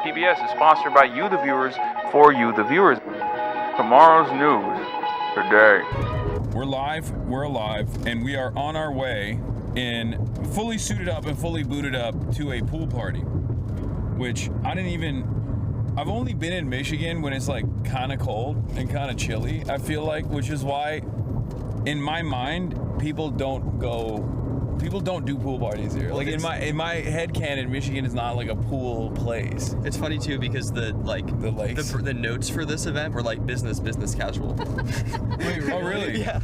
PBS is sponsored by you, the viewers, for you, the viewers. Tomorrow's news today. We're live, we're alive, and we are on our way in fully suited up and fully booted up to a pool party, which I've only been in Michigan when it's like kind of cold and kind of chilly, I feel like, which is why in my mind, people don't do pool parties here. Well, like in my head canon, Michigan is not like a pool place. It's funny too because the notes for this event were like business casual. Wait, oh really? Yeah.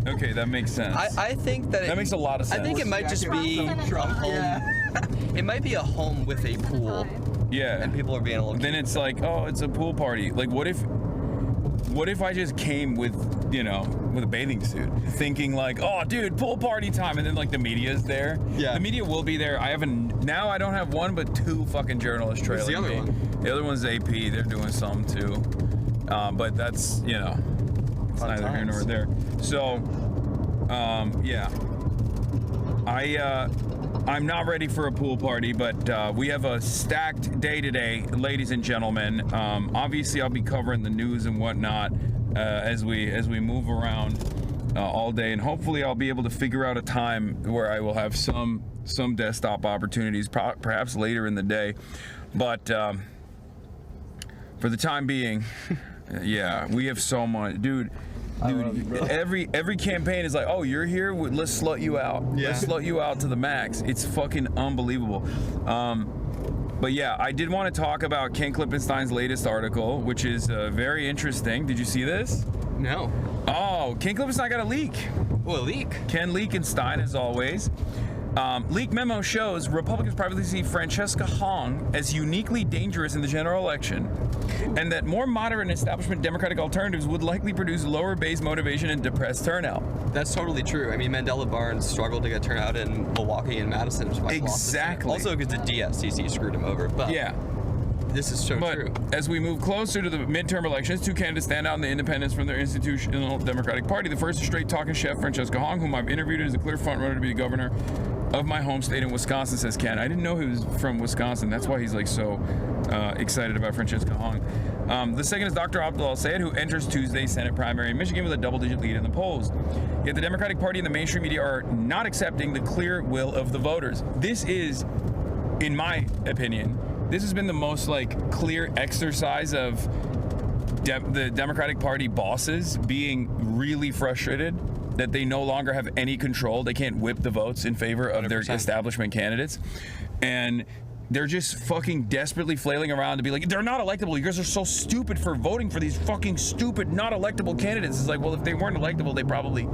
Okay, that makes sense. I think that makes a lot of sense. I think it might just be a home. It might be a home with a pool. Yeah. And people are being a little. Then it's like, oh, it's a pool party. Like, what if I just came with a bathing suit, thinking like, oh, dude, pool party time, and then like the media's there. Yeah. The media will be there. I don't have one, but two fucking journalists trailing the other me. One? The other one's AP. They're doing some too, but that's it's neither here nor there. So, yeah. I'm not ready for a pool party, but we have a stacked day today, ladies and gentlemen. Obviously, I'll be covering the news and whatnot as we move around all day, and hopefully, I'll be able to figure out a time where I will have some desktop opportunities, perhaps later in the day. But for the time being, yeah, we have so much, dude. Every campaign is like, oh, you're here, let's slut you out. Yeah. Let's slut you out to the max. It's fucking unbelievable. But yeah, I did want to talk about Ken Klippenstein's latest article, which is very interesting. Did you see this? No. Oh, Ken Klippenstein got a leak. Well, a leak. Ken Leakenstein, as always. Leak memo shows Republicans privately see Francesca Hong as uniquely dangerous in the general election, and that more moderate and establishment Democratic alternatives would likely produce lower base motivation and depressed turnout. That's totally true. I mean, Mandela Barnes struggled to get turnout in Milwaukee and Madison. Exactly. Also because the DSCC screwed him over. But yeah. This is so true. As we move closer to the midterm elections, two candidates stand out in the independents from their institutional Democratic Party. The first is straight-talking chef Francesca Hong, whom I've interviewed as a clear front-runner to be the governor of my home state in Wisconsin, says Ken. I didn't know he was from Wisconsin. That's why he's like so excited about Francesca Hong. The second is Dr. Abdul, who enters Tuesday's Senate primary in Michigan with a double-digit lead in the polls. Yet the Democratic Party and the mainstream media are not accepting the clear will of the voters. This is, in my opinion, this has been the most clear exercise of the Democratic Party bosses being really frustrated that they no longer have any control. They can't whip the votes in favor of 100%. Their establishment candidates. And they're just fucking desperately flailing around to be like, they're not electable. You guys are so stupid for voting for these fucking stupid, not electable candidates. It's like, well, if they weren't electable, they probably,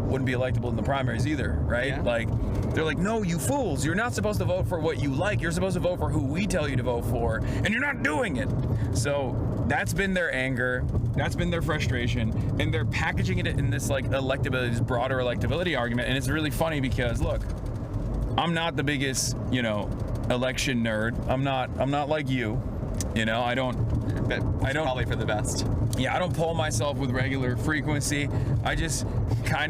wouldn't be electable in the primaries either, right? Yeah. They're like, no, you fools. You're not supposed to vote for what you like. You're supposed to vote for who we tell you to vote for, and you're not doing it. So that's been their anger. That's been their frustration, and they're packaging it in this electability, this broader electability argument. And it's really funny because, look, I'm not the biggest, election nerd. I'm not like you. I don't probably for the best. Yeah, I don't poll myself with regular frequency. I just I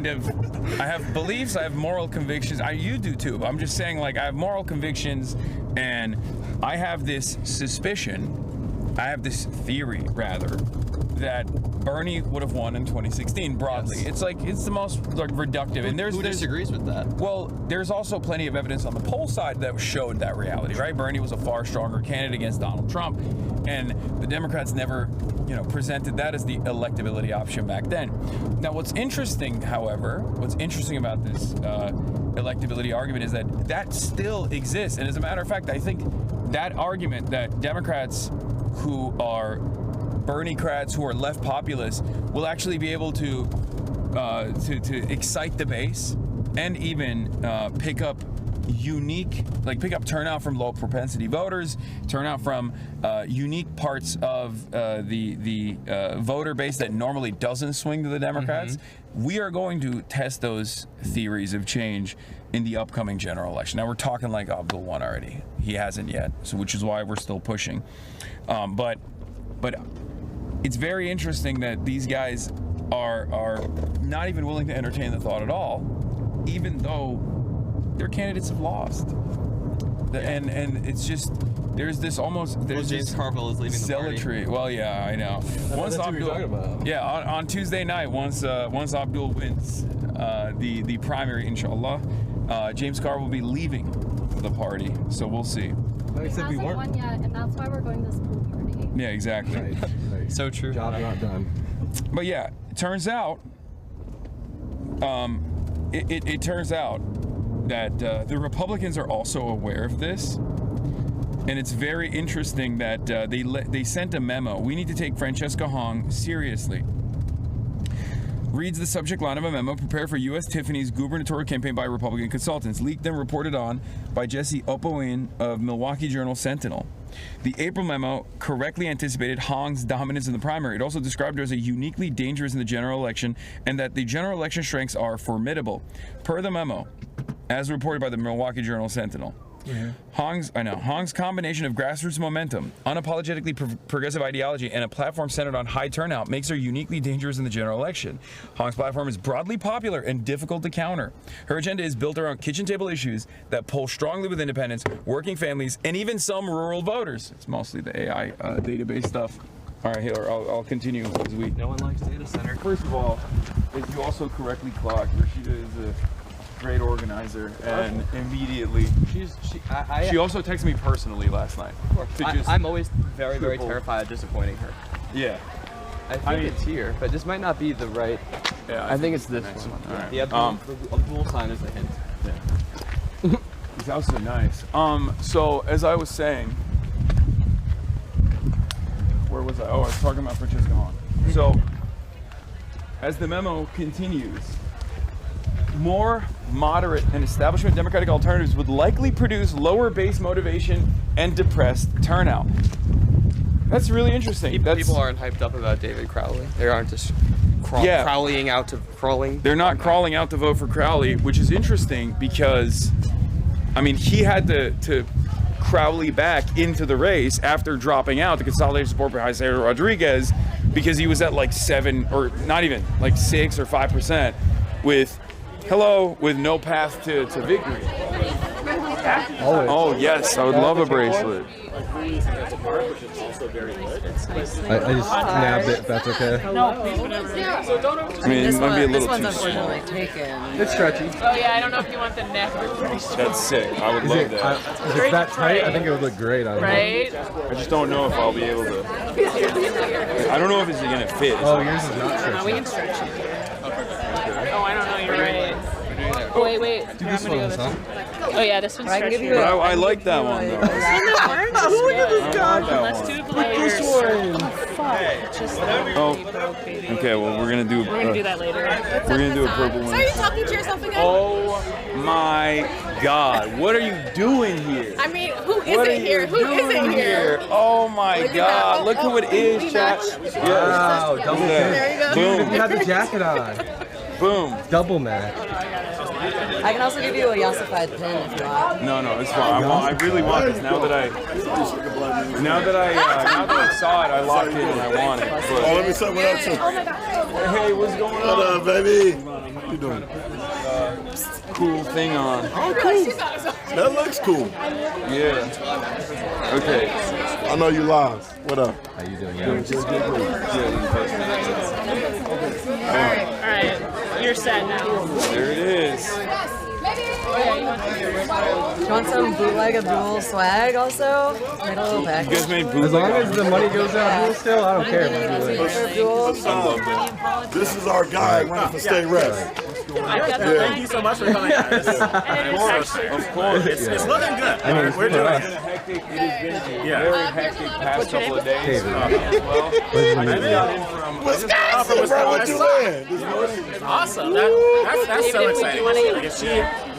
have beliefs, I have moral convictions. You do too, but I'm just saying, I have moral convictions, and I have this suspicion, I have this theory, rather, that Bernie would have won in 2016 broadly. Yes. It's the most reductive. And who disagrees with that? Well, there's also plenty of evidence on the poll side that showed that reality, right? Bernie was a far stronger candidate against Donald Trump, and the Democrats never, presented that as the electability option back then. Now, what's interesting, however, about this electability argument is that still exists. And as a matter of fact, I think that argument that Democrats who are Bernie-crats, who are left populist, will actually be able to excite the base and even pick up turnout from low propensity voters, turnout from unique parts of the voter base that normally doesn't swing to the Democrats. Mm-hmm. We are going to test those theories of change in the upcoming general election. Now we're talking like Abdul won already. He hasn't yet, so which is why we're still pushing. But it's very interesting that these guys are not even willing to entertain the thought at all, even though their candidates have lost. And it's just, there's this James Carville is leaving the party. zealotry. Well, yeah, I know. That's what you're talking about. Yeah, on Tuesday night, once Abdul wins the primary, inshallah, James Carville will be leaving the party. So we'll see. He said we weren't. Won yet, and that's why we're going to this pool party. Yeah, exactly. Right. So true. Job not done. But yeah, it turns out, it turns out that the Republicans are also aware of this, and it's very interesting that they sent a memo. We need to take Francesca Hong seriously. Reads the subject line of a memo prepared for U.S. Tiffany's gubernatorial campaign by Republican consultants, leaked and reported on by Jesse Opoin of Milwaukee Journal Sentinel. The April memo correctly anticipated Hong's dominance in the primary. It also described her as a uniquely dangerous in the general election, and that the general election strengths are formidable. Per the memo, as reported by the Milwaukee Journal Sentinel, Hong's combination of grassroots momentum, unapologetically progressive ideology, and a platform centered on high turnout makes her uniquely dangerous in the general election. Hong's platform is broadly popular and difficult to counter. Her agenda is built around kitchen table issues that pull strongly with independents, working families, and even some rural voters. It's mostly the AI database stuff. All right, here, I'll continue as we... No one likes data center. First of all, as you also correctly clocked, Rashida is a great organizer, and immediately she also texted me personally last night. I'm always very, very terrified of disappointing her. Yeah. I think it's here, but this might not be the right. Yeah, I think it's this one. All right. The Abdul sign is the hint. Yeah. These houses are nice. So as I was saying, where was I? Oh, I was talking about Francesca Hong. So as the memo continues, more moderate and establishment Democratic alternatives would likely produce lower base motivation and depressed turnout. That's really interesting. People aren't hyped up about David Crowley. They aren't just crawling out to crawling. They're not crawling out to vote for Crowley, which is interesting because, I mean, he had to Crowley back into the race after dropping out to consolidate support for Jair Rodriguez because he was at like 7 or not even like 6 or 5% with no path to victory. Oh yes, I would love a bracelet. I just nabbed it, if that's okay. No, please, whatever. I mean, it might be a little too small. It's stretchy. Oh yeah, I don't know if you want the neck or That's sick. I would love that. If it's that tight, I think it would look great on right? I just don't know if I'll be able to. I don't know if it's gonna fit. Oh, yours is not stretchy. No, we can stretch it. Oh, I don't know. You're right. Oh, wait. Do this one, huh? Oh yeah, this one's stretchy. But I like that one though. Look at this guy. Let's do it later. Okay. Well, we're gonna do that later. We're gonna do a purple one. So are you talking to yourself again? Oh my God! What are you doing here? I mean, who isn't here? Who isn't here? Oh my God! Look who it is, chat. Wow, double There you go. Boom. You have the jacket on. Boom. Double match. I can also give you a yassified pin if you want. No, it's fine. I really want this. Now that I saw it, I locked in and I want it. But, let me say what up to. hey, what's going on? What up, baby? What you doing? Cool thing on. Oh, cool. That looks cool. Yeah. Okay. I know you live. What up? How you doing? All right. You're set now. There it is. You want some bootleg Abdul swag also? Made a little You package. guys made bootleg. As long as the money goes out still, I don't care. Abdul. This is our guy running for state rep. I've got the Thank you so much for coming out. Of course. It's looking good. I mean, We're doing it. It has been very hectic past couple of days. As well. I just got in from Wisconsin, bro, what you in? Awesome. That's so exciting.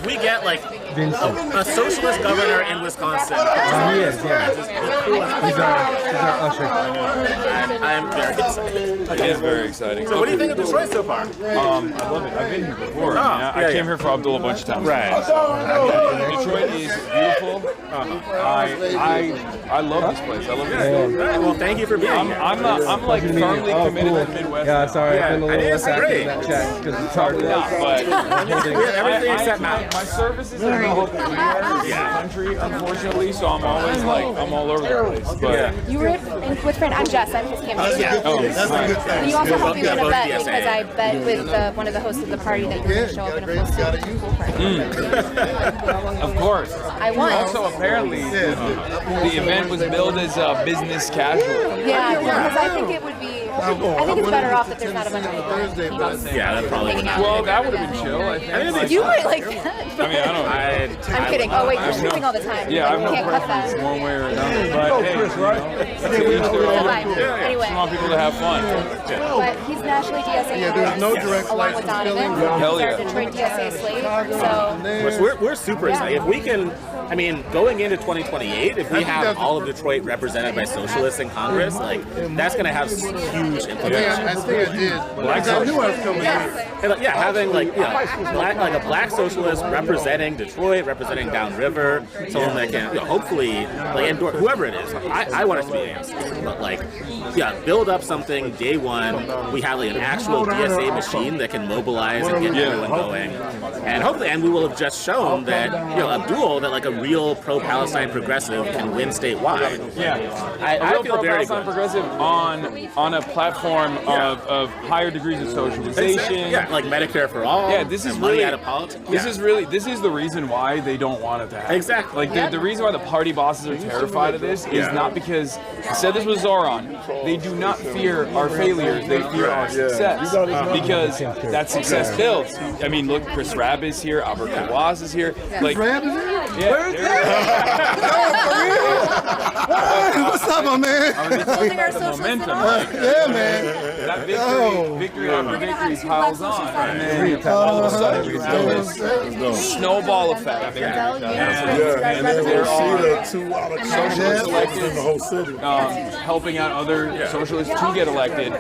We get like a socialist governor in Wisconsin. He is, yeah. He's our usher. I'm very excited. It is very exciting. So what do you think of Detroit so far? I love it. I've been here before. I came here for Abdul a bunch of times. Right. Detroit is beautiful. I love this place. I love this place. Well, thank you for being here. I'm like firmly committed to the Midwest. Yeah, sorry, I've been a I little did less active agree. in that chat because it's hard to But We have everything except my mountains. services are hope everywhere in the country, unfortunately. So I'm always like, I'm all over the place. But You were with friend. I'm Jess. I'm his campaign. That's a good thing. You also helped me win a bet because I bet with one of the hosts of the party that you were going to show up in a full suit at the pool party. of course. I won. Also, apparently, the event was billed as business casual. Yeah, because I think it would be. I think it's better off that there's not a bunch of people. Yeah, that probably would not. Well, that would have been chill, I think. You might like that. I mean, I don't. I'm kidding. Oh wait, you're sleeping all the time. Yeah, like, I you have can't no cut preference that. one way or another. But hey, Chris, right? Anyway, I want people to have fun. but he's nationally DSA no direct along with Donovan. Hell He's our yeah. Detroit DSA slate. So We're super excited. If we can, I mean, going into 2028, if we have all of Detroit represented by socialists in Congress, like that's going to have huge implications. I think I did. Black I knew I was coming in. And, yeah, having like a black socialist representing Detroit, representing downriver, someone that can hopefully like endorse whoever it is. I want us to be AMC, but like build up something day one. We have like an actual DSA machine that can mobilize and get everyone going, and hopefully, and we will have just shown that Abdul, that like a real pro-Palestine progressive can win statewide. Yeah, I feel very pro-Palestine good. progressive on a platform of higher degrees of socialization. Yeah, like Medicare for all. Yeah, this is and money really out of politics. This is the reason why they don't want it to happen. Exactly. Like the reason why the party bosses are terrified of this is not because I said this was Zoran. They do not fear our failures. They fear our success because that success builds. I mean, look, Chris Rabb is here. Albert Kawaz is here. Like, Rabb is here? yeah, Where is that? What's up, my man? building our socialist momentum. Yeah, man. That victory after victory piles on, and then all of a sudden we have this snowball effect. And then they're we'll all see the 2 out of socialist elected in the whole city. helping out other socialists to get elected,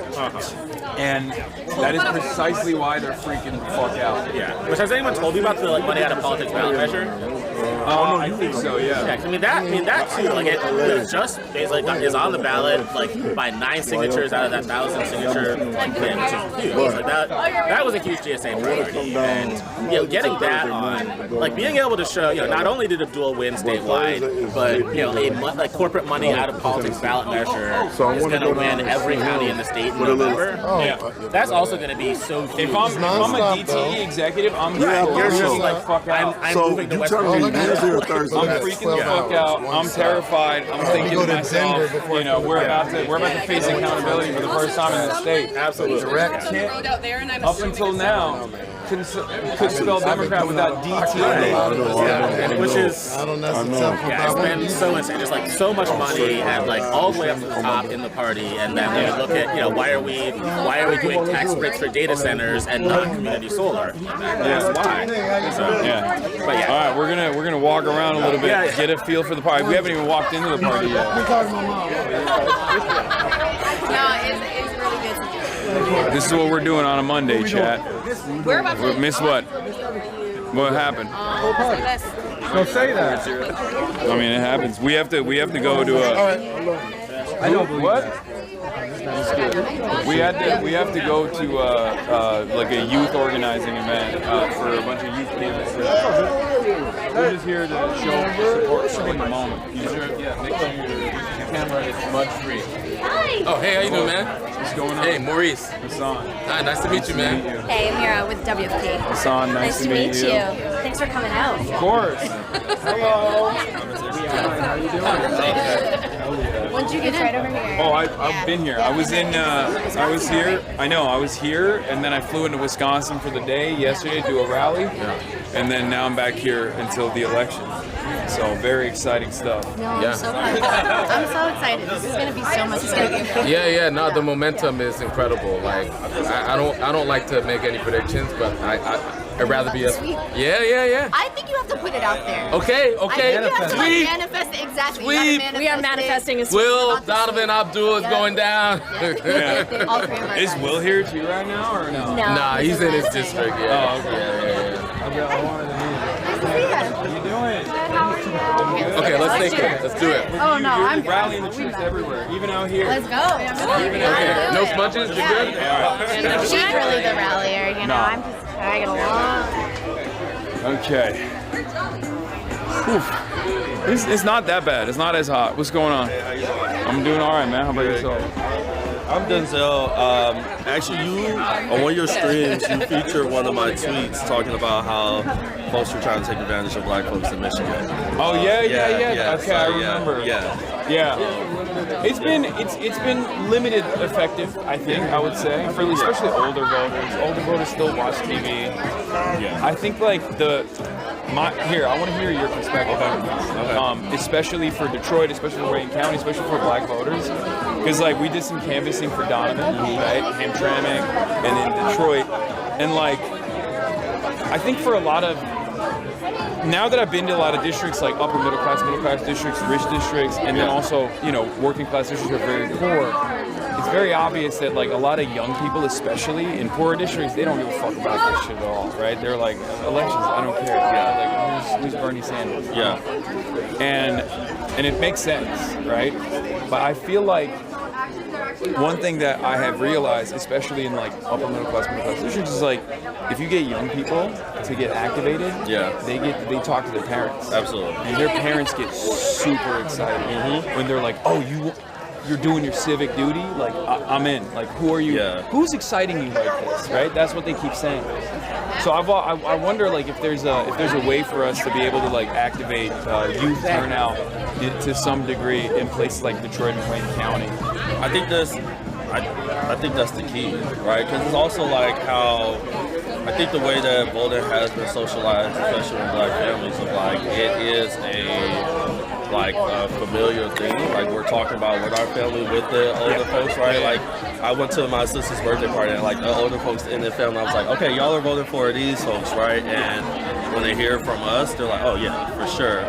and that is precisely why they're freaking the fuck out. Yeah. Which has anyone told you about the like money out of politics ballot measure? I think so. Yeah. I mean that too. Like it just basically is on the ballot like by 9 signatures out of that 1,000 signature thing, which is huge. Like that was a huge GSA priority, and getting that on, like being able to show not only did Abdul win statewide, but a corporate money out of politics ballot measure is going to win every county in the state in November. That's also going to be so huge. If I'm a DTE executive, I'm you're just like fuck out. I'm So moving to you West tell me Virginia. Wednesday or Thursday? I'm freaking the fuck out. I'm terrified. I'm thinking to myself, we're about to face accountability for the first time in the state. Absolutely. Up until now, could spell Democrat without DT. Which is I don't know. it's been so insane. Just like so much money and like all the way up to the top in the party. And then when you look at why are we doing tax breaks for data centers and not community solar? That's why. So, but yeah. All right, we're gonna walk around a little bit, get a feel for the party. We haven't even walked into the party yet. No, it's really busy. This is what we're doing on a Monday, chat. We're about to Miss what? What happened? say this. Don't say that. I mean, it happens. We have to go to a. I know What? We have to go to like a youth organizing event for a bunch of youth canvassers. We're just here to show support for like the moment. You sure? Yeah. Make sure your camera is mud free. Oh, hey, how you doing, man? What's going on? Hey, Maurice. Hassan. Hi, nice to meet you, man. Hey, I'm Mira with WFP. Hassan, nice to meet you. Thanks for coming out. Of course. Hello. How you doing? When'd you get right over here? Oh, I've been here. I was here. I was here, and then I flew into Wisconsin for the day yesterday to do a rally, and then now I'm back here until the election. So very exciting stuff. No, I'm so pumped. I'm so excited. This is gonna be so much fun. Yeah. No, the momentum is incredible. Like, I don't like to make any predictions, but I'd rather be a. Yeah. I think you have to put it out there. Okay. I think you have to like, manifest it exactly. Sweep. We are manifesting a Will Donovan Abdul is going down. All three of our Is guys. Will here too right now, or no? No. Nah, he's in his district. Yeah. Oh, okay. Yeah. I wanted to meet him. How you doing? Okay, let's take it. Let's do it. Oh no, You're I'm rallying the troops everywhere, even out here. Let's go. Even out here. No smudges. You're good. She's really the rallier, No. I'm just tagging along. Okay. It's not that bad. It's not as hot. What's going on? I'm doing all right, man. How about yourself? I'm Denzel. Actually, on one of your streams, you featured one of my tweets talking about how folks were trying to take advantage of black folks in Michigan. Oh yeah. Okay, I remember. Yeah. It's been limited effective, I think. I would say, for especially older voters. Older voters still watch TV. Yeah. I think like I want to hear your perspective on this, especially for Detroit, especially for Wayne County, especially for black voters, because like we did some canvassing for Donovan, right, Hamtramck, and in Detroit, and like I think for a lot of now that I've been to a lot of districts, like upper middle class districts, rich districts, and then also working class districts are very poor. It's very obvious that like a lot of young people, especially in poorer districts, they don't give a fuck about this shit at all, right? They're like, elections, I don't care. Yeah. Like, who's Bernie Sanders? Yeah. And it makes sense, right? But I feel like one thing that I have realized, especially in like upper middle class districts, is like if you get young people to get activated, they talk to their parents. Absolutely. And their parents get super excited when they're like, oh, you're doing your civic duty, like I'm in. Like who are you? Yeah. Who's exciting you like this, right? That's what they keep saying. So I wonder like if there's a way for us to be able to like activate youth turnout to some degree in places like Detroit and Wayne County. I think that's the key, right? Because it's also like how I think the way that voting has been socialized, especially in black families, of like it is a familiar thing. Like we're talking about with our family, with the older folks, right? Like I went to my sister's birthday party and like the older folks in the family, I was like, okay, y'all are voting for these folks, right? And when they hear from us, they're like, oh yeah, for sure.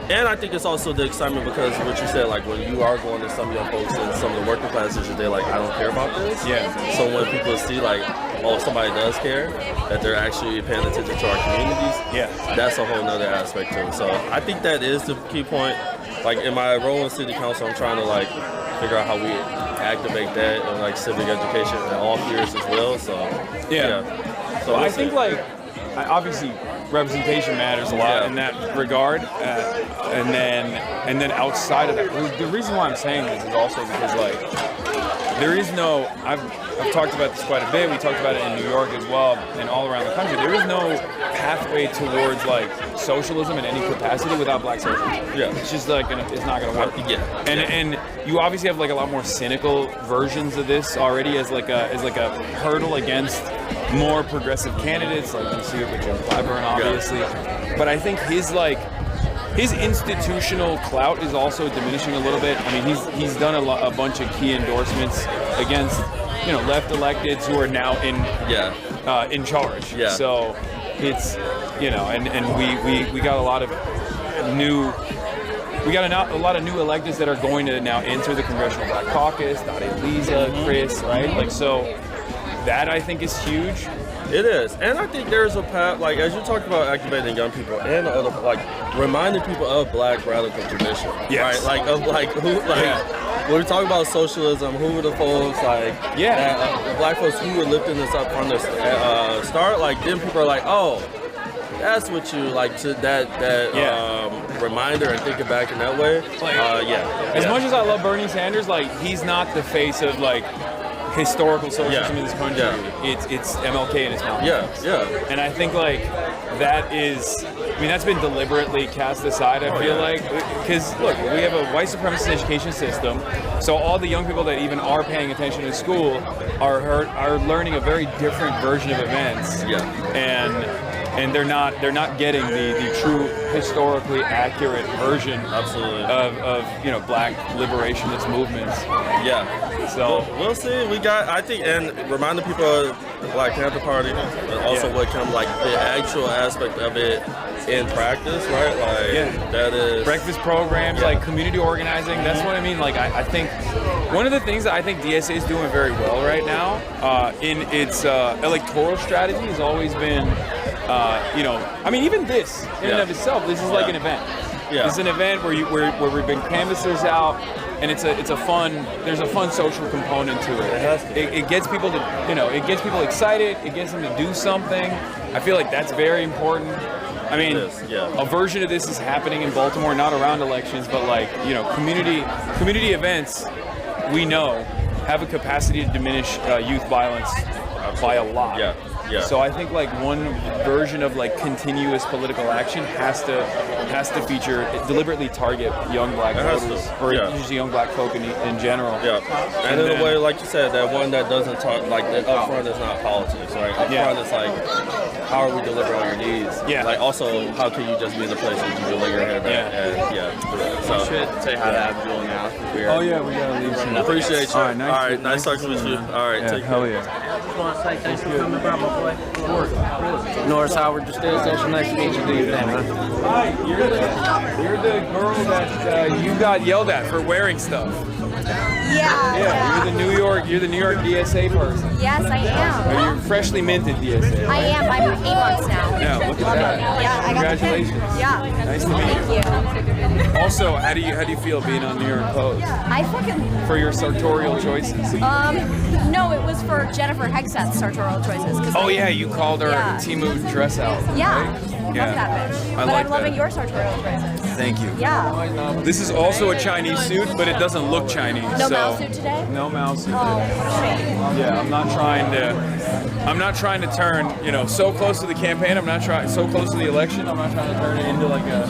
And I think it's also the excitement because what you said, like when you are going to some young folks and some of the working classes, they're like, I don't care about this. Yeah. So when people see like, oh, somebody does care, that they're actually paying attention to our communities, that's a whole nother aspect to it. So I think that is the key point. Like in my role in city council, I'm trying to like figure out how we activate that and like civic education in all spheres as well. So So I think like obviously representation matters a lot in that regard, and then outside of that, the reason why I'm saying this is also because like there is no, I've talked about this quite a bit. We talked about it in New York as well, and all around the country. There is no pathway towards like socialism in any capacity without black socialism. Yeah, it's just like it's not gonna work. And you obviously have like a lot more cynical versions of this already as like a hurdle against more progressive candidates, like you see it with Jim Clyburn, obviously. But I think his institutional clout is also diminishing a little bit. I mean, he's done a bunch of key endorsements against left electeds who are now in charge. Yeah. So it's and we got a lot of new. We got a lot of new electeds that are going to now enter the Congressional Black Caucus. Dade Lisa, Chris, right? Like so. That I think is huge. It is, and I think there's a path. Like as you talked about activating young people and other, like reminding people of Black radical tradition, right? Like of like who, like when we talk about socialism, who were the folks like Black folks who were lifting this up from the start? Like then people are like, oh, that's what you like to that reminder and thinking back in that way. As much as I love Bernie Sanders, like he's not the face of like historical socialism in this country. It's MLK and it's Malcolm X. And I think like that is, I mean, that's been deliberately cast aside, I feel like, because look, we have a white supremacist education system, so all the young people that even are paying attention in school are learning a very different version of events. And they're not getting the true historically accurate version of Black liberationist movements. So we'll see. I think, and reminding people of the Black Panther Party, and also what comes like the actual aspect of it in practice, right? Like that is breakfast programs, like community organizing. That's what I mean. Like I think one of the things that I think DSA is doing very well right now in its electoral strategy has always been. I mean, even this in and of itself, this is like an event. This is an event where we bring canvassers out, and there's a fun social component to it. It gets people to, it gets people excited. It gets them to do something. I feel like that's very important. I mean, a version of this is happening in Baltimore, not around elections, but like, you know, community events, we know, have a capacity to diminish youth violence by a lot. Yeah. So I think like one version of like continuous political action has to deliberately target young black voters or usually young black folk in general. Yeah. And in a way, like you said, that one that doesn't talk like that up front is not politics, right? Up front is like, how are we delivering on your needs? Yeah. Like also, how can you just be in the place that you can lay your head at? So we should say hi to Abdul now. Oh yeah, we gotta leave soon. Appreciate you. All right, nice talking with you. All right, take hell care. yeah. I just want to say thanks for coming by, my boy. Norris Howard, just station. Nice to meet you. Do your thing, man. Hi, you're the girl that you got yelled at for wearing stuff. Yeah. You're the New York DSA person. Yes, I am. Or you're freshly minted DSA. I am. I'm 8 months now. Yeah, look at that. Yeah, I got Congratulations. Yeah. Nice to meet you. Thank you. Also, how do you feel being on New York Post? I fucking. For your sartorial choices? No, it was for Jennifer Hegseth's sartorial choices. Oh yeah, you called her Timu dress out. Yeah. Right? Love that bitch. I but like I'm loving that. your sartorial choices. Thank you. Yeah. This is also a Chinese suit, but it doesn't look Chinese. No Mao suit today? No Mao suit Oh, today. what a shame. Yeah, I'm not trying to turn, you know, so close to the campaign. So close to the election. I'm not trying to turn it into like a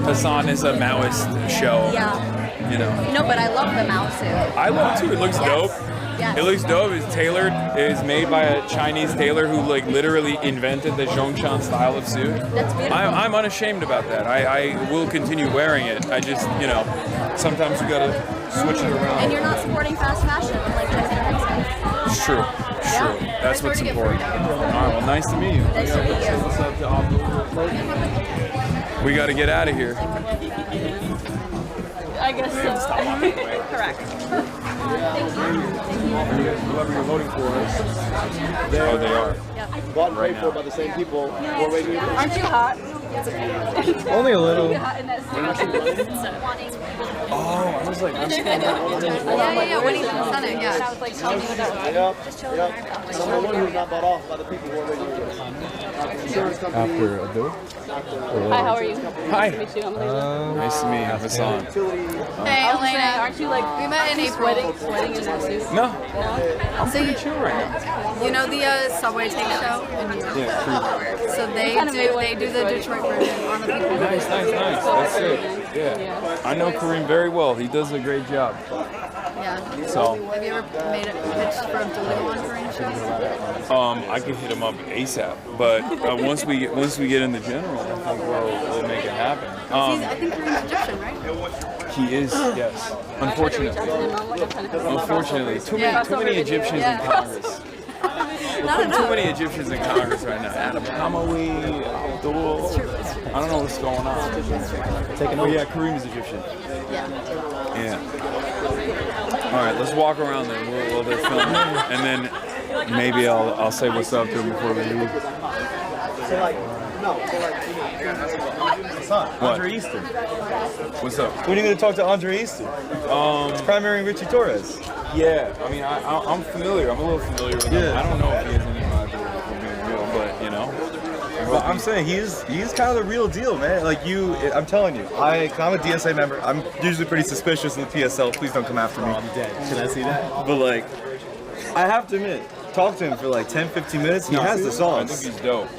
Hasan is a Maoist show. Yeah. You know. No, but I love the Mao suit. I love it too. It looks dope. Yes. It looks dope. It's tailored. It is made by a Chinese tailor who like literally invented the Zhongshan style of suit. That's beautiful. I'm unashamed about that. I will continue wearing it. I just, you know, sometimes you gotta switch it around. And you're not supporting fast fashion like Jennifer Hegseth. It's true. It's true. That's what's important. All right. Well, nice to meet you. Nice to meet you. What's up to Abdul? We got to get out of here. I guess so. Correct. Whoever you're voting for is. Oh, they are. Bought and paid for by the same people. Aren't you hot? Only a little. Oh, I was like, Yeah. When he's in the Senate, yeah. Number one who's not bought off by the people who are already here. Insurance company. After Abdul? Hi, how are you? Hi. Nice to meet you. I'm Elena. Nice to meet you, Hasan. Hey, I was saying, Elena. aren't you like We met in April. sweating in that suit? No, I'm So pretty you, chill right now. you know the Subway Take show in New York? Yeah, So they do the Detroit version on the people. Nice. That's it. Yeah. I know Kareem very well. He does a great job. Yeah. So, Have you ever made a pitch for Abdul on for any shows? I could hit him up ASAP. But once we get in the general, I think we'll make it happen. I think Kareem's Egyptian, right? He is, yes. Unfortunately, too many Egyptians in Congress. Too many Egyptians in Congress right now. Adam Hamawi, Abdul. I don't know what's going on. Oh yeah, Kareem is Egyptian. Yeah. All right, let's walk around then while they're filming, and then maybe I'll say what's up to them before they leave. Andre Easton. What's up? When are you going to talk to Andre Easton? It's primary Richie Torres. Yeah, I mean, I'm familiar. I'm a little familiar with him. I don't know if he has any idea of being real, but you know. Well, I'm saying he's kind of the real deal, man. Like I'm telling you, I'm a DSA member. I'm usually pretty suspicious in the PSL. Please don't come after me. I'm dead. Can I see that? But like, I have to admit, talk to him for like 10, 15 minutes. He has the sauce. I think he's dope.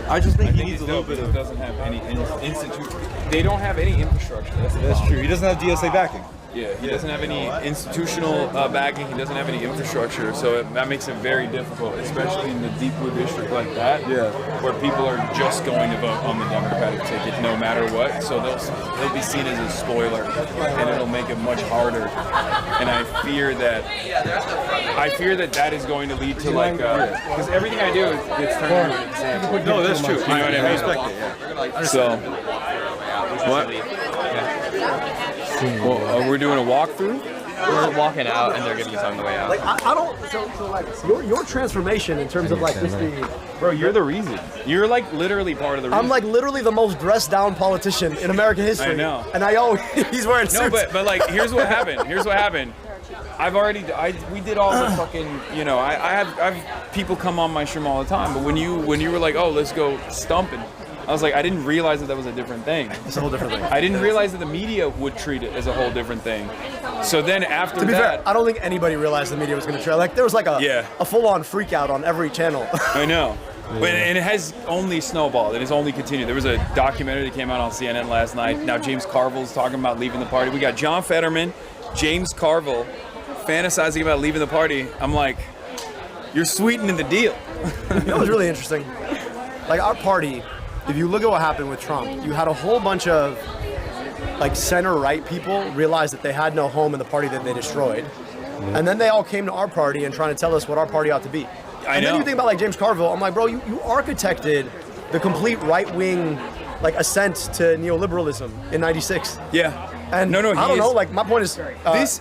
I just think he needs a little bit of. He doesn't have any institution. They don't have any infrastructure. That's true. He doesn't have DSA backing. Yeah, he doesn't have any institutional backing. He doesn't have any infrastructure, so that makes it very difficult, especially in the deep blue district like that, where people are just going to vote on the Democratic ticket no matter what. So they'll be seen as a spoiler, and it'll make it much harder. And I fear that is going to lead to like because everything I do gets turned into an example. No, that's true. You know what I mean? I respect it. Yeah. So what? Well, we're doing a walkthrough? We're walking out and they're giving you something on the way out. Like I don't. So like your transformation in terms of like this being. Bro, you're the reason. You're like literally part of the reason. I'm like literally the most dressed down politician in American history. I know. And he's wearing suits. No, but like here's what happened. We did all the fucking, you know, I have people come on my stream all the time, but when you were like, oh, let's go stumping, I was like, I didn't realize that was a different thing. It's a whole different thing. I didn't realize that the media would treat it as a whole different thing. So then after to be that, fair, I don't think anybody realized the media was going to try. Like there was like a full-on freak out on every channel. I know. And it has only snowballed. It has only continued. There was a documentary that came out on CNN last night. Now James Carville's talking about leaving the party. We got John Fetterman, James Carville, fantasizing about leaving the party. I'm like, you're sweetening the deal. You know what's really interesting? Like our party, if you look at what happened with Trump, you had a whole bunch of like center-right people realize that they had no home in the party that they destroyed. And then they all came to our party and trying to tell us what our party ought to be. And then you think about like James Carville, I'm like, bro, you architected the complete right-wing like ascent to neoliberalism in '96. Yeah. And I don't know, like my point is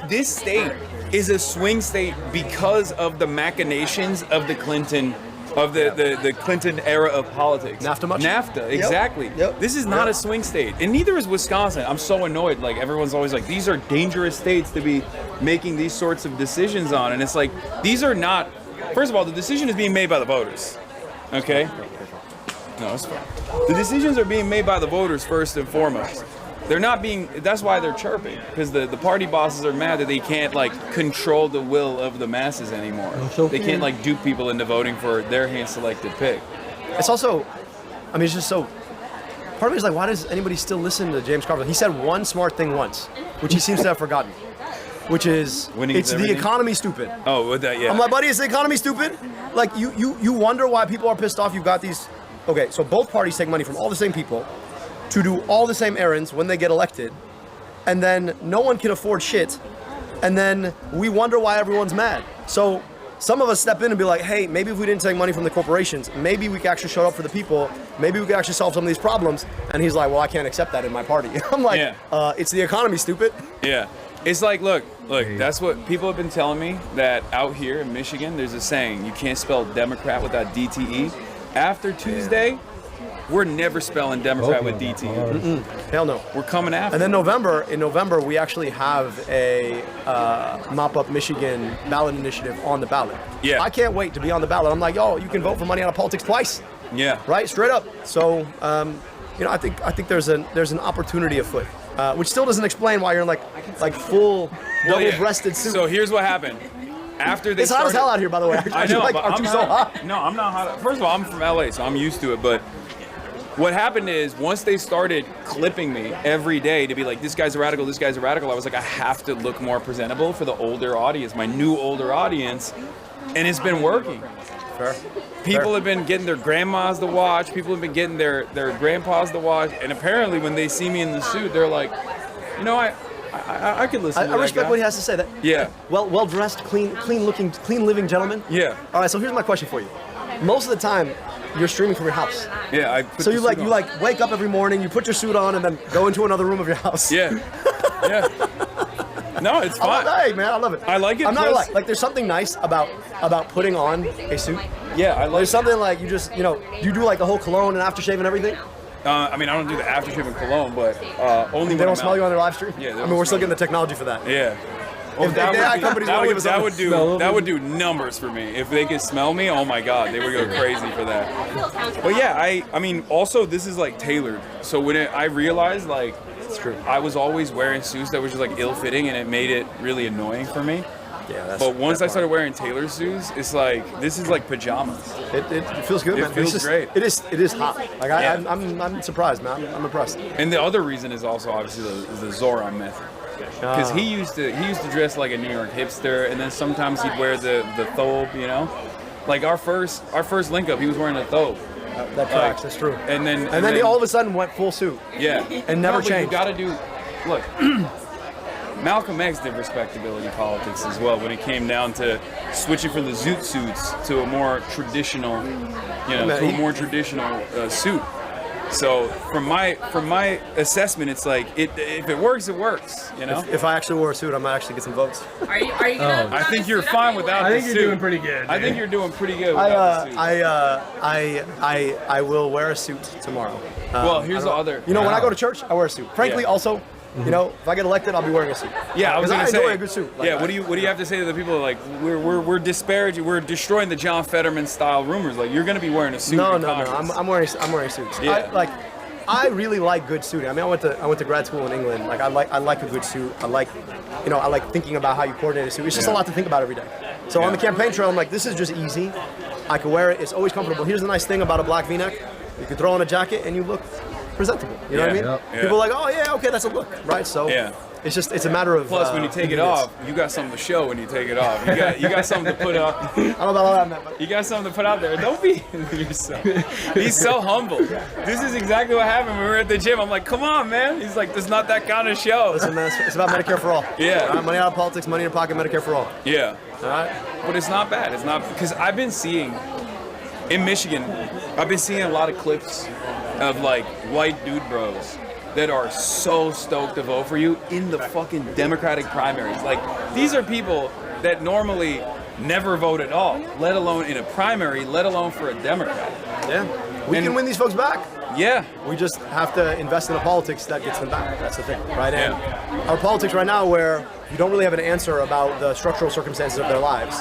this state is a swing state because of the machinations of the Clinton the Clinton era of politics. NAFTA much? NAFTA, exactly. Yep. This is not a swing state, and neither is Wisconsin. I'm so annoyed. Like everyone's always like, these are dangerous states to be making these sorts of decisions on, and it's like these are not. First of all, the decision is being made by the voters. Okay? No, it's fine. The decisions are being made by the voters first and foremost. They're not being. That's why they're chirping, because the party bosses are mad that they can't like control the will of the masses anymore. They can't like dupe people into voting for their hand-selected pick. It's also, I mean, it's just so. Part of me is like, why does anybody still listen to James Carville? He said one smart thing once, which he seems to have forgotten, which is it's the economy, stupid. Oh, with that, yeah. I'm like, buddy, is the economy stupid? Like, you wonder why people are pissed off. You've got these. Okay, so both parties take money from all the same people to do all the same errands when they get elected, and then no one can afford shit, and then we wonder why everyone's mad. So some of us step in and be like, hey, maybe if we didn't take money from the corporations, maybe we could actually show up for the people, maybe we could actually solve some of these problems. And he's like, well, I can't accept that in my party. I'm like, it's the economy, stupid. Yeah. It's like, look, that's what people have been telling me, that out here in Michigan, there's a saying, you can't spell Democrat without DTE. After Tuesday, we're never spelling Democrat with DTE. Hell no. We're coming after. And then in November, we actually have a Mop Up Michigan ballot initiative on the ballot. Yeah. I can't wait to be on the ballot. I'm like, yo, you can vote for money out of politics twice. Yeah. Right? Straight up. So, I think there's an opportunity afoot, which still doesn't explain why you're in like full double-breasted suit. So here's what happened. After they it's hot as hell out here, by the way. I know, like, but aren't you so hot? No, I'm not hot. First of all, I'm from LA, so I'm used to it. But what happened is, once they started clipping me every day to be like, this guy's a radical, this guy's a radical, I was like, I have to look more presentable for the older audience, my new older audience, and it's been working. Fair. People have been getting their grandmas to watch, people have been getting their grandpas to watch, and apparently when they see me in the suit, they're like, you know, I could listen to that I respect guy. what he has to say. That well dressed, clean living gentleman. Yeah. All right, so here's my question for you. Most of the time, you're streaming from your house. Yeah, So you wake up every morning, you put your suit on, and then go into another room of your house. Yeah. Yeah. No, it's fine. Hey man, I love it. I like it. I'm not gonna lie. Like, there's something nice about putting on a suit. Yeah, I like. There's something like you just you do like the whole cologne and aftershave and everything. I mean, I don't do the aftershave and cologne, but only they don't smell you on their live stream. Yeah, I mean, we're still getting the technology for that. Yeah. If that would do numbers for me. If they could smell me, oh my God, they would go crazy for that. But yeah, I mean, also this is like tailored. So when I realized like, it's true. I was always wearing suits that were just like ill-fitting, and it made it really annoying for me. Yeah, but once I started wearing tailored suits, it's like, this is like pajamas. It feels good, man. It feels great. It is hot. Like I'm surprised, man. I'm impressed. And the other reason is also obviously the Zoran method. Because he used to dress like a New York hipster, and then sometimes he'd wear the thobe, you know. Like our first link up, he was wearing a thobe. That tracks. That's true. And then he all of a sudden went full suit. Yeah. And never changed. You got to do. Look, Malcolm X did respectability politics as well when it came down to switching from the zoot suits to a more traditional, suit. So from my assessment, it's like if it works, it works. You know. If I actually wore a suit, I might actually get some votes. Are you gonna? I think you're fine without the suit. I think you're doing pretty good. I think you're doing pretty good without the suit. I will wear a suit tomorrow. Well, here's the other. You know, when I go to church, I wear a suit. Frankly, also, You know, if I get elected, I'll be wearing a suit. Yeah, I was gonna say. enjoy a good suit. Like, yeah, what do you have to say to the people like we're disparaging, we're destroying the John Fetterman style rumors? Like you're gonna be wearing a suit. No. in Congress. I'm wearing suits. Yeah. I really like good suiting. I mean, I went to grad school in England. Like I like a good suit. I like thinking about how you coordinate a suit. It's just a lot to think about every day. So on the campaign trail, I'm like, this is just easy. I can wear it. It's always comfortable. Here's the nice thing about a black V-neck. You can throw on a jacket and you look presentable. You know what I mean? Yeah. People are like, oh yeah, okay, that's a look, right? So it's a matter of. Plus, when you take it off, you got something to show. When you take it off, you got something to put up. I don't know about all that, but you got something to put out there. Don't be. He's so humble. This is exactly what happened when we were at the gym. I'm like, come on, man. He's like, there's not that kind of show. Listen, man, it's about Medicare for all. Yeah. All right, money out of politics, money in your pocket, Medicare for all. Yeah. All right. But it's not bad. It's not, because I've been seeing in Michigan, I've been seeing a lot of clips of like white dude bros that are so stoked to vote for you in the fucking Democratic primaries. Like, these are people that normally never vote at all, let alone in a primary, let alone for a Democrat. Yeah. We can win these folks back. Yeah. We just have to invest in a politics that gets them back. That's the thing, right? And Yeah. our politics right now, where you don't really have an answer about the structural circumstances of their lives,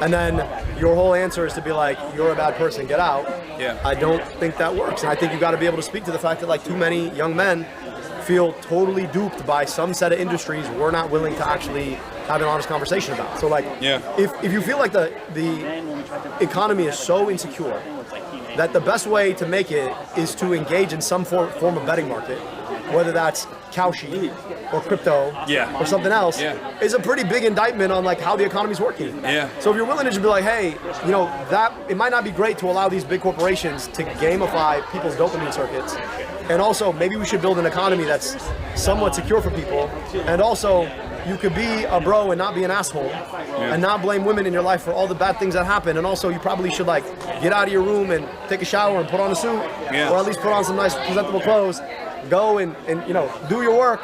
and then your whole answer is to be like, you're a bad person, get out. Yeah. I don't think that works. And I think you've got to be able to speak to the fact that like too many young men feel totally duped by some set of industries we're not willing to actually have an honest conversation about. So like, if you feel like the economy is so insecure that the best way to make it is to engage in some form of betting market, whether that's cow sheep or crypto or something else, is a pretty big indictment on like how the economy's working. Yeah. So if you're willing to just be like, hey, you know, that it might not be great to allow these big corporations to gamify people's dopamine circuits, and also maybe we should build an economy that's somewhat secure for people, and also you could be a bro and not be an asshole, and not blame women in your life for all the bad things that happen, and also you probably should like get out of your room and take a shower and put on a suit, or at least put on some nice presentable clothes, go and you know, do your work.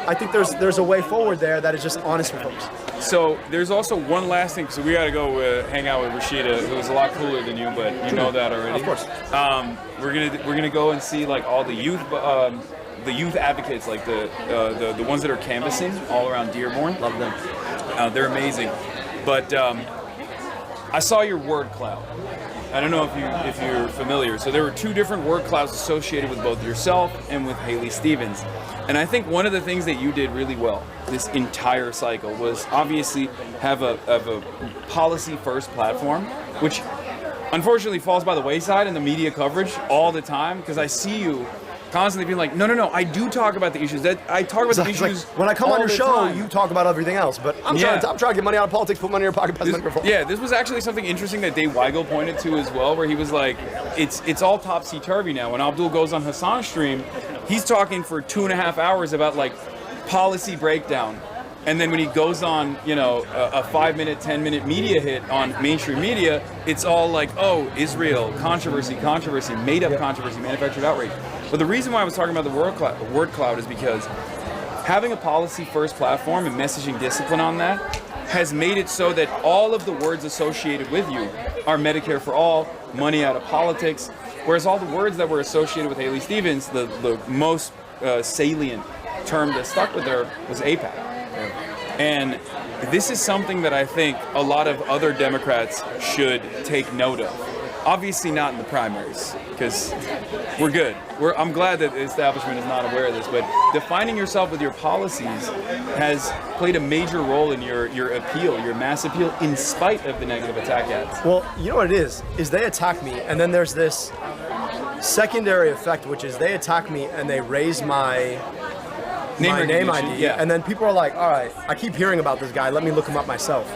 I think there's a way forward there that is just honest with folks. So there's also one last thing. So we got to go hang out with Rashida, who's a lot cooler than you, but you know that already. Of course. We're gonna go and see like all the youth advocates, like the ones that are canvassing all around Dearborn. Love them. They're amazing. But I saw your word cloud. I don't know if you're familiar. So there were two different word clouds associated with both yourself and with Haley Stevens. And I think one of the things that you did really well this entire cycle was obviously have a policy first platform, which unfortunately falls by the wayside in the media coverage all the time, because I see you constantly being like, no, I do talk about the issues. That I talk about the issues. Like, when I come on your show, time. you talk about everything else. But I'm trying to get money out of politics, put money in your pocket, pass money before. Yeah, this was actually something interesting that Dave Weigel pointed to as well, where he was like, it's all topsy-turvy now. When Abdul goes on Hasan's stream, he's talking for 2.5 hours about like policy breakdown. And then when he goes on, you know, a 5-minute, 10-minute media hit on mainstream media, it's all like, oh, Israel, controversy, made-up controversy, manufactured outrage. But the reason why I was talking about the word cloud is because having a policy-first platform and messaging discipline on that has made it so that all of the words associated with you are Medicare for all, money out of politics, whereas all the words that were associated with Haley Stevens, the most salient term that stuck with her was AIPAC. And this is something that I think a lot of other Democrats should take note of. Obviously not in the primaries, because we're good. I'm glad that the establishment is not aware of this, but defining yourself with your policies has played a major role in your appeal, your mass appeal, in spite of the negative attack ads. Well, you know what it is they attack me, and then there's this secondary effect, which is they attack me and they raise my name ID, and then people are like, all right, I keep hearing about this guy, let me look him up myself.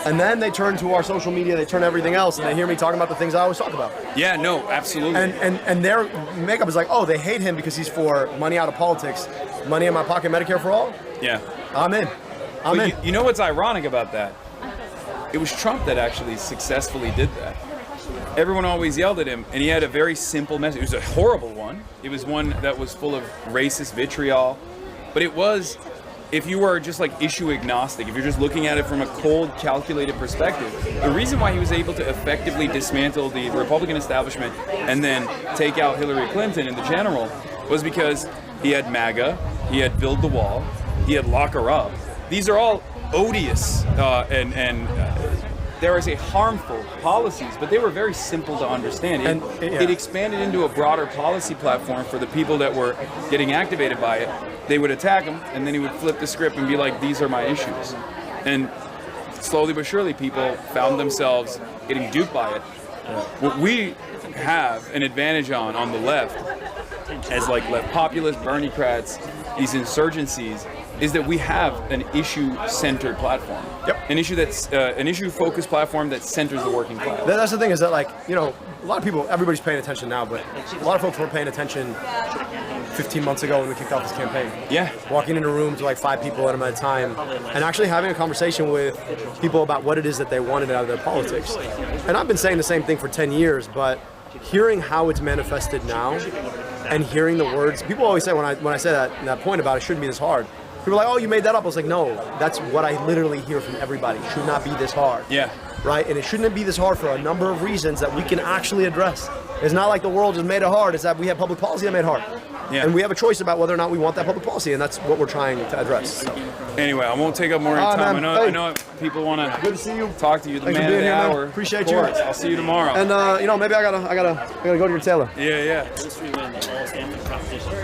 And then they turn to our social media, they turn everything else, and they hear me talking about the things I always talk about. Yeah, no, absolutely. And their makeup is like, oh, they hate him because he's for money out of politics, money in my pocket, Medicare for all? Yeah. I'm in. You know what's ironic about that? It was Trump that actually successfully did that. Everyone always yelled at him, and he had a very simple message. It was a horrible one. It was one that was full of racist vitriol. But it was, if you were just like issue agnostic, if you're just looking at it from a cold, calculated perspective, the reason why he was able to effectively dismantle the Republican establishment and then take out Hillary Clinton in the general was because he had MAGA, He had build the wall. He had lock her up. These are all odious and there is a harmful policies, but they were very simple to understand. It expanded into a broader policy platform for the people that were getting activated by it. They would attack him, and then he would flip the script and be like, these are my issues. And slowly but surely, people found themselves getting duped by it. What we have an advantage on the left, as like left populists, Bernie-crats, these insurgencies, is that we have an issue-centered platform. Yep. An issue-focused platform that centers the working class. That's the thing, is that, like, you know, a lot of people, everybody's paying attention now, but a lot of folks weren't paying attention 15 months ago when we kicked off this campaign. Yeah. Walking into rooms with like 5 people at a time, and actually having a conversation with people about what it is that they wanted out of their politics. And I've been saying the same thing for 10 years, but hearing how it's manifested now, and hearing the words, people always say when I say that point about it shouldn't be this hard. People are like, oh, you made that up. I was like, no, that's what I literally hear from everybody. It should not be this hard. Yeah. Right? And it shouldn't be this hard for a number of reasons that we can actually address. It's not like the world just made it hard. It's that we have public policy that made it hard. Yeah. And we have a choice about whether or not we want that public policy, and that's what we're trying to address. So. Anyway, I won't take up more of your time. I know people want to good to see you. Talk to you. The Thanks man of the hour. Man. Appreciate you. I'll see you tomorrow. And maybe I gotta go to your tailor. Yeah.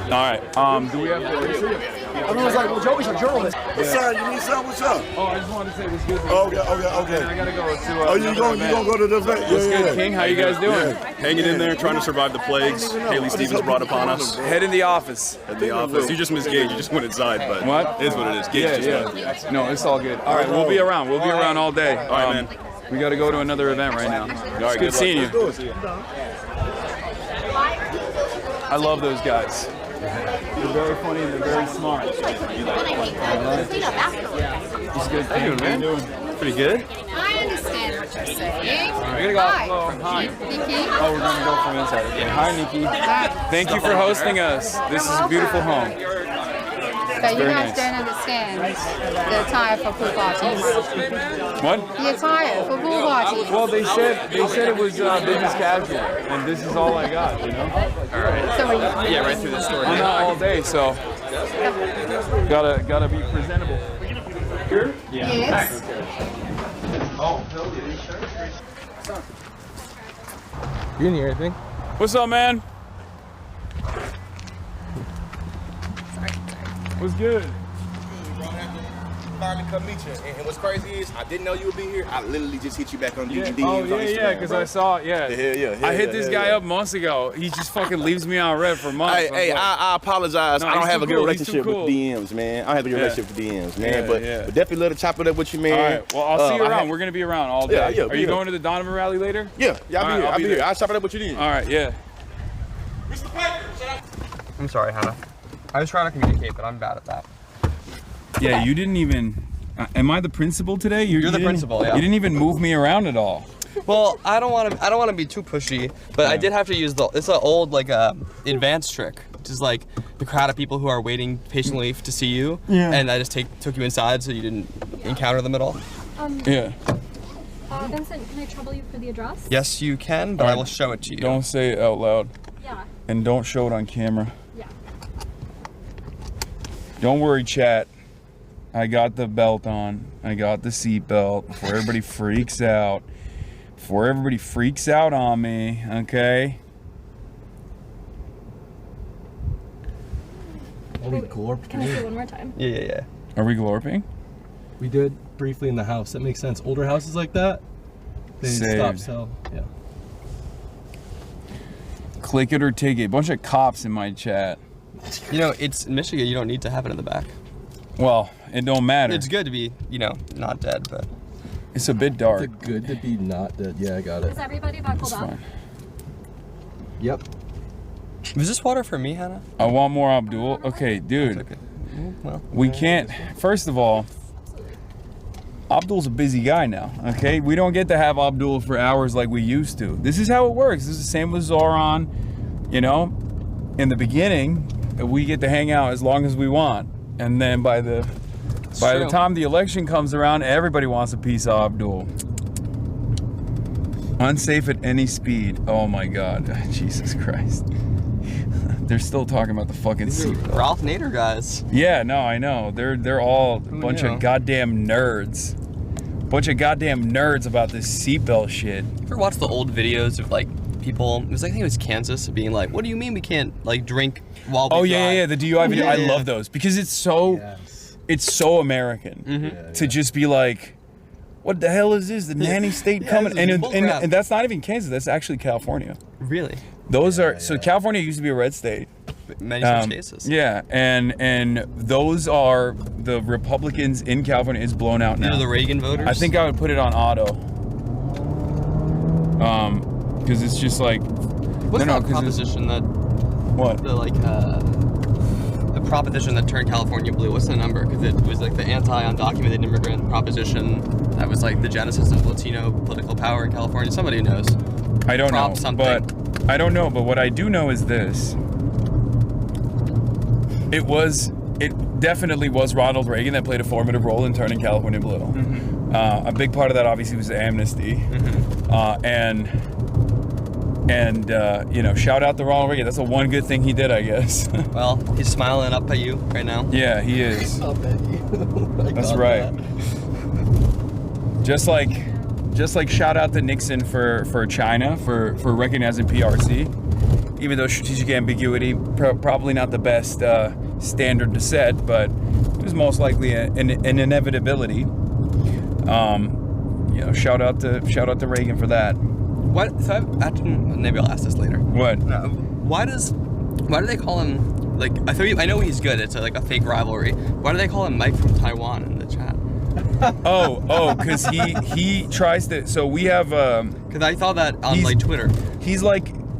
All right. Do we have to? I was like, well, Joey's a journalist. What's up? You need something? What's up? Oh, I just wanted to say what's good. Okay. I gotta go to. Oh, you gonna go to the event? What's good, King? How you guys doing? Hanging in there, trying to survive the plagues Haley Stevens brought upon us. Head in the office. You just missed Gage. You just went inside, but what? It is what it is. Gage just went. No, it's all good. All right, we'll be around. We'll be around all day. All right, man. We got to go to another event right now. All right, good seeing you. I love those guys. They're very funny and they're very smart. It's good. How you doing, man? Pretty good. I understand what you're saying. We're gonna go. Hi. Nikki. Oh, we're gonna go from inside. Okay. Hi, Nikki. Thank you for hosting us. This is a beautiful home. But you guys don't understand the attire for pool parties. What? The attire for pool parties. Well, they said it was business casual, and this is all I got, you know. All right. So right through the store. I'm not all day, so gotta be presentable. Here? Yeah. Yes. Oh, you didn't hear anything? What's up, man? What's good? Finally come meet you. And what's crazy is I didn't know you would be here. I literally just hit you back on DVDs. Oh, yeah, because I saw it, I hit this guy up months ago. He just fucking leaves me on red for months. Hey, I apologize. No, I don't have a good relationship cool. with DMs, man. I don't have a good relationship with DMs, man. But definitely let it chop it up with you, man. All right, well, I'll see you around. We're going to be around all day. Yeah, Are you going to the Donovan rally later? Yeah, I'll be here. I'll chop it up with you then. All right, yeah. Mr. Piker, I'm sorry, Hannah. I was trying to communicate, but I'm bad at that. Yeah, you didn't even. Am I the principal today? You're the principal. Yeah. You didn't even move me around at all. Well, I don't want to be too pushy, but I did have to use it's an old advanced trick, which is like the crowd of people who are waiting patiently to see you, and I just took you inside so you didn't encounter them at all. Yeah. Vincent, can I trouble you for the address? Yes, you can, but I will show it to you. Don't say it out loud. Yeah. And don't show it on camera. Yeah. Don't worry, chat. I got the belt on. I got the seat belt before everybody freaks out. Before everybody freaks out on me, okay? Are we glorping? Can I say it one more time? Yeah. Are we glorping? We did briefly in the house. That makes sense. Older houses like that, they stop sell. Yeah. Click it or take it. A bunch of cops in my chat. You know, it's Michigan. You don't need to have it in the back. Well, it don't matter. It's good to be, not dead, but it's a bit dark. It's good to be not dead. Yeah, I got it. Is everybody buckled up? Fine. Yep. Was this water for me, Hannah? I want more Abdul. Okay, dude. Okay. Well, we can't. First of all, Abdul's a busy guy now. Okay, we don't get to have Abdul for hours like we used to. This is how it works. This is the same with Zoran. In the beginning, we get to hang out as long as we want. And then by the time the election comes around, everybody wants a piece of Abdul. Unsafe at any speed. Oh my God, Jesus Christ. they're still talking about the fucking seatbelt. Ralph Nader guys. Yeah, no, I know. They're all a bunch of goddamn nerds. Bunch of goddamn nerds about this seatbelt shit. You ever watch the old videos of like people? It was like, I think it was Kansas, being like, "What do you mean we can't like drink while we drive?" The DUI video. I love those because it's so American to just be like, "What the hell is this? The nanny state coming?" And that's not even Kansas. That's actually California. Really? Those are so California used to be a red state. Many such cases. Yeah, and those are the Republicans in California is blown out now. These are the Reagan voters. I think I would put it on auto. Because it's just like. What's that proposition that? What? The like the proposition that turned California blue. What's the number? Because it was like the anti-undocumented immigrant proposition. That was like the genesis of Latino political power in California. Somebody knows. I don't know. But I don't know. But what I do know is this. It definitely was Ronald Reagan that played a formative role in turning California blue. A big part of that obviously was amnesty. And shout out to Ronald Reagan. That's the one good thing he did, I guess. Well, he's smiling up at you right now. Yeah, he is. Up at you. That's right. Just like shout out to Nixon for China for recognizing PRC. Even though strategic ambiguity probably not the best standard to set, but it was most likely an inevitability. Shout out to Reagan for that. What? So maybe I'll ask this later. What? No. Why do they call him like? I know he's good. It's like a fake rivalry. Why do they call him Mike from Taiwan in the chat? Because he tries to. So we have. Because I saw that on like Twitter.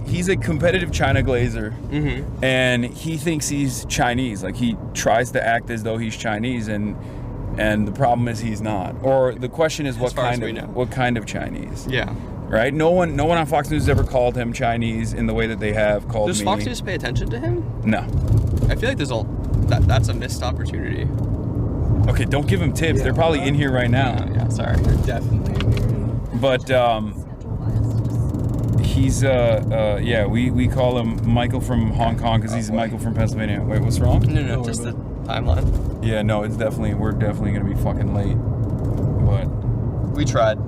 He's a competitive China glazer, and he thinks he's Chinese. Like he tries to act as though he's Chinese, and the problem is he's not. Or the question is what kind of Chinese? Yeah. Right. No one on Fox News has ever called him Chinese in the way that they have called me. Does Fox News pay attention to him? No. I feel like that's a missed opportunity. Okay, don't give him tips. They're probably in here right now. Yeah, sorry. They're definitely in here. But he's we call him Michael from Hong Kong because he's Michael from Pennsylvania. Wait, what's wrong? No, just the timeline. Yeah, no, we're definitely gonna be fucking late. But we tried.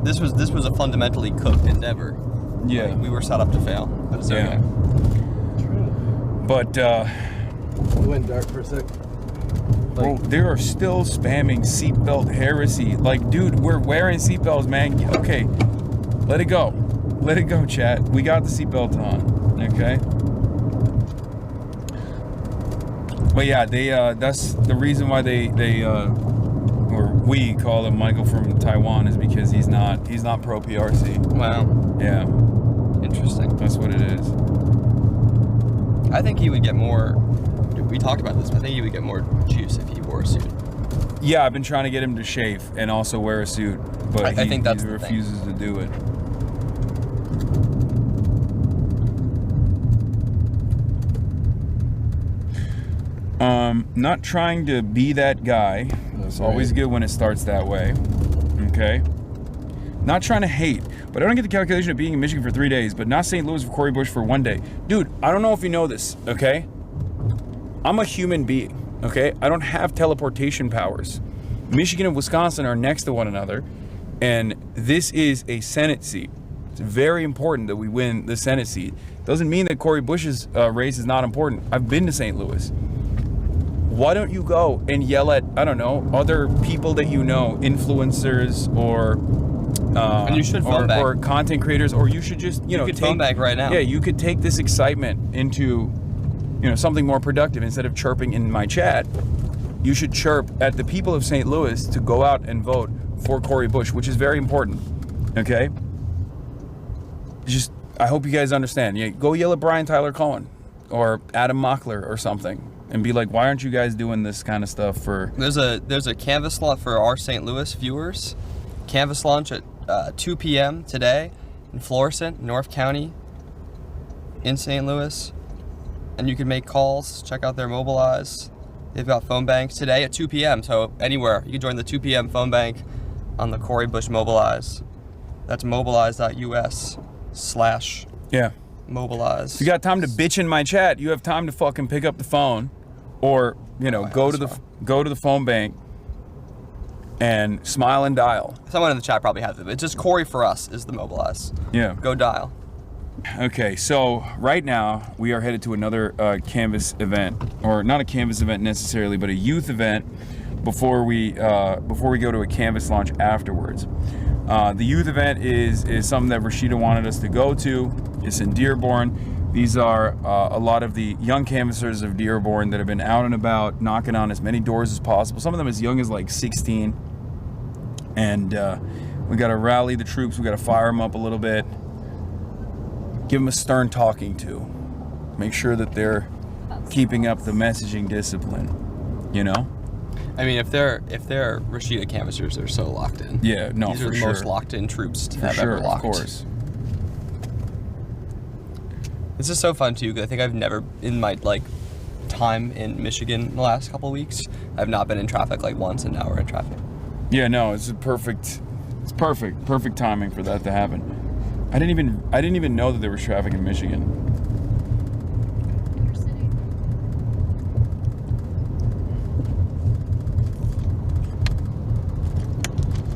This was a fundamentally cooked endeavor. Yeah. Like, we were set up to fail, but it's okay. But we went dark for a sec. Bro, they are still spamming seatbelt heresy. Like, dude, we're wearing seatbelts, man. Okay, let it go. Let it go, chat. We got the seatbelt on, okay? But yeah, that's the reason why we call him Michael from Taiwan is because he's not pro PRC. Wow. Yeah. Interesting. That's what it is. I think he would get more. We talked about this, but I think he would get more juice if he wore a suit. Yeah, I've been trying to get him to shave and also wear a suit, but I think that's he refuses to do it. Not trying to be that guy. It's always good when it starts that way. Okay? Not trying to hate, but I don't get the calculation of being in Michigan for 3 days, but not St. Louis for Cori Bush for 1 day. Dude, I don't know if you know this, okay? I'm a human being, okay? I don't have teleportation powers. Michigan and Wisconsin are next to one another, and this is a Senate seat. It's very important that we win the Senate seat. Doesn't mean that Cori Bush's race is not important. I've been to St. Louis. Why don't you go and yell at, I don't know, other people that you know, influencers or and you should phone back. Or content creators, or you should just, you could phone back right now. Yeah, you could take this excitement into, something more productive. Instead of chirping in my chat, you should chirp at the people of St. Louis to go out and vote for Cori Bush, which is very important. Okay? I hope you guys understand. Go yell at Brian Tyler Cohen or Adam Mockler or something. And be like, why aren't you guys doing this kind of stuff for... There's a Canvas launch for our St. Louis viewers. Canvas launch at 2 p.m. today in Florissant, North County, in St. Louis. And you can make calls, check out their Mobilize. They've got phone banks today at 2 p.m. So anywhere, you can join the 2 p.m. phone bank on the Cori Bush Mobilize. That's mobilize.us/ Yeah. Mobilize. If you got time to bitch in my chat, you have time to fucking pick up the phone, or go to the phone bank and smile and dial. Someone in the chat probably has it. It's just Corey for us is the mobilize. Yeah. Go dial. Okay, so right now we are headed to another Canvas event, or not a Canvas event necessarily, but a youth event before we go to a Canvas launch afterwards. The youth event is something that Rashida wanted us to go to. It's in Dearborn. These are a lot of the young canvassers of Dearborn that have been out and about, knocking on as many doors as possible. Some of them as young as like 16. And we got to rally the troops. We got to fire them up a little bit. Give them a stern talking to. Make sure that they're keeping up the messaging discipline. I mean, if they're Rashida canvassers, they're so locked in. Yeah, no, These are the most locked in troops to have ever locked. Of course. This is so fun too, because I think I've never, in my time in Michigan the last couple of weeks, I've not been in traffic once, and now we're in traffic. Yeah, no, it's perfect timing for that to happen. I didn't even know that there was traffic in Michigan.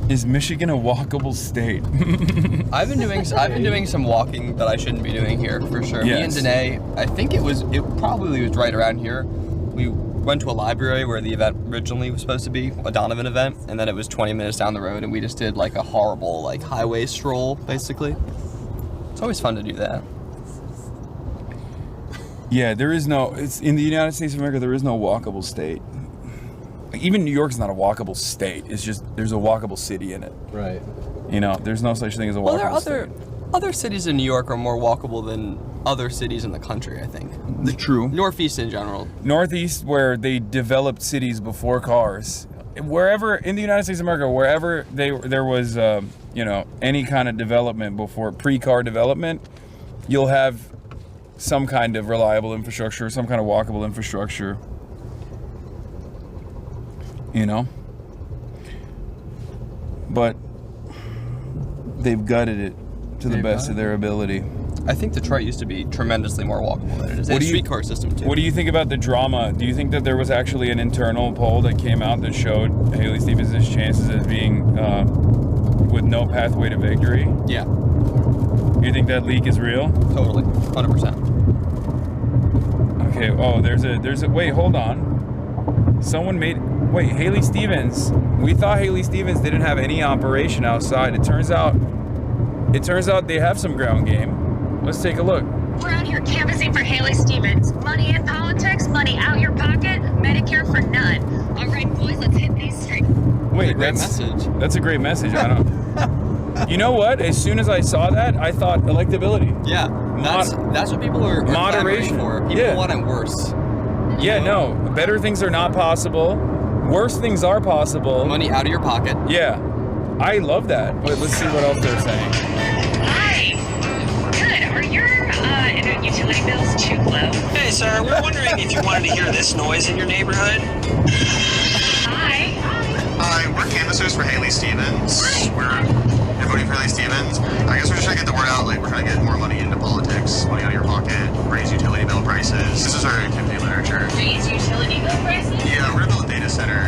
Is Michigan a walkable state? I've been doing some walking that I shouldn't be doing here for sure. Yes. Me and Danae, I think it probably was right around here. We went to a library where the event originally was supposed to be, a Donovan event, and then it was 20 minutes down the road, and we just did a horrible highway stroll basically. It's always fun to do that. Yeah, it's in the United States of America, there is no walkable state. Even New York's not a walkable state. It's just there's a walkable city in it. Right. There's no such thing as a walkable Well, state. other cities in New York are more walkable than other cities in the country, I think. True. Northeast in general. Northeast, where they developed cities before cars. Wherever in the United States of America, wherever there was any kind of development before pre-car development, you'll have some kind of reliable infrastructure, some kind of walkable infrastructure. But they've gutted it to the best of their ability. I think Detroit used to be tremendously more walkable than it is. It's a streetcar system too. What do you think about the drama? Do you think that there was actually an internal poll that came out that showed Haley Stevens' chances as being with no pathway to victory? Yeah. You think that leak is real? Totally, 100%. Okay. Oh, there's a. Wait, hold on. Someone made. Wait, Haley Stevens. We thought Haley Stevens didn't have any operation outside. It turns out they have some ground game. Let's take a look. We're out here canvassing for Haley Stevens. Money in politics, money out your pocket, Medicare for none. All right, boys, let's hit these streets. Wait, that's a great message. I don't. You know what? As soon as I saw that, I thought electability. Yeah, that's what people are moderation for. People want it worse. Yeah, no. Better things are not possible. Worse things are possible. Money out of your pocket. Yeah. I love that. But let's see what else they're saying. Hi. Good. Are your utility bills too low? Hey, sir. We're wondering if you wanted to hear this noise in your neighborhood. Hi. Hi. We're canvassers for Haley Stevens. We're voting for Haley Stevens. I guess we're just trying to get the word out. We're trying to get more money into politics. Money out of your pocket. Raise utility bill prices. This is our campaign literature. Raise utility bill prices? Yeah, we're gonna build a data center.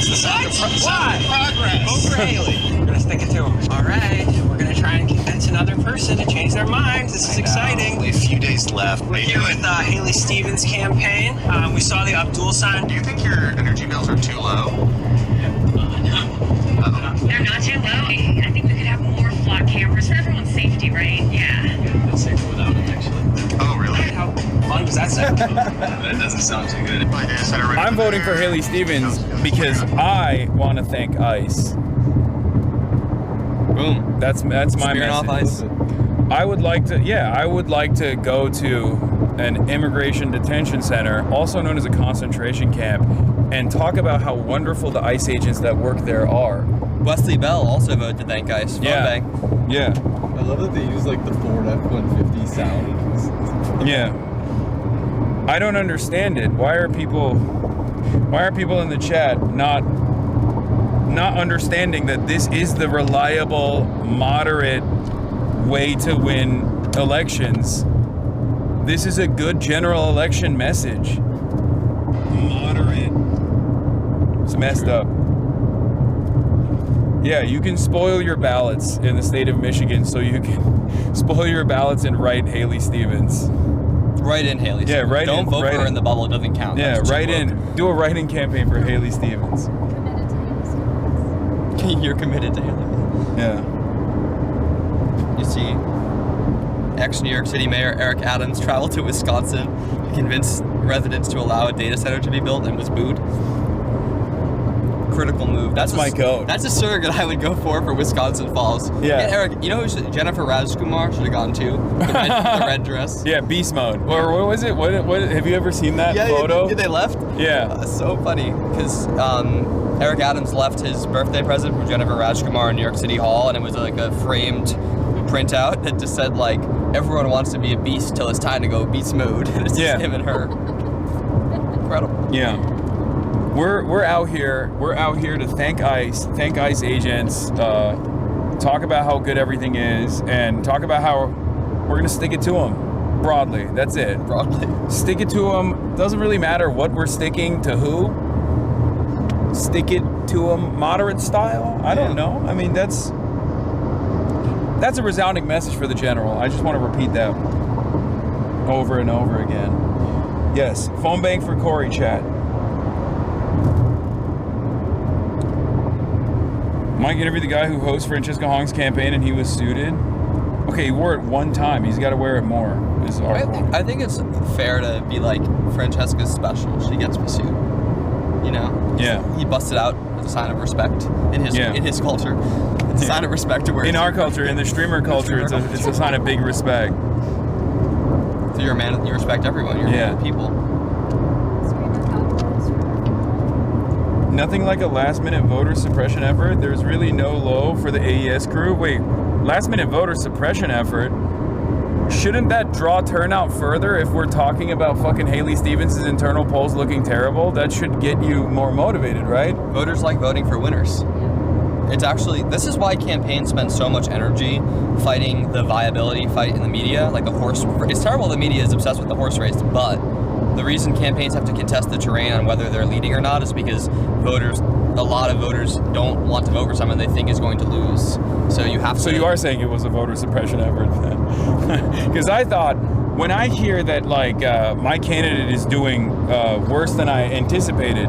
It's the sign of progress. Vote for Haley. We're gonna stick it to him. All right. We're gonna try and convince another person to change their minds. This is exciting. Only a few days left. We're here with the Haley Stevens campaign. We saw the Abdul sign. Do you think your energy bills are too low? They're not too low. I think we could have more flock campers for everyone's safety, right? Yeah. It's safer without it, actually. Oh, really? How fun does that sound? That doesn't sound too good. I'm voting for Haley Stevens because I want to thank ICE. Boom. That's my Spearing message. off ICE. I would like to go to an immigration detention center, also known as a concentration camp, and talk about how wonderful the ICE agents that work there are. Wesley Bell also voted to thank ICE. Yeah. Yeah. I love that they use the Ford F-150 sound. Yeah. I don't understand it. Why are people in the chat not understanding that this is the reliable, moderate way to win elections, this is a good general election message. Moderate. It's messed up. Yeah, you can spoil your ballots in the state of Michigan, so you can spoil your ballots and write Haley Stevens. Write in Haley Stevens. Yeah, Don't vote for her in the bubble, it doesn't count. Yeah, write in. Do a write-in campaign for Haley Stevens. You're committed to Haley. Yeah. You see, ex-New York City Mayor Eric Adams traveled to Wisconsin to convince residents to allow a data center to be built and was booed. Critical move. That's my goat. That's a surrogate I would go for Wisconsin Falls. Yeah. Eric, you know who Jennifer Rajkumar should have gone to? The red dress. Yeah, beast mode. Or what was it? What have you ever seen that photo? Yeah, they left? Yeah. So funny, because Eric Adams left his birthday present from Jennifer Rajkumar in New York City Hall, and it was like a framed printout that just said like, everyone wants to be a beast till it's time to go beast mode. And it's just him and her. Incredible. Yeah. We're out here to thank ICE agents, talk about how good everything is, and talk about how we're gonna stick it to them broadly. That's it. Broadly. Stick it to them. Doesn't really matter what we're sticking to who. Stick it to them moderate style. I don't know. I mean, that's a resounding message for the general. I just want to repeat that over and over again. Yes, phone bank for Corey, chat. Mike interviewed the guy who hosts Francesca Hong's campaign and he was suited. Okay, he wore it one time. He's got to wear it more. I think it's fair to be like, Francesca's special. She gets the suit. You know? Yeah. He busted out as a sign of respect in his culture. It's a sign of respect to wear. In our culture, in the streamer culture, it's a sign of big respect. So you're a man. You respect everyone. You're a man of people. Nothing like a last-minute voter suppression effort. There's really no low for the AES crew. Wait, last-minute voter suppression effort? Shouldn't that draw turnout further if we're talking about fucking Haley Stevens' internal polls looking terrible? That should get you more motivated, right? Voters like voting for winners. It's actually, this is why campaigns spend so much energy fighting the viability fight in the media, like the horse. It's terrible the media is obsessed with the horse race, but the reason campaigns have to contest the terrain on whether they're leading or not is because a lot of voters don't want to vote for someone they think is going to lose. So you have to. So you are saying it was a voter suppression effort then? Because I thought, when I hear that like my candidate is doing worse than I anticipated,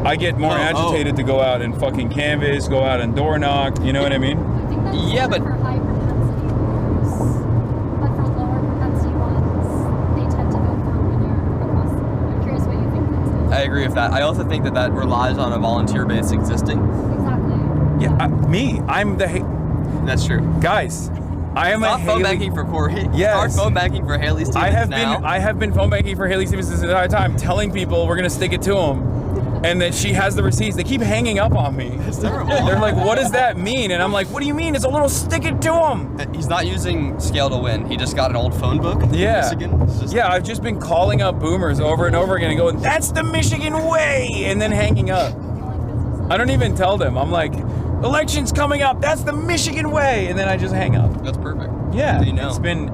I get more agitated to go out and fucking canvass, go out and door knock. You know what I mean? Yeah, but. I agree with that. I also think that relies on a volunteer base existing. Exactly. Yeah, I'm the. That's true. Guys, I am Stop a phone banking for Corey. Yes. Start phone banking for Haley Stevens I have been phone banking for Haley Stevens this entire time, telling people we're gonna stick it to them, and that she has the receipts. They keep hanging up on me. That's terrible. They're like, "What does that mean?" And I'm like, "What do you mean? It's a little stick it to him." He's not using scale to win. He just got an old phone book. Yeah. Michigan. Yeah, I've just been calling up boomers over and over again and going, "That's the Michigan way," and then hanging up. I don't even tell them. I'm like, "Election's coming up. That's the Michigan way," and then I just hang up. That's perfect. Yeah, it's been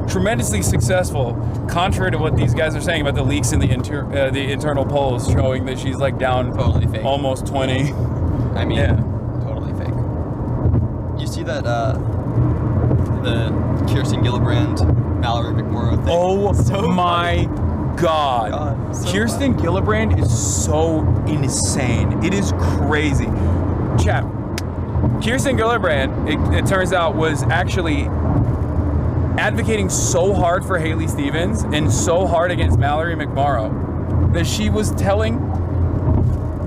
tremendously successful, contrary to what these guys are saying about the leaks in the internal polls showing that she's like down totally fake. Almost 20. I mean, totally fake. You see that the Kirsten Gillibrand, Mallory McMorrow thing? Oh my God. Kirsten Gillibrand is so insane. It is crazy. Chat. Kirsten Gillibrand, it turns out, was actually advocating so hard for Haley Stevens and so hard against Mallory McMorrow that she was telling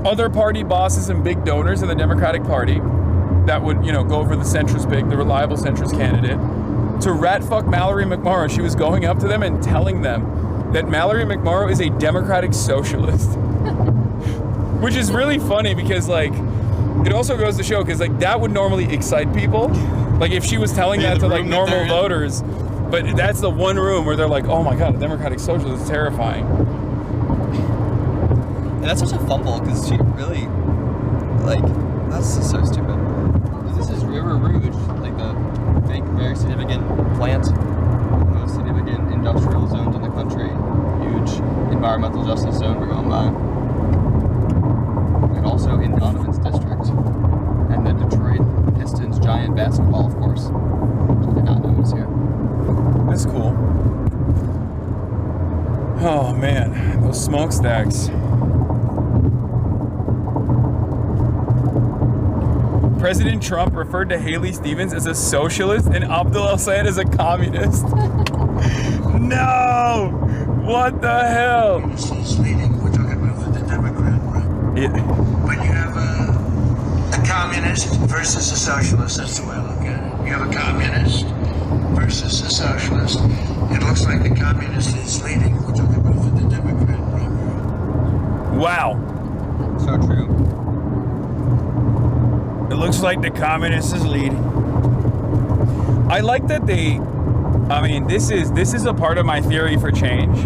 other party bosses and big donors in the Democratic Party that would, go for the centrist pick, the reliable centrist candidate, to rat fuck Mallory McMorrow. She was going up to them and telling them that Mallory McMorrow is a Democratic socialist. Which is really funny because, it also goes to show, because, that would normally excite people. Like, if she was telling that to, normal voters, but that's the one room where they're like, oh my God, a Democratic socialist is terrifying. And that's such a fumble, because she really, that's just so stupid. This is River Rouge, the big, very significant plant most significant industrial zones in the country. Huge environmental justice zone we're going by. And also in Donovan's district. And the Detroit Pistons giant basketball, of course. Which I did not know was here. That's cool. Oh man, those smokestacks. President Trump referred to Haley Stevens as a socialist and Abdul as a communist. No! What the hell? He's leading. We're talking about the Democrat, right? Yeah. But you have a communist versus a socialist. That's the way I look at it. You have a communist versus a socialist. It looks like the communist is leading. We're talking about the Democrat, right? Wow. So true. It looks like the communist is leading. I like that this is a part of my theory for change.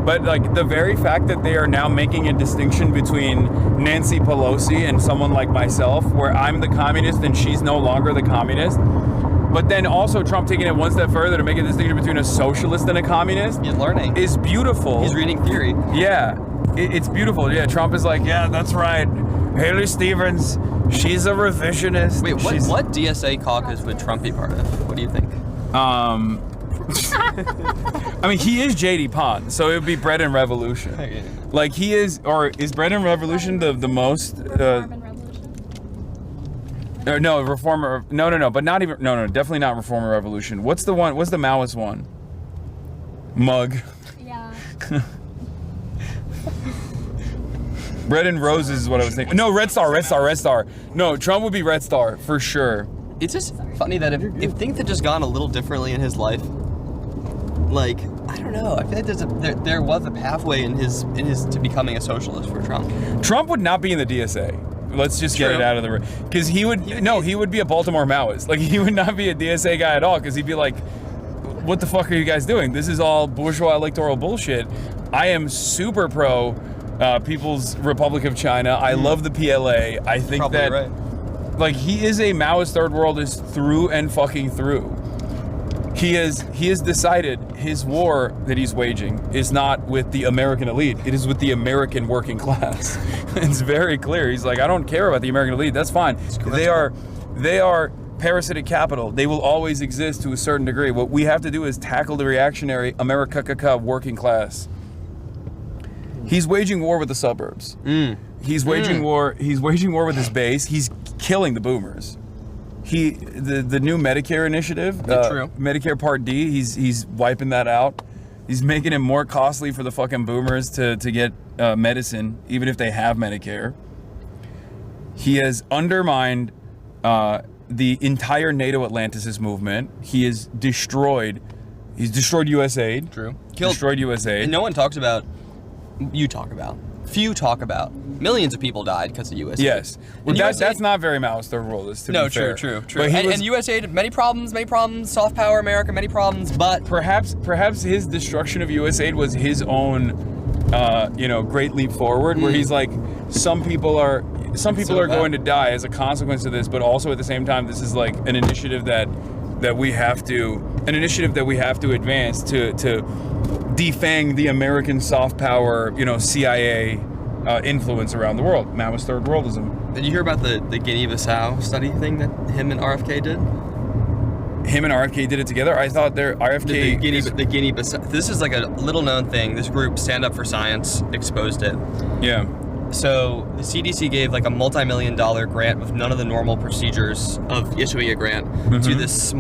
But like the very fact that they are now making a distinction between Nancy Pelosi and someone like myself, where I'm the communist and she's no longer the communist. But then also Trump taking it one step further to make a distinction between a socialist and a communist. He's learning. Is beautiful. He's reading theory. Yeah, it's beautiful. Yeah, Trump is like, yeah, that's right. Haley Stevens, she's a revisionist. Wait, what DSA caucus would Trump be part of? What do you think? I mean, he is JD Pond, so it would be Bread and Revolution. Okay. Like he is, or is Bread and Revolution the most? No, Reformer. No, but not even. No, definitely not Reformer Revolution. What's the one? What's the Maoist one? Mug. Yeah. Bread and Roses is what I was thinking. No, Red Star. No, Trump would be Red Star for sure. It's just funny that if things had just gone a little differently in his life, like I don't know, I feel like there was a pathway in his to becoming a socialist for Trump. Trump would not be in the DSA. Let's just get it out of the room, because he would be a Baltimore Maoist. Like he would not be a DSA guy at all, because he'd be like, what the fuck are you guys doing? This is all bourgeois electoral bullshit. I am super pro People's Republic of China. I love the PLA. I think probably that right. Like he is a Maoist third worldist through and fucking through. He has decided his war that he's waging is not with the American elite. It is with the American working class. It's very clear. He's like, I don't care about the American elite. That's fine. They are parasitic capital. They will always exist to a certain degree. What we have to do is tackle the reactionary America working class. He's waging war with the suburbs. He's waging war. He's waging war with his base. He's killing the boomers. The new Medicare initiative, Medicare Part D, he's wiping that out. He's making it more costly for the fucking boomers to get medicine, even if they have Medicare. He has undermined the entire NATO Atlanticist movement. He has destroyed. He's destroyed USAID. Destroyed USAID. And no one talks about. You talk about. Few talk about. Millions of people died because of USAID. Yes. Well, that's not very Maoist third worldist, to be fair. True. And USAID, many problems, soft power America, many problems, but... Perhaps his destruction of USAID was his own, great leap forward, where he's like, some people are going to die as a consequence of this, but also at the same time, this is like an initiative that we have to advance to defang the American soft power, CIA influence around the world. Maoist third worldism. Did you hear about the Guinea-Bissau study thing that him and RFK did? Him and RFK did it together? I thought RFK... The Guinea-Bissau... This is like a little-known thing. This group, Stand Up for Science, exposed it. Yeah. So the CDC gave like a multi-million-dollar grant with none of the normal procedures of issuing a grant to this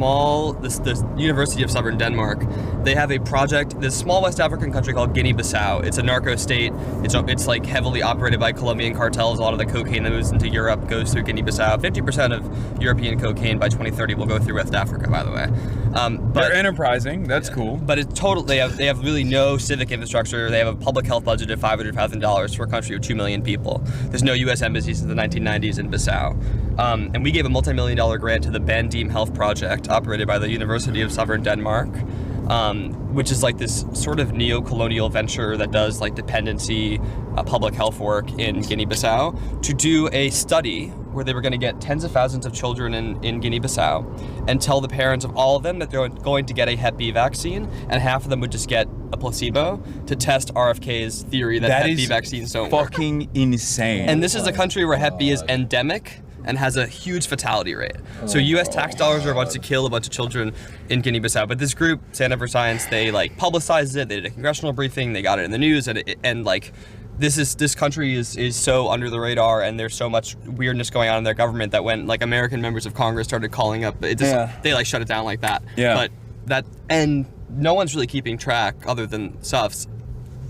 University of Southern Denmark. They have a project, this small West African country called Guinea-Bissau. It's a narco state. It's like heavily operated by Colombian cartels. A lot of the cocaine that moves into Europe goes through Guinea-Bissau. 50% of European cocaine by 2030 will go through West Africa, by the way. But they're enterprising. That's cool. But it's total. They have really no civic infrastructure. They have a public health budget of $500,000 for a country of 2 million people. There's no U.S. embassy since the 1990s in Bissau. And we gave a multi-million-dollar grant to the Bandim Health Project, operated by the University of Southern Denmark. which is like this sort of neo-colonial venture that does like dependency public health work in Guinea-Bissau, to do a study where they were going to get tens of thousands of children in Guinea-Bissau and tell the parents of all of them that they're going to get a Hep B vaccine, and half of them would just get a placebo, to test RFK's theory that Hep B vaccines don't work. Fucking insane. And this is a country where Hep B is endemic and has a huge fatality rate. So U.S. tax dollars are about to kill a bunch of children in Guinea-Bissau. But this group, Stand Up for Science, they like publicized it. They did a congressional briefing. They got it in the news, and like this country is so under the radar, and there's so much weirdness going on in their government that when like American members of Congress started calling up, they like shut it down like that. Yeah. But no one's really keeping track other than Suffs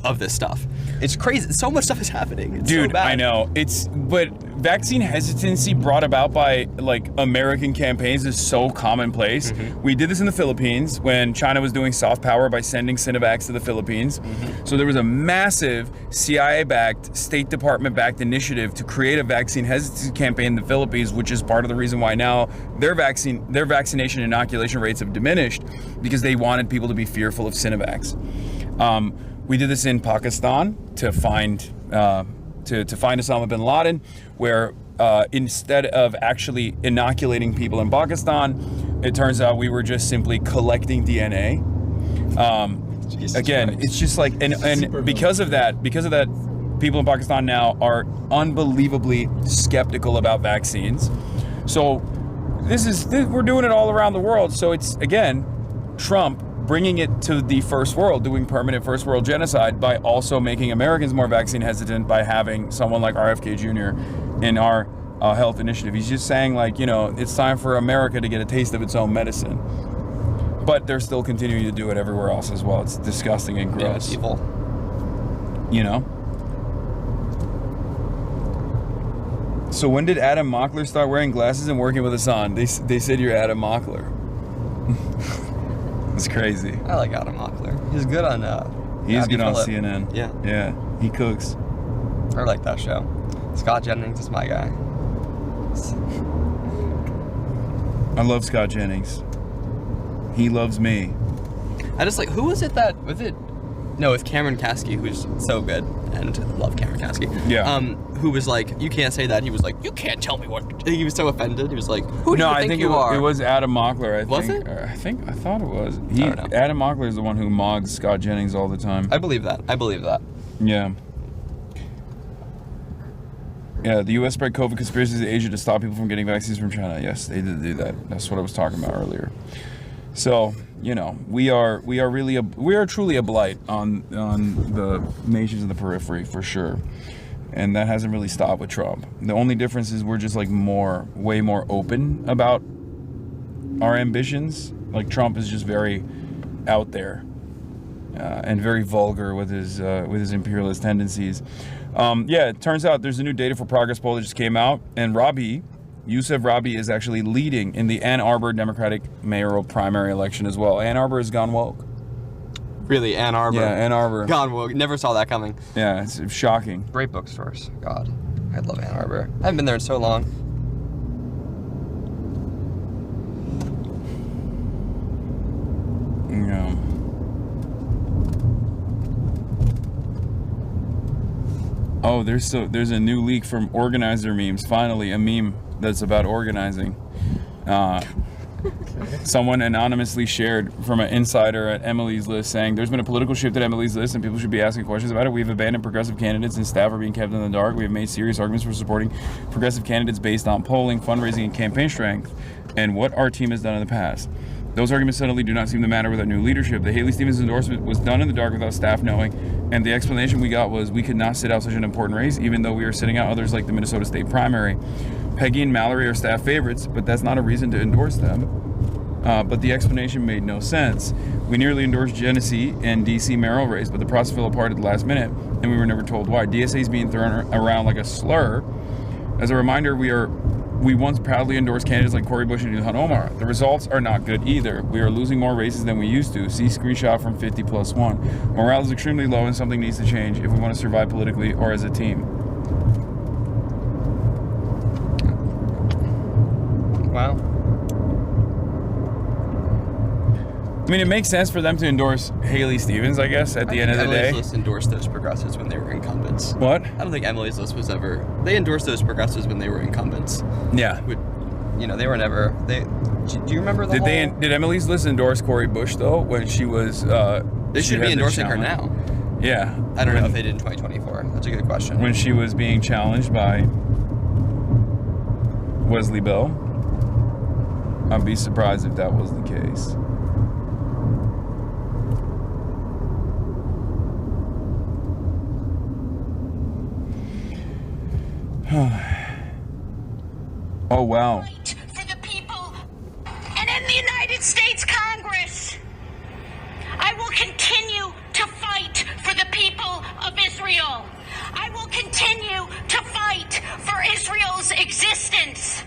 of this stuff. It's crazy. So much stuff is happening. It's Dude, so bad. I know. But vaccine hesitancy brought about by like American campaigns is so commonplace. We did this in the Philippines when China was doing soft power by sending Sinovacs to the Philippines. So there was a massive CIA-backed, State Department-backed initiative to create a vaccine hesitancy campaign in the Philippines, which is part of the reason why now their vaccination inoculation rates have diminished, because they wanted people to be fearful of Sinovacs. We did this in Pakistan to find Osama bin Laden, where instead of actually inoculating people in Pakistan, it turns out we were just simply collecting DNA. Again, it's just like, and because of that, people in Pakistan now are unbelievably skeptical about vaccines. So we're doing it all around the world. So it's, again, Trump bringing it to the first world, doing permanent first world genocide by also making Americans more vaccine hesitant by having someone like RFK Jr. in our health initiative. He's just saying, like, you know, it's time for America to get a taste of its own medicine. But they're still continuing to do it everywhere else as well. It's disgusting and gross. Yeah, it's evil. You know? So when did Adam Mockler start wearing glasses and working with Hasan? They said you're Adam Mockler. It's crazy. I like Adam Mockler. He's good on He's good on Phillip. CNN. Yeah. Yeah. He cooks. I like that show. Scott Jennings is my guy. I love Scott Jennings. He loves me. I just like, who was it that, was it? No, it's Cameron Kasky, who's so good, and love Cameron Kasky. Yeah. Who was like, you can't say that. He was like, you can't tell me what. He was so offended. He was like, who do you think you are? It was Adam Mockler. Was it? I thought it was. I don't know. Adam Mockler is the one who mogs Scott Jennings all the time. I believe that. Yeah. Yeah, the U.S. spread COVID conspiracies to Asia to stop people from getting vaccines from China. Yes, they did do that. That's what I was talking about earlier. So, you know, we are truly a blight on the nations in the periphery, for sure. And that hasn't really stopped with Trump. The only difference is we're just like way more open about our ambitions. Like, Trump is just very out there and very vulgar with his imperialist tendencies. Yeah, it turns out there's a new Data for Progress poll that just came out, and Yousef Rabb is actually leading in the Ann Arbor Democratic mayoral primary election as well. Ann Arbor has gone woke. Really, Ann Arbor? Yeah, Ann Arbor. Gone woke. Never saw that coming. Yeah, it's shocking. Great bookstores. God, I love Ann Arbor. I haven't been there in so long. Yeah. Oh, there's a new leak from organizer memes. Finally, a meme that's about organizing. Someone anonymously shared from an insider at Emily's List saying, there's been a political shift at Emily's List and people should be asking questions about it. We've abandoned progressive candidates and staff are being kept in the dark. We have made serious arguments for supporting progressive candidates based on polling, fundraising, and campaign strength, and what our team has done in the past. Those arguments suddenly do not seem to matter without new leadership. The Haley Stevens endorsement was done in the dark without staff knowing, and the explanation we got was we could not sit out such an important race, even though we are sitting out others like the Minnesota State primary. Peggy and Mallory are staff favorites, but that's not a reason to endorse them. But the explanation made no sense. We nearly endorsed Genesee and DC mayoral race, but the process fell apart at the last minute, and we were never told why. DSA is being thrown around like a slur. As a reminder, we once proudly endorsed candidates like Cori Bush and Ilhan Omar. The results are not good either. We are losing more races than we used to. See screenshot from 50+1. Morale is extremely low and something needs to change if we want to survive politically or as a team. Wow. I mean, it makes sense for them to endorse Haley Stevens, I guess, at the end of the Emily's day. List endorsed those progressives when they were incumbents. What? I don't think Emily's List was ever. They endorsed those progressives when they were incumbents. Yeah. They were never. Do you remember the Did Emily's List endorse Cori Bush though when she was? They should be endorsing her now. Yeah. I don't know if they did in 2024. That's a good question. When she was being challenged by Wesley Bell, I'd be surprised if that was the case. Oh, wow. And in the United States Congress, I will continue to fight for the people of Israel. I will continue to fight for Israel's existence.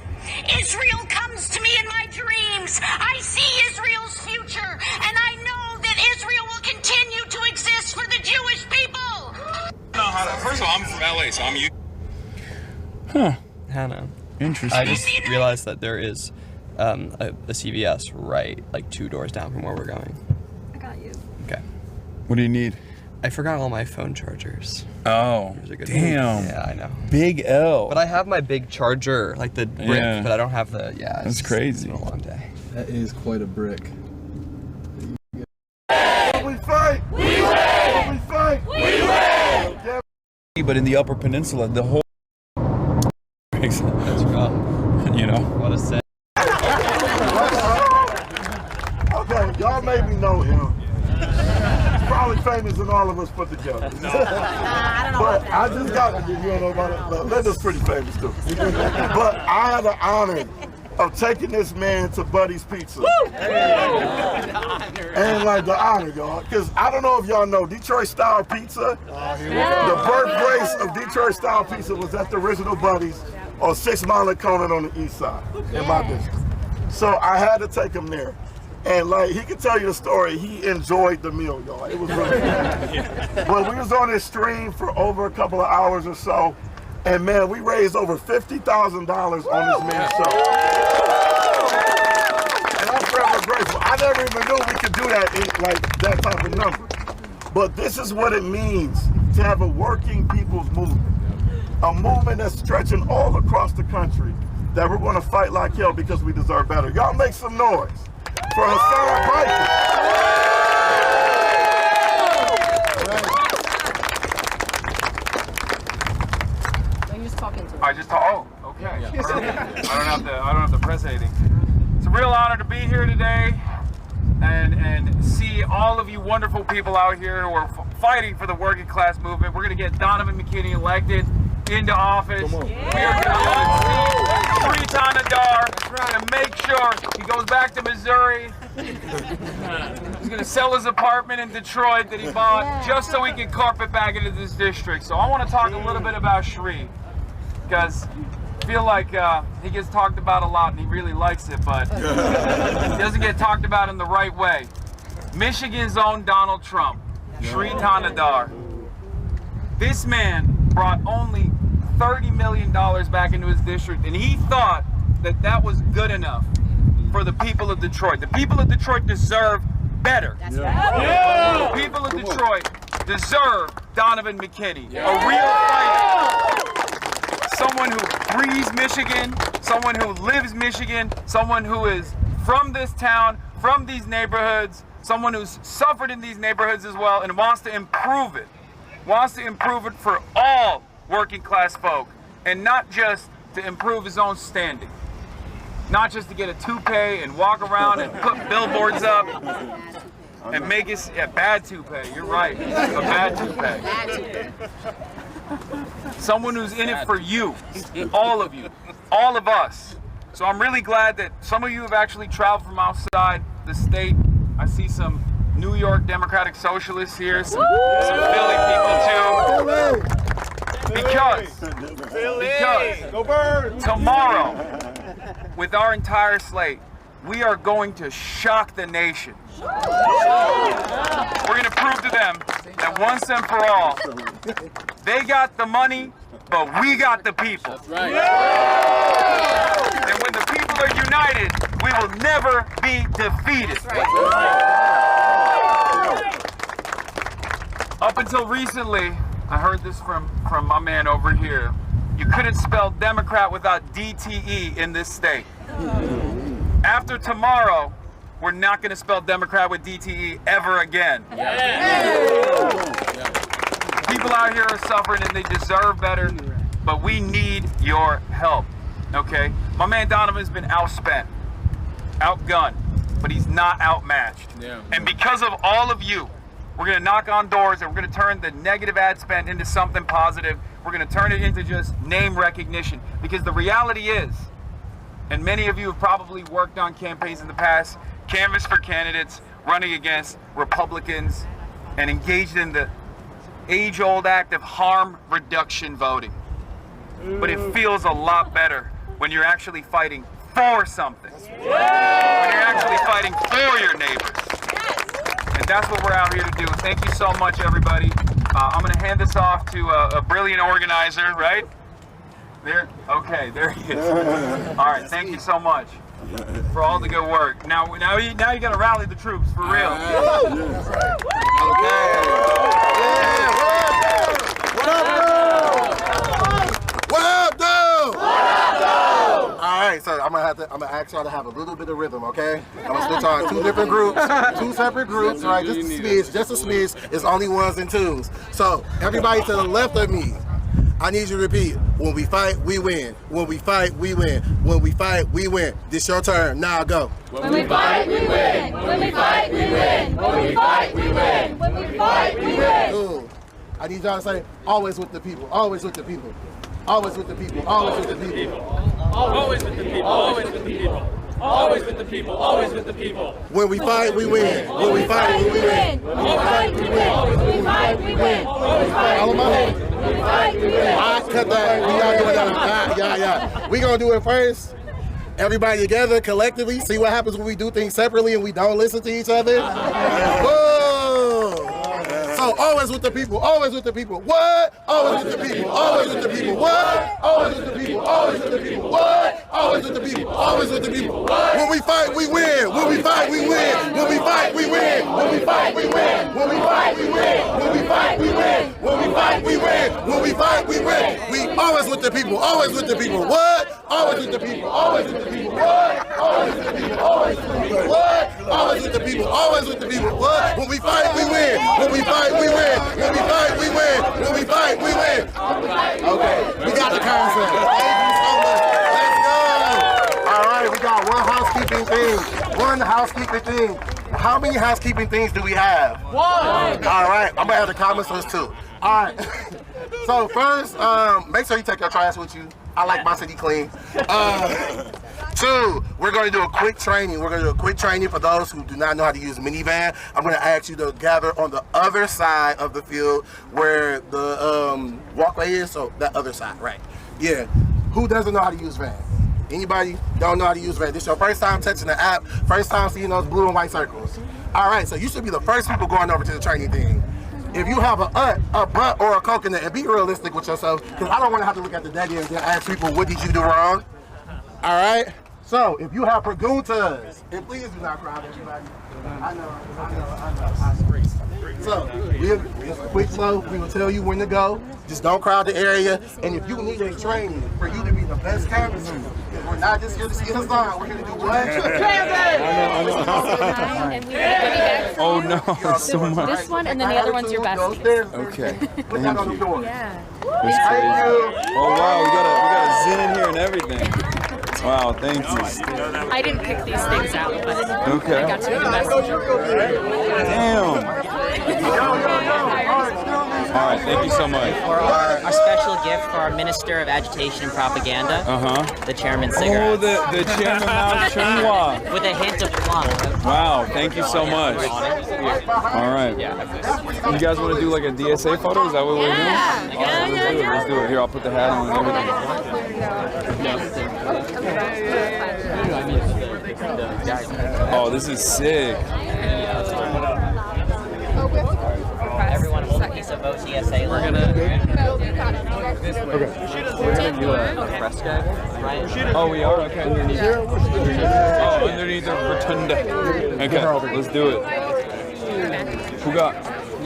Israel comes to me in my dreams. I see Israel's future, and I know that Israel will continue to exist for the Jewish people. First of all, I'm from LA, so I'm used. Huh. Hannah. Interesting. I just realized that there is a CVS right, like 2 doors down from where we're going. I got you. Okay. What do you need? I forgot all my phone chargers. Oh, damn. Yeah, I know. Big L. But I have my big charger, like the brick, Yeah. but I don't have the, That's crazy. It's been a long day. That is quite a brick. We fight! We win! We fight! We win! But in the Upper Peninsula, the whole. That's rough. You know? What a set. Okay, y'all maybe know him. He's probably famous than all of us put together. I don't know But about I just got to you don't know about it. No, Linda's pretty famous too. But I had the honor of taking this man to Buddy's Pizza. And like the honor, y'all, because I don't know if y'all know Detroit style pizza. The birthplace of Detroit style pizza was at the original Buddy's on 6 Mile and Conan on the east side in my district. So I had to take him there. And like he could tell you the story, he enjoyed the meal, y'all. It was really good. But we was on this stream for over a couple of hours or so, and man, we raised over $50,000 on this man's show. And I'm forever grateful. I never even knew we could do that in like that type of number. But this is what it means to have a working people's movement. A movement that's stretching all across the country, that we're going to fight like hell because we deserve better. Y'all make some noise for Hasan Piker. I'm just talking to I just oh, okay. I don't have to press anything. It's a real honor to be here today and see all of you wonderful people out here who are fighting for the working class movement. We're going to get Donovan McKinney elected into office. We are going to Sri Tanadar to make sure he goes back to Missouri. He's going to sell his apartment in Detroit that he bought just so he can carpet back into this district. So I want to talk a little bit about Sri, because I feel like he gets talked about a lot and he really likes it, but he doesn't get talked about in the right way. Michigan's own Donald Trump, Sri Tanadar. This man brought only $30 million back into his district, and he thought that that was good enough for the people of Detroit. The people of Detroit deserve better. That's right. The people of Detroit deserve Donovan McKinney, a real fighter. Someone who breathes Michigan, someone who lives Michigan, someone who is from this town, from these neighborhoods, someone who's suffered in these neighborhoods as well and wants to improve it. Wants to improve it for all working class folk, and not just to improve his own standing. Not just to get a toupee and walk around and put billboards up and make it, bad toupee, you're right, a bad toupee. Someone who's in it for you, all of you, all of us. So I'm really glad that some of you have actually traveled from outside the state. I see some New York Democratic Socialists here, some Philly people too. Because tomorrow, with our entire slate, we are going to shock the nation. We're going to prove to them that once and for all, they got the money, but we got the people. That's right. And when the people are united, we will never be defeated. That's right. Up until recently, I heard this from my man over here. You couldn't spell Democrat without DTE in this state. After tomorrow, we're not going to spell Democrat with DTE ever again. People out here are suffering and they deserve better, but we need your help, okay? My man Donovan's been outspent, outgunned, but he's not outmatched. And because of all of you, we're gonna knock on doors and we're gonna turn the negative ad spend into something positive. We're gonna turn it into just name recognition. Because the reality is, and many of you have probably worked on campaigns in the past, canvassed for candidates, running against Republicans, and engaged in the age-old act of harm reduction voting. But it feels a lot better when you're actually fighting for something. When you're actually fighting for your neighbors. And that's what we're out here to do. Thank you so much, everybody. I'm going to hand this off to a brilliant organizer, right? There, okay, there he is. All right, thank you so much for all the good work. Now you got to rally the troops for real. All right, so I'm gonna ask y'all to have a little bit of rhythm, okay? I'm gonna switch on two different groups, two separate groups, right? Just a smidge. It's only ones and twos. So everybody to the left of me, I need you to repeat. When we fight, we win. When we fight, we win. When we fight, we win. This your turn. Now go. When we fight, we win. When we fight, we win. When we fight, we win. When we fight, we win. Ooh. I need y'all to say, always with the people. Always with the people. Always with the people. Always with the people. Always with the people. Always with the people. Always with the people. Always with the people. When we fight, we win. When we fight, we win. When we fight, we win. When we fight, we win. All of my head. When we fight, we win. I cut that. We gotta do it. Yeah. We gonna do it first. Everybody together, collectively. See what happens when we do things separately and we don't listen to each other. Whoa. So always with the people. Always with the people. What? Always with the people. Always with the people. What? Always with the people. Always with the people. What? Always with the people. Always with the people. When we fight, we win. When we fight, we win. When we fight, we win. When we fight, we win. When we fight, we win. When we fight, we win. When we fight, we win. When we fight, we win. We always with the people. Always with the people. What? Always with the people. Always with the people. What? Always with the people. Always with the people. What? Always with the people. Always with the people. What? When we fight, we win. When we fight, we win. When we fight, we win. When we fight, we win. Okay, we got the concept. Thank you so much. Let's go. All right, we got one housekeeping thing. One housekeeping thing. How many housekeeping things do we have? One. All right, I'm gonna have the comments list too. All right. So first, make sure you take your trash with you. I like my city clean. Two, we're going to do a quick training. We're going to do a quick training for those who do not know how to use minivan. I'm going to ask you to gather on the other side of the field where the walkway is. So that other side, right? Yeah. Who doesn't know how to use van? Anybody don't know how to use van? This is your first time touching the app. First time seeing those blue and white circles. All right, so you should be the first people going over to the training thing. If you have a butt, or a coconut, and be realistic with yourself, because I don't want to have to look at the daddy and then ask people, what did you do wrong? All right? So, if you have preguntas, and please do not crowd everybody. I know. So, it's a quick flow. We will tell you when to go. Just don't crowd the area. And if you need a training for you to be the best canvasser, because we're not just here to see Hasan, we're here to do what? Oh no, so much. This one and then the other one's your best. Okay. Put that on the door. Yeah. Thank you. Oh wow, we got a Zen in here and everything. Wow, thank you. I didn't pick these things out, but Okay. I got to be the messenger. Damn. All right, thank you so much. For our special gift for our Minister of Agitation and Propaganda, the Chairman cigarette. Oh, the Chairman Mao Chunhua. With a hint of plum. Wow, thank you so much. All right. You guys want to do like a DSA photo? Is that what we're doing? Yeah. Let's do it. Here, I'll put the hat on and everything. Oh, this is sick. Everyone hold a piece of OTSA. We're gonna do a press guy, right? Oh, we are? Okay. Underneath. Oh, underneath the rotunda. Okay, let's do it. Who got?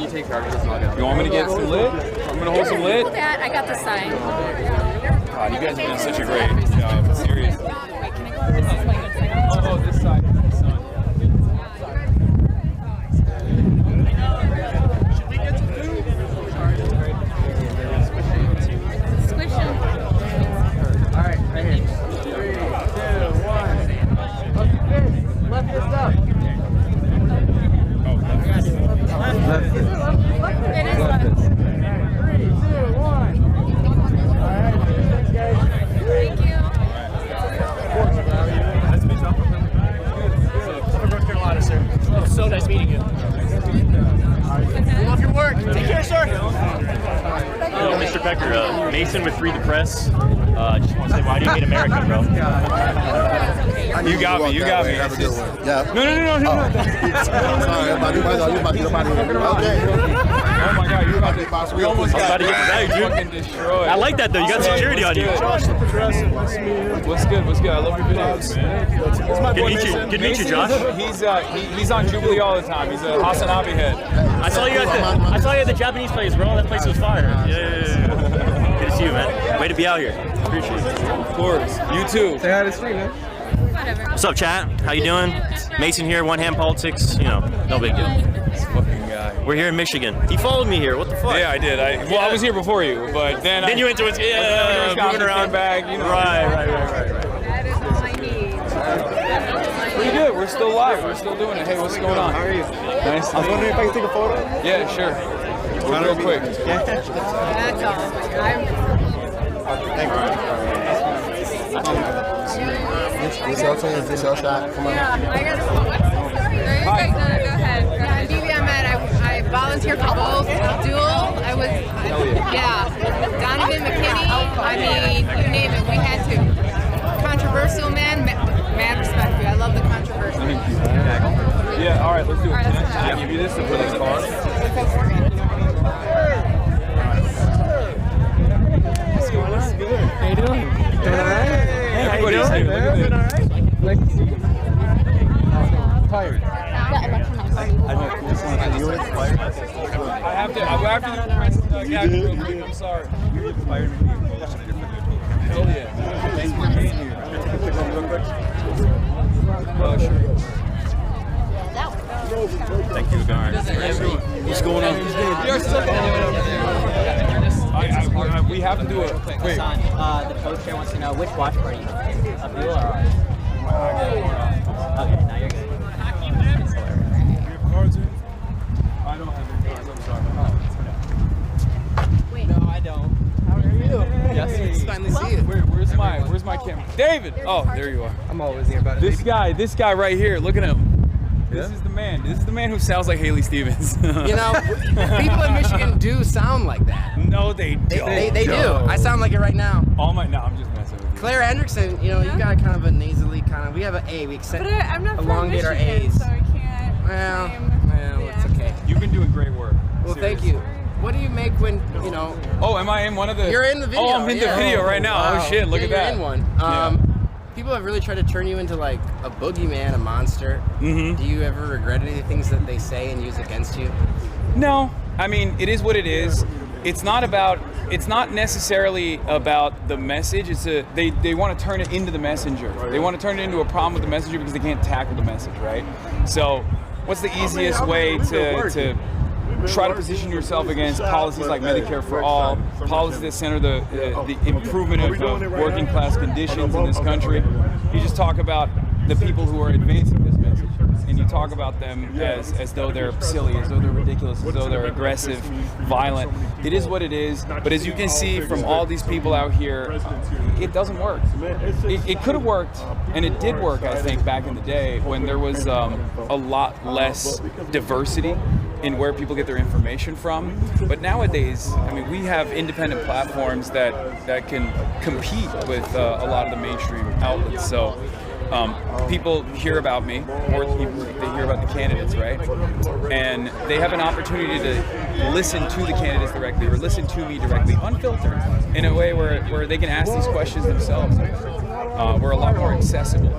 you take charge of this? You want me to get some lit? I'm gonna hold some lit. That I got the sign. God, you guys have done such a great job. Seriously. Oh, this side. So nice meeting you. Love your work. Take care, sir. Mr. Piker, Mason with Free the Press. Just want to say, why do you hate America, bro? You got me. You got me. Yeah. No. Oh my God, you about to. We almost got fucking destroyed. I like that though. You got security on you. What's good? What's good? I love your videos, man. Good to meet you, Josh. He's on Jubilee all the time. He's a Hasan Abi head. I saw you at the Japanese place, bro. That place was fire. Yeah. Good to see you, man. Way to be out here. Appreciate it. Of course. You too. Say hi to stream, man. Whatever. What's up, chat? How you doing? Mason here, One Hand Politics. You know, no big deal. This fucking guy. We're here in Michigan. He followed me here. What the fuck? Yeah, I did. I was here before you, but then you went to moving around. Back, you know. Right. That is all I need. Pretty good. We're still live. We're still doing it. Hey, what's going on? How are you? Nice. I was wondering if I could take a photo. Yeah, sure. Real quick. That's all. This your shot. Come on. I got a phone. Go ahead. I volunteered for both. Abdul, Donovan McKinney. I mean, you name it, we had to. Controversial man, mad respect for you. I love the controversy. Yeah, all right, let's do it. Can I give you this to put in the car? What's going on? Good. How you doing? Doing all right? Hey, everybody's here. Look at this. Nice to see you. Tired. I know. Just want to deal with fire. I have to do the press. I'm sorry. You're inspired to be closer to different people. Hell yeah. Thanks for being here. Oh, sure. Thank you, guys. What's going on? We have to do it. Wait. Hasan, the co-chair wants to know which watch party you have. Abdul or ours? Okay, now you're good. I don't have any cards. I'm sorry. No, I don't. How are you? Yes, it's finally see you. Where's my camera? David! Oh, there you are. I'm always here about it. This guy right here, look at him. This is the man. This is the man who sounds like Haley Stevens. You know, people in Michigan do sound like that. No, they don't. They do. I sound like it right now. No, I'm just messing with you. Claire Hendrickson, you know, you got kind of a nasally kind of. We have an A. We accept. But I'm not from elongate our Michigan, A's. so I can't. Well, it's okay. You've been doing great work. Well, thank you. What do you make when, you know? Oh, am I in one of the? You're in the video. Oh, I'm in the video right now. Wow. Oh shit, look at that. You're in one. People have really tried to turn you into like a boogeyman, a monster. Mm-hmm. Do you ever regret any of the things that they say and use against you? No, I mean it is what it is. It's not necessarily about the message. They want to turn it into the messenger. They want to turn it into a problem with the messenger because they can't tackle the message, right? So, what's the easiest way to try to position yourself against policies like Medicare for all, policies that center the improvement of working class conditions in this country? You just talk about the people who are advancing this message, and you talk about them as though they're silly, as though they're ridiculous, as though they're aggressive, violent. It is what it is, but as you can see from all these people out here, it doesn't work. It could have worked, and it did work, I think, back in the day when there was a lot less diversity in where people get their information from. But nowadays, I mean, we have independent platforms that can compete with a lot of the mainstream outlets. So people hear about me, or they hear about the candidates, right? And they have an opportunity to listen to the candidates directly, or listen to me directly, unfiltered, in a way where they can ask these questions themselves. we're a lot more accessible.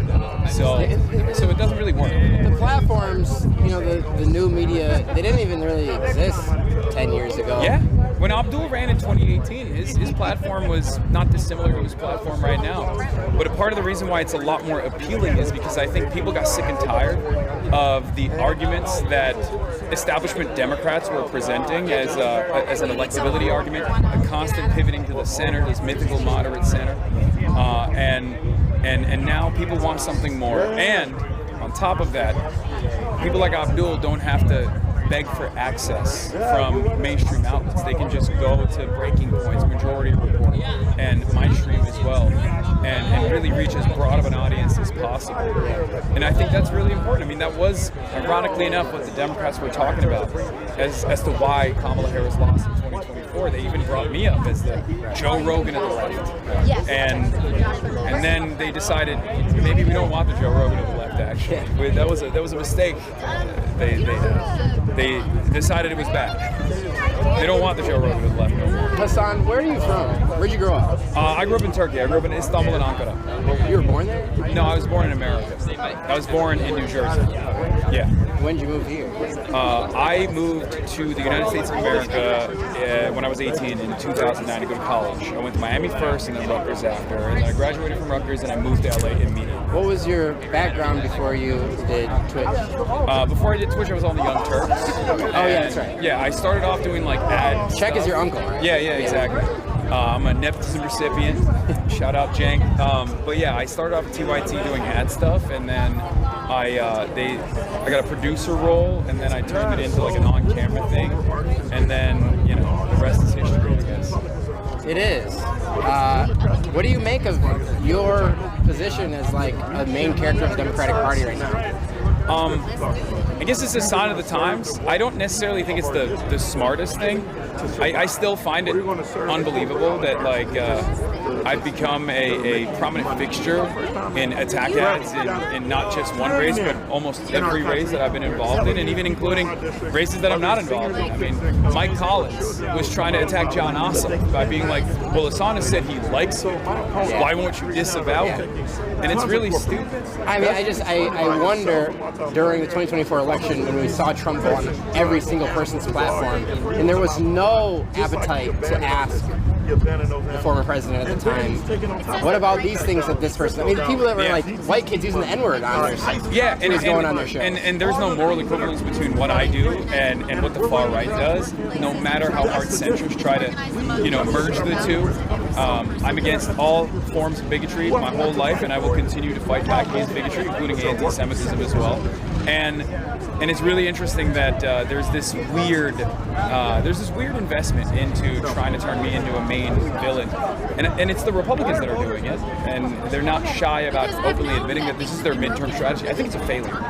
So it doesn't really work. The platforms, the new media, they didn't even really exist 10 years ago. Yeah. When Abdul ran in 2018, his platform was not dissimilar to his platform right now. But a part of the reason why it's a lot more appealing is because I think people got sick and tired of the arguments that establishment Democrats were presenting as an electability argument, a constant pivoting to the center, this mythical moderate center, and now people want something more. And on top of that, people like Abdul don't have to beg for access from mainstream outlets. They can just go to Breaking Point's Majority Report and MindStream as well, and really reach as broad of an audience as possible. And I think that's really important. I mean, that was, ironically enough, what the Democrats were talking about as to why Kamala Harris lost in 2024. They even brought me up as the Joe Rogan of the left. Yes. And then they decided maybe we don't want the Joe Rogan of the left. Actually, that was a mistake. They decided it was bad. They don't want the Joe Rogan of the left no more. Hasan, where are you from? Where'd you grow up? I grew up in Turkey. I grew up in Istanbul and Ankara. You were born there? No, I was born in America. I was born in New Jersey. Yeah. When did you move here? I moved to the United States of America when I was 18 in 2009 to go to college. I went to Miami first and then Rutgers after. And then I graduated from Rutgers and I moved to LA immediately. What was your background before you did Twitch? Before I did Twitch, I was on the Young Turks. Oh, yeah, that's right. Yeah, I started off doing like ads. Check is your uncle, right? Yeah, exactly. I'm a nepotism recipient. Shout out Jank. But yeah, I started off at TYT doing ad stuff, and then I got a producer role, and then I turned it into like an on-camera thing, and then the rest is history, I guess. It is. What do you make of your position as like a main character of the Democratic Party right now? I guess it's a sign of the times. I don't necessarily think it's the smartest thing. I still find it unbelievable that I've become a prominent fixture in attack ads in not just one race, but almost every race that I've been involved in, and even including races that I'm not involved in. I mean, Mike Collins was trying to attack John Ossoff by being like, well, Hasan has said he likes him. Why won't you disavow him? And it's really stupid. I mean, I wonder during the 2024 election when we saw Trump go on every single person's platform, and there was no appetite to ask the former president at the time, what about these things that this person, I mean, the people that were like white kids using the N-word on their site. Yeah, and going on their show. And there's no moral equivalence between what I do and what the far right does, no matter how hard centrists try to, merge the two. I'm against all forms of bigotry my whole life, and I will continue to fight back against bigotry, including anti-Semitism as well. And it's really interesting that there's this weird investment into trying to turn me into a main villain, and it's the Republicans that are doing it, and they're not shy about openly admitting that this is their midterm strategy. I think it's a failure.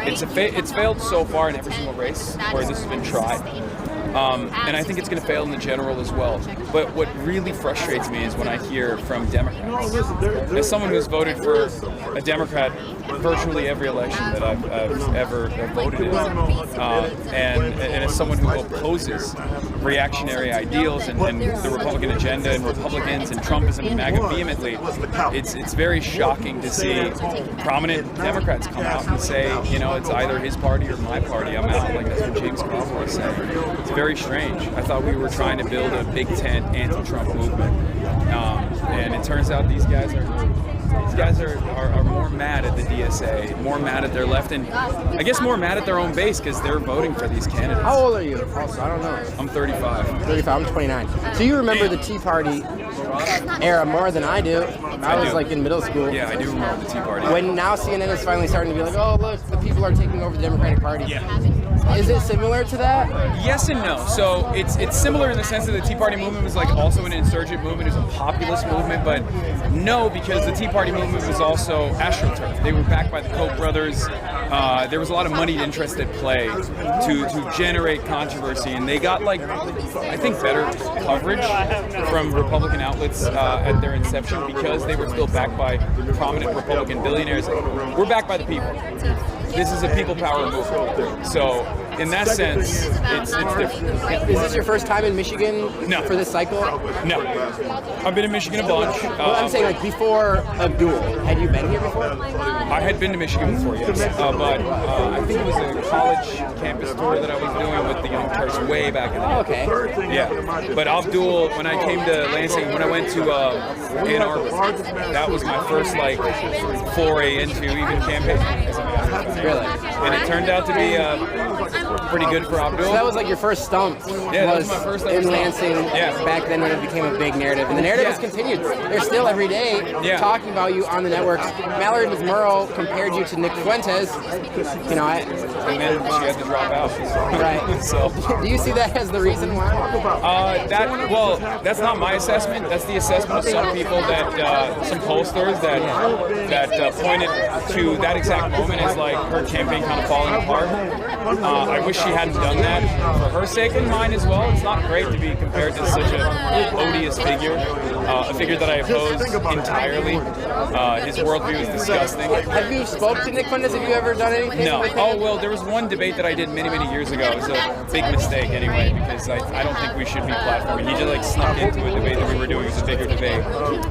It's failed so far in every single race where this has been tried. And I think it's going to fail in the general as well. But what really frustrates me is when I hear from Democrats. As someone who's voted for a Democrat virtually every election that I've ever voted in, and as someone who opposes reactionary ideals and the Republican agenda and Republicans and Trumpism and MAGA vehemently, it's very shocking to see prominent Democrats come out and say, it's either his party or my party. I'm out. Like that's what James Carville was saying. It's very strange. I thought we were trying to build a big tent anti-Trump movement, and it turns out these guys are more mad at the DSA, more mad at their left, and I guess more mad at their own base because they're voting for these candidates. How old are you? Also, I don't know. I'm 35. 35. I'm 29. So you remember the Tea Party era more than I do. I was like in middle school. Yeah, I do remember the Tea Party. When now CNN is finally starting to be like, oh look, the people are taking over the Democratic Party. Yeah. Is it similar to that? Yes and no. So it's similar in the sense that the Tea Party movement was like also an insurgent movement, it was a populist movement, but no, because the Tea Party movement was also AstroTurf. They were backed by the Koch brothers. There was a lot of moneyed interest at play to generate controversy, and they got I think better coverage from Republican outlets at their inception because they were still backed by prominent Republican billionaires. We're backed by the people. This is a people power movement. So in that sense, it's different. Is this your first time in Michigan for this cycle? No. I've been in Michigan a bunch. Well, I'm saying, like, before Abdul, had you been here before? I had been to Michigan before, yes. But I think it was a college campus tour that I was doing with the Young Turks way back in the day. Oh, okay. Yeah. But Abdul, when I came to Lansing, when I went to Ann Arbor, that was my first, like, foray into even campaigning. Really? And it turned out to be pretty good for Abdul. So that was like your first stump. Yeah, that was my first ever in stump. Lansing. Yeah. Back then when it became a big narrative, and the narrative has continued. They're still every day talking about you on the networks. Mallory Murrow compared you to Nick Fuentes. You know, and then she had to drop out. Right. So, do you see that as the reason why? That's not my assessment. That's the assessment of some people that some pollsters that pointed to that exact moment as like her campaign kind of falling apart. I wish she hadn't done that for her sake and mine as well. It's not great to be compared to such an odious figure, a figure that I oppose entirely. His worldview is disgusting. Have you spoke to Nick Fuentes? Have you ever done anything? No. With him? Oh well, there was one debate that I did many years ago. It was a big mistake anyway because I don't think we should be platforming. He just like snuck into a debate that we were doing. It was a bigger debate.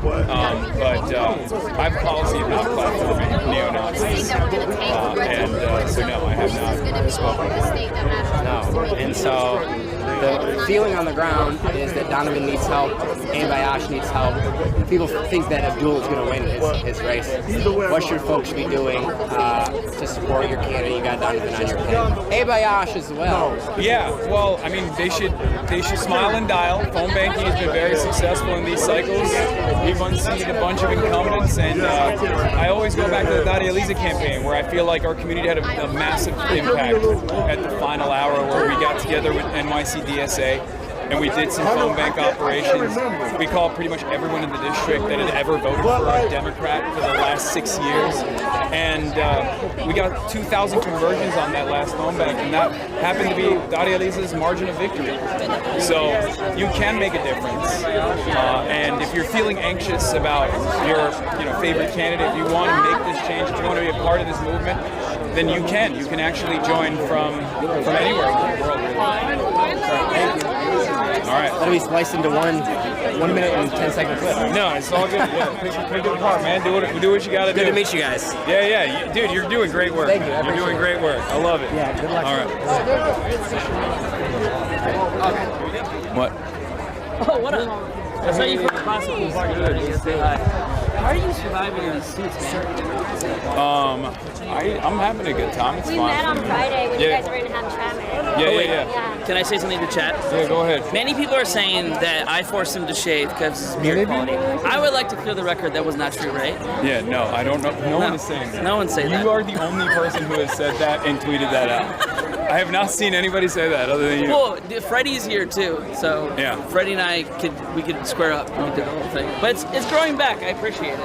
But I have a policy of not platforming neo-Nazis, and so no, I have not spoken. No. And so the feeling on the ground is that Donovan needs help, Bayash needs help. People think that Abdul is going to win his race. What should folks be doing to support your candidate? You got Donovan on your pin. Bayash as well. Yeah, well, I mean, they should smile and dial. Phone banking has been very successful in these cycles. We've unseated a bunch of incumbents, and I always go back to the Daria Lisa campaign, where I feel like our community had a massive impact at the final hour, where we got together with NYC DSA and we did some phone bank operations. We called pretty much everyone in the district that had ever voted for a Democrat for the last 6 years, and we got 2,000 conversions on that last phone bank, and that happened to be Daria Lisa's margin of victory. So you can make a difference, and if you're feeling anxious about your favorite candidate, if you want to make this change, if you want to be a part of this movement, then you can. You can actually join from anywhere in the world. All right. That'll be spliced into 1 minute and 10-second clip. No, it's all good. Yeah, pick it apart, man. Do what you got to do. Good to meet you guys. Yeah. Dude, you're doing great work. Thank you. You're doing great work. I love it. Yeah, good luck. All right. What? Oh, what up? I saw you from the classical party. How are you surviving in these suits, man? I'm having a good time. It's We fun. met on Friday when you guys were in Hamtramck. Yeah. Can I say something to chat? Yeah, go ahead. Many people are saying that I forced him to shave because of his beard quality. I would like to clear the record that was not true, right? Yeah, no, I don't know. No one is saying that. No one's saying that. You are the only person who has said that and tweeted that out. I have not seen anybody say that other than you. Well, Freddie's here too, so yeah. Freddie and I could square up and we did the whole thing. But it's growing back. I appreciate it.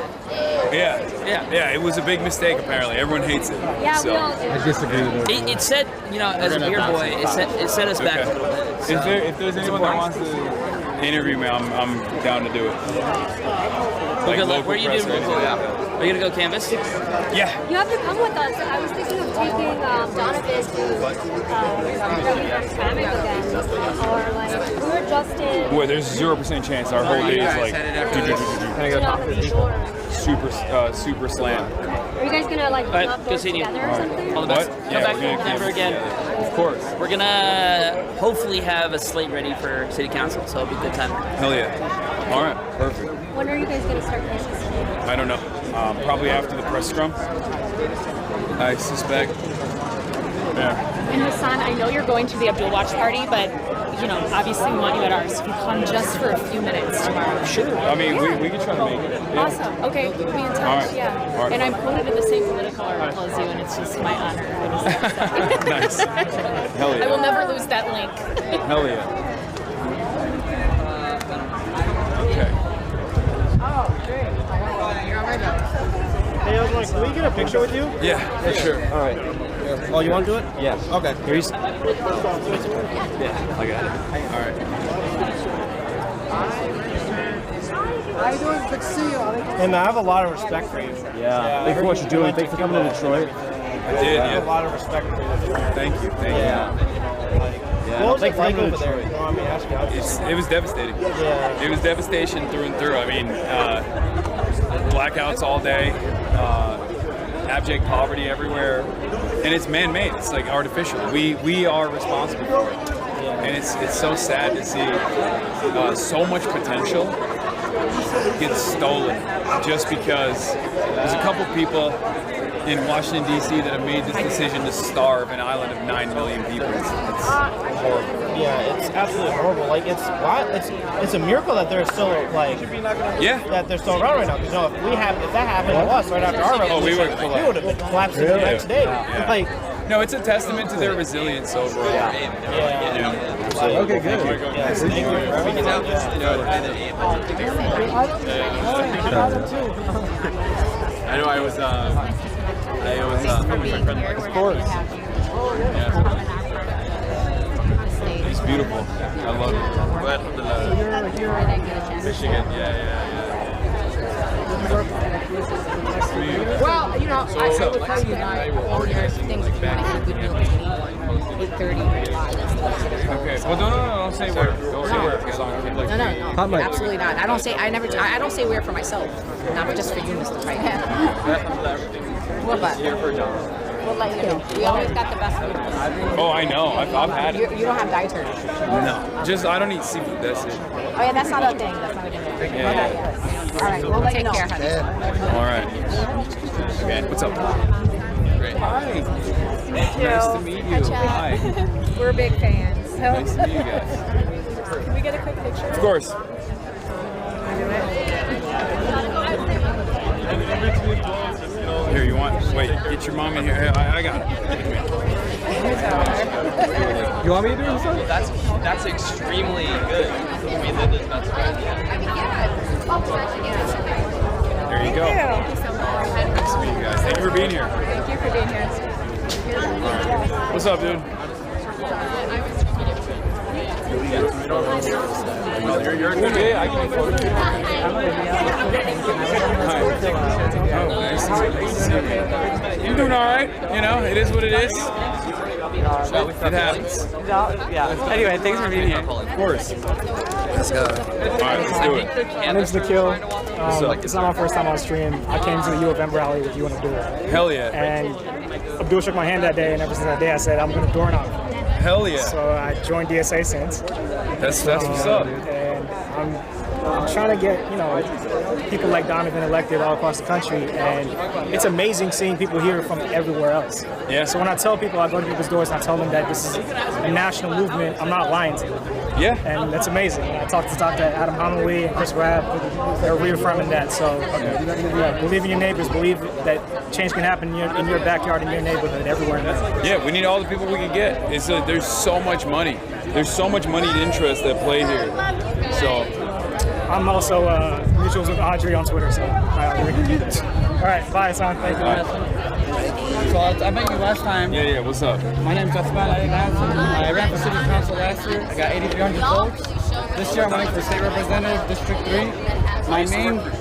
Yeah. It was a big mistake. Apparently, everyone hates it. Yeah, so. I disagree with it. It said, as a beer boy, it set us back a little bit. So. If there's anyone that wants to interview me, I'm down to do it. Well, good luck. Where are you doing local? Are you gonna go canvas? Yeah. You have to come with us. I was thinking of taking Donovan to Hamtramck again, or like we were just in. Boy, there's 0% chance our whole day is like super slam. Are you guys gonna like come up there together or something? All the best. What? Come Yeah, back we're to gonna Denver again. Of course. We're gonna hopefully have a slate ready for city council, so it'll be a good time. Hell yeah. All right, perfect. When are you guys gonna start cases? I don't know. Probably after the press scrum, I suspect. Yeah. And Hasan, I know you're going to the Abdul Watch party, but obviously we want you at ours. If you come just for a few minutes tomorrow. Sure. I mean, we can try to make it. Yeah. Awesome. Okay, we'll be in touch. All right. Yeah. All right. And I'm quoted in the same political article as you, and it's just my honor. Nice. Hell yeah. I will never lose that link. Hell yeah. Hey, I was like, can we get a picture with you? Yeah, for sure. All right. Oh, you want to do it? Yes. Okay. Here you Yeah, I got it. All right. How you doing? Good to see you. And I have a lot of respect for you. Yeah. Thanks for what you're doing. Thanks for coming to Detroit. I did, I have yeah. a lot of respect for you. Thank you. What was it like over there? You know what I mean? Ask you. It was devastating. Yeah. It was devastation through and through. I mean, blackouts all day, abject poverty everywhere, and it's man-made. It's like artificial. We are responsible for it, and it's so sad to see so much potential get stolen just because there's a couple people in Washington, D.C. that have made this decision to starve an island of 9 million people. It's horrible. Yeah, it's absolutely horrible. Like it's a miracle that they're still like that they're still around right now. Because if that happened to us right after our revolution, we would have been collapsing the next day. Yeah. Like no, it's a testament to their resilience overall. Yeah. Okay, good. I know I was my friend. Of course. It's beautiful. I love it. Glad from the Michigan. Yeah. Well, you know, I will tell you not all your things if you want to get a good deal between 8:30 Okay. Well, no. Don't say where. Don't say where. No, absolutely not. I don't say where for myself, not just for you, Mr. Piker. What about? We'll let you know. We always got the best food. Oh, I know. I've had it. You don't have dietary issues. No. Just I don't eat seafood. That's it. Oh yeah, that's not a thing. That's not a thing. Yeah. All right, we'll let you know. All right. Okay. What's up? Great. Hi. Nice to meet you. Hi. We're big fans. Nice to meet you guys. Can we get a quick picture? Of course. Here, you want? Wait, get your mom in here. I got it. You want me to do this? That's extremely good. We did this best friend. There you go. Nice to meet you guys. Thank you for being here. Thank you for being here. What's up, dude? You're good. Yeah, I can afford it. Hi. Oh, nice to see you. You're doing all right. You know, it is what it is. It happens. Yeah. Anyway, thanks for being here. Of course. Let's go. All right, let's do it. My name's Nikhil. It's not my first time on stream. I came to the U of M rally with you and Abdul. Hell yeah. And Abdul shook my hand that day, and ever since that day I said, I'm going to door knock. Hell yeah. So I joined DSA since. That's what's up. And I'm trying to get, people like Donovan elected all across the country, and it's amazing seeing people here from everywhere else. Yeah. So when I tell people, I go to people's doors and I tell them that this is a national movement, I'm not lying to them. Yeah. And that's amazing. I talked to Adam Homily and Chris Rabb. They're reaffirming that. So believe in your neighbors. Believe that change can happen in your backyard, in your neighborhood, everywhere. Yeah, we need all the people we can get. There's so much money. There's so much moneyed interest at play here. So I'm also mutuals with Audrey on Twitter. So all right, bye, Hasan. Thank you. So I met you last time. Yeah. What's up? My name is Hasan Abi News Hour. I ran for city council last year. I got 8,300 votes. This year I'm running for state representative, District 3.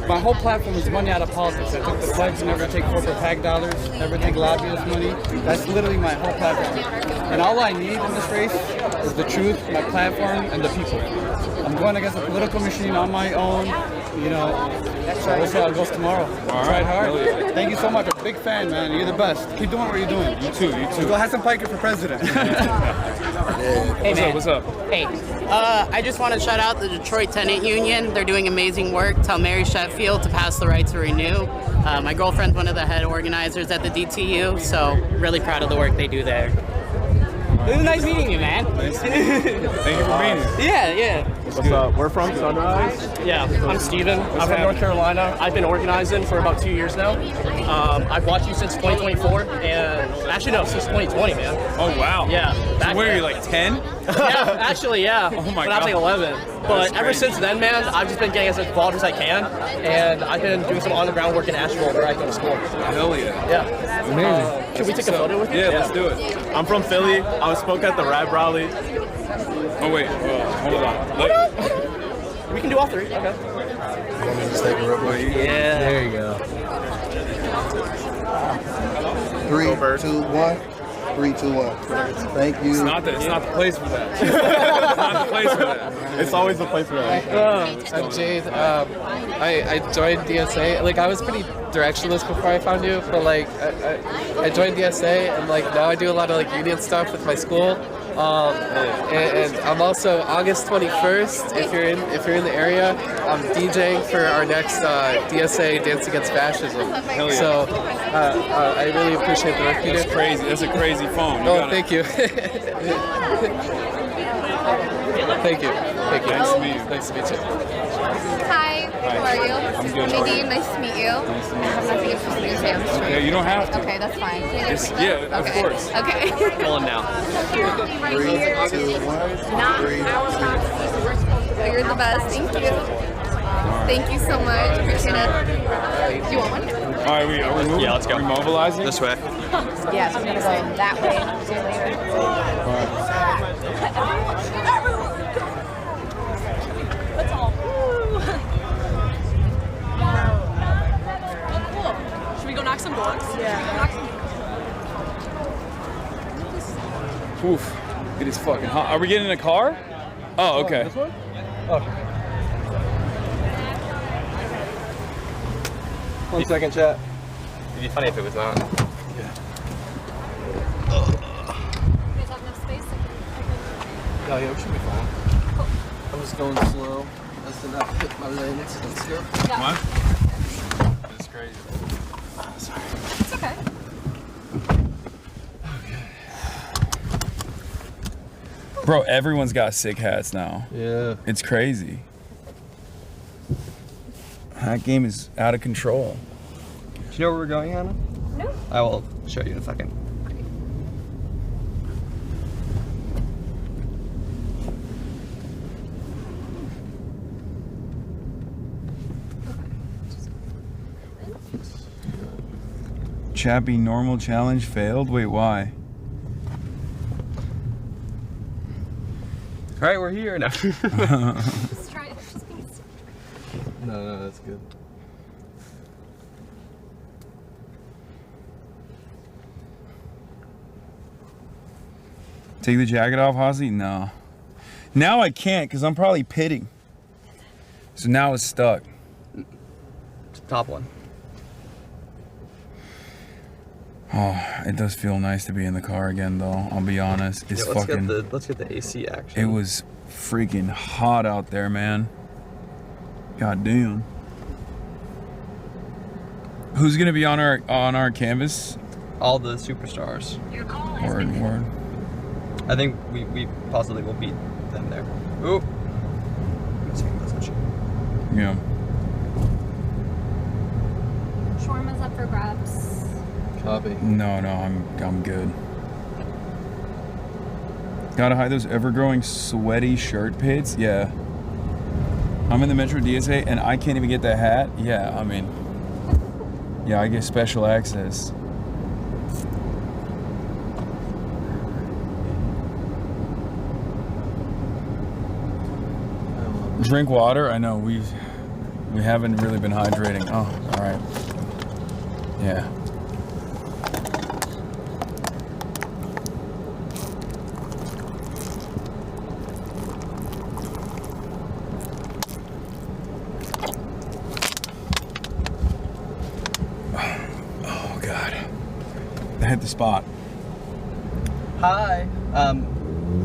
My whole platform is money out of politics. I took the pledge to never take corporate PAC dollars, never take lobbyist money. That's literally my whole platform. And all I need in this race is the truth, my platform, and the people. I'm going against a political machine on my own. So we'll see how it goes tomorrow. All right, hard. Thank you so much. I'm a big fan, man. You're the best. Keep doing what you're doing. You too. Go Hasan Piker for president. Hey, man. What's up? Hey, I just want to shout out the Detroit Tenant Union. They're doing amazing work. Tell Mary Sheffield to pass the right to renew. My girlfriend's one of the head organizers at the DTU, so really proud of the work they do there. It was nice meeting you, man. Nice to meet you. Thank you for being here. Yeah. What's up? We're from Sunrise. Yeah, I'm Steven. I'm from North Carolina. I've been organizing for about 2 years now. I've watched you since 2024, and actually no, since 2020, man. Oh wow. Yeah. So where are you, like 10? Yeah, actually, yeah. Oh my but I was like 11. But ever since then, man, I've just been getting as involved as I can, and I've been doing some on-the-ground work in Asheville where I go to school. Hell yeah. Yeah. Amazing. Should we take a photo with you? Yeah, let's do it. I'm from Philly. I spoke at the Rabb rally. Oh wait, hold on. We can do all three. Okay. Yeah. There you go. 3, 2, 1. 3, 2, 1. Thank you. It's not the place for that. It's not the place for that. It's always the place for that. I'm Jade. I joined DSA. Like, I was pretty directionless before I found you, but like I joined DSA, and like now I do a lot of like union stuff with my school. And I'm also August 21st. If you're in the area, I'm DJing for our next DSA Dance Against Fascism. Hell yeah. So I really appreciate the work you do. That's crazy. That's a crazy phone. Thank you. Thank you. Thank you. Nice to meet you. Nice to meet you. Hi, how are you? I'm good. Nadine, nice to meet you. Nice to meet you. I have nothing interesting to say on the street. Yeah, you don't have to. Okay, that's fine. Yeah, of course. Okay. Pull him now. Oh, you're the best. Thank you. Thank you so much. Appreciate it. Do you want one? All right, are we moving? Yeah, let's go. Are we mobilizing? This way. Yes, I'm gonna go that way. See you later. Should we go knock some doors? Yeah. Oof. It is fucking hot. Are we getting in a car? Oh, okay. This one? Oh. 1 second, chat. It'd be funny if it was not. Yeah, we should be fine. I'm just going slow. As to not hit my legs. Let's go. What? That's crazy. Oh, sorry. It's okay. Bro, everyone's got sick hats now. Yeah. It's crazy. That game is out of control. Do you know where we're going, Hannah? No. I will show you in a second. Chappie normal challenge failed? Wait, why? All right, we're here now. No, that's good. Take the jacket off, Hazi? No. Now I can't because I'm probably pitting. So now it's stuck. Top one. Oh, it does feel nice to be in the car again, though. I'll be honest. It's let's fucking. Let's get the AC action. It was freaking hot out there, man. God damn. Who's gonna be on our canvas? All the superstars. Word. I think we possibly will beat them there. Ooh. Yeah. Shawarma's up for grabs. Copy. No, I'm good. Gotta hide those ever-growing sweaty shirt pits? Yeah. I'm in the Metro DSA and I can't even get that hat? Yeah, I mean... Yeah, I get special access. Drink water? I know, we haven't really been hydrating. Oh, alright. Yeah. Hit the spot. Hi.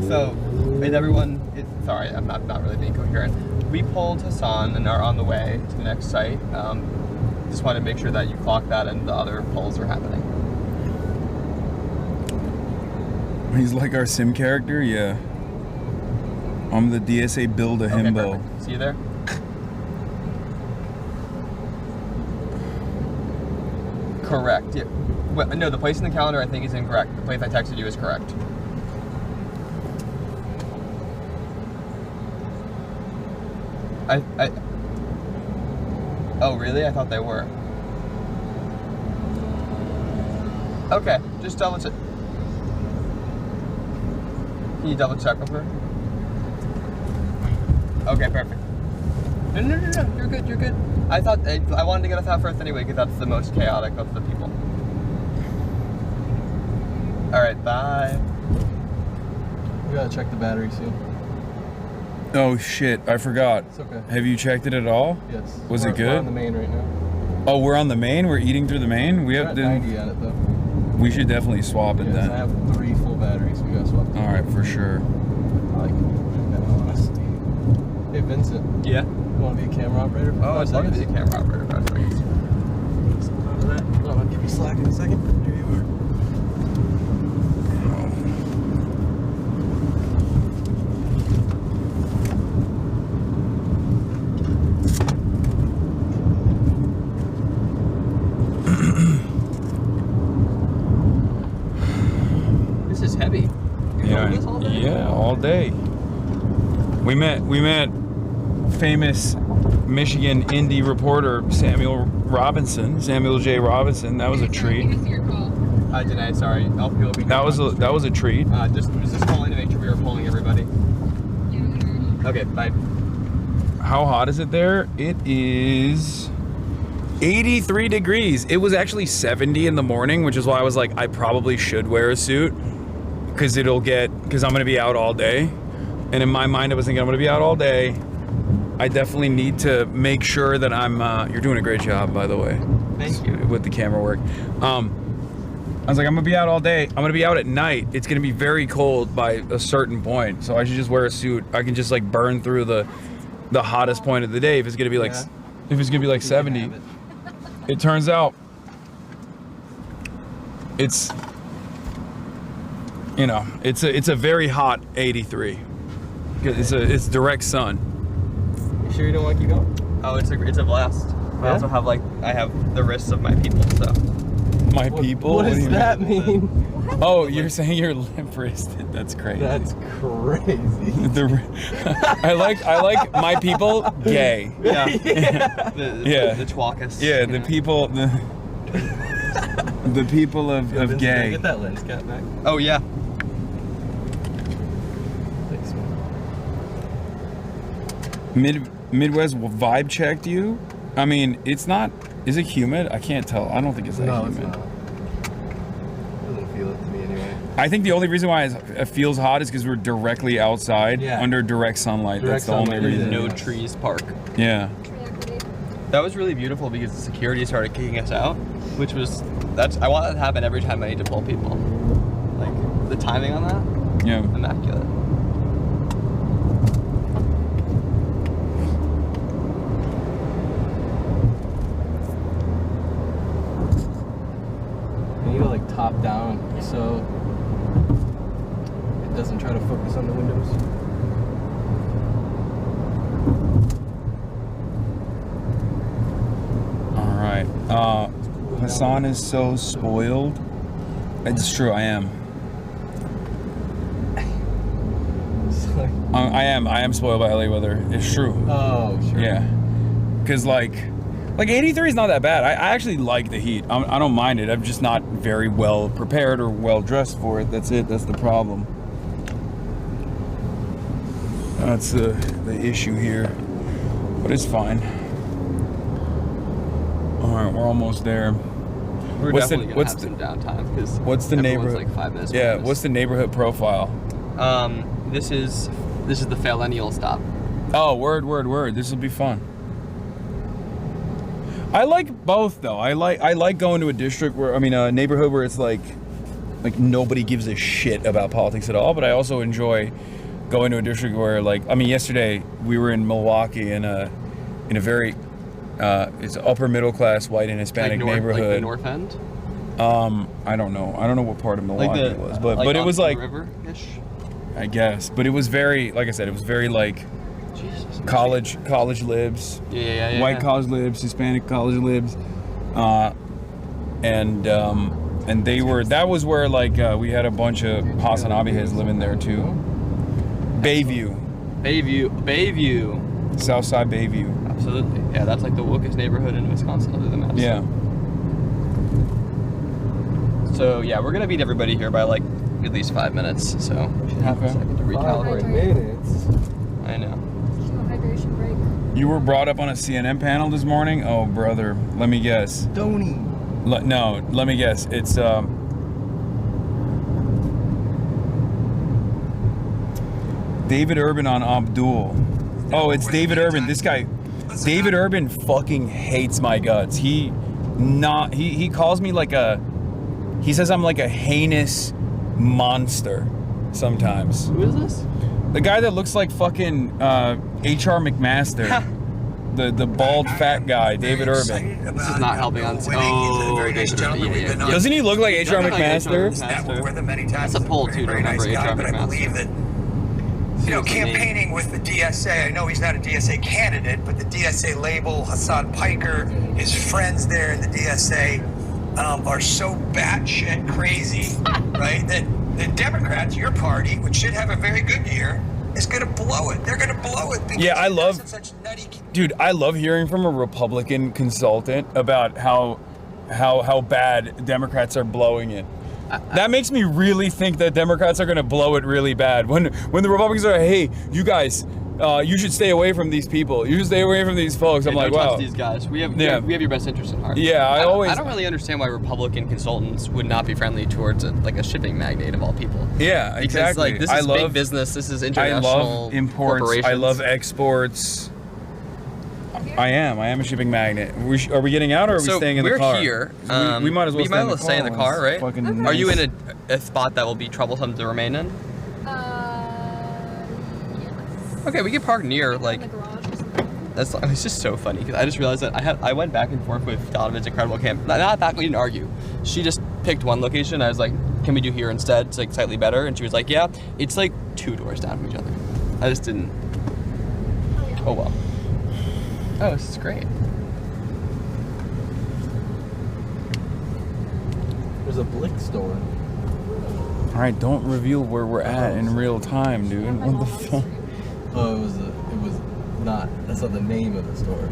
So, is everyone? Sorry, I'm not really being coherent. We pulled Hasan and are on the way to the next site. Just wanted to make sure that you clock that and the other polls are happening. He's like our sim character, yeah. I'm the DSA Build-A-Himbo. Okay, see you there? Correct. Yeah. Well, no, the place in the calendar I think is incorrect. The place I texted you is correct. Oh, really? I thought they were. Okay, just double check. Can you double check with her? Okay, perfect. No, you're good, you're good. I thought, I wanted to get us out first anyway because that's the most chaotic of the people. All right, bye. We gotta check the battery soon. Oh shit, I forgot. It's okay. Have you checked it at all? Yes. Was it good? We're on the main right now. Oh, we're on the main? We're eating through the main? We're at 90 at it though. We should definitely swap it then. I have 3 full batteries. We gotta swap them. All right, for sure. I like that honesty. Hey Vincent. Yeah. You want to be a camera operator? For I'd love to be a camera operator for 5 seconds. I'll give you slack in a second. Here you are. This is heavy. Yeah, all day. We met famous Michigan indie reporter Samuel J. Robinson. That was a treat. Danae, sorry. That was a treat. Was this calling to make sure we were polling everybody? Okay, bye. How hot is it there? It is 83 degrees. It was actually 70 in the morning, which is why I was like, I probably should wear a suit because I'm gonna be out all day. And in my mind, I was thinking I'm gonna be out all day. I definitely need to make sure that I'm, you're doing a great job, by the way. Thank you. With the camera work. I was like, I'm gonna be out all day. I'm gonna be out at night. It's gonna be very cold by a certain point. So I should just wear a suit. I can just like burn through the hottest point of the day if it's gonna be like, if it's gonna be like 70. It turns out it's, you know, it's a very hot 83. It's direct sun. You sure you don't want to keep going? Oh, it's a blast. I also have I have the wrists of my people, so. My people? What does that mean? Oh, you're saying you're limp-wristed. That's crazy. That's crazy. I like my people gay. Yeah. Yeah. The twalkus. Yeah, the people the people of gay. Get that lens cap back. Oh yeah. Thanks, man. Midwest vibe checked you. I mean, it's not. Is it humid? I can't tell. I don't think it's that humid. It's not. Doesn't feel it to me anyway. I think the only reason why it feels hot is because we're directly outside under direct sunlight. That's the only reason. No trees park. Yeah. That was really beautiful because the security started kicking us out, which was I want that to happen every time I need to pull people. Like the timing on that. Yeah. Immaculate. You go like top down, so it doesn't try to focus on the windows. All right. Hasan is so spoiled. It's true. I am. I am spoiled by LA weather. It's true. Oh, sure. Yeah. Because like 83 is not that bad. I actually like the heat. I don't mind it. I'm just not very well prepared or well dressed for it. That's it. That's the problem. That's the issue here. But it's fine. All right, we're almost there. We're definitely gonna have some downtime because what's the neighborhood? Like 5 minutes. Yeah. What's the neighborhood profile? This is the Faillennial stop. Oh, word. This will be fun. I like both though. I like going to a district where a neighborhood where it's like nobody gives a shit about politics at all. But I also enjoy going to a district where yesterday we were in Milwaukee in a very it's upper middle class white and Hispanic neighborhood. Like the North End. I don't know. I don't know what part of Milwaukee it was, but it was like river-ish. I guess, but it was very, like I said, it was very like college libs, white college libs, Hispanic college libs, and that was where we had a bunch of Hasan Abi heads living there too. Bayview, Southside Bayview. Absolutely, yeah, that's like the wokest neighborhood in Wisconsin other than Madison. Yeah. So yeah, we're gonna beat everybody here by at least 5 minutes, so we should have a second to recalibrate. 5 minutes. I know. Hydration break. You were brought up on a CNN panel this morning? Oh, brother. Let me guess. Tony. No, let me guess. It's David Urban on Abdul. Oh, it's David Urban. This guy, David Urban fucking hates my guts. He calls me like he says I'm like a heinous monster sometimes. Who is this? The guy that looks like fucking H.R. McMaster. The bald fat guy, David Urban. This is not helping on. Oh, David Urban. Doesn't he look like H.R. McMaster? That's a poll too to remember H.R. McMaster. You know, campaigning with the DSA. I know he's not a DSA candidate, but the DSA label, Hasan Piker, his friends there in the DSA are so batshit crazy, right? That the Democrats, your party, which should have a very good year, is going to blow it. They're going to blow it. Yeah, I love hearing from a Republican consultant about how bad Democrats are blowing it. That makes me really think that Democrats are going to blow it really bad. When the Republicans are like, hey, you guys, you should stay away from these people. You should stay away from these folks. I'm like, don't wow. trust these guys. We have your best interest at heart. Yeah, I don't really understand why Republican consultants would not be friendly towards a shipping magnate of all people. Yeah, because, exactly. This is big business. This is international. I love imports. Corporations. I love exports. I am a shipping magnet. Are we getting out or are we staying in the car? We're here. We might as well stay in the car, right? Fucking Are you in a spot that will be troublesome to remain in? Yes. Okay, we can park near it's just so funny because I just realized that I went back and forth with Donovan's incredible camp. Not that we didn't argue. She just picked one location. I was like, can we do here instead? It's like slightly better. And she was like, yeah. It's like 2 doors down from each other. I just didn't. Oh well. Oh, this is great. There's a Blitz store. All right, don't reveal where we're at in real time, dude. What the fuck? Oh, it was not. That's not the name of the store.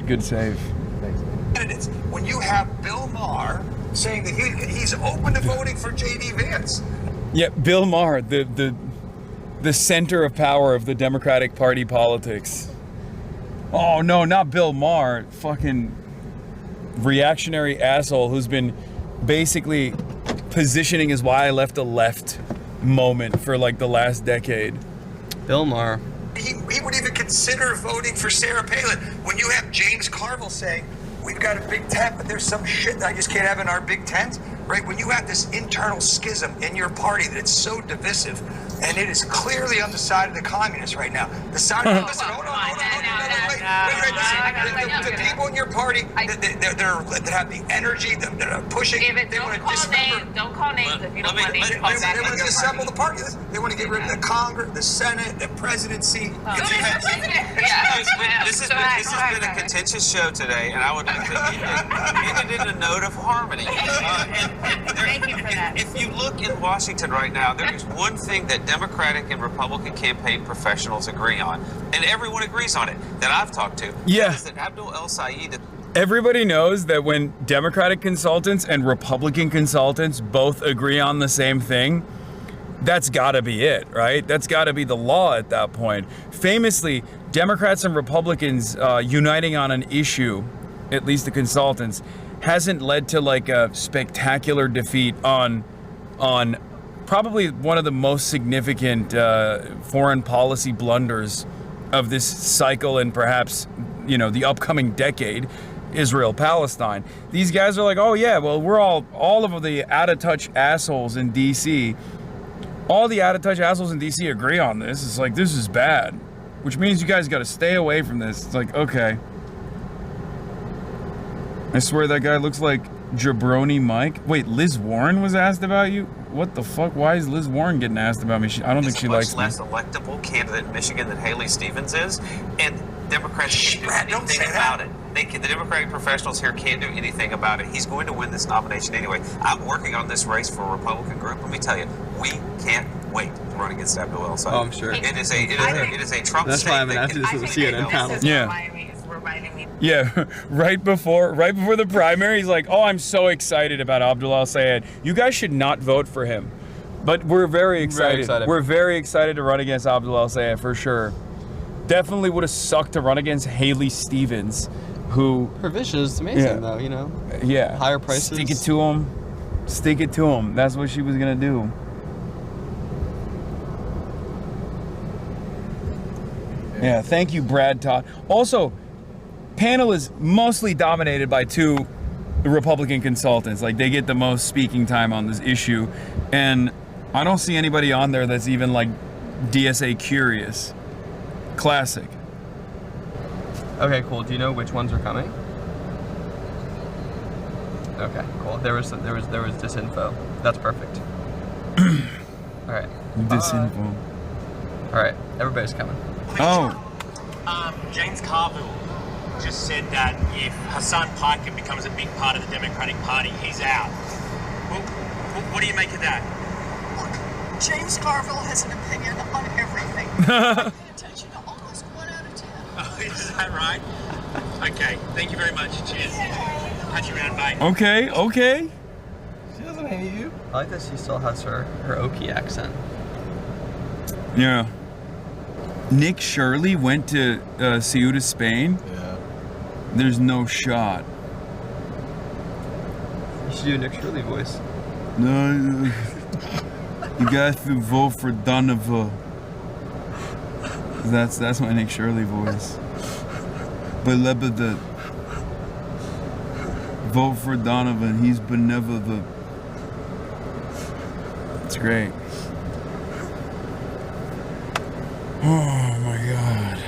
Good save. Thanks. Candidates, when you have Bill Maher saying that he's open to voting for J.D. Vance. Yeah, Bill Maher, the center of power of the Democratic Party politics. Oh no, not Bill Maher, fucking reactionary asshole who's been basically positioning as why I left the left moment for like the last decade. Bill Maher. He would even consider voting for Sarah Palin. When you have James Carville saying, we've got a big tent, but there's some shit that I just can't have in our big tent, right? When you have this internal schism in your party that it's so divisive, and it is clearly on the side of the communists right now. The side of listen, hold on, wait, the people in your party that have the energy, that are pushing, they want to dismember. Don't call names if you don't want names. They want to disassemble the party. They want to get rid of the Congress, the Senate, the presidency. This has been a contentious show today, and I would like to end it in a note of harmony. Thank you for that. If you look in Washington right now, there is one thing that Democratic and Republican campaign professionals agree on, and everyone agrees on it that I've talked to. Yeah. That is that Abdul El-Sayed. Everybody knows that when Democratic consultants and Republican consultants both agree on the same thing, that's gotta be it, right? That's gotta be the law at that point. Famously, Democrats and Republicans uniting on an issue, at least the consultants, hasn't led to like a spectacular defeat on probably one of the most significant foreign policy blunders of this cycle and perhaps, the upcoming decade, Israel-Palestine. These guys are like, oh yeah, well, we're all of the out-of-touch assholes in DC. All the out-of-touch assholes in DC agree on this. It's like, this is bad, which means you guys got to stay away from this. It's like, okay. I swear that guy looks like Jabroni Mike. Wait, Liz Warren was asked about you? What the fuck? Why is Liz Warren getting asked about me? I don't think she likes me. He's a much less electable candidate in Michigan than Haley Stevens is, and Democrats can't do anything about it. The Democratic professionals here can't do anything about it. He's going to win this nomination anyway. I'm working on this race for a Republican group. Let me tell you, we can't wait to run against Abdul El-Sayed. Oh, I'm sure. It is a Trump. That's why I'm after this with the CNN panel. Yeah, right before the primary, he's like, "Oh, I'm so excited about Abdul El-Sayed. You guys should not vote for him." But we're very excited. We're very excited to run against Abdul El-Sayed for sure. Definitely would have sucked to run against Haley Stevens, who her vision is amazing though, Yeah. Higher prices. Stick it to him. Stick it to him. That's what she was gonna do. Yeah, thank you, Brad Todd. Also, panel is mostly dominated by two Republican consultants. Like, they get the most speaking time on this issue, and I don't see anybody on there that's even like DSA curious. Classic. Okay, cool. Do you know which ones are coming? Okay, cool. There was disinfo. That's perfect. All right. Disinfo. All right, everybody's coming. Oh. James Carville just said that if Hasan Piker becomes a big part of the Democratic Party, he's out. Well, what do you make of that? Look, James Carville has an opinion on everything. I pay attention to almost 1 out of 10. Oh, is that right? Okay, thank you very much. Cheers. Catch you around, bye. Okay. She doesn't hate you. I like that she still has her Okie accent. Yeah. Nick Shirley went to Ceuta, Spain. Yeah. There's no shot. You should do a Nick Shirley voice. No, you guys to vote for Donovan. That's my Nick Shirley voice. But the vote for Donovan. He's benevolent. It's great. Oh my God.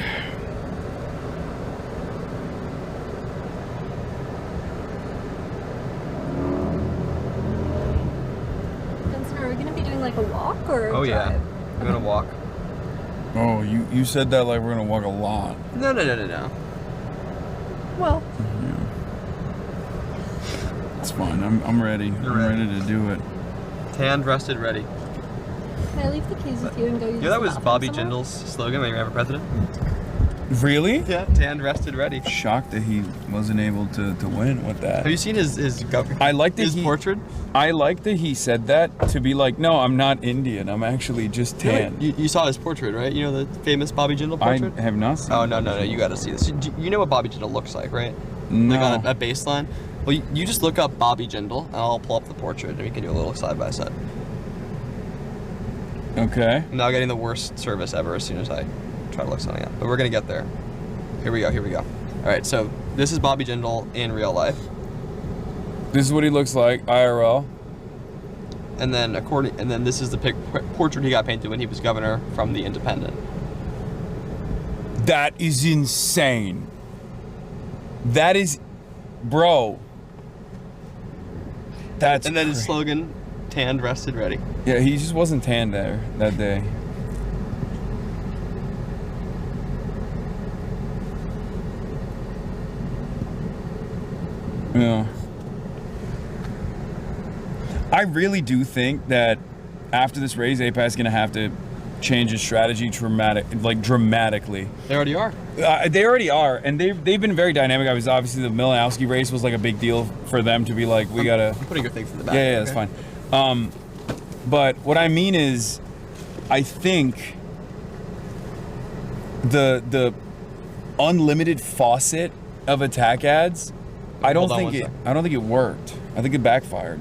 Vincent, are we going to be doing like a walk or a Oh yeah, drive? I'm gonna walk. Oh, you said that like we're gonna walk a lot. No. Well, It's fine. I'm ready. I'm ready to do it. Tanned, rested, ready. can I leave the keys with you and go use You know that the was bathroom Bobby somewhere? Jindal's slogan when he ran for president? Really? Yeah. Tanned, rested, ready. Shocked that he wasn't able to win with that. Have you seen his I like that his portrait? I like that he said that to be like, no, I'm not Indian. I'm actually just tan. You saw his portrait, right? You know the famous Bobby Jindal I portrait? have not seen Oh, no. You got to see this. You know what Bobby Jindal looks like, right? No. Like on a baseline? Well, you just look up Bobby Jindal, and I'll pull up the portrait, and we can do a little side-by-side. Okay. I'm now getting the worst service ever as soon as I try to look something up. But we're going to get there. Here we go. All right, so this is Bobby Jindal in real life. This is what he looks like, IRL. And then this is the portrait he got painted when he was governor from the Independent. That is insane. That is, bro. That's and then his slogan, tanned, rested, ready. Yeah, he just wasn't tan there that day. Yeah. I really do think that after this race, AIPAC is going to have to change his strategy dramatically. They already are. They already are, and they've been very dynamic. Obviously, the Malinowski race was like a big deal for them to be like, we gotta. I'm putting your things in the back. Yeah, okay? that's fine. But what I mean is, I think the unlimited faucet of attack ads, I don't think it worked. I think it backfired.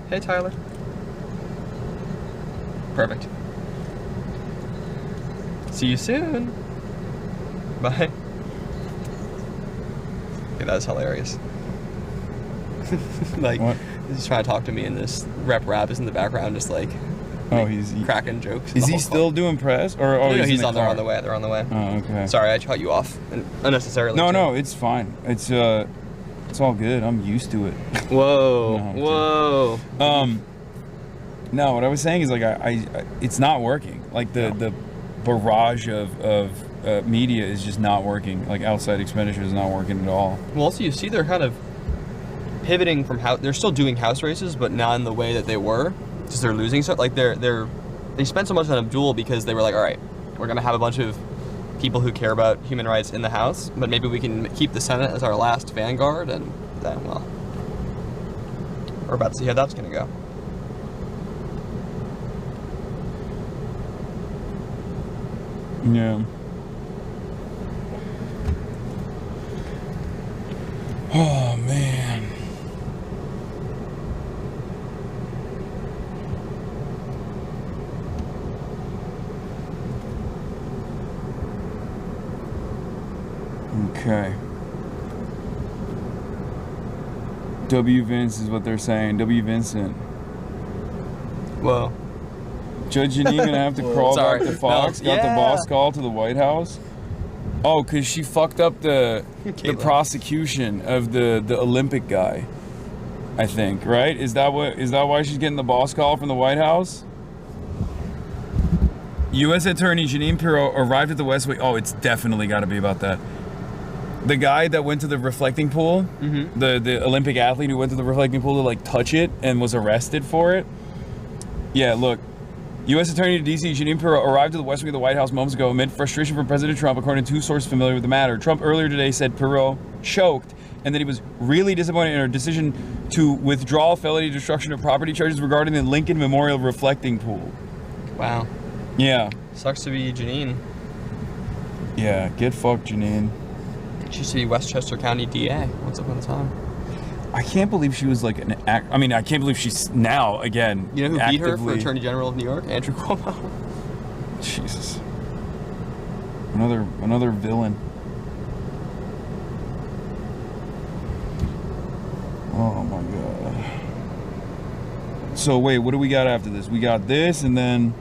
Hey, Tyler. Perfect. See you soon. Bye. Okay, that was hilarious. Like, what? He's trying to talk to me, and this Rabb is in the background, just like, he's cracking jokes. Is he still doing press? Or No, he's in on the the way. They're on the way. Oh, okay. Sorry, I cut you off unnecessarily. No, it's fine. It's all good. I'm used to it. Whoa. No, what I was saying is like I it's not working. Like the barrage of media is just not working. Like outside expenditure is not working at all. Well, also you see they're kind of pivoting from they're still doing house races, but not in the way that they were, because they're losing so. Like they spent so much on Abdul because they were like, all right, we're gonna have a bunch of people who care about human rights in the House, but maybe we can keep the Senate as our last vanguard, and then, well, we're about to see how that's gonna go. Yeah. Oh man. Okay. W. Vince is what they're saying. W. Vincent. Whoa. Judge Janine gonna have to crawl back to Fox. No. Got the boss call to the White House. Oh, cause she fucked up the prosecution of the Olympic guy. I think, right? Is that why she's getting the boss call from the White House? U.S. Attorney Janine Pirro arrived at the West Wing. Oh, it's definitely got to be about that. The guy that went to the reflecting pool, the Olympic athlete who went to the reflecting pool to like touch it and was arrested for it. Yeah, look. U.S. Attorney to D.C. Janine Pirro arrived at the West Wing of the White House moments ago amid frustration from President Trump, according to two sources familiar with the matter. Trump earlier today said Pirro choked and that he was really disappointed in her decision to withdraw felony destruction of property charges regarding the Lincoln Memorial reflecting pool. Wow. Yeah. Sucks to be Janine. Yeah, get fucked, Janine. She used to be Westchester County DA once upon a time. I can't believe she was like an I mean, I can't believe she's now, again, You know who beat her for actively- Attorney General of New York? Andrew Cuomo. Jesus. Another villain. Oh my god. So wait, what do we got after this? We got this and then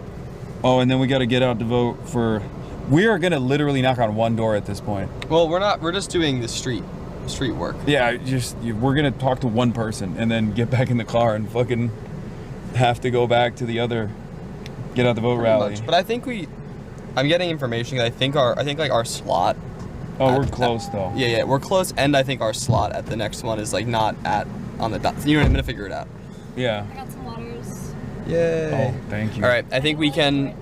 we got to get out to vote for. We are gonna literally knock on one door at this point. Well, we're not. We're just doing the street work. Yeah, we're gonna talk to one person and then get back in the car and fucking have to go back to the other get out the vote rally. But I think I'm getting information that I think like our slot. Oh, we're close though. Yeah, we're close, and I think our slot at the next one is like not on the dot. You know what? I'm gonna figure it out. Yeah. I got some waters. Yay. Oh, thank you. All right, I think we can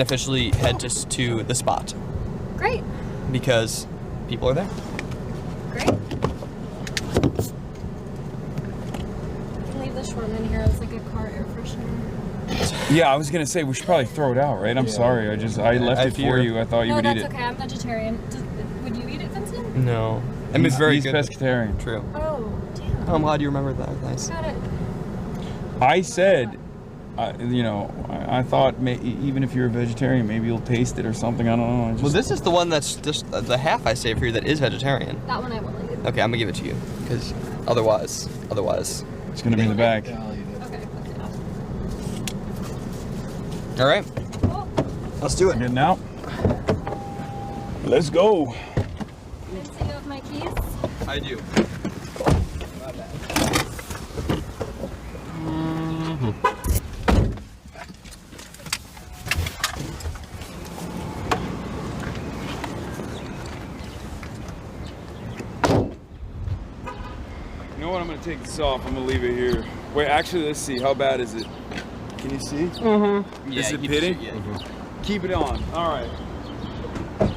officially head just to the spot Great. because people are there. Great. You can leave the short in here as like a car air freshener. Yeah, I was gonna say we should probably throw it out, right? I'm sorry, I left it for you. I thought you No, would eat that's it. okay. I'm vegetarian. Would you eat it, Vincent? No. I mean, it's very He's good. pescatarian. True. Oh, damn. Oh, I'm glad you remembered that. Nice. Got it. I said, I thought even if you're a vegetarian, maybe you'll taste it or something. I don't know. Well, this is the one that's just the half I saved for you that is vegetarian. That one I will eat. Okay, I'm gonna give it to you because otherwise, it's gonna be in the back. All right. Let's do it. Getting out. Let's go. Vincent, you have my keys? I do. You know what? I'm gonna take this off. I'm gonna leave it here. Wait, actually, let's see. How bad is it? Can you see? Mm-hmm. Is it pitting? Keep it on. All right.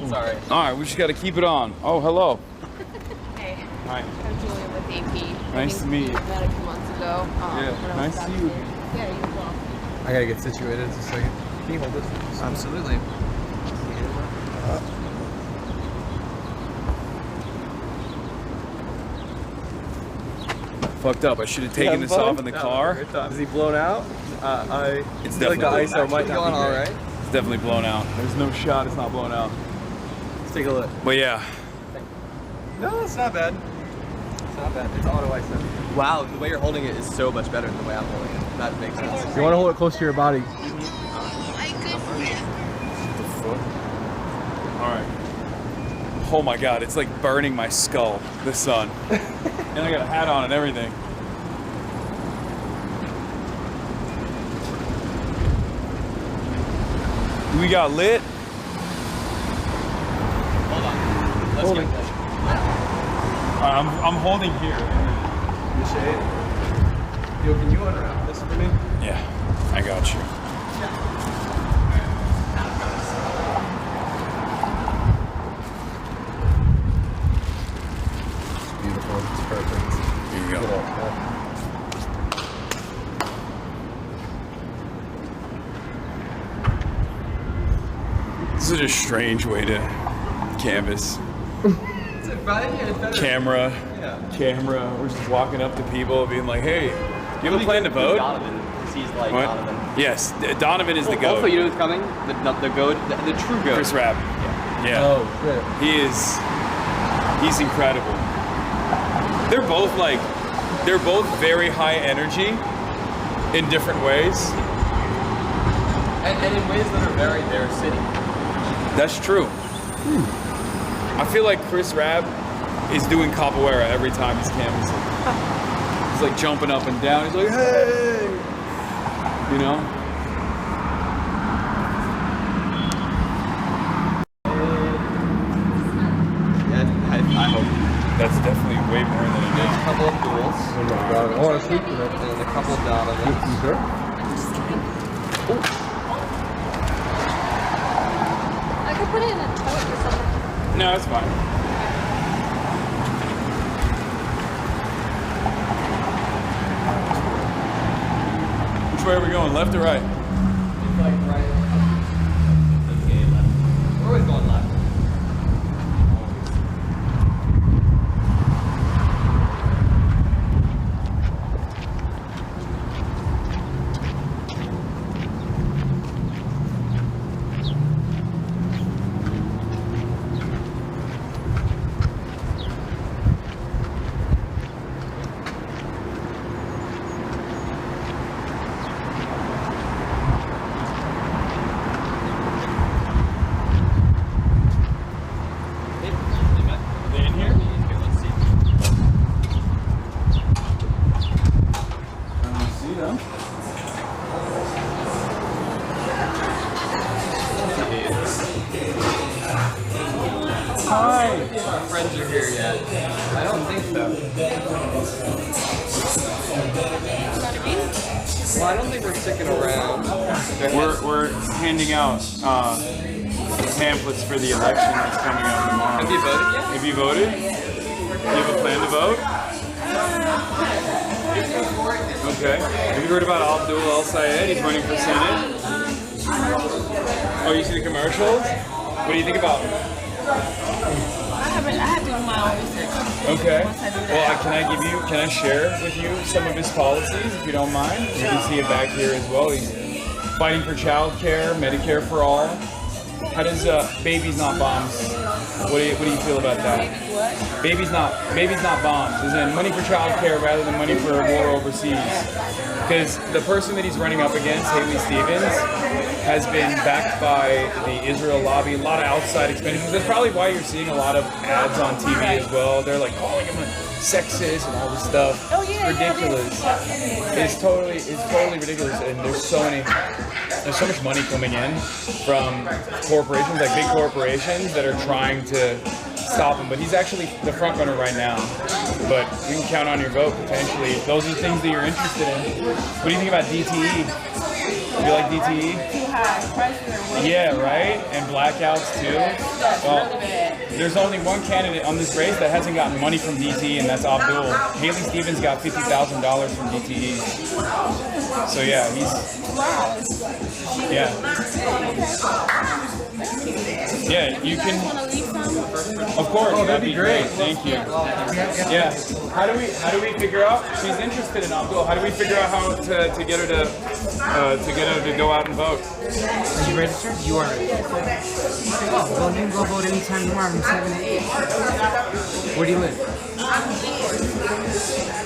Sorry. All right, we just gotta keep it on. Oh, hello. Hey. Hi. I'm Julia with AP. Nice to meet you. We met a few months ago. Yeah, when I nice was to back see you. here. Yeah, you as well. I gotta get situated just a second. Can you hold this? Absolutely. Fucked up. I should have taken this off in the car. Is he blown out? It's like definitely the ISO might not going be all great. right. It's definitely blown out. There's no shot it's not blown out. Let's take a look. But yeah. No, it's not bad. It's not bad. It's auto ISO. Wow, the way you're holding it is so much better than the way I'm holding it. That makes sense. You want to hold it close to your body. All right. Oh my God, it's like burning my skull, the sun. And I got a hat on and everything. We got lit. Hold on. Let's get close. I'm holding here. The shade. Yo, can you unwrap this for me? Yeah, I got you. It's beautiful. It's perfect. Here you go. This is a strange way to canvas. Camera. We're just walking up to people being like, hey, do you have a plan to vote? Donovan, because he's like What? Donovan. Yes, Donovan is the goat. Also, you know who's coming? The goat, the true goat. Chris Rabb. Yeah. Oh, shit. He is He's incredible. They're both very high energy in different ways. And in ways that are very their city. That's true. I feel like Chris Rabb is doing capoeira every time he's canvassing. He's like jumping up and down. He's like, hey! You know? Yeah, I hope. That's definitely way more than it There's is. a couple of duels. Oh my God. I want to sleep with it. And a couple of Donovans. You sure? I could put it in a toilet or something. No, it's fine. Which way are we going, left or right? It's like right. Okay, left. We're always going left. They in here? I don't see them. Hi. Our friends are here yet? I don't think so. Well, I don't think we're sticking around. We're handing out pamphlets for the election that's coming up tomorrow. Have you voted yet? Have you voted? Do you have a plan to vote? Okay. Have you heard about Abdul al-Sayed? He's running for Senate. Oh, you see the commercials? What do you think about him? I have to do my own research. Okay. Once I do that. Well, can I share with you some of his policies, if you don't mind? You can see it back here as well. He's fighting for child care, Medicare for all. How does babies not bombs? What do you feel about that? Babies not bombs. As in money for child care rather than money for war overseas. Because the person that he's running up against, Haley Stevens, has been backed by the Israel lobby, a lot of outside expenditures. That's probably why you're seeing a lot of ads on TV as well. They're like calling him a sexist and all this stuff. Oh, yeah, Ridiculous. It's totally ridiculous. And there's so much money coming in from corporations, like big corporations, that are trying to stop him. But he's actually the front runner right now. But we can count on your vote potentially. Those are the things that you're interested in. What do you think about DTE? Do you like DTE? Too high. Prices are way Yeah, too right? And blackouts too. Well, there's only one candidate on this race that hasn't gotten money from DTE, and that's Abdul. Haley Stevens got $50,000 from DTE. So yeah, yeah, you can. Of course, that'd be great. Thank you. Yeah. How do we figure out? She's interested in Abdul. How do we figure out how to get her to go out and vote? Are you registered? You are registered. Oh, well, you can go vote anytime tomorrow from 7 to 8. Where do you live?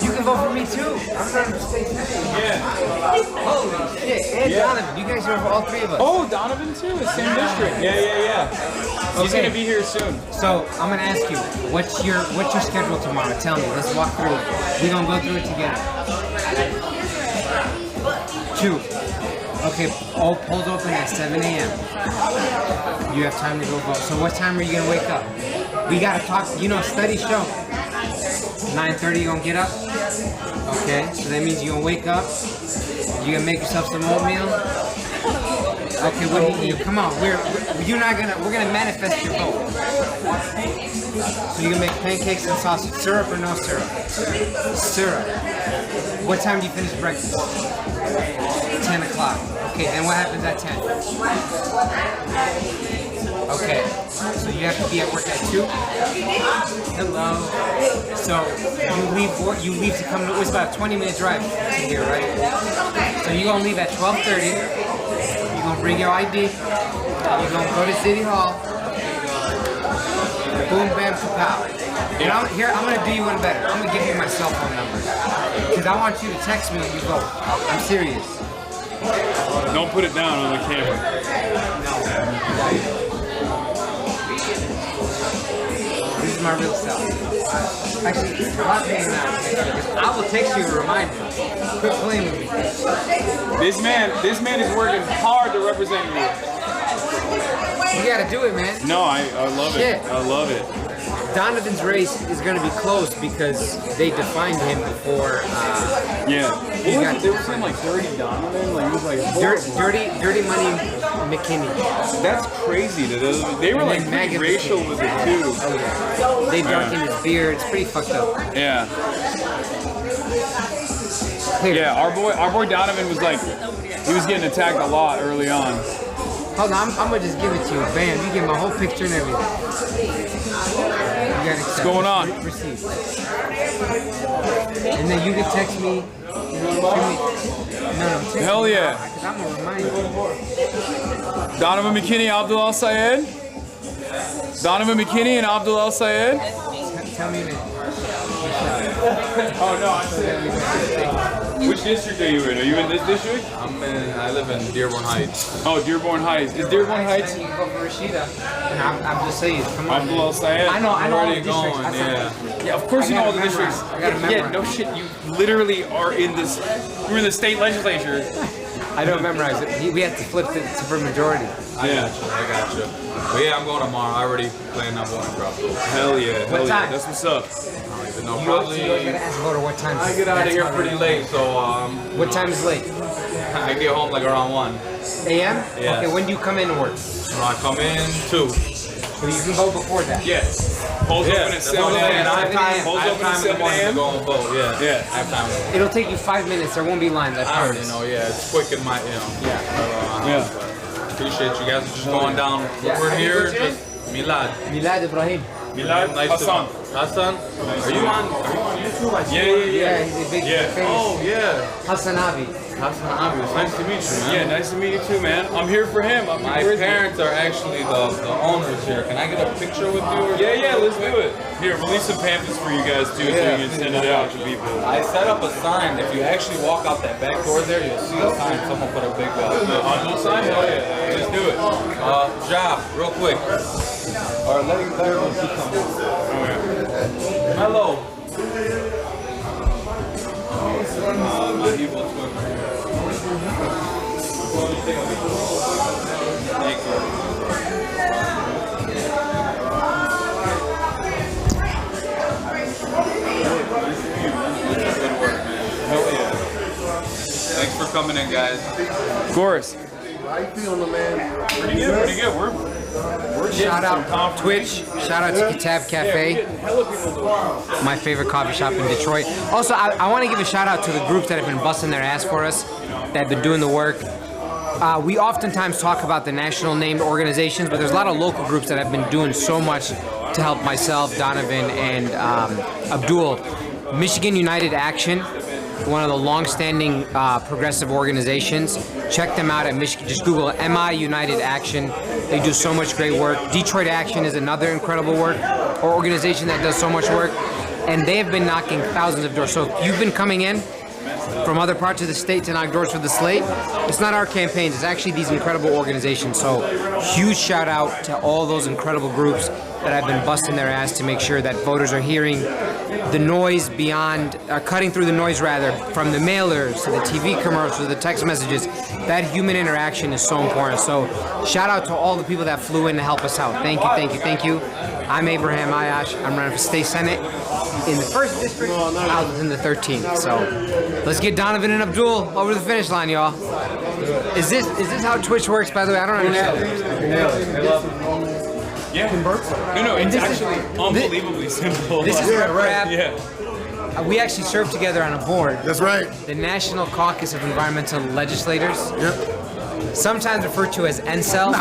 You can vote for me too. I'm trying to stay today. Yeah. Holy shit. And Donovan. You guys are for all three of us. Oh, Donovan too. The same district. Yeah. He's gonna be here soon. So I'm gonna ask you, what's your schedule tomorrow? Tell me. Let's walk through it. We're gonna go through it together. 2. Okay, all polls open at 7 a.m. You have time to go vote. So what time are you gonna wake up? We gotta talk. Studies show 9:30 you gonna get up. Okay, so that means you gonna wake up. You gonna make yourself some oatmeal. Okay, what do you eat? Come on, we're gonna manifest your vote. So you can make pancakes and sausage. Syrup or no syrup? Syrup. What time do you finish breakfast? 10 o'clock. Okay, and what happens at 10? Okay, so you have to be at work at 2? Hello. So you leave to come to, it's about a 20-minute drive to here, right? So you're gonna leave at 12:30. You're gonna bring your ID. You're gonna go to City Hall. Boom, bam, kapow. And I'm gonna do you one better. I'm gonna give you my cell phone number. Because I want you to text me when you vote. I'm serious. Don't put it down on the camera. This is my real self. Actually, I'm not paying that. I will text you to remind you. Quit playing with me. This man is working hard to represent you. You gotta do it, man. No, I love Shit. it. I love it. Donovan's race is going to be close because they defined him before. They were saying like Dirty Donovan, like he was like Dirty Money McKinney. That's crazy. They were like pretty racial with it too. Oh, yeah. They darkened his beard. It's pretty fucked up. Yeah. Yeah, our boy Donovan was like, he was getting attacked a lot early on. Hold on, I'm gonna just give it to you. Bam, you get my whole picture and everything. What's going on? Receive. And then you can text me. Text Hell me yeah. Because I'm gonna remind you. Donovan McKinney, Abdul El Sayed. Donovan McKinney and Abdul El Sayed. Tell me your name. Oh no, I said. Which district are you in? Are you in this district? I live in Dearborn Heights. Oh, Dearborn Heights. Is Dearborn Heights? You can go for Rashida. And I'm just saying, come on. Abdul El Sayed. I know all the Already going, districts. Yeah, of course you know all the memorize. districts. I gotta Yeah, memorize. no shit. You literally are in this. You're in the state legislature. I don't memorize it. We have to flip the super majority. I got you. But yeah, I'm going tomorrow. I already planned on going to Abdul. Hell yeah. What time? That's what's up. I don't even know. You Probably. gotta ask voter what time. I get out of here pretty late, so What time is late? I get home like around 1 a.m. Yeah. Okay, when do you come in to work? I come in 2. So you can vote before that. Yes. Polls open at 7 a.m. I have time. Polls I have open at time in the 7 morning to a.m. go and vote. Yeah. Yeah. I have time. It'll take you 5 minutes. There won't be lines. I I already promise. know. Yeah, it's quick in my. Yeah. Appreciate you guys just going down. Yeah. We're here. Just Milad. Milad Ibrahim. Milad Hasan. Hassan. Are you on YouTube? I see Yeah. He's a big famous. Oh yeah. Hasan Abi. Hasan Abi. It's nice to meet you, man. Yeah, nice to meet you too, man. I'm here for him. My parents are actually the owners here. Can I get a picture with you? Or Yeah, let's do it. Here, release some pamphlets for you guys too, so you can send it out to people. I set up a sign. If you actually walk out that back door there, you'll see a sign. Someone put a big On sign? Oh yeah, let's do it. Job, real quick. Or let everyone see something. Hello. My evil twin. Thank Good work, man. Hell yeah. Thanks for coming in, guys. Of course. How you feeling, man? Pretty good. Pretty good. We're Shout out Twitch. Shout out to Kitab Cafe. My favorite coffee shop in Detroit. Also, I want to give a shout out to the groups that have been busting their ass for us, that have been doing the work. We oftentimes talk about the national named organizations, but there's a lot of local groups that have been doing so much to help myself, Donovan, and Abdul. Michigan United Action, one of the long-standing progressive organizations. Check them out at Michigan. Just Google MI United Action. They do so much great work. Detroit Action is another incredible organization that does so much work, and they have been knocking thousands of doors. So if you've been coming in from other parts of the state to knock doors for the slate, it's not our campaigns, it's actually these incredible organizations. So huge shout out to all those incredible groups that have been busting their ass to make sure that voters are hearing the noise beyond, cutting through the noise rather, from the mailers to the TV commercials to the text messages. That human interaction is so important. So shout out to all the people that flew in to help us out. Thank you, thank you, thank you. I'm Abraham Ayash. I'm running for state senate in the 1st district. I was in the 13th. So let's get Donovan and Abdul over the finish line, y'all. Is this how Twitch works, by the way? I don't understand. Yeah. No, it's actually unbelievably simple. This is Rabb. Yeah. We actually served together on a board. That's right. The National Caucus of Environmental Legislators. Yep. Sometimes referred to as NCEL. No.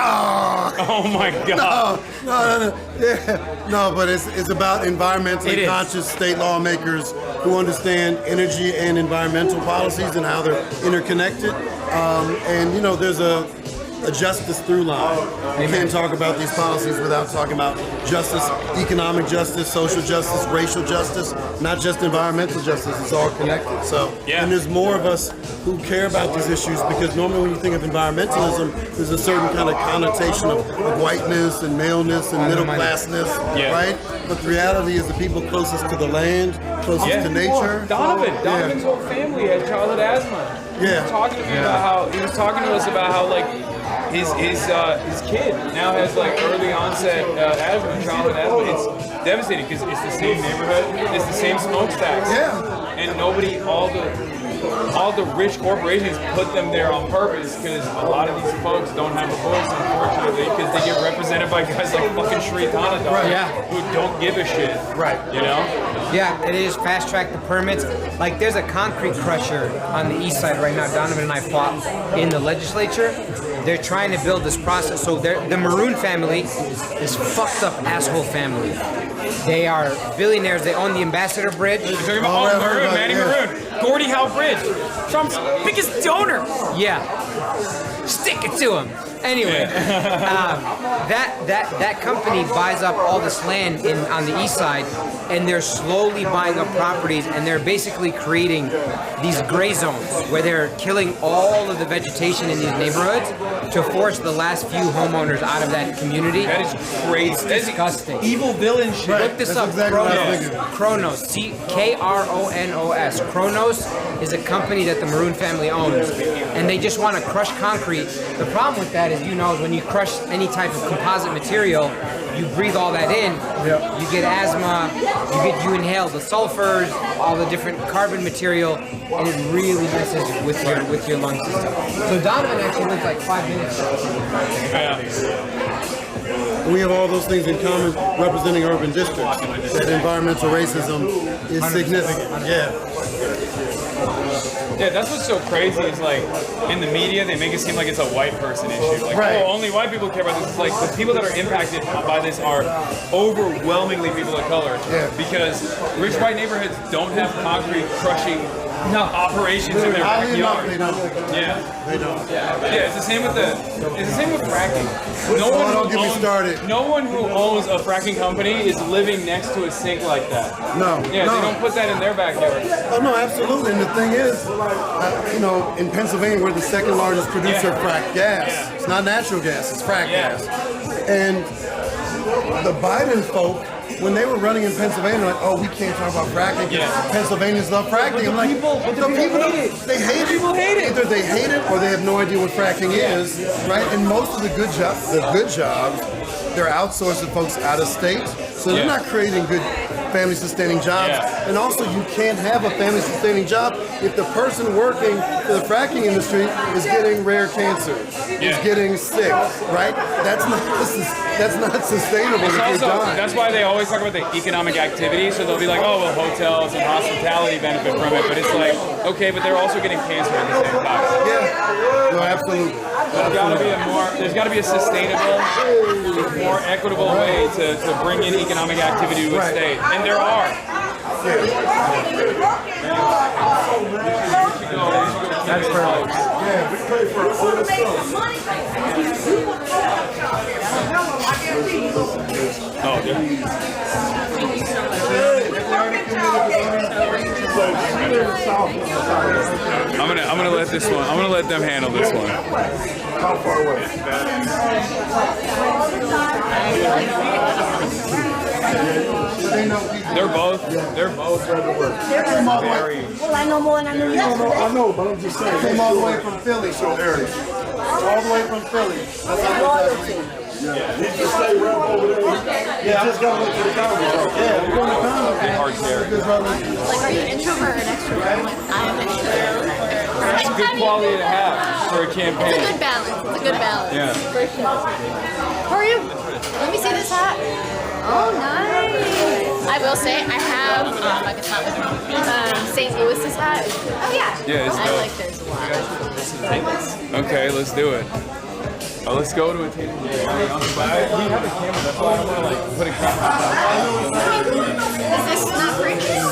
Oh my God. No. Yeah. No, but it's about environmentally conscious state lawmakers who understand energy and environmental policies and how they're interconnected. And you know, there's a justice through line. You can't talk about these policies without talking about justice, economic justice, social justice, racial justice, not just environmental justice. It's all connected. So, and there's more of us who care about these issues because normally when you think of environmentalism, there's a certain kind of connotation of whiteness and maleness and middle classness, right? But the reality is the people closest to the land, closest to nature. Donovan's whole family had childhood asthma. He was talking to me about how he was talking to us about how like his kid now has like early onset asthma, childhood asthma. It's devastating because it's the same neighborhood, it's the same smokestacks. And nobody, all the rich corporations put them there on purpose because a lot of these folks don't have a voice, unfortunately, because they get represented by guys like fucking Sri Thanadar who don't give a shit. You know? Yeah, it is fast track the permits. Like there's a concrete crusher on the east side right now. Donovan and I fought in the legislature. They're trying to build this process. So the Maroon family is fucked up asshole family. They are billionaires. They own the Ambassador Bridge. Maroon, Manny Maroon. Gordie Howe Bridge. Trump's biggest donor. Yeah. Stick it to him. Anyway, that company buys up all this land on the east side, and they're slowly buying up properties, and they're basically creating these gray zones where they're killing all of the vegetation in these neighborhoods to force the last few homeowners out of that community. That is crazy. It's disgusting. Evil villain shit. Look this up. Kronos. Kronos. Kronos is a company that the Maroon family owns, and they just want to crush concrete. The problem with that is, when you crush any type of composite material, you breathe all that in, you get asthma, you inhale the sulfurs, all the different carbon material, and it really messes with your lung system. So Donovan actually lives like 5 minutes. We have all those things in common representing urban districts. That environmental racism is significant. Yeah, that's what's so crazy is like in the media they make it seem like it's a white person issue. Like, oh, only white people care about this. It's like the people that are impacted by this are overwhelmingly people of color. Because rich white neighborhoods don't have concrete crushing operations in their backyard. They don't. It's the same with fracking. No one who owns a fracking company is living next to a sink like that. They don't put that in their backyard. Oh no, absolutely. And the thing is, in Pennsylvania, we're the second largest producer of fracked gas. It's not natural gas; it's fracked gas. And the Biden folk, when they were running in Pennsylvania, like, oh, we can't talk about fracking because Pennsylvanians love fracking. I'm like, they hate it. Either they hate it or they have no idea what fracking is, right? And most of the good jobs, they're outsourcing folks out of state, so they're not creating good family-sustaining jobs. And also, you can't have a family-sustaining job if the person working for the fracking industry is getting rare cancer, is getting sick, right? That's not sustainable. That's why they always talk about the economic activity. So they'll be like, oh, well, hotels and hospitality benefit from it, but it's like, okay, but they're also getting cancer at the same time. No, absolutely. There's got to be a sustainable, more equitable way to bring in economic activity to a state, and there are. That's perfect. We pay for all the stuff. Oh, I'm gonna let this one. I'm gonna let them handle this one. How far away? They're both trying to work. Well, I know more than I knew yesterday. I know, but I'm just saying. Came all the way from Philly, so area. All the way from Philly. He just stay right over there. Yeah, I just got to wait for the Congress. Yeah, we're going to Congress. Hard chair. Like, are you introvert or an extrovert? I am extrovert. It's a good quality to have for a campaign. It's a good balance. It's a good balance. Yeah. For sure. Who are you? Let me see this hat. Oh, nice. I will say, I have, I guess not St. Louis's hat. Oh, yeah. Yeah, it's I dope. like theirs a lot. Okay, let's do it. Oh, let's go to a table. We have a camera. That's why I want to put a camera. Is this not free? Yeah.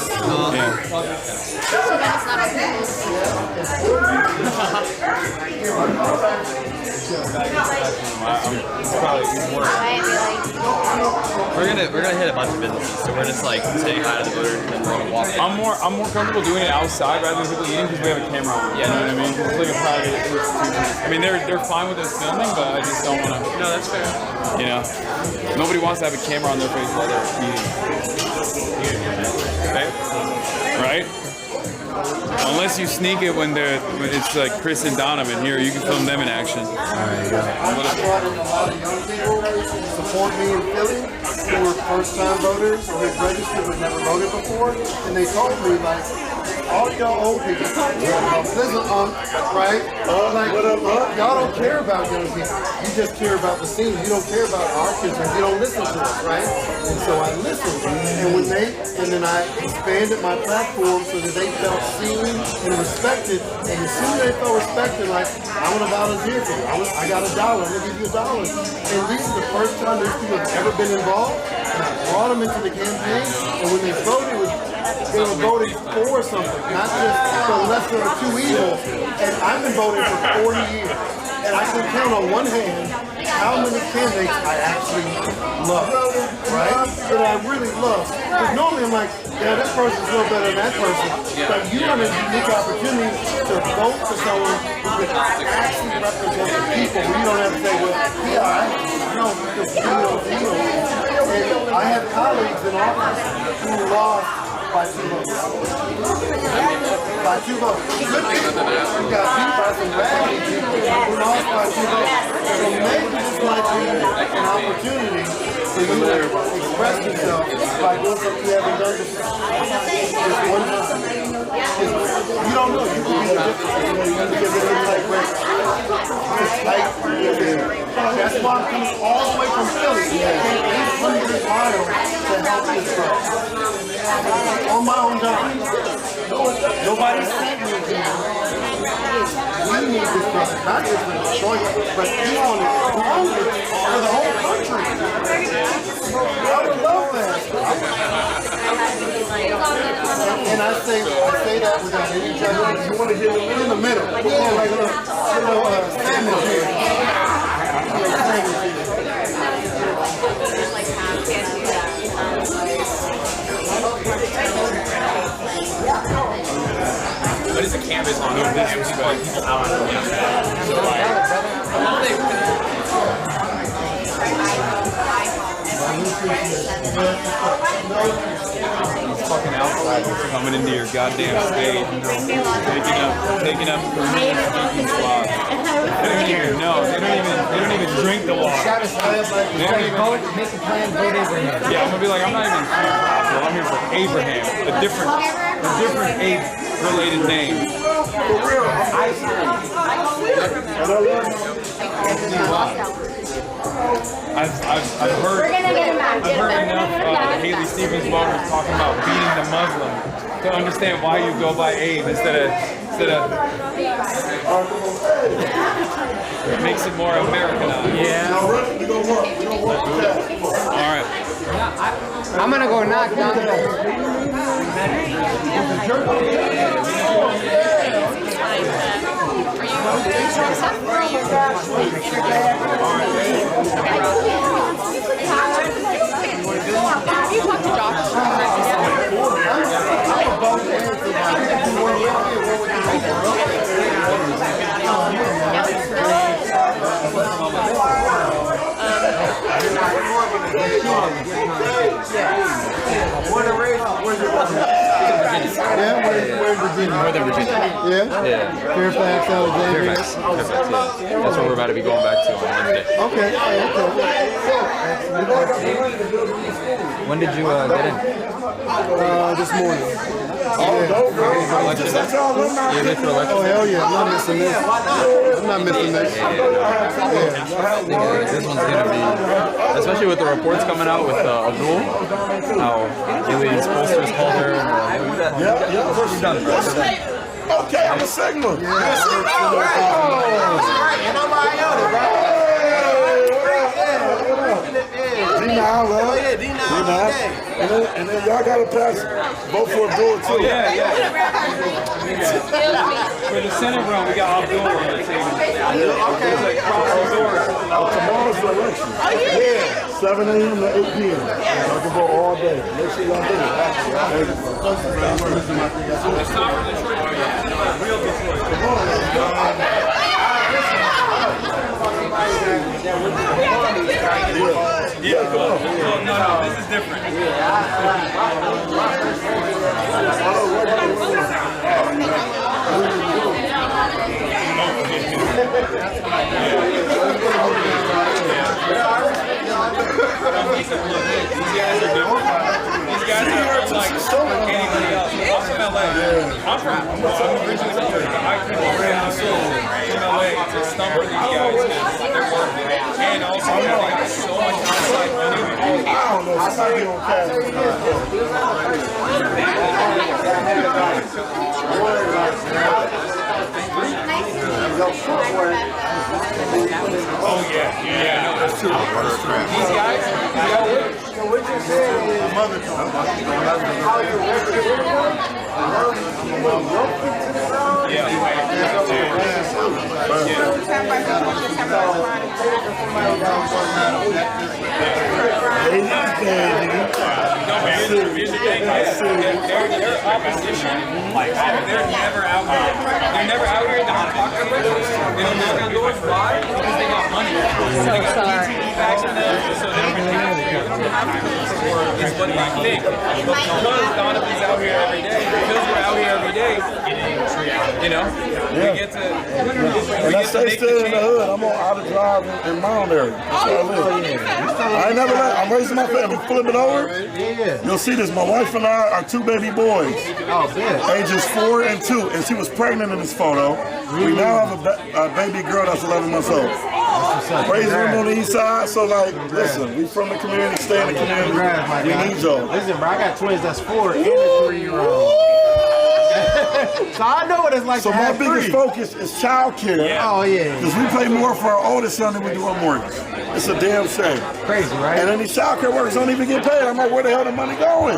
So then it's not free. We're gonna hit a bunch of businesses, so we're just like saying hi to the voters and then we're gonna walk. I'm more comfortable doing it outside rather than people eating because we have a camera on. Yeah, you know what I mean? It's like a private institution. I mean, they're fine with us filming, but I just don't want to. No, that's fair. You know, nobody wants to have a camera on their face while they're eating. Right? Unless you sneak it when it's like Chris and Donovan here, you can film them in action. I've brought in a lot of young people to support me in Philly who were first-time voters or had registered but never voted before, and they told me like, all y'all old people, listen, right? Like, y'all don't care about young people. You just care about the scenes. You don't care about our kids. You don't listen to us, right? And so I listened, and then I expanded my platform so that they felt seen and respected. And as soon as they felt respected, like, I want to volunteer for you. I got $1. I'm gonna give you $1. And this is the first time these people have ever been involved. And I brought them into the campaign, and when they voted, they were voting for something, not just the lesser of two evils. And I've been voting for 40 years. And I can count on one hand how many candidates I actually love, right? That I really love. Because normally I'm like, yeah, this person's a little better than that person. But you have a unique opportunity to vote for someone who can actually represent the people. You don't have to say, well, yeah, no, because you know, and I have colleagues in office who lost by 2 votes. By 2 votes. Good people who got beat by some bad people who lost by 2 votes. So maybe this might be an opportunity for you to express yourself by doing something you haven't done before. Just one time. You don't know. You could be the difference. You could get it like it's tight. That's why I'm coming all the way from Philly. I came 800 miles to help this girl. On my own dime. Nobody sent me here. We need this person, not just for Detroit, but we want it for the whole country. I would love that. And I say that without any judgment. You want to get in the middle. Yeah, like a sandwich here. But it's a canvas on the empty, but people out on the outside. So These fucking outsiders coming into your goddamn state, taking up premier speaking slots. They don't even know. They don't even drink the water. They don't even make a plan, vote Abraham. Yeah, I'm gonna be like, I'm not even here for Abdul. I'm here for Abraham, a different age-related name. For real, I've heard enough Haley Stevens voters talking about beating the Muslim to understand why you go by Abe instead of it makes it more Americanized. Yeah. All right. I'm gonna go knock down Northern Virginia. Yeah? Fairfax, Alexandria. Fairfax, yeah. That's where we're about to be going back to on Wednesday. Okay. When did you get in? This morning. Oh, hell yeah, I'm not missing this. I'm not missing this. This one's gonna be, especially with the reports coming out with Abdul, how Haley's posters called her. She's done, bro. Okay, I'm a Sigma. And I'm D9, love. Oh, yeah, D9. And then y'all gotta pass, vote for Abdul too. Oh, yeah. For the Senate run, we got Abdul on the team. Okay. Tomorrow's the election. Oh, yeah. 7 a.m. to 8 p.m. I can vote all day. Make sure y'all do it. It's not for Detroit. Real Detroit. Yeah, cool. No, this is different. These guys are like anybody else. I'm from LA. I'm originally from LA. I couldn't bring my soul from LA to stumble these guys because they're working. And also, they got so much outside money. I don't know. Somebody on Oh yeah, no, that's true. These guys, so what you're saying is mother tongue. How you work it their opposition, like they're never out here. They're never out here. They don't talk to them. They don't knock on doors. Why? Because they got money. They got PTV backing them, so they don't have to. It's what they think. Because Donovan's out here every day. Because we're out here every day. You know, we get to. And I stay still in the hood. I'm on Outer Drive in Mound area. That's where I live. I ain't never let. I'm raising my family. Flip it over. You'll see this. My wife and I are 2 baby boys. Ages 4 and 2. And she was pregnant in this photo. We now have a baby girl that's 11 months old. Raising them on the east side. So, like, listen, we from the community, stay in the community. We need y'all. Listen, bro, I got twins that's 4 and a 3-year-old. So I know what it's like. So my biggest focus is child care. Oh yeah. Because we pay more for our oldest son than we do our mortgage. It's a damn shame. Crazy, right? And then these child care workers don't even get paid. I'm like, where the hell the money going?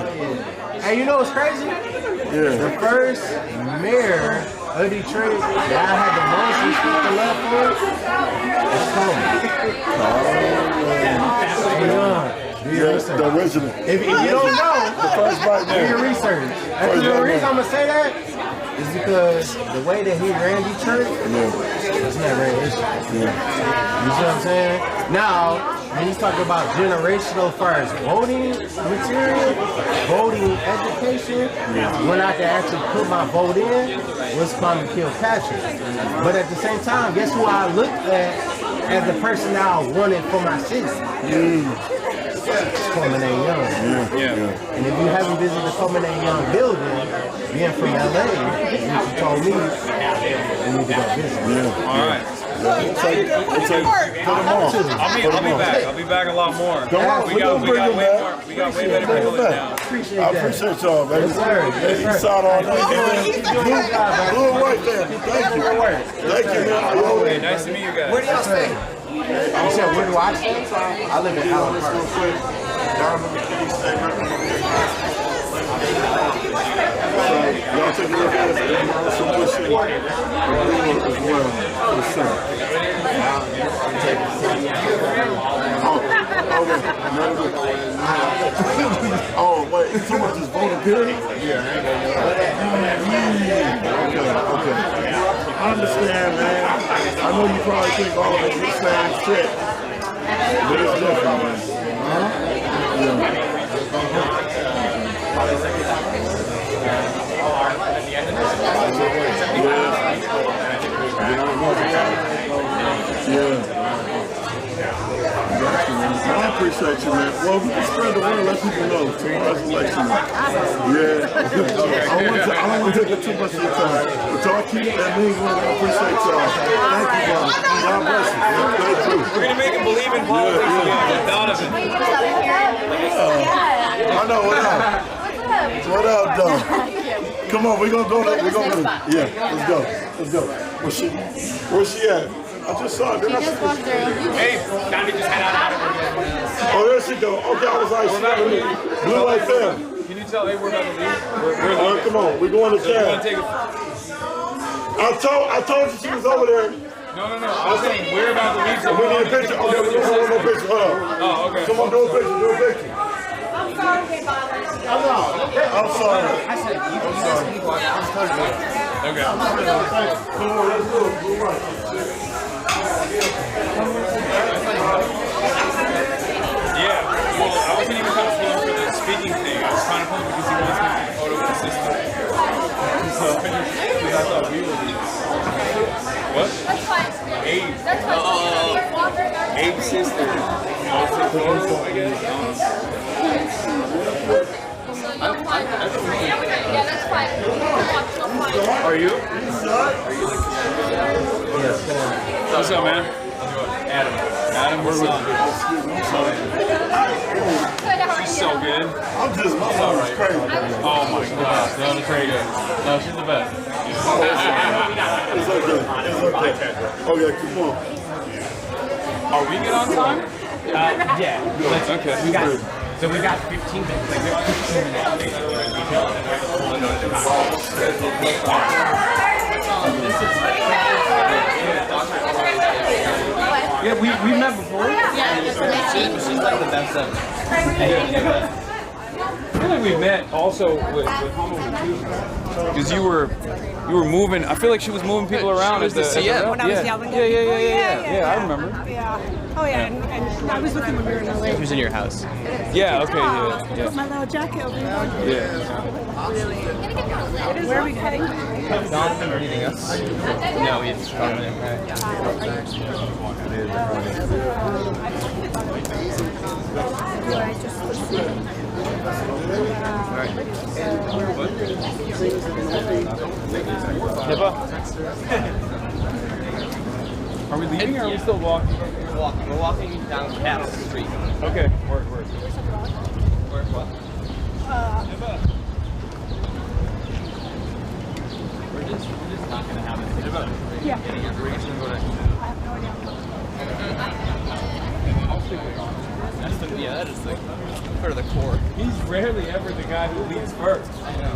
Hey, you know what's crazy? Yeah. The first mayor of Detroit that I had the most respect to love for Yes, the original. If you don't know, the first black man. Do your research. And the reason I'm gonna say that is because the way that he ran Detroit, it's not very issue. You see what I'm saying? Now, when you talk about generational as far as voting material, voting education, when I could actually put my vote in, was Kwame Kilpatrick. But at the same time, guess who I looked at as the person that I wanted for my city? Coleman A. Young. And if you haven't visited the Coleman A. Young building, being from LA, you told me you need to go visit. All right. We'll take put them on. I'll be back a lot more. We got way better people now. I appreciate y'all, baby. Yes, sir. East side all day. Blue and white family. Thank you. Thank you, man. Hey, nice to meet you guys. Where do y'all stay? You said, where do I stay? I live in Allen Park. Y'all take a look at this. Some more shit. As well. Oh, wait. Too much is voting period? Okay. I understand, man. I know you probably think all of it is the same shit. But it's different, man. I appreciate you, man. Well, we can spread the word and let people know. Tomorrow's election. I don't want to take up too much of your time. But y'all keep that name going. I appreciate y'all. Thank you, God. God bless you. Thank you. We're going to make him believe in politics again with Donovan. I know. What up? What up, dog? Come on, we're going to go. Let's go. Where's she at? I just saw it. She just walked through. Hey, time to just head out of here. Oh, there she go. Okay, I was like, blue right there. Can you tell, hey, we're about to leave? All right, come on. We're going to camp. I told you she was over there. No. I was saying we're about to leave. So we need a picture. Okay, we need one more picture. Hold on. Oh, okay. Come on, do a picture. Do a picture. I'm sorry, I'm sorry. I said, I'm sorry. Okay. Come on, let's do it. You're right. Yeah, well, I wasn't even kind of pulling for the speaking thing. I was kind of pulling because he wants me to take a photo with his sister. So, because I thought we were leaving. What? That's fine. Abe. That's fine. Abe's sister. I'll take photos, I guess. Yeah, that's fine. Are you? Yes. What's up, man? Adam, what's up? She's so good. I'm just crazy. Oh my god, that's crazy. No, she's the best. It's okay. Okay, keep on. Are we good on time? Yeah. Okay. So we got 15 minutes. Like, we have 15 Yeah, we've met before. She's like the best ever. I feel like we met also with because you were moving. I feel like she was moving people around. She was the CM. When I was yelling at people. Yeah, I remember. Yeah. Oh yeah, and I was with him when we were in LA. She was in your house. Yeah. Okay. Yeah. With my little jacket over here. Yeah. Really. Where are we heading? Jonathan meeting us. No, it's coming. Are we leaving or are we still walking? We're walking. We're walking down past the street. Okay. Where? Where? What? We're just not gonna have it. Yeah. We're just gonna go to. That is like part of the core. He's rarely ever the guy who leads first. I know.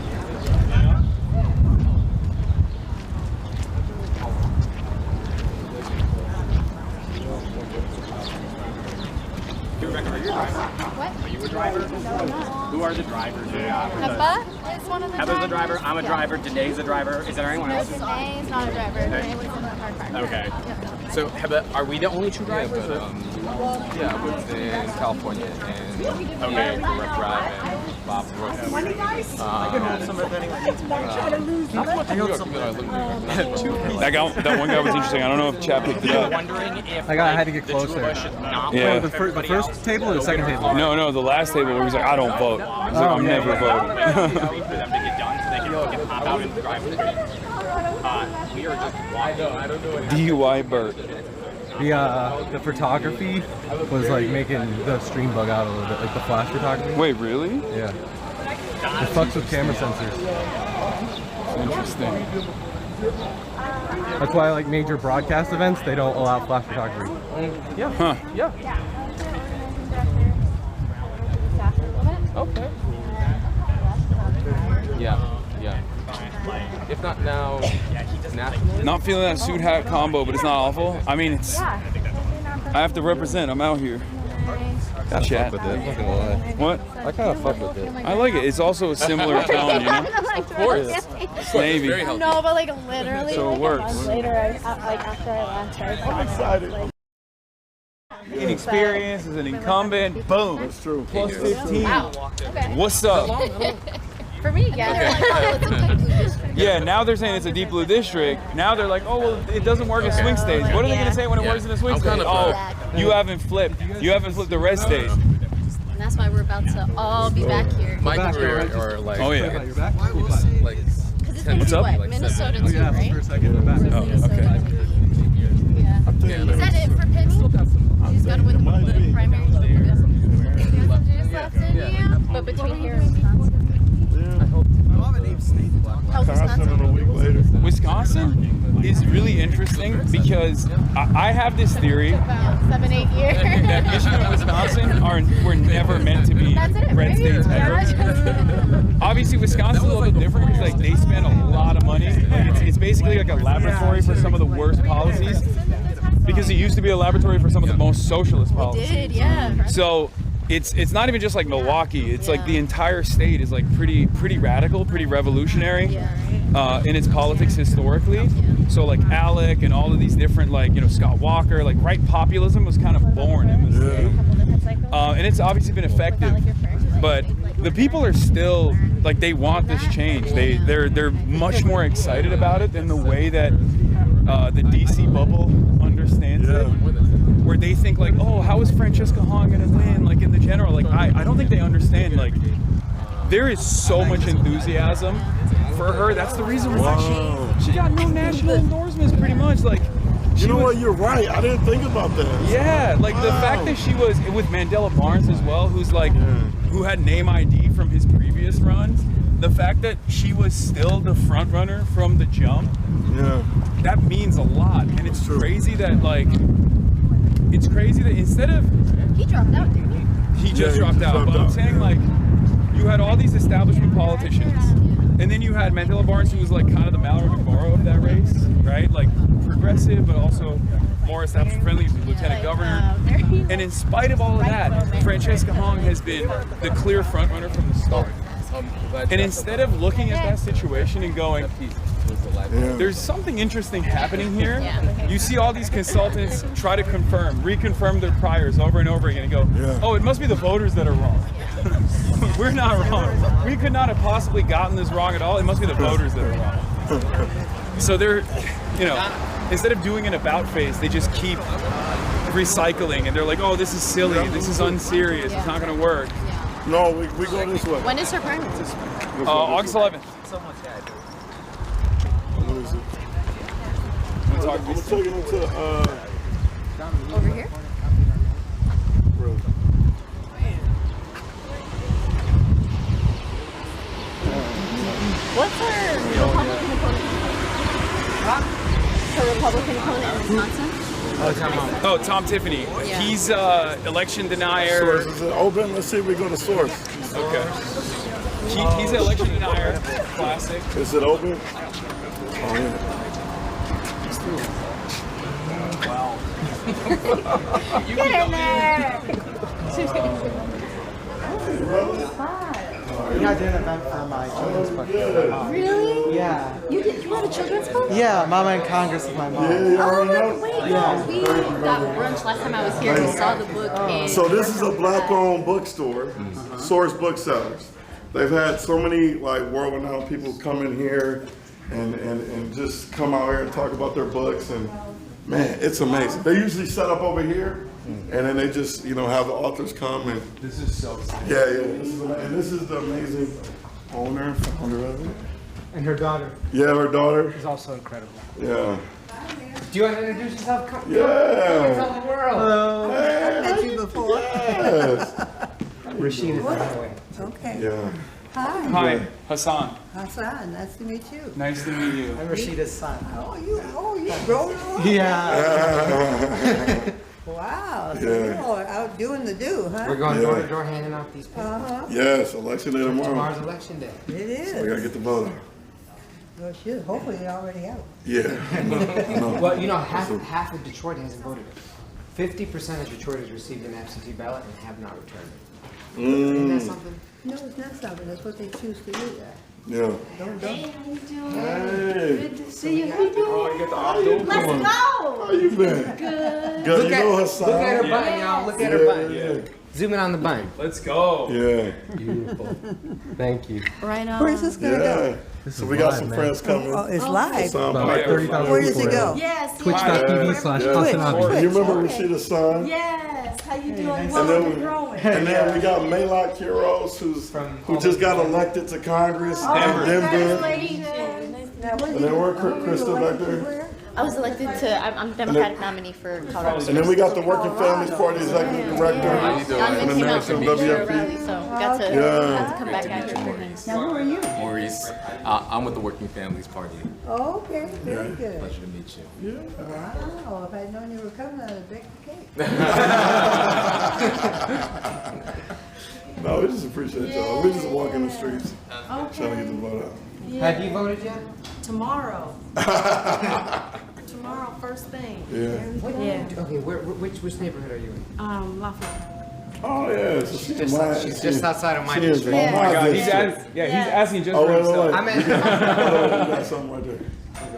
What? Are you a driver? No, I'm not. Who are the drivers? Heba is one of the Heather's a drivers. driver. I'm a driver. Danae's a driver. Is there anyone No, else? Danae is not a driver. Danae was in the car park. Okay. Yeah. So, Heba, are we the only two drivers? Yeah, I was in California and Okay. Rep Drive and Bob Brooks. That one guy was interesting. I don't know if Chad picked it up. I had to get closer. Yeah. The first table or the second table? No, the last table where he's like, I don't vote. He's like, I'm never voting. For them to get done so they can pop out and drive with me. We are just walking. DUI Bert. The photography was like making the stream bug out a little bit, like the flash photography. Wait, really? Yeah. It fucks with camera sensors. Interesting. That's why like major broadcast events, they don't allow flash photography. Yeah. Huh. Yeah. Okay. Yeah. If not now, nationally. Not feeling that suit hat combo, but it's not awful. I mean, it's. I have to represent. I'm out here. Got Chat. fuck with it. I'm not gonna lie. What? I kind of fuck with it. I like it. It's also a similar tone, you know? Of course. It's navy. No, but like literally, So it like works. a month later, after I left, I'm excited. Inexperience as an incumbent. Boom. That's true. Plus 15. Wow. Okay. What's up? For me, yeah. They're like, oh, it's a deep blue district. Yeah, now they're saying it's a deep blue district. Now they're like, oh, well, it doesn't work in swing states. What are they going to say when it works in the swing state? Oh, you haven't flipped. You haven't flipped the red state. And that's why we're about to all be back here. My career, or like, Oh, yeah. like, What's up? What, Minnesota too, right? Oh, okay. Yeah. Is that it for Penny? You just gotta win the primary. But between here and Wisconsin. How's Wisconsin? Wisconsin is really really interesting because I have this theory 7, 8 years. that Michigan and Wisconsin were never meant to be red states ever. Obviously, Wisconsin's a little bit different because like they spend a lot of money. Like, it's basically like a laboratory for some of the worst policies because it used to be a laboratory for some of the most socialist policies. It did, yeah. So it's not even just like Milwaukee. It's like the entire state is like pretty radical, pretty revolutionary in its politics historically. So like Alec and all of these different like Scott Walker, like right populism was kind of born in the state, and it's obviously been effective. But the people are still like they want this change. They're much more excited about it than the way that the DC bubble understands it. Where they think like, oh, how is Francesca Hahn gonna win? Like in the general, like I don't think they understand. Like there is so much enthusiasm for her. That's the reason why she got no national endorsements, pretty much. Like you know what? You're right. I didn't think about that. Yeah, like the fact that she was with Mandela Barnes as well, who's like who had name ID from his previous runs. The fact that she was still the front runner from the jump. Yeah, that means a lot, and it's crazy that like. It's crazy that instead of he dropped out, didn't he? He just dropped out. But I'm saying like you had all these establishment politicians, and then you had Mandela Barnes, who was like kind of the Mallory McMorrow of that race, right? Like progressive, but also more establishment friendly, lieutenant governor. And in spite of all of that, Francesca Hahn has been the clear front runner from the start. And instead of looking at that situation and going, there's something interesting happening here. You see all these consultants try to reconfirm their priors over and over again and go, oh, it must be the voters that are wrong. We're not wrong. We could not have possibly gotten this wrong at all. It must be the voters that are wrong. So they're, instead of doing an about face, they just keep recycling and they're like, oh, this is silly. This is unserious. It's not going to work. No, we go this way. When is her primary? August 11th. What is it? I'm gonna take it to over here. What's her Republican opponent? Her Republican opponent in Wisconsin? Oh, Tom Tiffany. Yeah. He's election denier. Source, is it open? Let's see if we go to source. Okay. He's an election denier. Classic. Is it open? Oh, yeah. Wow. Get in there! I did an event for my children's book. Really? Yeah. You wrote a children's book? Yeah, Mama in Congress with my mom. Oh, wait, we got brunch last time I was here. We saw the book. And So this is a black-owned bookstore, Source Booksellers. They've had so many like world-renowned people come in here and just come out here and talk about their books, and man, it's amazing. They usually set up over here, and then they just have the authors come and. This is so sick. Yeah. This is the amazing owner and founder of it. And her daughter. Yeah, her daughter. Is also incredible. Yeah. Do you want to introduce yourself? Come tell the world. Hello. Hey, I've met you before. Yes. Rasheed is on the way. Okay. Yeah. Hi. Hi, Hasan. Hasan, nice to meet you. Nice to meet you. I'm Rashida's son. Oh, you grown up? Yeah. Wow. So Yeah. you're all out doing the do, huh? We're going door to door handing out these papers. Yes, election day tomorrow. Tomorrow's election day. It is. So we gotta get the vote out. Well, shit, hopefully you're already out. Yeah. Well, half of Detroit hasn't voted. 50% of Detroiters received an absentee ballot and have not returned it. Isn't that something? No, it's not something. That's what they choose to do. Yeah. Don't. Hey, how you doing? Hey. Good to see you. How you doing? Oh, you got the Abdul? Let's go. How you been? Good. Good. Hassan. Look at her bun, y'all. Look at her bun. Yeah. Zoom in on the bun. Let's go. Yeah. Beautiful. Thank you. Right on. Where's this gonna go? So we got some friends coming. Oh, it's live. Hasan About Piker. 30,000 Where does it people. go? Yes. Twitch.tv/Hasan Abi. You remember Rashida's son? Yes. How you doing? And Well, then, growing. and then we got Maylak Quiros, who just got elected to Congress in Denver. And then we're Krista back there. I was elected to. I'm Democratic nominee for Colorado. And then we got the Working Families Party Executive Director Donovan from the came out National to the show WFP. rally, so got to come back out here for him. Now, who are you? Reese. I'm with the Working Families Party. Oh, okay, very good. Pleasure to meet you. Wow, if I'd known you were coming, I'd have baked the cake. No, we just appreciate y'all. We just walk in the streets trying to get the vote out. Have you voted yet? Tomorrow. Tomorrow, first thing. Yeah. Okay, which neighborhood are you in? Lafayette. Oh yeah, so she's just outside of my district. district. Oh my God, he's asking just oh, for wait, himself. wait. I meant, We got something right there.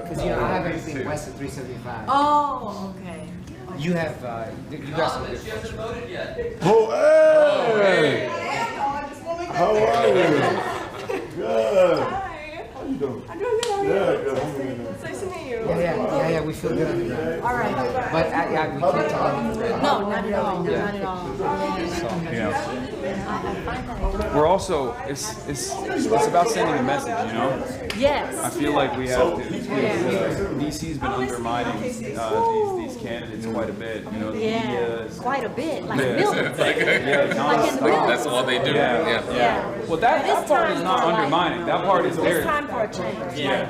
because I have everything west of 375. Oh, okay. You have, you got some good votes. Oh, hey! How are you? Good. How you doing? I'm doing good. Yeah, good. It's nice to meet you. Yeah, we feel good on the ground. All right. But we can't talk on the ground. No, not at all. Not at all. Yeah. We're also it's about sending a message, you know. Yes. I feel like we have to. DC's been undermining these candidates quite a bit. You know, the media is Quite a bit, like Yeah. millions. Like nonstop. That's all they do. Yeah. Well, that part is not undermining. That part is very. It's time for a change. Yeah.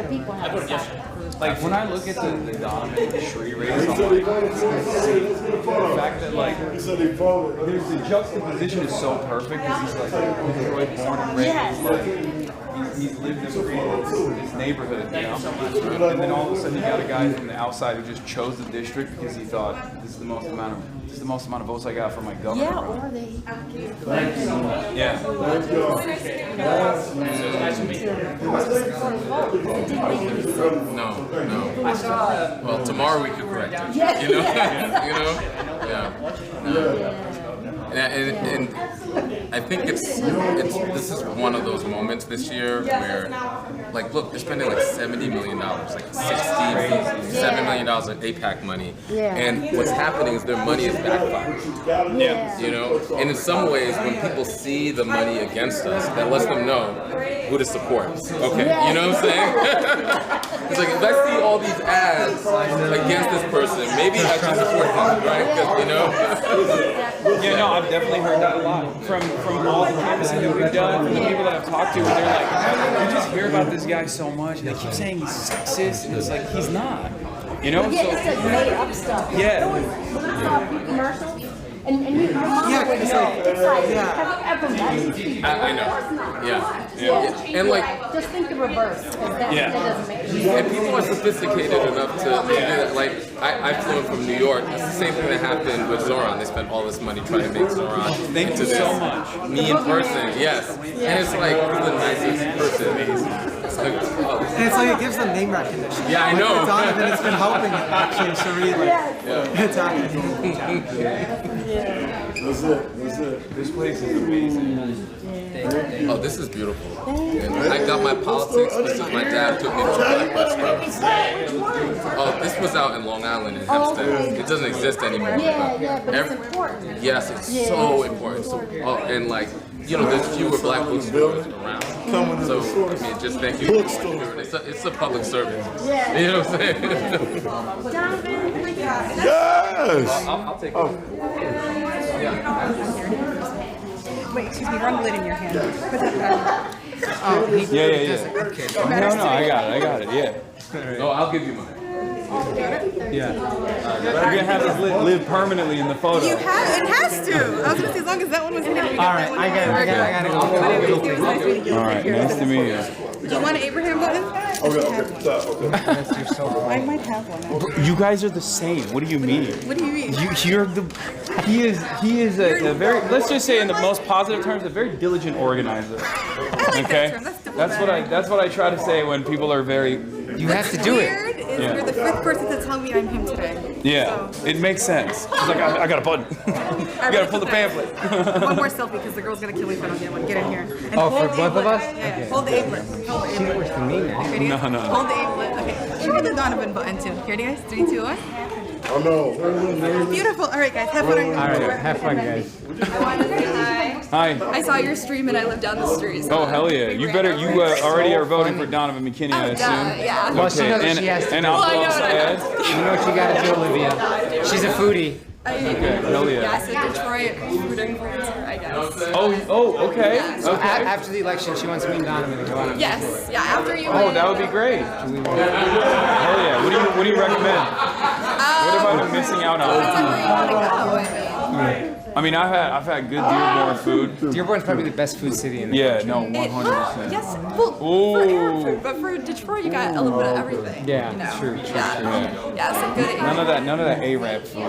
People have to stop. Like when I look at the Donovan and Shree race, I'm like, the fact that like there's the juxtaposition is so perfect because he's like Detroit born and raised. Like, he's lived and breathed this neighborhood, you know. And then all of a sudden you got a guy from the outside who just chose the district because he thought this is the most amount of votes I got for my governor. Yeah, run. or they. Yeah. No. Well, tomorrow we could correct it. Yes, You know? yes. You know? Yeah. And I think it's this is one of those moments this year where, like, look, they're spending like $70 million, like $67 million in APAC money, and what's happening is their money is backfiring. Yeah. You know, and in some ways, when people see the money against us, that lets them know who to support. Okay, you know what I'm saying? It's like, if I see all these ads against this person, maybe I should support them, right? Because, you know. Yeah, no, I've definitely heard that a lot from all the canvassing that we've done, from the people that I've talked to, where they're like, we just hear about this guy so much, and they keep saying he's sexist, and it's like, he's not. You know? Yeah, it's like made up stuff. Yeah. Look at commercials. And your mom would know. It's like, have you ever met these people? I know. Yeah. And like, just think the reverse. That doesn't make sense. and people are sophisticated enough to do that. Like, I flew from New York. It's the same thing that happened with Zoran. They spent all this money trying to make Zoran Thank into you so much. me in person. Yes. And it's like, he's the nicest person. Like, And it's like it gives them name recognition. Yeah, I know. Like, Donovan, it's been helping actually Sheree talking to That's it. This place is amazing. oh, this is beautiful. And I got my politics because my dad took me to Black Bus Routes. Oh, this was out in Long Island in Hempstead. It doesn't exist anymore. But it's important. Yes, it's so important. So, and like, you know, there's fewer black bookstores around. So, I mean, just thank you. It's a public service. You know what I'm saying? Yes! I'll take it. Wait, excuse me, wrong lid in your hand. Put that Yeah. No, I got it, yeah. No, I'll give you mine. Yeah. You're gonna have this live permanently in the photo. it has to. I was gonna say, as long as that one was in there. All right, I got it. All right, nice to meet you. Do you want an Abraham button? Okay. I might have one. You guys are the same. What do you mean? What do you mean? He is a very, let's just say in the most positive terms, a very diligent organizer. Okay? That's what I try to say when people are very. You have to do it. You're the fifth person to tell me I'm him today. Yeah, it makes sense. She's like, I got a button. You gotta pull the pamphlet. One more selfie because the girl's gonna kill me if I don't get one. Get in here. And Oh, for hold both of us? Yeah, hold the apron. Hold the apron. Worse than me, man. Ready, guys? No. Hold the apron. Okay. Show the Donovan button too. Ready, guys? 3, 2, 1. Oh no. Beautiful. All right, guys. Have fun. All right, have fun, guys. I want to say hi. Hi. I saw your stream and I live down the street. So Oh hell yeah! You better. You already are voting for Donovan McKinney, I assume. yeah. Well, she knows what she has to and do. Abdul I know. Saad. You know what you gotta do, Olivia. She's a foodie. Hell yeah. Yes, a Detroit food influencer, I guess. Oh, okay. Yeah, so Okay. After the election, she wants me and Donovan to go on. Yes, yeah, after you Oh, win. that would be great. Hell yeah. What do you recommend? What have I been missing out on? I mean, I've had good Dearborn food. Dearborn's probably the best food city in the Yeah, country. no, 100%. Yes, well, for Arab food, but for Detroit, you got a little bit of everything. Yeah, you know? true. Yeah, some good None of that Arab food.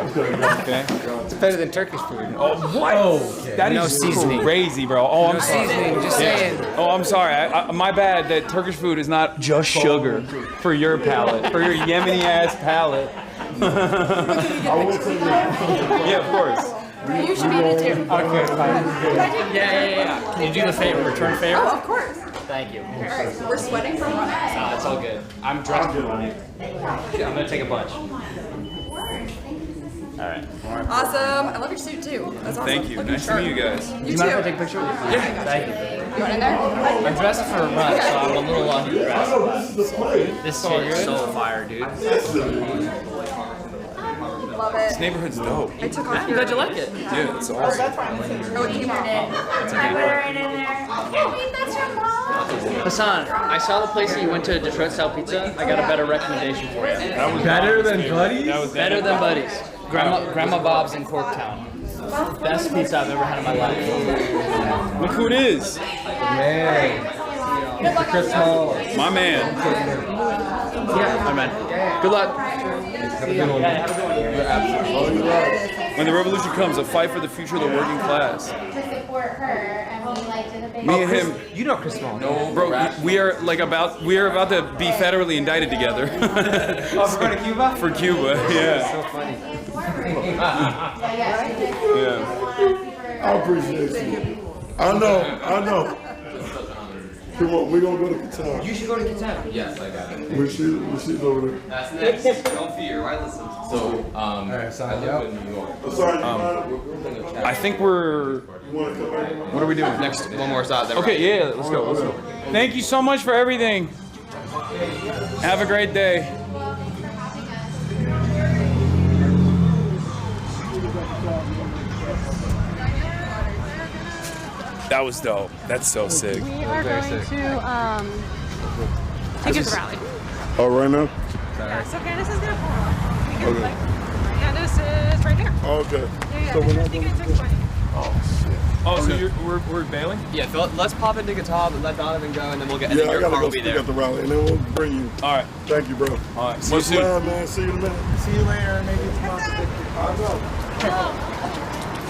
Okay. It's better than Turkish food. Oh, what? That No is seasoning. crazy, bro. Oh, I'm No sorry. seasoning, just saying. Oh, I'm sorry. My bad. That Turkish food is not just sugar for your palate, for your Yemeni ass palate. Yeah, of course. You should eat it too. Okay, fine. Yeah. Can you do the favor, return favor? Oh, of course. Thank you. All right, we're sweating from running. Nah, it's all good. I'm dressed. I'm gonna take a bunch. All right. Awesome. I love your suit too. That's awesome. Thank you. Looking Nice to sharp. meet you guys. You Do you mind if I too. take a picture with you? Yeah. Thank you. You want in there? I'm dressed for a run, so I'm a little underdressed. This shit is so fire, dude. Love This it. neighborhood's dope. I took I'm off your... glad you like it. Yeah, it's awesome. Oh, it came off. Hassan, I saw the place that you went to, Detroit Style Pizza. I got a better recommendation for you. That was Better Donovan's than favorite. Buddies? That was Better than Buddies. Grandma Bob's in Corktown. Best pizza I've ever had in my life. Look who it is. Man. Mr. Chris Small. My man. Yeah, man. Good luck. When the revolution comes, a fight for the future of the working class. Me and him. You know Chris Small. No, bro. We are about to be federally indicted together. Oh, for going to Cuba? For Cuba, yeah. So funny. Yeah. I appreciate you. I know. Come on, we're gonna go to Qatar. You should go to Qatar. Yes, I got it. She's over there. That's next. Don't fear. I listen. So, I live in New York. I think we're. What are we doing? Next, one more stop. Then Okay, yeah, let's go. Thank you so much for everything. Have a great day. That was dope. That's so sick. We are going to take it to the rally. Oh, right now? Yeah, so Candace is gonna pull up. Okay. Candace is right here. Okay. Yeah, So we're not taking it to Explain. Oh, so we're bailing? Yeah, let's pop into Qatar and let Donovan go, and then we'll get. And Yeah, then I your gotta car go will be speak there. at the rally, and then we'll bring you. All right. Thank you, bro. All right. See you Much soon. love, man. See you in a minute. See you later. Maybe tomorrow.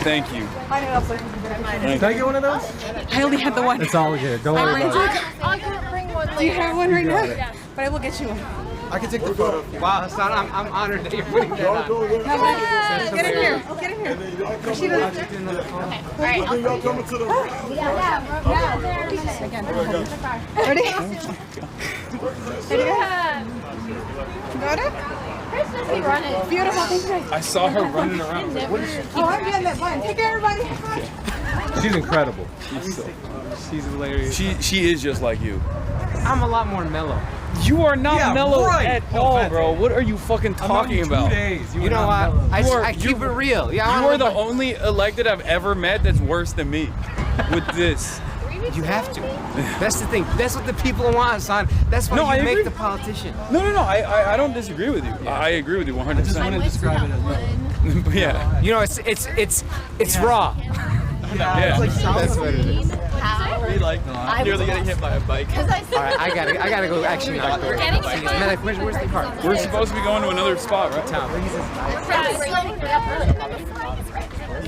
Thank you. Can I get one of those? I only had the one. It's all good. Don't worry about it. I'll bring one. Do you have one right now? Yeah. But I will get you one. I can take the photo. Wow, Hassan, I'm honored that you're putting that on. Get in here. Get in here. Rashida. Alright. Y'all coming to the Ready? Got it? Beautiful. Thank you. I saw her running around. Oh, I'm getting that fun. Take care, everybody. She's incredible. She's hilarious. She is just like you. I'm a lot more mellow. You are not mellow right. at all, bro. What are you fucking talking about? 2 days. You know what? I keep it real. Yeah, You are the only elected I've ever met that's worse than me with this. You have to. That's the thing. That's what the people want, Hassan. That's why No, I you make agree. the politician. No. I don't disagree with you. I agree with you 100%. I just want to describe it as well. But yeah. You know, it's raw. Yeah. That's what it is. We like nearly getting hit by a bike. All right, I gotta go. Actually, We're getting Man, where's the car? We're supposed to be going to another spot, right? Town.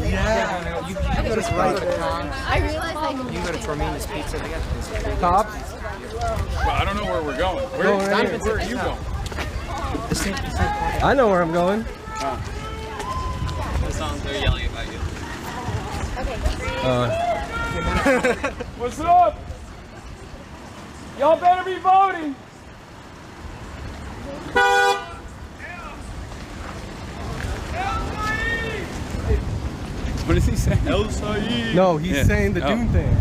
Yeah. You go to Tom. I realized like You go to Tormina's Pizza. They got Top. Well, I don't know where we're going. Where are you going? I know where I'm going. That sounds very yelling about you. What's up? Y'all better be voting. What does he say? El Sayed. Saeed. No, he's Yeah. saying the Oh. Dune thing.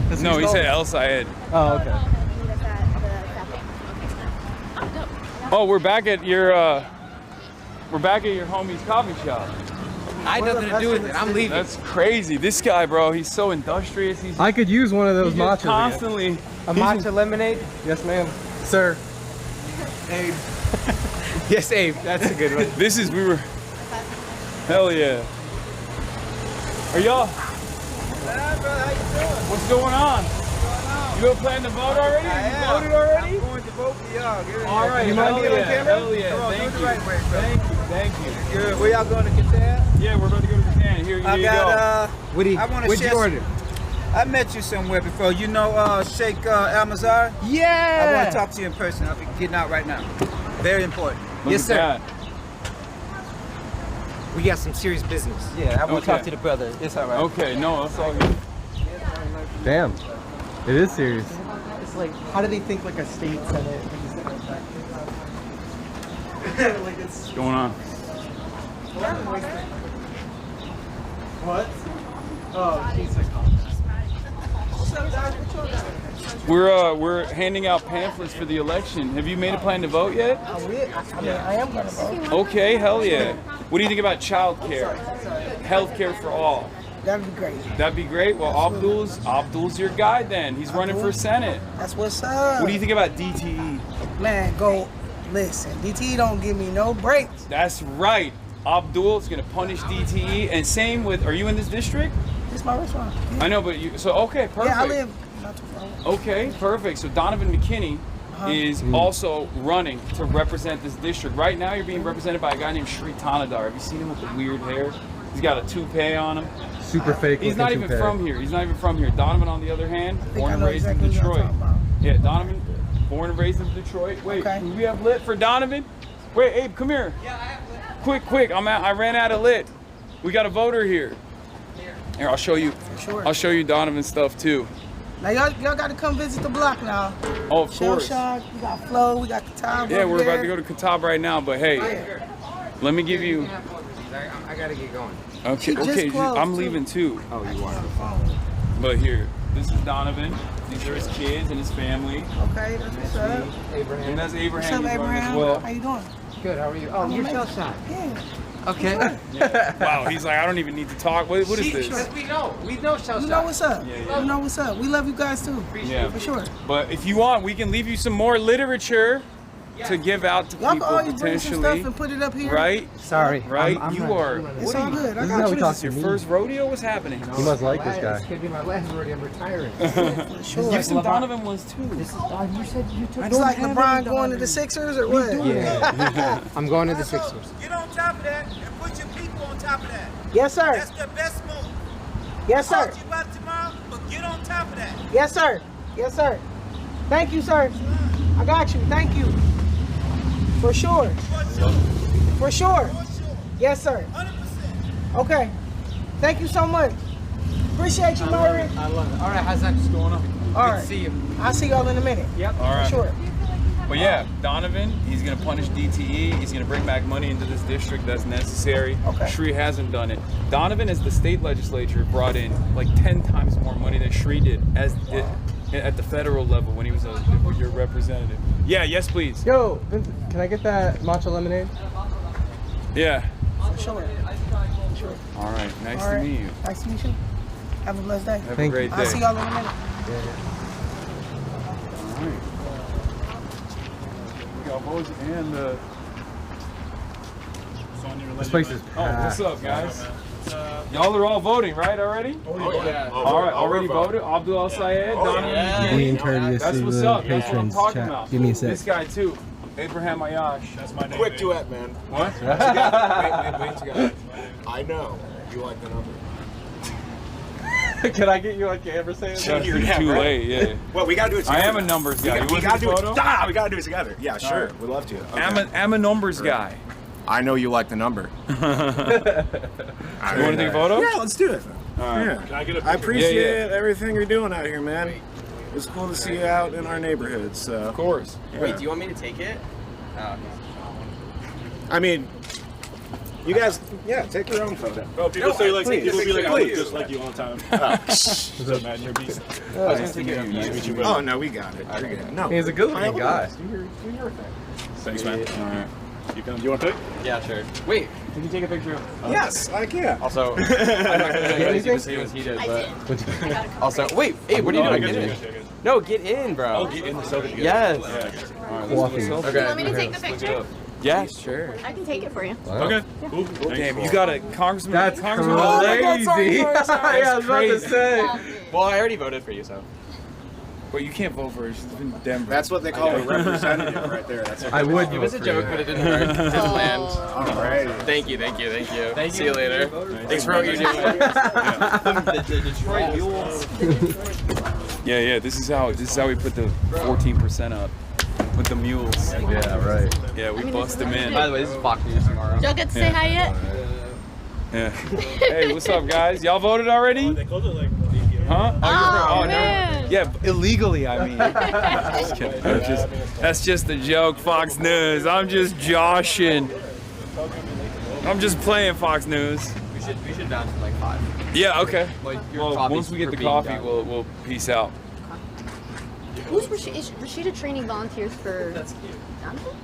That's No, what he he's said called. El Sayed. Oh, okay. Oh, we're back at your homie's coffee shop. I had nothing to do with it. I'm leaving. That's crazy. This guy, bro, he's so industrious. He's I could use one of those he just matchas. again. constantly. A matcha lemonade? Yes, ma'am. Sir. Abe. Yes, Abe. That's a good one. We were. Hell yeah. Are y'all? What's going on? You have planned to vote already? You voted already? I'm going to vote for y'all. All right. You mind Hell being on yeah. camera? Hell yeah. Come on, Thank do it you. the right way, bro. Thank you. Good. Where y'all going to Qatar? Yeah, we're about to go to Japan. Here I you got, go. I want to what'd you share. order? I met you somewhere before. You know Sheikh Al-Mazar? Yeah. I want to talk to you in person. I'll be getting out right now. Very important. Look Yes, at sir. that. We got some serious business. Yeah, I want to Okay. talk to the brother. It's all right. Okay, no, that's all good. Damn. It is serious. It's like, how do they think like a state senate? Like it's What's going on? What? Oh, Jesus. We're handing out pamphlets for the election. Have you made a plan to vote yet? I am gonna vote. Okay, hell yeah. What do you think about child care? Health care for all. That'd be great. That'd be great. Well, Abdul's your guy then. He's running for Senate. That's what's up. What do you think about DTE? Man, go listen. DTE don't give me no breaks. That's right. Abdul is gonna punish DTE, and same with. Are you in this district? It's my restaurant. Yeah. I know, but you. So okay, perfect. Yeah, I live not too far. Okay, perfect. So Donovan McKinney is also running to represent this district. Right now, you're being represented by a guy named Shri Tanadar. Have you seen him with the weird hair? He's got a toupee on him. Super fake. He's not even from here. He's not even from here. Donovan, on the other hand, born and raised in Detroit. Yeah, Donovan, born and raised in Detroit. Wait, do we have lit for Donovan? Wait, Abe, come here. Yeah, I have lit. Quick! I ran out of lit. We got a voter here. Here, I'll show you. Sure. I'll show you Donovan's stuff too. Now y'all got to come visit the block now. Oh, of course. Shell Shock, we got Flo, we got Kitab. Yeah, we're about to go to Kitab right now, but hey, let me give you. I gotta get going. Okay, I'm leaving too. Oh, you are. But here, this is Donovan. These are his kids and his family. Okay, that's what's up. Abraham. And that's Abraham. What's up, he's running Abraham? as well. How you doing? Good. How are you? Oh, I'm you're amazing. Shell Shock. Yeah. Okay. Wow, he's like, I don't even need to talk. What is this? Because we know Shell Shock. You know what's up. Yeah. You know what's up. We love you guys too. Yeah, For sure. But if you want, we can leave you some more literature to give out to Y'all can people always bring some stuff potentially. and put it up here. Right? Sorry. Right? I'm you ready. are. It's all good. I This is got how you. we talk This is your to me. first rodeo? What's happening? You must like this guy. This could be my last rodeo. I'm retiring. Sure. Give some Donovan ones too. You said you took. It's like LeBron going to the Sixers or what? Yeah. I'm going to the Sixers. Get on top of that and put your people on top of that. Yes, sir. That's the best move. Yes, sir. Talk to you about it tomorrow, but get on top of that. Yes, sir. Yes, sir. Thank you, sir. I got you. Thank you. For sure. For sure. Yes, sir. 100%. Okay. Thank you so much. Appreciate you, Myron. I love it. All right, how's that going on? All Good right. to see you. I'll see y'all in a minute. Yep. All right. For sure. But yeah, Donovan, he's going to punish DTE. He's going to bring back money into this district that's necessary. Okay. Shri hasn't done it. Donovan, as the state legislature, brought in like 10 times more money than Shri did at the federal level when he was your representative. Yeah, yes, please. Yo, Vincent, can I get that matcha lemonade? Yeah. For sure. Sure. All right. Nice All to right. meet you. Nice to meet you. Have a blessed day. Have a great day. I'll see y'all in a minute. All right. We got Bo's and This place is Oh, what's up, guys? Y'all are all voting, right, already? Oh, yeah. All right, already voted. Abdul Al Sayed, Donovan. Being courteous That's to what's the up. That's what I'm patrons. talking Chat. about. Give me a sec. This guy too, Abraham Ayash. That's my name. Quick duet, man. What? Wait, together. I know you like the number. Can I get you on camera saying that? Too late, yeah. Well, we gotta do it I together. am a numbers guy. We gotta do it. We gotta do it together. Yeah, sure. We'd love to. Okay. I'm a numbers guy. I know you like the number. You want to take a photo? Yeah, let's do it. All right. Yeah. Can I get a I picture? appreciate everything you're doing out here, man. It's cool to see you out in our neighborhood. So. Of course. Yeah. Wait, do you want me to take it? I mean, You guys, take your own photo. Oh, people say like, please, people be like, I please. look just like you all the time. So man, you're a beast. Nice to meet you. Oh no, we got it. You're good. No, He's a good-looking guy. Do your thing. Thanks, man. All right. You want to pick? Yeah, sure. Wait, can you take a picture of? Yes, I can. Also, I'm not gonna do the same as he did, but also, wait, hey, what are you doing? Get in. No, get in, bro. Oh, get in the soda. Yes. Coffee. Okay. You want me to take the picture? Yeah, sure. I can take it for you. Okay. Cool. Damn, you got a congressman. That's congressman. crazy. Sorry. Yeah, I was about to say. Well, I already voted for you, so. But you can't vote for it. She's in Denver. That's what they call a representative right there. That's what I would. It was a joke, but it didn't hurt. It didn't land. All right. Thank you. See you later. Thanks for what you're doing. The Detroit Mules. Yeah. This is how we put the 14% up with the mules. Yeah, right. Yeah, we bust them in. By the way, this is Fox News tomorrow. Y'all get to say hi yet? Yeah. Hey, what's up, guys? Y'all voted already? They close it like. Huh? Oh, no. man. Yeah, illegally, I mean. Just kidding. That's just a joke, Fox News. I'm just joshing. I'm just playing Fox News. We should bounce in like 5. Yeah, okay. Like, Well, once we get the coffee, we'll peace out. Who's Rashida? Is Rashida training volunteers for Donovan?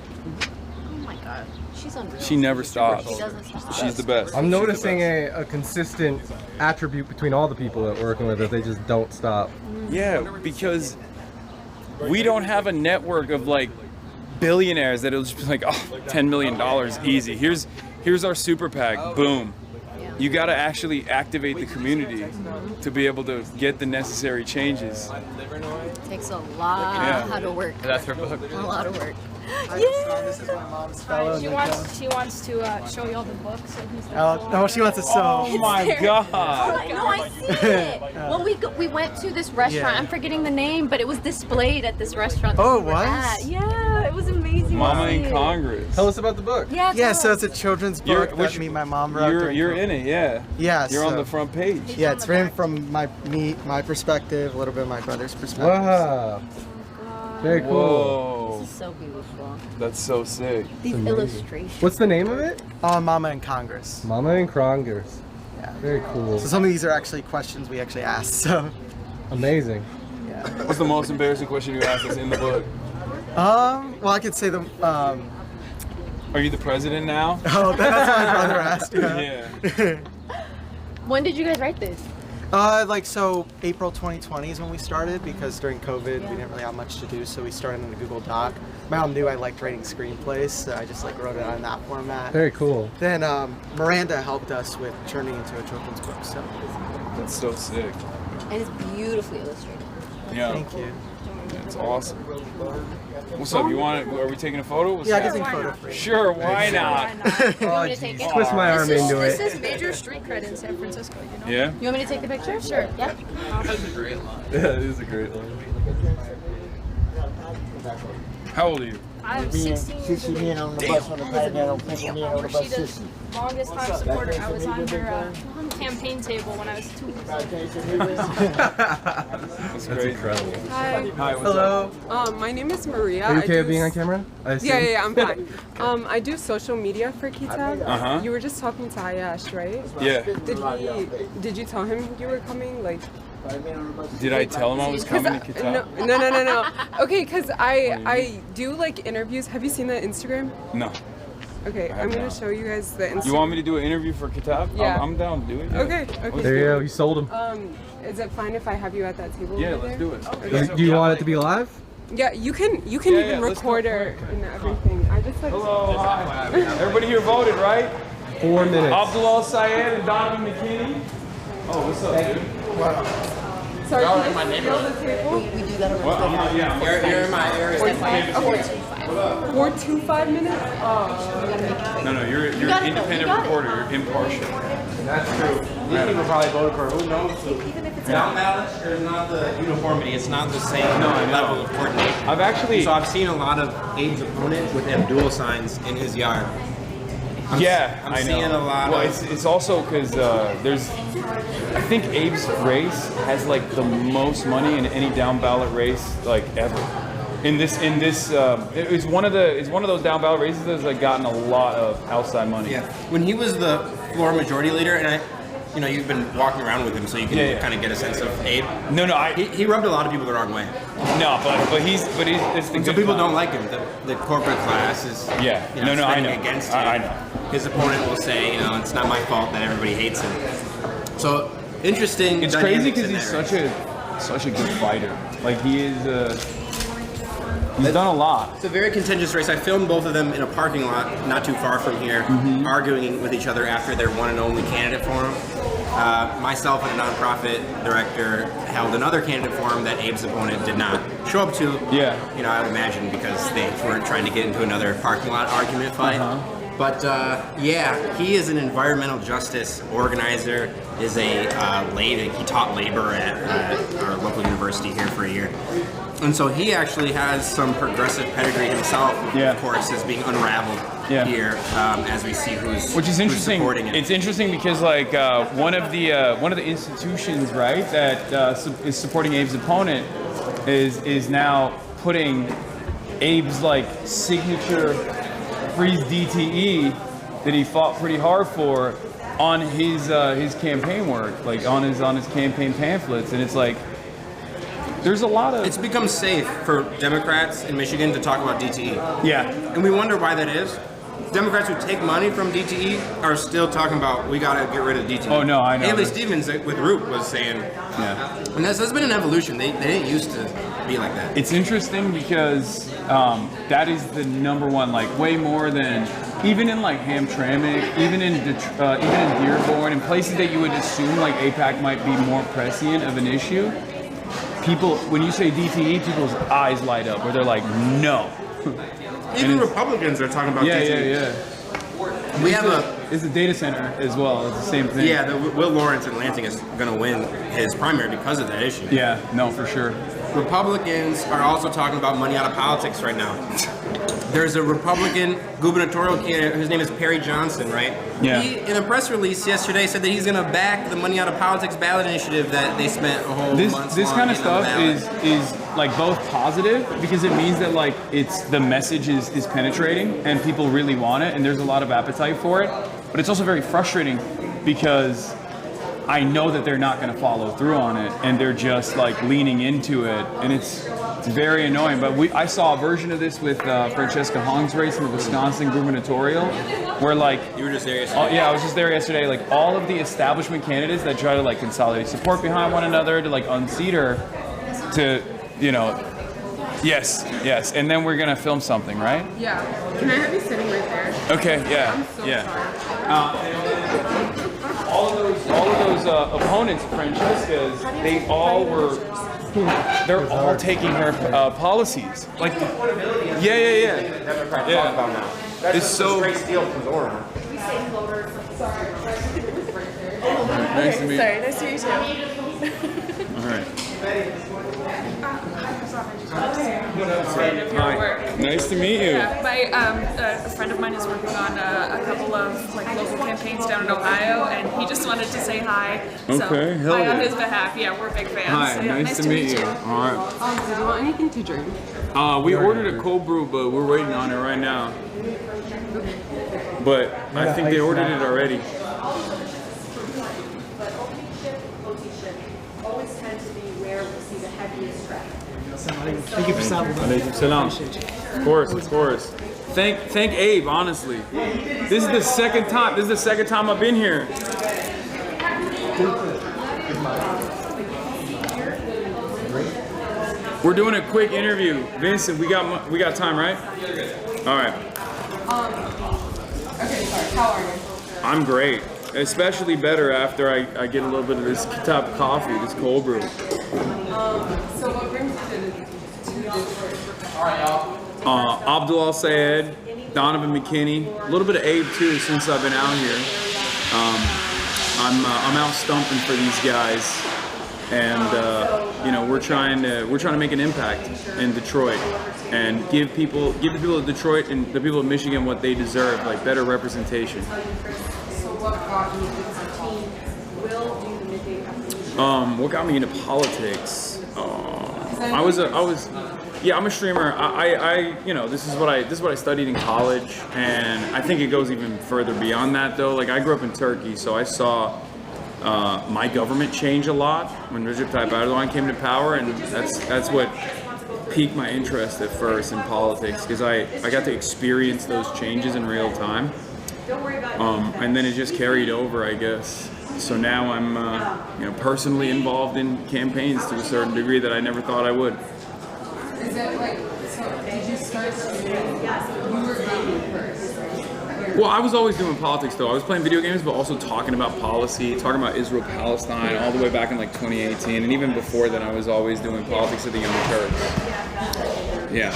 Oh my god. She's unreal. She never stops. She doesn't stop. She's the best. I'm noticing a consistent attribute between all the people that we're working with that they just don't stop. Yeah, because we don't have a network of like billionaires that'll just be like, oh, $10 million easy. Here's our super PAC. Boom. You got to actually activate the community to be able to get the necessary changes. Takes a lot of work. That's her book. A lot of work. This is my mom's fellow. She wants to show you all the books and stuff. Oh, no, she wants to sew. Oh my God. No, I see it. When we went to this restaurant, Yeah. I'm forgetting the name, but it was displayed at this restaurant. Oh, that we it were was? at. Yeah, it was amazing. Mama to in see. Congress. Tell us about the book. Yeah, So it's a children's book that me and my mom wrote. You're in it, yeah. Yeah, You're on so- the front page. Yeah, it's written from my perspective, a little bit of my brother's perspective. Wow. Very cool. Whoa. This is so beautiful. That's so sick. These illustrations. What's the name of it? Mama in Congress. Mama in Congress. Yeah. Very cool. So some of these are actually questions we actually asked. So. Amazing. Yeah. What's the most embarrassing question you asked us in the book? Well, I could say the. Are you the president now? Oh, that's what my brother asked. Yeah. When did you guys write this? So April 2020 is when we started because during COVID we didn't really have much to do, so we started in a Google Doc. My mom knew I liked writing screenplays, so I just wrote it on that format. Very cool. Then Miranda helped us with turning into a children's book. So That's so sick. And it's beautifully illustrated. Yeah. Thank you. That's awesome. What's up? You want it? Are we taking a photo? What's Yeah, I up? can take a photo for you. Sure, why not? You want me to take it? Twist my arm into it. This is major street cred in San Francisco, you know? Yeah? You want me to take the picture? Sure. Yeah. That's a great line. Yeah, it is a great line. How old are you? I'm 16 years old. Rashida's longest time supporter. I was on her campaign table when I was 2 years That's great. Incredible. Hi. Hi, what's Hello. up? My name is Maria. Are you I okay do with being on camera? I assume? Yeah, I'm fine. I do social media for Kitab. Uh-huh. You were just talking to Ayash, right? Yeah. Did you tell him you were coming? Like. Did I tell him I was coming to Qatar? No. Okay, because I do interviews. Have you seen that Instagram? No. Okay, I'm gonna show you guys the Instagram. You want me to do an interview for Kitab? Yeah. I'm down to do it. Yeah. Okay. There you go. You sold him. Is it fine if I have you at that table? Yeah, over let's there? do it. Okay. Do you want it to be live? Yeah, you can Yeah, even let's record her and everything. I just Hello, hi. Everybody here voted, right? 4 minutes. Abdul Syed and Donovan McKinney. Oh, what's up, dude? Sorry, Y'all can in my I steal the table? We do that over Well, yeah. You're in my area. 425 minutes? No, you're an independent reporter. You're impartial. That's true. These people probably voted for who knows who. Down balance, there's not the uniformity. It's not the same level of coordination. I've actually. So I've seen a lot of Abe's opponents with Abdul signs in his yard. I'm seeing a lot Well, of. it's also because there's. I think Abe's race has the most money in any down ballot race ever. it's one of those down ballot races that's like gotten a lot of outside money. Yeah. When he was the floor majority leader, and you've been walking around with him, so you can kind of get a sense of Abe. No, he rubbed a lot of people the wrong way. No, but he's it's the and some people don't like him. The corporate class is I know. against him. I know. His opponent will say, it's not my fault that everybody hates him. So interesting. It's crazy because he's such a good fighter. Like he is. He's done a lot. It's a very contentious race. I filmed both of them in a parking lot not too far from here, arguing with each other after their one and only candidate forum. Myself and a nonprofit director held another candidate forum that Abe's opponent did not show up to. Yeah. I would imagine because they were trying to get into another parking lot argument fight. But he is an environmental justice organizer. Is he taught labor at our local university here for a year. And so he actually has some progressive pedigree himself, of course, is being unraveled here as we see which is interesting. Supporting it. It's interesting because like one of the institutions, right, that is supporting Abe's opponent is now putting Abe's like signature freeze DTE that he fought pretty hard for on his campaign work, like on his campaign pamphlets, and it's like. There's a lot of... It's become safe for Democrats in Michigan to talk about DTE. Yeah. And we wonder why that is. Democrats who take money from DTE are still talking about, we got to get rid of DTE. Oh, no, I know. Haley Stevens with Rabb was saying... Yeah. And that's been an evolution. They didn't used to be like that. It's interesting because that is the number one, like, way more than... Even in, like, Hamtramck, even in Dearborn, in places that you would assume, like, AIPAC might be more prescient of an issue... People, when you say DTE, people's eyes light up, where they're like, no. Even Republicans are talking about DTE. Yeah. We have it's a data center as well. It's the same thing. Yeah, Will Lawrence in Lansing is going to win his primary because of that issue. Yeah, no, for sure. Republicans are also talking about money out of politics right now. There's a Republican gubernatorial candidate, his name is Perry Johnson, right? Yeah. He, in a press release yesterday, said that he's going to back the money out of politics ballot initiative that they spent a whole month. This kind of stuff is like both positive because it means that like the message is penetrating and people really want it and there's a lot of appetite for it. But it's also very frustrating because I know that they're not going to follow through on it and they're just like leaning into it, and it's very annoying. But I saw a version of this with Francesca Hong's race in the Wisconsin gubernatorial, where like you were just there yesterday. Yeah, I was just there yesterday. Like all of the establishment candidates that try to like consolidate support behind one another to like unseat her, to yes, and then we're gonna film something, right? Yeah. Can I have you sitting right there? Okay. Yeah. I'm so sorry. All of those opponents of Francesca's, they're all taking her policies. Like, yeah. Democrats talk about now. That's it's so straight steal from Zora. Nice to meet you. Sorry, nice to meet you. All right. Hi. Nice to meet you. Yeah, a friend of mine is working on a couple of like local campaigns down in Ohio, and he just wanted to say hi. Okay, hell hi on yeah. his behalf. Yeah, we're big fans. Hi, So, yeah, nice to meet you. All right. Did you want anything to drink? We ordered a cold brew, but we're waiting on it right now. But I think they ordered it already. Always tends to be where we see the heaviest traffic. Thank you for stopping by. Alaikum salam. Of course. Thank Abe, honestly. This is the second time I've been here. We're doing a quick interview. Vincent, we got time, right? All right. Okay, sorry. How are you? I'm great. Especially better after I get a little bit of this top coffee, this cold brew. So what brings you to Detroit? Abdul Al-Sayed, Donovan McKinney, a little bit of Abe too since I've been out here. I'm out stumping for these guys, and we're trying to make an impact in Detroit and give the people of Detroit and the people of Michigan what they deserve, like better representation. What got you into the team? Will do the midday evolution? What got me into politics? Yeah, I'm a streamer. I you know, this is what I studied in college, and I think it goes even further beyond that though. Like I grew up in Turkey, so I saw my government change a lot when Recep Tayyip Erdogan came to power, and that's what piqued my interest at first in politics, because I got to experience those changes in real time, and then it just carried over, I guess. So now I'm you know, personally involved in campaigns to a certain degree that I never thought I would. Is it like, so did you start streaming? You were gaming first. Well, I was always doing politics though. I was playing video games, but also talking about policy, talking about Israel-Palestine, all the way back in like 2018, and even before then, I was always doing politics of the Young Turks. Yeah.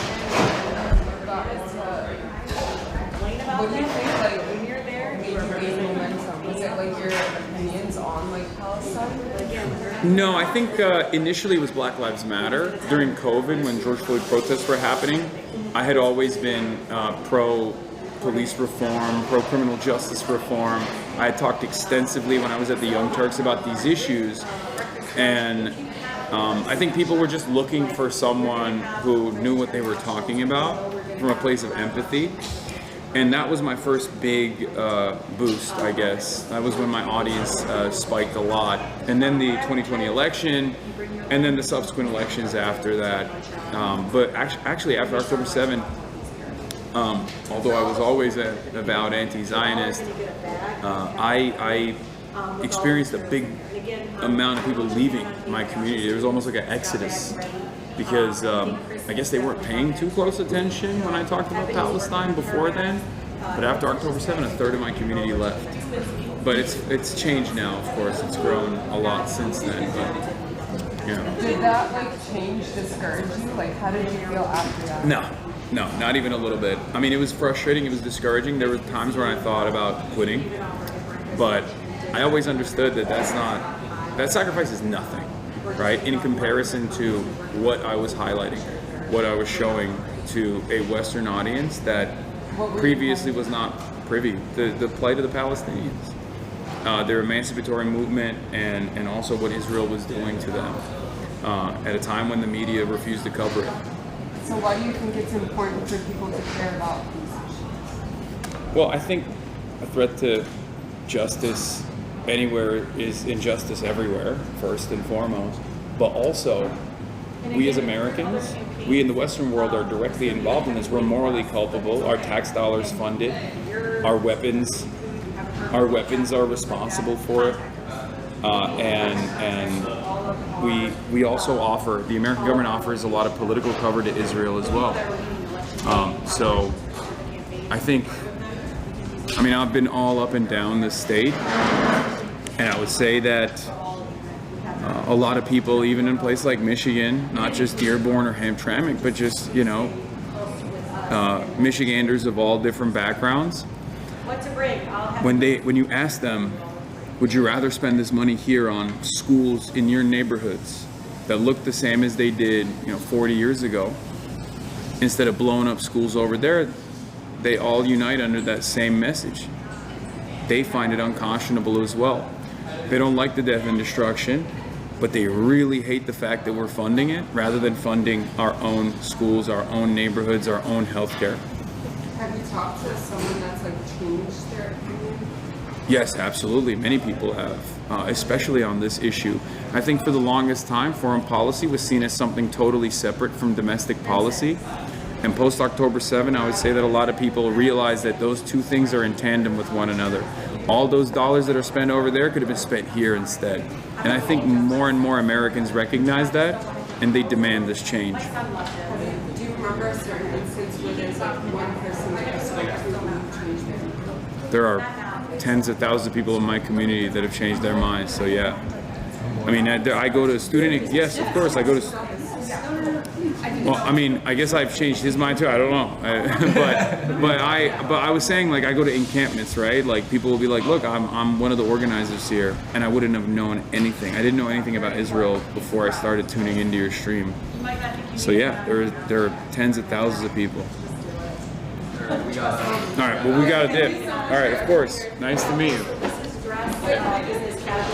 What do you think, like, when you're there, made you gain momentum? Was it like your opinions on like Palestine? No, I think initially it was Black Lives Matter. During COVID, when George Floyd protests were happening, I had always been pro-police reform, pro-criminal justice reform. I had talked extensively when I was at the Young Turks about these issues, and I think people were just looking for someone who knew what they were talking about from a place of empathy. And that was my first big boost, I guess. That was when my audience spiked a lot. And then the 2020 election, and then the subsequent elections after that. But actually after October 7th, although I was always an avowed anti-Zionist, I experienced a big amount of people leaving my community. There was almost like an exodus, because I guess they weren't paying too close attention when I talked about Palestine before then. But after October 7th, a third of my community left. But it's changed now, of course. It's grown a lot since then. But, you know. Did that like change discourage you? Like, how did you feel after that? No, not even a little bit. I mean, it was frustrating. It was discouraging. There were times when I thought about quitting, but I always understood that that sacrifice is nothing, right? In comparison to what I was highlighting, what I was showing to a Western audience that previously was not privy to the plight of the Palestinians, their emancipatory movement, and also what Israel was doing to them at a time when the media refused to cover it. So why do you think it's important for people to care about these issues? Well, I think a threat to justice anywhere is injustice everywhere, first and foremost. But also, we as Americans, we in the Western world are directly involved in this. We're morally culpable. Our tax dollars fund it. Our weapons are responsible for it. And we also offer, the American government offers a lot of political cover to Israel as well. So I think, I mean, I've been all up and down the state, and I would say that a lot of people, even in a place like Michigan, not just Dearborn or Hamtramck, but just, you know, Michiganders of all different backgrounds, when you ask them, would you rather spend this money here on schools in your neighborhoods that look the same as they did, 40 years ago, instead of blowing up schools over there? They all unite under that same message. They find it unconscionable as well. They don't like the death and destruction, but they really hate the fact that we're funding it rather than funding our own schools, our own neighborhoods, our own healthcare. Have you talked to someone that's like changed their opinion? Yes, absolutely. Many people have, especially on this issue. I think for the longest time, foreign policy was seen as something totally separate from domestic policy. And post-October 7, I would say that a lot of people realize that those two things are in tandem with one another. All those dollars that are spent over there could have been spent here instead. And I think more and more Americans recognize that, and they demand this change. Do you remember a certain instance where there's like one person that you spoke to who changed their mind? There are tens of thousands of people in my community that have changed their minds, so yeah. I mean, I go to student, yes, of course, I go to, well, I mean, I guess I've changed his mind too, I don't know. but I was saying, like, I go to encampments, right? Like, people will be like, look, I'm one of the organizers here, and I wouldn't have known anything. I didn't know anything about Israel before I started tuning into your stream. So yeah, there are tens of thousands of people. All right, well, we got a dip. All right, of course. Nice to meet you.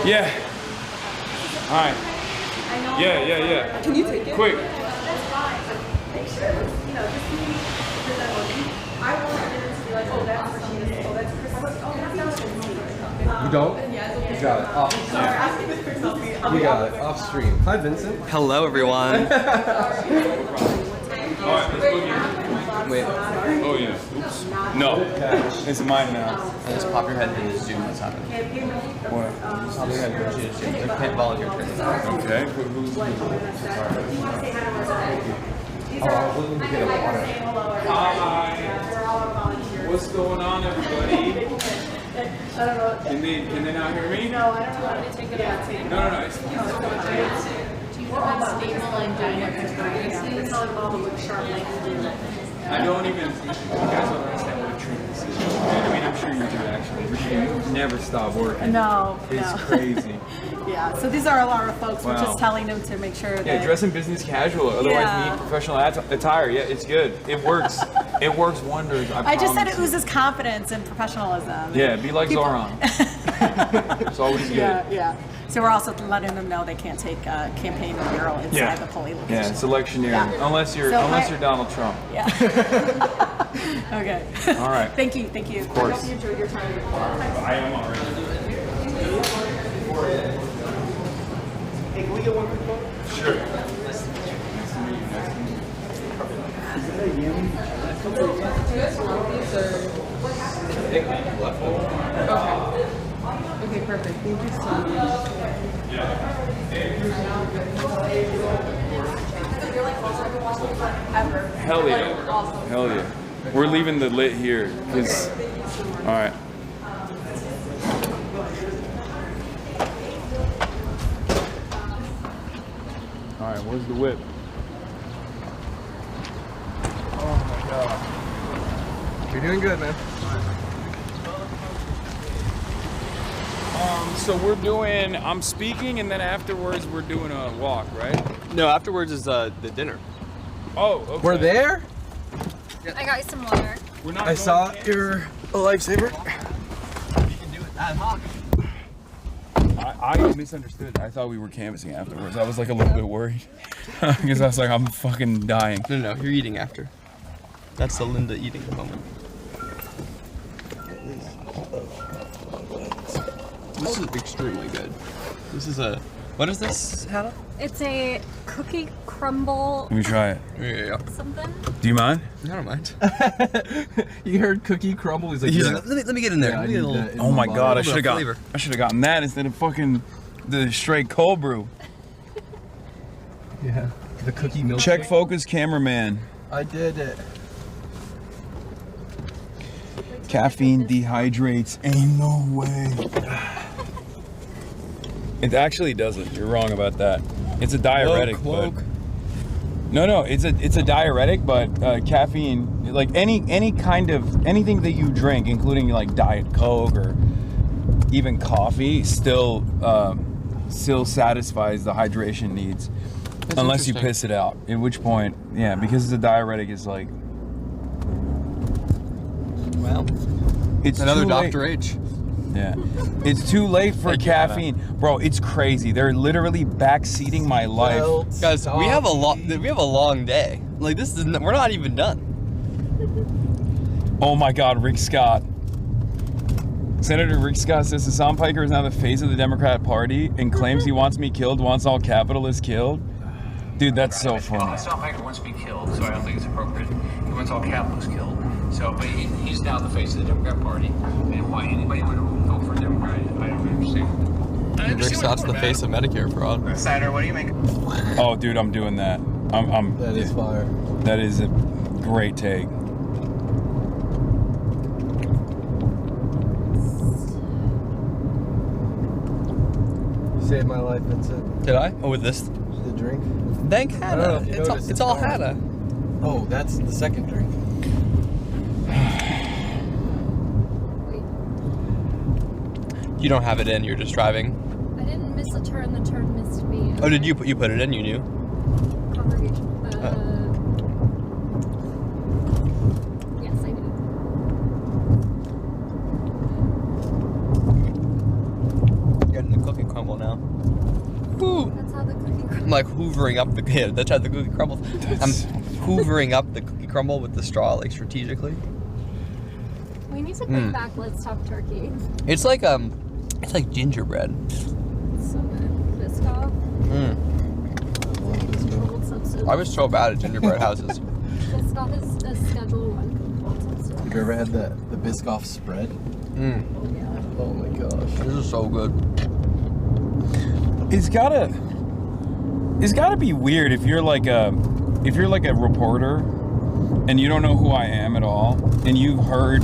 Yeah. All right. Yeah. Can you take it? Quick. You don't? You got it. Off. You got it. Off stream. Hi, Vincent. Hello, everyone. Wait. Oh yeah. Oops. No. It's mine now. Just pop your head into Zoom. What's happening? What? Pop your head into Zoom. You can't volunteer. Okay. Oh, I was looking to get a water. Hi. What's going on, everybody? Can they not hear me? No, I don't know. No. It's I don't even. You guys don't understand what a treat this is. I mean, I'm sure you do actually. You never stop working. No. It's crazy. Yeah. So these are a lot of folks. We're Wow. just telling them to make sure that. Yeah, dress in business casual. Otherwise, Yeah. need professional attire. Yeah, it's good. It works. It works wonders. I just said it promise you. oozes confidence and professionalism. Yeah, be like People- Zoran. It's always good. Yeah. So we're also letting them know they can't take campaign mural inside the polling location. Yeah, it's electioneering. Yeah. Unless you're So Donald Trump. Yeah. Okay. All right. Thank you. Of course. I hope you enjoyed your time. I am already. Hey, can we get one quick photo? Sure. Okay, perfect. Thank you so much. Hell yeah. Hell yeah. We're leaving the lit here. Cause, all right. All right, where's the whip? Oh my god. You're doing good, man. So I'm speaking, and then afterwards we're doing a walk, right? No, afterwards is the dinner. Oh, okay. We're there? I got you some water. We're not I saw you're a lifesaver. You can do it ad hoc. I misunderstood. I thought we were canvassing afterwards. I was like a little bit worried. Because I was like, I'm fucking dying. No, you're eating after. That's the Linda eating moment. This is extremely good. This is a... What is this, Hannah? It's a cookie crumble. Let me try it. Yeah. Something. Do you mind? I don't mind. You heard cookie crumble? He's like, He's yeah. like, let me get in there. Yeah, Let me get a little- Oh my god, I little should bit have of flavor. gotten that instead of fucking the straight cold brew. Yeah. The cookie milk. Check focus, cameraman. I did it. Caffeine dehydrates. Ain't no way. It actually doesn't. You're wrong about that. It's a diuretic, but no, it's a diuretic, but caffeine, like anything that you drink, including like Diet Coke or even coffee, still satisfies the hydration needs, unless you piss it out. At which point, yeah, because it's a diuretic, is like, well, it's another too late. Dr. H. Yeah, it's too late for caffeine, bro. It's crazy. They're literally backseating my life. Guys, we have a long day. Like this is we're not even done. Oh my God, Rick Scott. Senator Rick Scott says Hasan Piker is now the face of the Democrat Party and claims he wants me killed, wants all capitalists killed. Dude, that's so funny. Hasan Piker wants to be killed, so I don't think it's appropriate. He wants all capitalists killed. So, but he's now the face of the Democrat Party, and why anybody would vote for a Democrat, I don't understand. Rick Scott's the face of Medicare fraud. Senator, what do you make? Oh, dude, I'm doing that. That is fire. That is a great take. You saved my life, Vincent. Did I? Oh, with this? The drink? Thank I don't know Hannah. if you It's all, noticed, it's all fire. Hannah. Oh, that's the second drink. You don't have it in. You're just driving. I didn't miss a turn. The turn missed me. Oh, did you put it in? You knew. Congregation. Yes, I did. Getting the cookie crumble now. Woo! That's how the cookie crumble. I'm like hoovering up the that's how the cookie crumbles. hoovering up the cookie crumble with the straw, like strategically. We need to bring back Let's Talk Turkey. It's like gingerbread. It's so good. Biscoff. Controlled substance. I was so bad at gingerbread houses. Biscoff is a Schedule 1 controlled substance. Have you ever had the Biscoff spread? Oh my gosh. This is so good. It's gotta be weird if you're like a reporter and you don't know who I am at all, and you've heard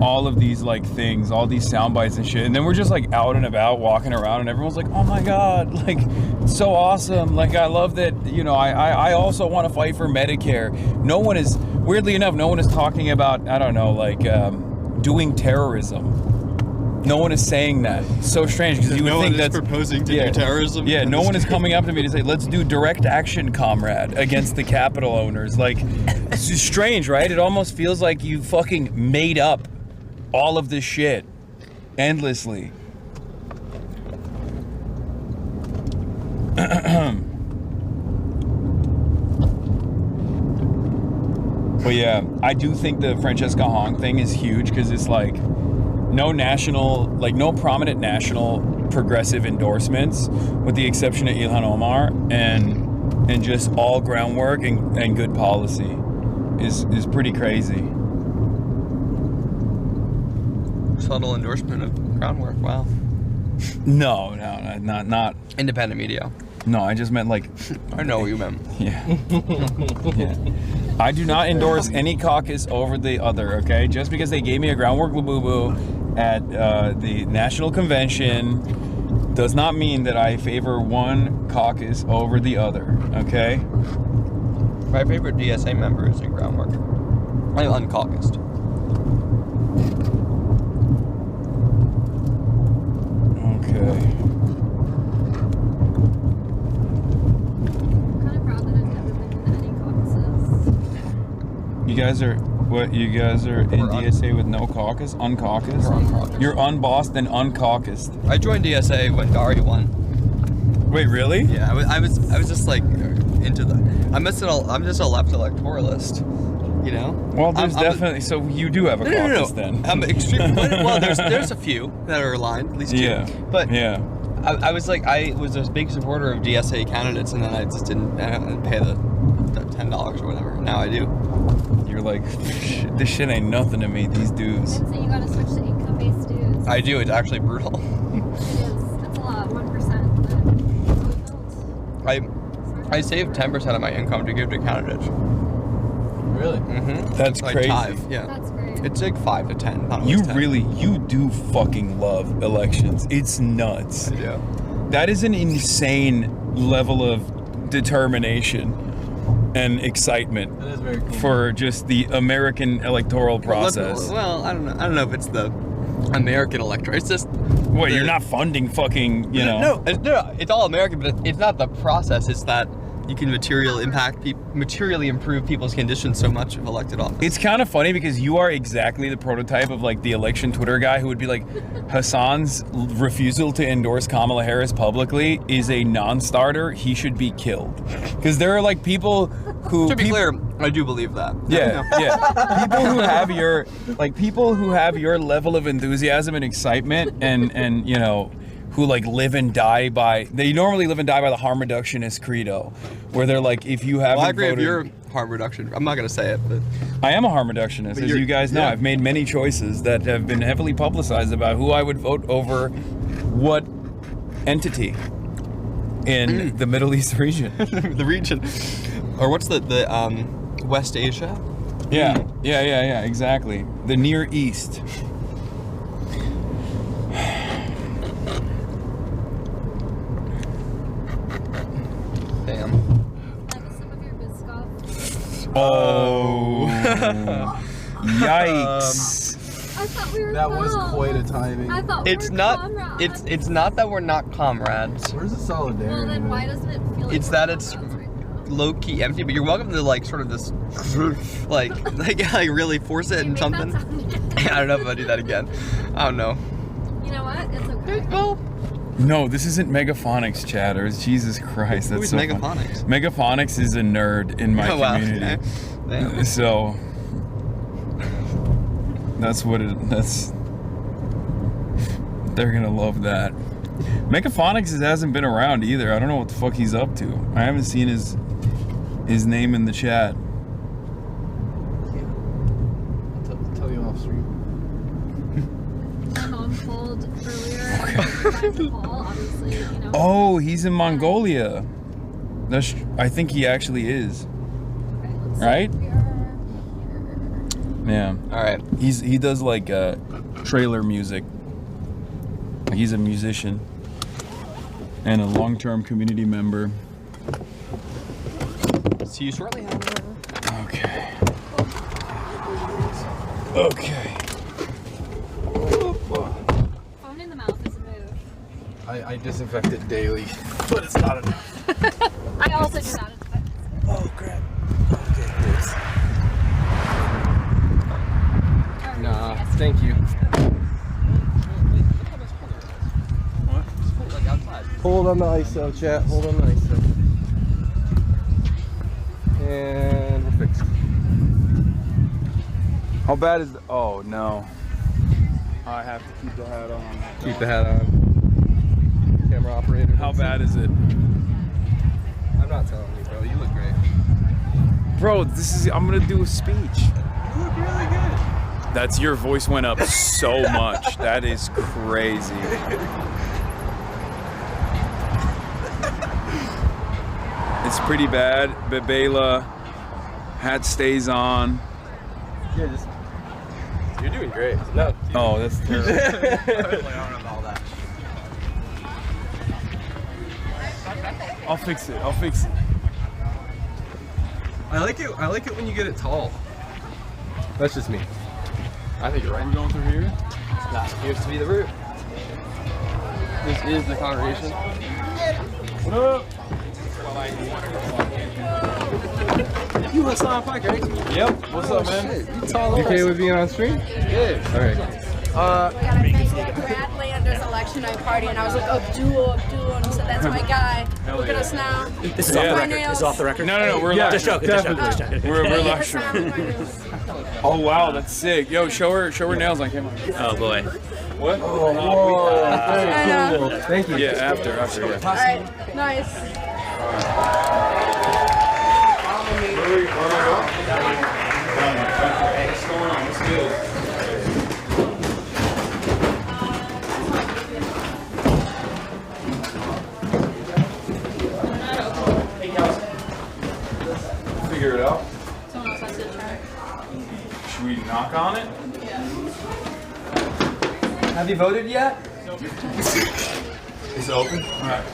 all of these like things, all these sound bites and shit, and then we're just like out and about walking around and everyone's like, oh my god, like it's so awesome, like I love that, you know, I also want to fight for Medicare. No one is, weirdly enough, no one is talking about, I don't know, like doing terrorism. No one is saying that. It's so strange because you would think that's proposing to do terrorism. Yeah, no one is coming up to me to say, let's do direct action, comrade, against the Capitol owners. Like, it's just strange, right? It almost feels like you fucking made up all of this shit endlessly. But yeah, I do think the Francesca Hong thing is huge because it's like no prominent national progressive endorsements, with the exception of Ilhan Omar, and just all groundwork and good policy is pretty crazy. Subtle endorsement of groundwork. Wow. No, not independent media. No, I just meant like. I know what you meant. Yeah. Yeah. I do not endorse any caucus over the other. Okay, just because they gave me a groundwork boo at the National Convention does not mean that I favor one caucus over the other. Okay. My favorite DSA member is in groundwork. I'm uncaucused. Okay. I'm kind of proud that I've never been in any caucuses. You guys are in DSA with no caucus? Uncaucused? We're uncaucused. You're unbossed and uncaucused. I joined DSA when Dari won. Wait, really? Yeah, I was just like into the. I'm just a left electoralist, you know. Well, there's definitely. So you do have a caucus then. I'm extremely. Well, there's a few that are aligned, at least two. Yeah. But yeah. I was a big supporter of DSA candidates, and then I just didn't pay the $10 or whatever. Now I do. You're like, this shit ain't nothing to me. These dues. So you gotta switch to income-based dues. I do. It's actually brutal. It is. That's a lot. 1%. I save 10% of my income to give to candidates. Really? Mm-hmm. That's like crazy. Tithe, yeah. That's great. It's like 5 to 10. Not You 10. really, you do fucking love elections. It's nuts. I do. That is an insane level of determination and excitement That is very cool. for just the American electoral process. Well, I don't know. I don't know if it's the American electorate. It's just. What, you're not funding fucking, you know? No, it's all American, but it's not the process. It's that you can materially improve people's conditions so much if elected office. It's kind of funny because you are exactly the prototype of like the election Twitter guy who would be like, Hasan's refusal to endorse Kamala Harris publicly is a non-starter. He should be killed. Because there are like people who. To be clear, I do believe that. Yeah, yeah. People who have your level of enthusiasm and excitement and you know, who like live and die by, they normally live and die by the harm reductionist credo, where they're like, if you haven't I agree voted, with your harm reduction. I'm not going to say it, but. I am a harm reductionist, as you guys know. Yeah. I've made many choices that have been heavily publicized about who I would vote over what entity in the Middle East region. The region. Or what's the West Asia? Yeah, exactly. The Near East. Damn. Oh. Yikes. I thought we were That was quite a timing. I thought we It's were not. comrades. It's not that we're not comrades. Where's the solidarity? Well, then why doesn't it feel like It's we're that it's comrades right now? low key empty. But you're welcome to like sort of this, like really force it in something. I don't know if I do that again. I don't know. You know what? It's okay. Well, No, this isn't Megaphonics chatters. Jesus Christ, that's Who's so Megaphonics? funny. Megaphonics is a nerd in my Oh, wow, community. okay. So that's what it. That's. They're gonna love that. Megaphonics hasn't been around either. I don't know what the fuck he's up to. I haven't seen his name in the chat. I'll tell you off stream. My mom called earlier. Nepal, obviously, you know. Oh, he's in Mongolia. I think he actually is. Right? Yeah. All right. He does like trailer music. He's a musician and a long-term community member. See you shortly. Okay. Okay. Phone in the mouth is a move. I disinfect it daily, but it's not enough. I also do that. Oh crap. Okay, thanks. Nah, thank you. Hold on the ISO, chat. Hold on the ISO. And we're fixed. How bad is oh no. I have to keep the hat on. Keep the hat on. Camera operator. How bad is it? I'm not telling you, bro. You look great. Bro, I'm gonna do a speech. You look really good. That's your voice went up so much. That is crazy. It's pretty bad. Bebela, hat stays on. Yeah, you're doing great. No. Oh, that's terrible. I don't know about that. I'll fix it. I'll fix it. I like it when you get it tall. That's just me. I think you're right. We're going through here? Nah, here's to be the route. This is the congregation. What up? You Hasan Piker, right? Yep. What's up, man? Shit, you okay with being on stream? Yeah. All right. Brad Lander's election night party, and I was like, Abdul, and he said, that's my guy. Look at us now. This is off the record. This is off the record. No, we're live. Just joking. We're live streaming. Oh wow, that's sick. Yo, show her nails on camera. Oh boy. What? Oh, whoa. Very cool. Thank you. Yeah, after. Yeah. All right, nice. What's going on? What's good? Figure it out. Someone else has to try. Should we knock on it? Have you voted yet? Is it open? Alright.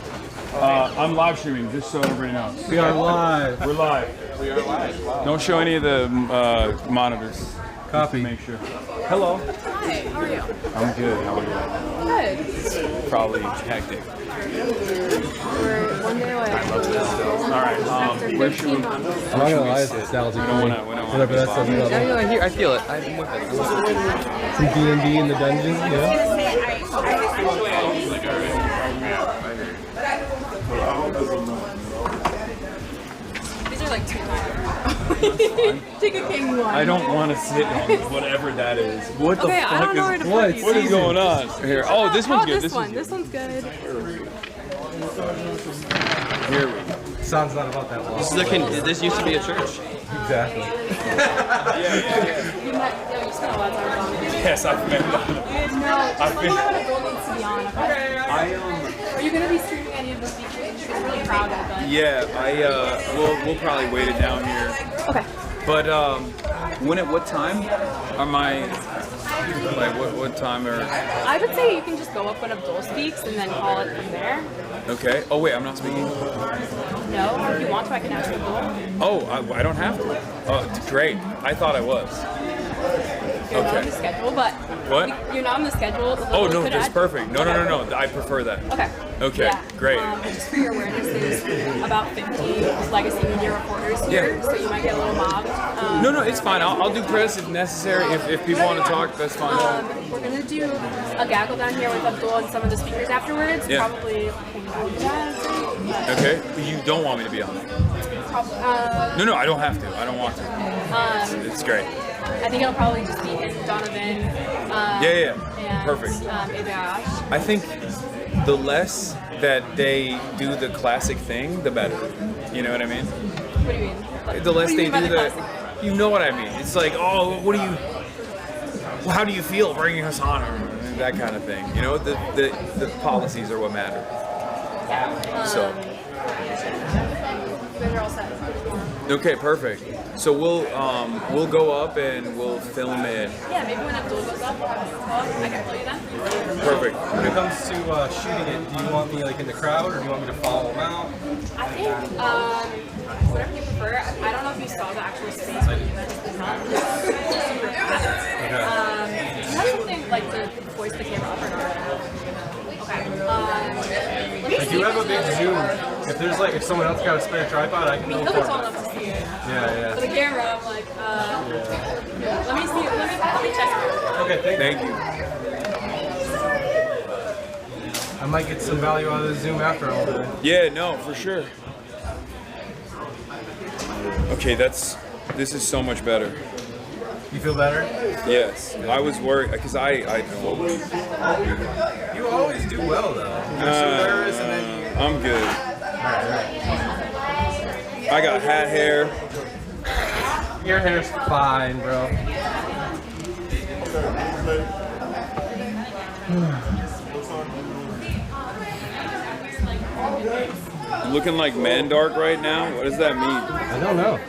I'm live streaming, just so everybody knows. We are live. We're live. We are live. Wow. Don't show any of the monitors. Copy. Make sure. Hello. Hi, how are you? I'm good. How are you? Good. Probably hectic. We're one day away. Alright, where should we? I'm not gonna lie, it's nostalgic. Whatever that stuff is. I feel it. I'm with it. Some D&D in the dungeon, yeah. These are like 2 Take a king one. I don't want to sit on whatever that is. What the Okay, fuck I don't know where to put these. what is going on here? Oh, this one's good. This one's good. Here we go. Sounds not about that long. This used to be a church. Exactly. You spent a lot of time on it. Yes, I've met that. No, just let me know when a goal needs to be on. Okay? Are you going to be streaming any of the speeches? She's really proud of it. Yeah, we'll probably wait it down here. Okay. But what time am I? Like what time are? I would say you can just go up when Abdul speaks and then call it from there. Okay. Oh wait, I'm not speaking. No, if you want to, I can ask Abdul. Oh, I don't have to. Oh, great. I thought I was. You're not on the schedule, but What? you're not on the schedule. Oh We no, could that's add- perfect. No. I prefer that. Okay. Okay, Yeah. great. Just for your awareness, there's about 50 legacy media reporters here, so you might get a little mobbed. No, it's fine. I'll do press if necessary. If people want to talk, that's fine. We're gonna should do a gaggle down here with Abdul and some of the speakers afterwards. Yeah. Probably. Okay. You don't want me to be on it. No, I don't have to. I don't want to. It's great. I think it'll probably just be Donovan. Yeah. And, Perfect. Ibash. I think the less that they do the classic thing, the better. You know what I mean? What do you mean? The less What do they you mean do by the the, you know what I mean? It's like, oh, how do you feel bringing Hasan or that kind of thing? You know, the policies are what matter. So. They're all set. Okay, perfect. So we'll go up and we'll film it. Yeah, maybe when Abdul goes up, I can tell you that. Perfect. When it comes to shooting it, do you want me like in the crowd or do you want me to follow them out? I think whatever you prefer. I don't know if you saw the actual space, but it's not super fast. You have something like to voice the camera up or not? Okay. Like you have a big zoom. If there's like, if someone else got a spare tripod, I can go He'll be for tall it. enough to see it. Yeah. For the camera, I'm like, let me see. Let me check it. Okay, thank you. I might get some value out of the zoom after all that. Yeah, no, for sure. Okay, this is so much better. You feel better? Yes. I was worried because I know. You always do well though. You're so nervous and then you... I'm good. I got hat hair. Your hair's fine, bro. Looking like Mandark right now? What does that mean? I don't know.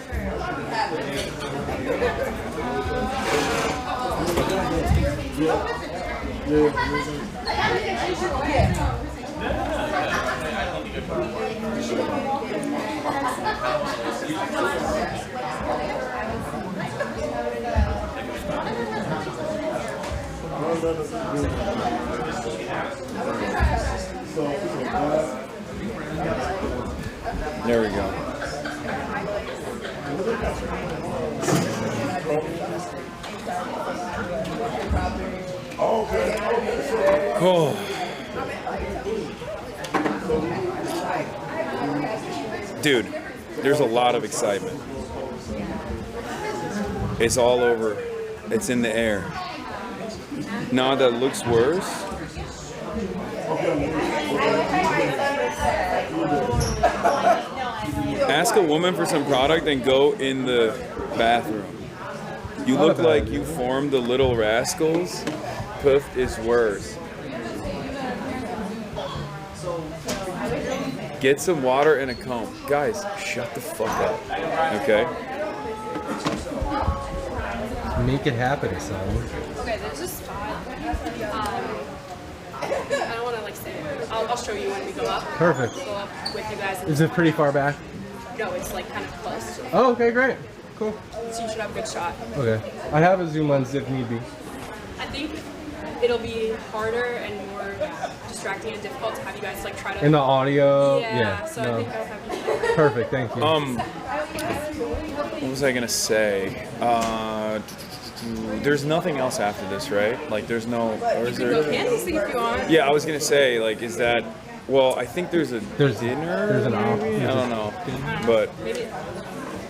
There we go. Oh. Dude, there's a lot of excitement. It's all over. It's in the air. Now that looks worse. Ask a woman for some product and go in the bathroom. You look like you formed the Little Rascals. Puff is worse. Get some water and a comb. Guys, shut the fuck up. Okay? Make it happen, son. Okay, there's a spot. I don't want to like say it. I'll show you when we go up. Perfect. Go up with you guys. Is it pretty far back? No, it's like kind of close. Oh, okay, great. Cool. So you should have a good shot. Okay. I have a zoom lens if need be. I think it'll be harder and more distracting and difficult to have you guys like try to. In the audio? Yeah. So no. I think I'll have you. Perfect, thank you. What was I gonna say? There's nothing else after this, right? Like, there's no. Or is You can there? go candy sing if you want. Yeah, I was gonna say, like, is that? Well, I think there's dinner. There's an maybe? I don't know, but. Maybe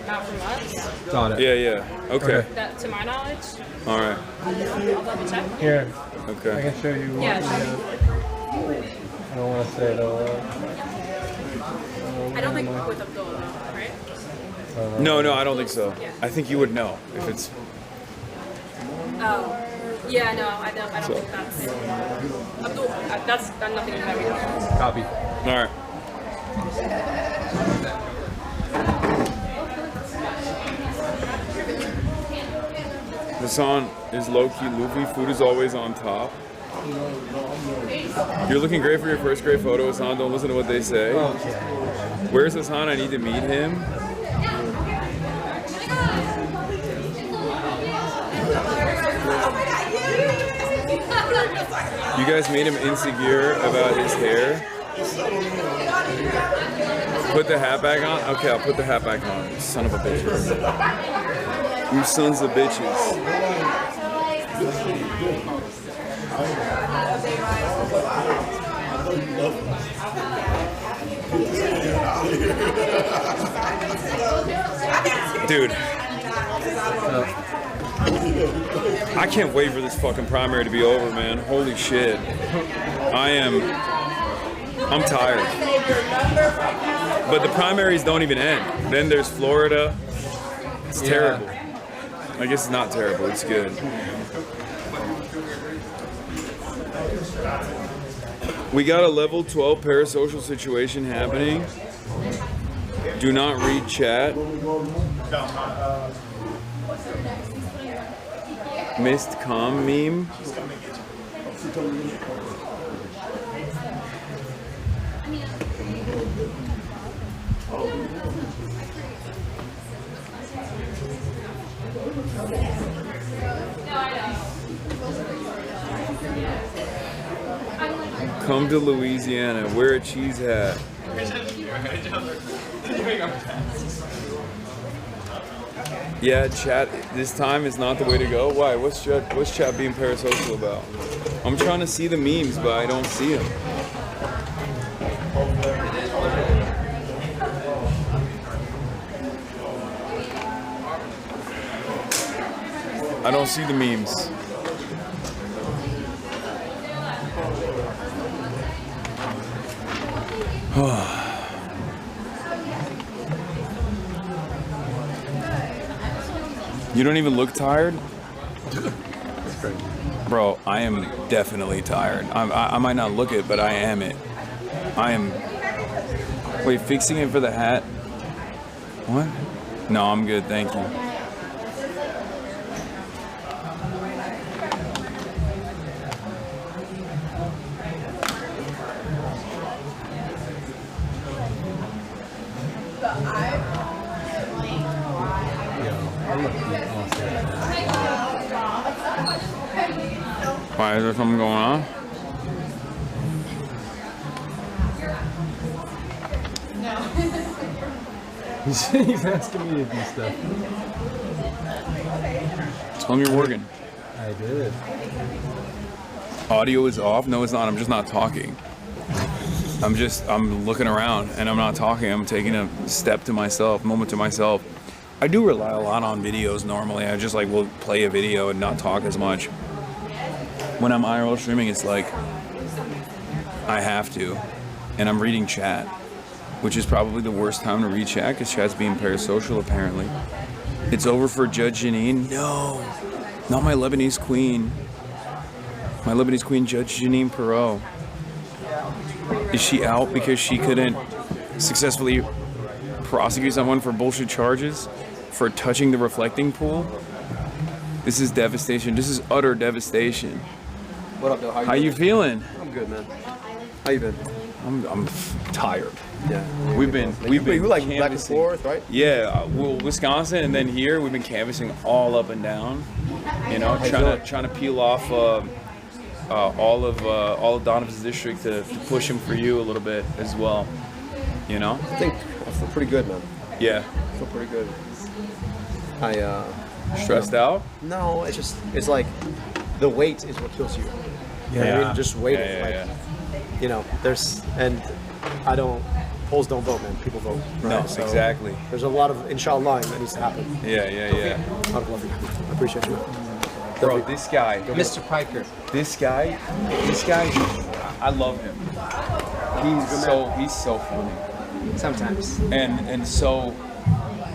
not from us. Got it. Yeah. Okay. That, to my knowledge. All right. I'll double check. Here. Okay. I can show you what Yeah, we show me. have. I don't want to say it out loud. I don't think with Abdul, right? No, I don't think so. I think you would know if it's. Oh. Yeah, no, I don't think that's Abdul. That's nothing that we know. Copy. All right. Hasan is low-key Luffy. Food is always on top. You're looking great for your first grade photo, Hasan. Don't listen to what they say. Where's Hasan? I need to meet him. You guys made him insecure about his hair. Put the hat back on? Okay, I'll put the hat back on. You son of a bitches. You sons of bitches. Dude, I can't wait for this fucking primary to be over, man. Holy shit. I'm tired. But the primaries don't even end. Then there's Florida. It's terrible. I guess it's not terrible, it's good. We got a level 12 parasocial situation happening. Do not read chat. Missed com meme. Come to Louisiana, wear a cheese hat. Yeah, chat this time is not the way to go. Why? What's chat being parasocial about? I'm trying to see the memes, but I don't see them. I don't see the memes. You don't even look tired? Bro, I am definitely tired. I might not look it, but I am it. I am... Wait, fixing it for the hat? What? No, I'm good, thank you. Why, is there something going on? He's asking me to do stuff. Tell him you're working. I did. Audio is off? No, it's not. I'm just not talking. I'm looking around and I'm not talking. I'm taking a step to myself, moment to myself. I do rely a lot on videos normally. I just like will play a video and not talk as much. When I'm IRL streaming, it's like I have to, and I'm reading chat, which is probably the worst time to read chat because chat's being parasocial apparently. It's over for Judge Janine. No, not my Lebanese queen. My Lebanese queen, Judge Janine Perot. Is she out because she couldn't successfully prosecute someone for bullshit charges for touching the reflecting pool? This is devastation. This is utter devastation. What up, though? How you feeling? I'm good, man. How you been? I'm tired. Yeah. We've been like canvassing. back and forth, right? Yeah, well, Wisconsin and then here we've been canvassing all up and down. You know, trying to peel off all of Donovan's district to push him for you a little bit as well. You know. I think I feel pretty good, man. Yeah. I feel pretty good. Stressed out? No, it's like the wait is what kills you. You know what I mean? Just waiting. You know, polls don't vote, man. People vote. Right? No, so exactly. There's a lot of inshallah that needs to happen. Yeah. I love you. I appreciate you. Bro, this guy, Mr. Piker. This guy, I love him. He's so funny. Sometimes. And so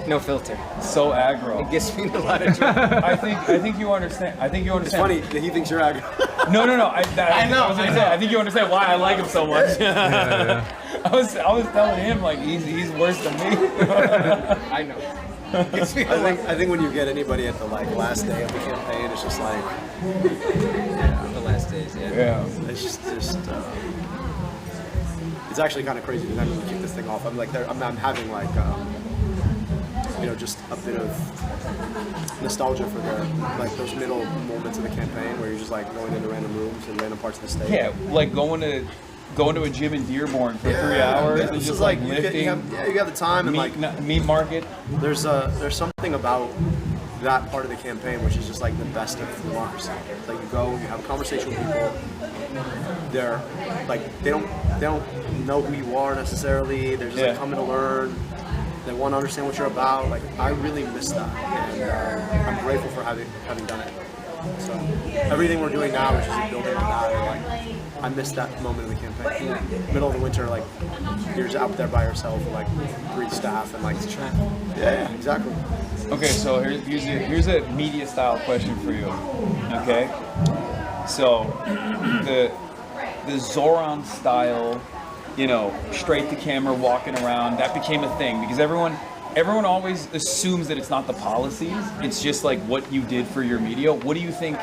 no filter. So aggro. It gets me in a lot of trouble. I think you understand. It's funny that he thinks you're aggro. No. I know. I think you understand why I like him so much. I was telling him like he's worse than me. I know. I think when you get anybody at the last day of the campaign, it's just like the last days. Yeah. It's just it's actually kind of crazy to actually kick this thing off. I'm having just a bit of nostalgia for those middle moments of the campaign where you're just like going into random rooms and random parts of the state. Yeah, like going to a gym in Dearborn for 3 hours and just lifting. You got the time and meat market. There's something about that part of the campaign, which is just like the best of democracy. It's like you go, you have a conversation with people. They're like they don't know who you are necessarily. They're just like coming to learn. They want to understand what you're about. Like I really miss that, and I'm grateful for having done it. So everything we're doing now is just building on that. Like I missed that moment in the campaign. Middle of the winter, like you're just out there by yourself with like 3 staff and like yeah, exactly. Okay, so here's a media style question for you. Okay, so the Zoran style, you know, straight to camera, walking around, that became a thing because everyone always assumes that it's not the policies, it's just like what you did for your media. What do you think,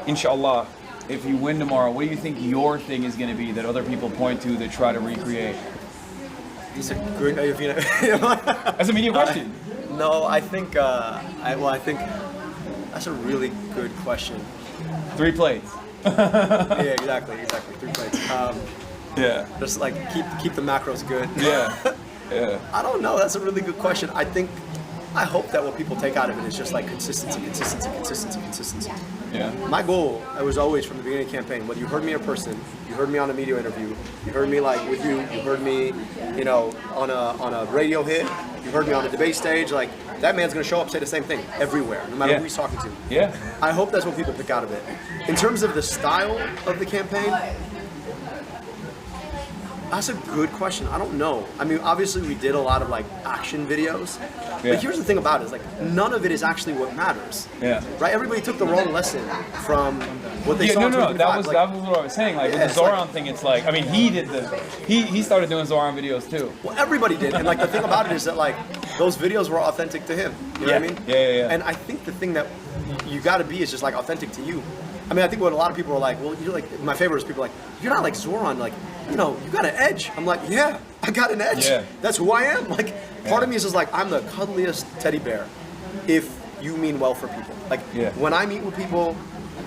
inshallah, if you win tomorrow, what do you think your thing is going to be that other people point to that try to recreate? It's a good, That's a media question. No, I think, I think that's a really good question. 3 plates. Yeah, exactly, 3 plates. Yeah. Just like keep the macros good. Yeah. Yeah. I don't know. That's a really good question. I hope that what people take out of it is just like consistency. Yeah. My goal, it was always from the beginning of the campaign, whether you heard me in person, you heard me on a media interview, you heard me like with you heard me, you know, on a radio hit, you heard me on a debate stage, like that man's gonna show up, say the same thing everywhere, no matter who he's talking to. Yeah. I hope that's what people pick out of it. In terms of the style of the campaign, that's a good question. I don't know. I mean, obviously we did a lot of like action videos. Yeah. But here's the thing about it, is like none of it is actually what matters. Yeah. Right? Everybody took the wrong lesson from what they saw. No. in That 2025. was what I was saying. Like with Yeah, the it's like- Zoran thing, it's like, I mean, he started doing Zoran videos too. Well, everybody did. And like the thing about it is that like those videos were authentic to him. You know what I mean? Yeah. And I think the thing that you got to be is just like authentic to you. I mean, I think what a lot of people are like, well, you're like, my favorite is people are like, you're not like Zoran, like, you know, you got an edge. I'm like, yeah, I got an edge. Yeah. That's who I am. Like, part of me is just like, I'm the cuddliest teddy bear if you mean well for people. Like, when I meet with people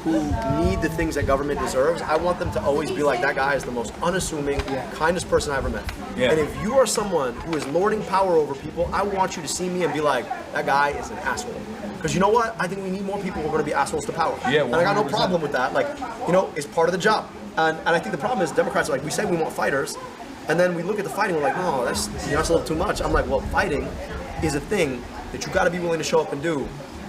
who need the things that government deserves, I want them to always be like, that guy is the most unassuming, kindest person I ever met. Yeah. And if you are someone who is lording power over people, I want you to see me and be like, that guy is an asshole. Because you know what? I think we need more people who are going to be assholes to power. Yeah, and I got no 100%. problem with that. Like, you know, it's part of the job. And I think the problem is Democrats are like, we say we want fighters, and then we look at the fighting, we're like, no, that's a little too much. I'm like, well, fighting is a thing that you got to be willing to show up and do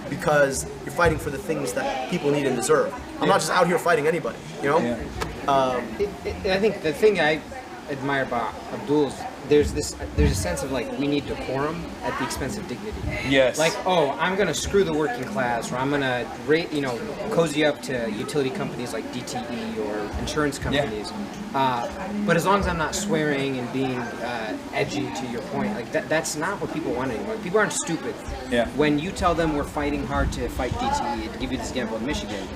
because you're fighting for the things that people need and deserve. I'm not just out here fighting anybody, you know? I think the thing I admire about Abdul's, there's a sense of like we need decorum at the expense of dignity. Yes. Like, oh, I'm gonna screw the working class, or I'm gonna cozy up to utility companies like DTE or insurance companies. But as long as I'm not swearing and being edgy, to your point, like that's not what people want anymore. People aren't stupid. Yeah. When you tell them we're fighting hard to fight DTE, to give you this example in Michigan,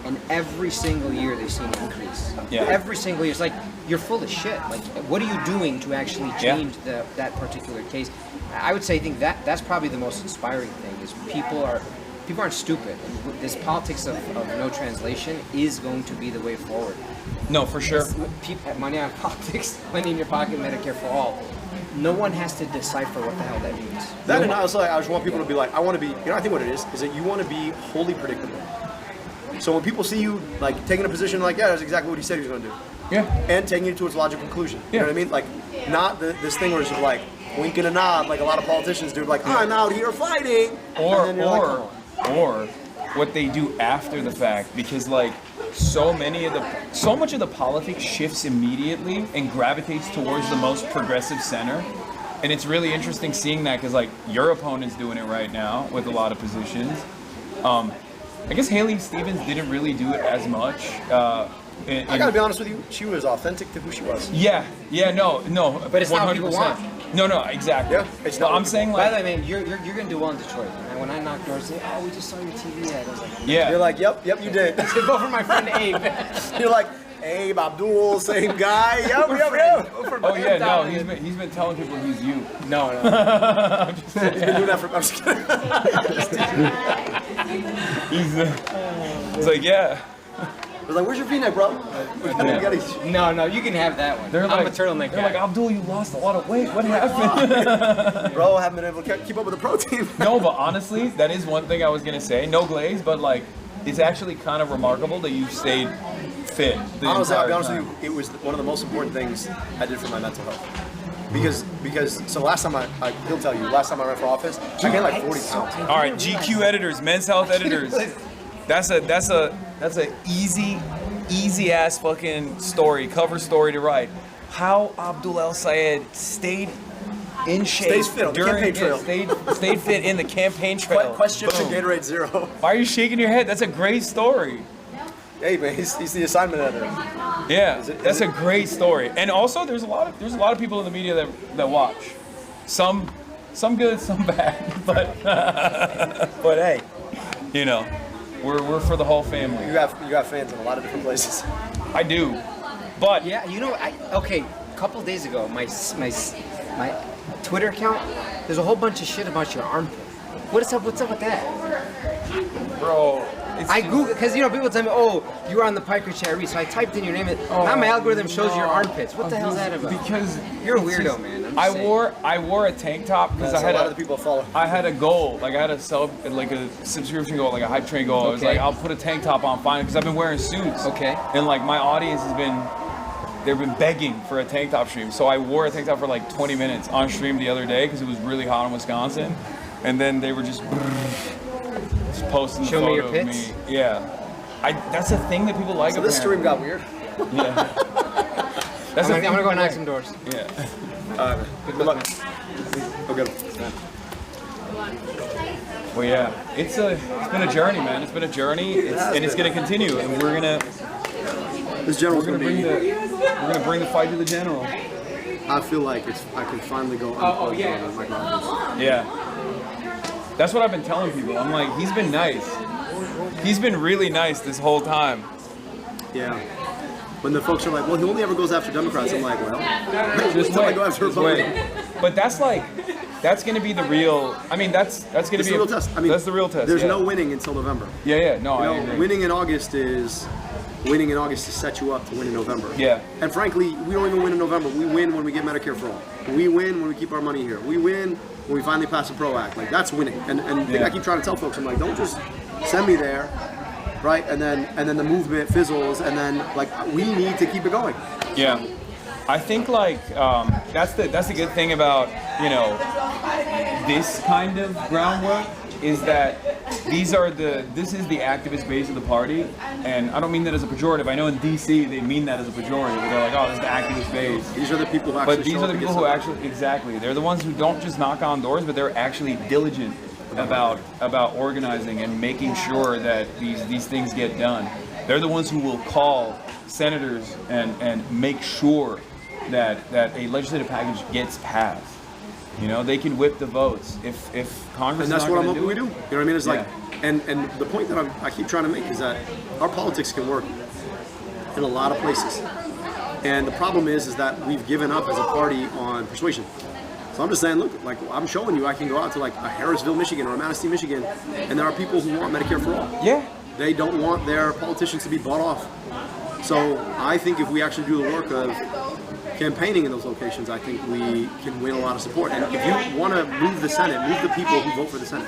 and every single year they see an increase. Yeah. Every single year, it's like you're full of shit. Like, what are you doing to actually change that particular case? I would say, I think that's probably the most inspiring thing is people aren't stupid. This politics of no translation is going to be the way forward. No, for sure. Money on politics, money in your pocket, Medicare for all. No one has to decipher what the hell that means. That and I just want people to be like, I want to be, you know, I think what it is that you want to be wholly predictable. So when people see you like taking a position like, yeah, that's exactly what he said he was going to do. Yeah. And taking it to its logical conclusion. You know what I mean? Like, not this thing where it's just like wink and a nod, like a lot of politicians do, like, I'm out here fighting. Or what they do after the fact, because like so much of the politics shifts immediately and gravitates towards the most progressive center. And it's really interesting seeing that because like your opponent's doing it right now with a lot of positions. I guess Haley Stevens didn't really do it as much. I gotta be honest with you, she was authentic to who she was. No. But it's not what people 100%. want. No, exactly. Yeah, it's not. I'm saying By like. the way, man, you're gonna do well in Detroit. And when I knocked doors, they we just saw your TV ad. I was like, Yeah. You're like, yep, you did. vote for my friend Abe. You're like, Abe, Abdul, same guy. Yep. Oh yeah, no, he's been telling people he's you. No. I'm just He's been doing that for. I'm just kidding. It's like, yeah. was like, "Where's your V-neck, bro?" No, you can have that one. They're I'm like, a turtleneck they're guy. like, Abdul, you lost a lot of weight. What happened? Bro, I haven't been able to keep up with the protein. No, but honestly, that is one thing I was gonna say. No glaze, but like, it's actually kind of remarkable that you stayed fit. Honestly, I'll be honest with you, it was one of the most important things I did for my mental health. Because so last time he'll tell you, last time I ran for office, I gained like 40 pounds. All right, GQ editors, Men's Health editors. That's a easy ass fucking story, cover story to write. How Abdul El Sayed stayed in shape. Stays fit on the campaign trail. Stayed fit in the campaign trail. Quest chips and Gatorade Zero. Why are you shaking your head? That's a great story. Hey man, he's the assignment editor. Yeah, that's a great story. And also, there's a lot of people in the media that watch. Some good, some bad. But hey, you know, we're for the whole family. You got fans in a lot of different places. I do, but yeah, you know, a couple days ago, my Twitter account, there's a whole bunch of shit about your armpit. What's up with that, bro? I Googled, because you know people tell me, oh, you were on the Piker chat, so I typed in your name. Now my algorithm shows your armpits. What the hell is that about? Because you're a weirdo, man. I wore a tank top because I had a lot of the people follow. I had a goal, like I had a subscription goal, like a hype train goal. I was like, I'll put a tank top on finally because I've been wearing suits. Okay. And like my audience they've been begging for a tank top stream. So I wore a tank top for like 20 minutes on stream the other day because it was really hot in Wisconsin, and then they were just posting the photo of me. Yeah, that's a thing that people like. So this stream got weird. Yeah. I'm gonna go knock some doors. Yeah. Good luck. Okay. Well, yeah, it's been a journey, man. It's been a journey, it's gonna continue, and we're gonna bring the fight to the general. I feel like I can finally go. Yeah. That's what I've been telling people. I'm like, he's been nice. He's been really nice this whole time. Yeah. When the folks are like, well, he only ever goes after Democrats, I'm like, well, just wait, I go after Republicans. But that's going to be the real. I mean, that's going to be the real test. I mean, that's the real test. There's no winning until November. Yeah. No, I agree. Winning in August to set you up to win in November. Yeah. And frankly, we don't even win in November. We win when we get Medicare for all. We win when we keep our money here. We win when we finally pass a PRO Act. Like, that's winning. And I keep trying to tell folks, I'm like, don't just send me there, right? And then the movement fizzles, and then like we need to keep it going. Yeah. I think like that's the good thing about, you know, this kind of groundwork is that this is the activist base of the party, and I don't mean that as a pejorative. I know in DC they mean that as a pejorative. They're like, oh, this is the activist base. These are the people who actually But these are the people who actually, exactly. They're the ones who don't just knock on doors, but they're actually diligent about organizing and making sure that these things get done. They're the ones who will call senators and make sure that a legislative package gets passed. You know, they can whip the votes if Congress. And that's is not what gonna do we do. You know what I mean? It's Yeah. like, and the point that I keep trying to make is that our politics can work in a lot of places, and the problem is that we've given up as a party on persuasion. So I'm just saying, look, like I'm showing you, I can go out to like a Harrisville, Michigan, or a Manistee, Michigan, and there are people who want Medicare for all. Yeah. They don't want their politicians to be bought off. So I think if we actually do the work of campaigning in those locations, I think we can win a lot of support. And if you want to move the Senate, move the people who vote for the Senate.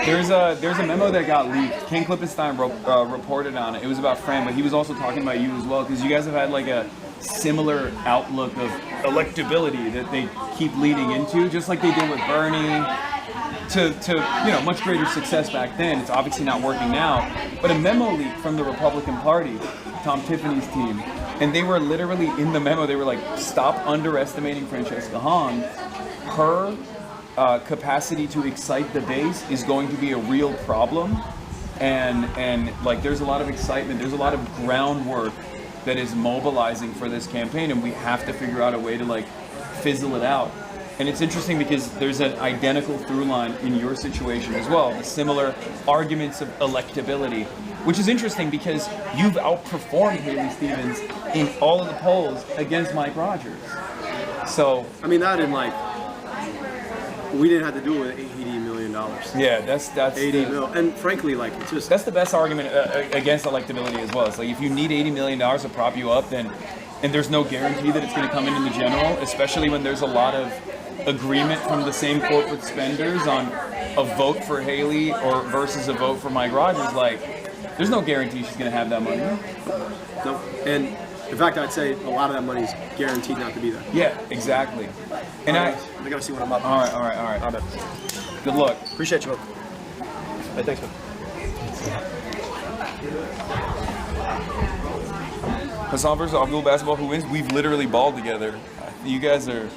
There's a memo that got leaked. Ken Klippenstein reported on it. It was about Fran, but he was also talking about you as well, because you guys have had like a similar outlook of electability that they keep leading into, just like they did with Bernie. To much greater success back then. It's obviously not working now. But a memo leaked from the Republican Party, Tom Tiffany's team, and they were literally in the memo. They were like, "Stop underestimating Francesca Hong. Her capacity to excite the base is going to be a real problem." And like, there's a lot of excitement. There's a lot of groundwork that is mobilizing for this campaign, and we have to figure out a way to like fizzle it out. And it's interesting because there's an identical through line in your situation as well, the similar arguments of electability, which is interesting because you've outperformed Haley Stevens in all of the polls against Mike Rogers. So I mean, that in like, we didn't have to do it with $80 million. Yeah, that's 80 mil. And frankly, like it's just that's the best argument against electability as well. It's like if you need $80 million to prop you up, then and there's no guarantee that it's going to come in the general, especially when there's a lot of agreement from the same corporate spenders on a vote for Haley or versus a vote for Mike Rogers. Like, there's no guarantee she's going to have that money. No, and in fact, I'd say a lot of that money is guaranteed not to be there. Yeah, exactly. And I gotta see what I'm up. All right. Good luck. Appreciate you. Hey, thanks, man. Hasan versus Abdul basketball. Who wins? We've literally balled together. You guys are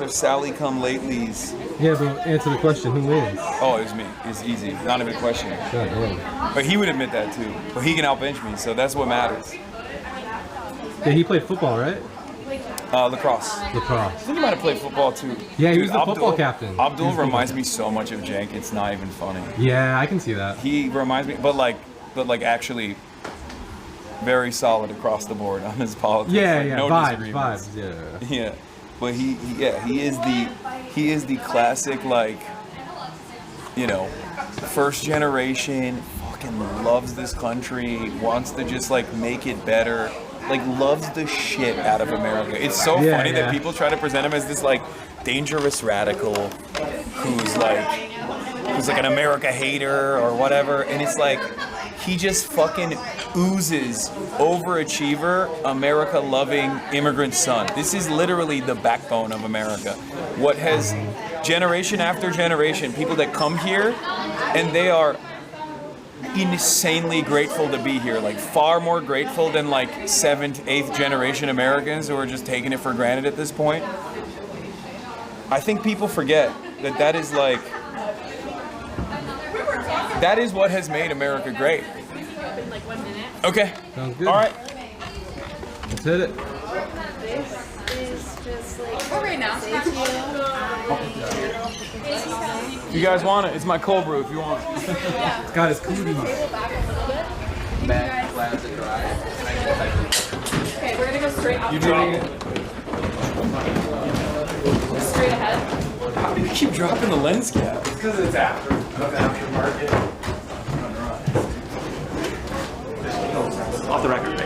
Sally come latelys. Yeah, but answer the question. Who wins? Oh, it was me. It's easy. Not even a question. God damn. But he would admit that too. But he can outbench me, so that's what matters. Yeah, he played football, right? Lacrosse. Lacrosse. I think he might have played football too. Yeah, he was the Abdul, football captain. Abdul reminds me so much of Jank. It's not even funny. Yeah, I can see that. He reminds me, but like actually very solid across the board on his politics. Yeah, like, yeah, no vibes, yeah. But he is the classic, like, you know, first generation, fucking loves this country, wants to just like make it better, like loves the shit out of America. It's so funny that people try to present him as this like dangerous radical who's like an America hater or whatever, and it's like he just fucking oozes overachiever, America-loving immigrant son. This is literally the backbone of America. What has generation after generation, people that come here and they are insanely grateful to be here, like far more grateful than like 7th, 8th generation Americans who are just taking it for granted at this point. I think people forget that is like, that is what has made America great. Okay. Sounds good. All right. Let's hit it. This is just like. Oh, right now. If you guys want it, it's my cold brew if you want. It's got his cooties. Back, glad to dry. Okay, we're gonna go straight up. You doing it? Straight ahead. How do you keep dropping the lens cap? It's because it's aftermarket. Off the record.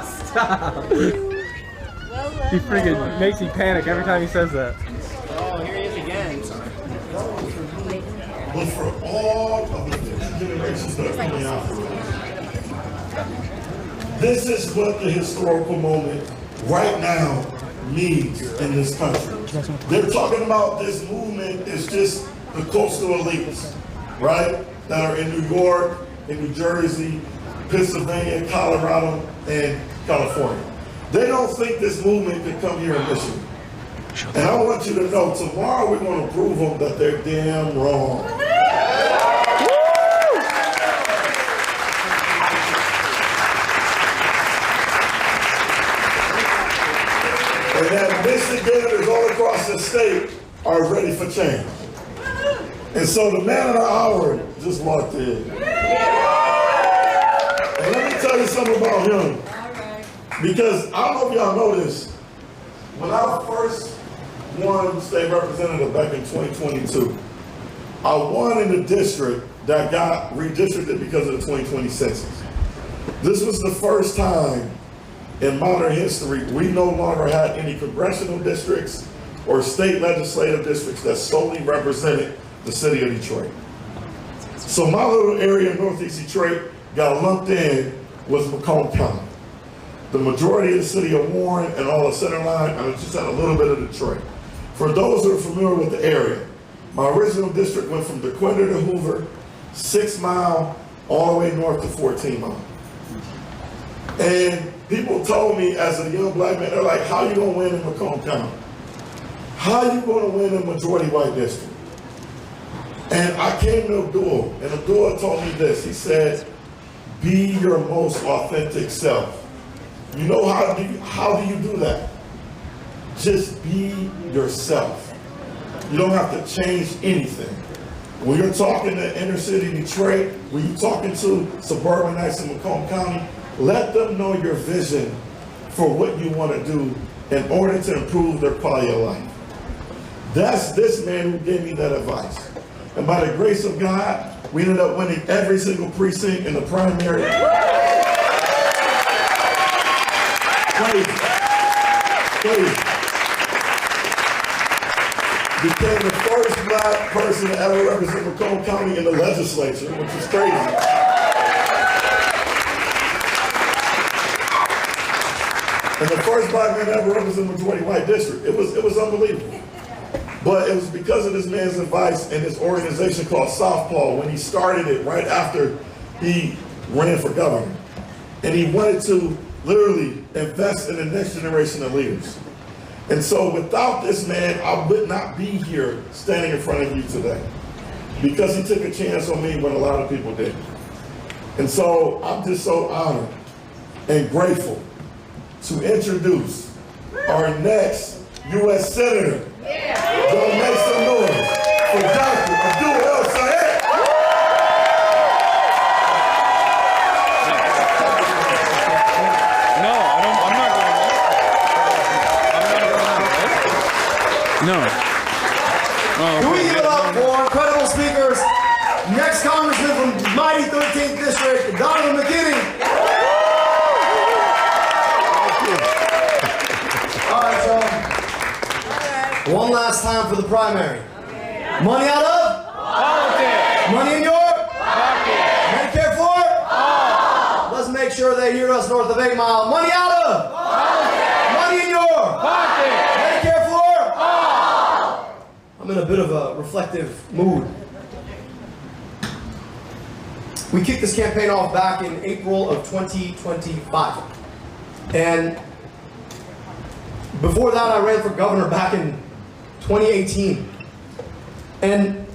Stop. He freaking makes me panic every time he says that. Oh, here he is again. But for all of the generations that are coming out, this is what the historical moment right now means in this country. They're talking about this movement is just the coastal elites, right? That are in New York, in New Jersey, Pennsylvania, Colorado, and California. They don't think this movement can come here in Michigan. And I want you to know, tomorrow we're going to prove them that they're damn wrong. And that Michiganders all across the state are ready for change. And so the man of the hour just walked in. And let me tell you something about him. Because I don't know if y'all know this. When I first won state representative back in 2022, I won in the district that got redistricted because of the 2020 census. This was the first time in modern history we no longer had any congressional districts or state legislative districts that solely represented the city of Detroit. So my little area in Northeast Detroit got lumped in with Macomb County. The majority of the city of Warren and all the center line, and just had a little bit of Detroit. For those who are familiar with the area, my original district went from DeQuinder to Hoover, 6 Mile, all the way north to 14 Mile. And people told me as a young black man, they're like, how you gonna win in Macomb County? How you gonna win in a majority white district? And I came to Abdul, and Abdul told me this. He said, be your most authentic self. You know how do you do that? Just be yourself. You don't have to change anything. When you're talking to inner city Detroit, when you're talking to suburbanites in Macomb County, let them know your vision for what you want to do in order to improve their quality of life. That's this man who gave me that advice. And by the grace of God, we ended up winning every single precinct in the primary. Crazy. Became the first black person to ever represent Macomb County in the legislature, which is crazy. And the first black man to ever represent the majority white district. It was unbelievable. But it was because of this man's advice and his organization called Southpaw when he started it right after he ran for governor. And he wanted to literally invest in the next generation of leaders. And so without this man, I would not be here standing in front of you today. Because he took a chance on me when a lot of people did. And so I'm just so honored and grateful to introduce our next U.S. Senator. Don't make some noise for Dr. Abdul. No. Can we give it up for incredible speakers? Next congressman from mighty 13th District, Donald McKinney. All right, y'all. One last time for the primary. Money out of? Politics. Money in your? Pocket. Medicare for? All. Let's make sure they hear us north of 8 Mile. Money out of? Politics. Money in your? Pocket. Medicare for? I'm in a bit of a reflective mood. We kicked this campaign off back in April of 2025. And before that, I ran for governor back in 2018. And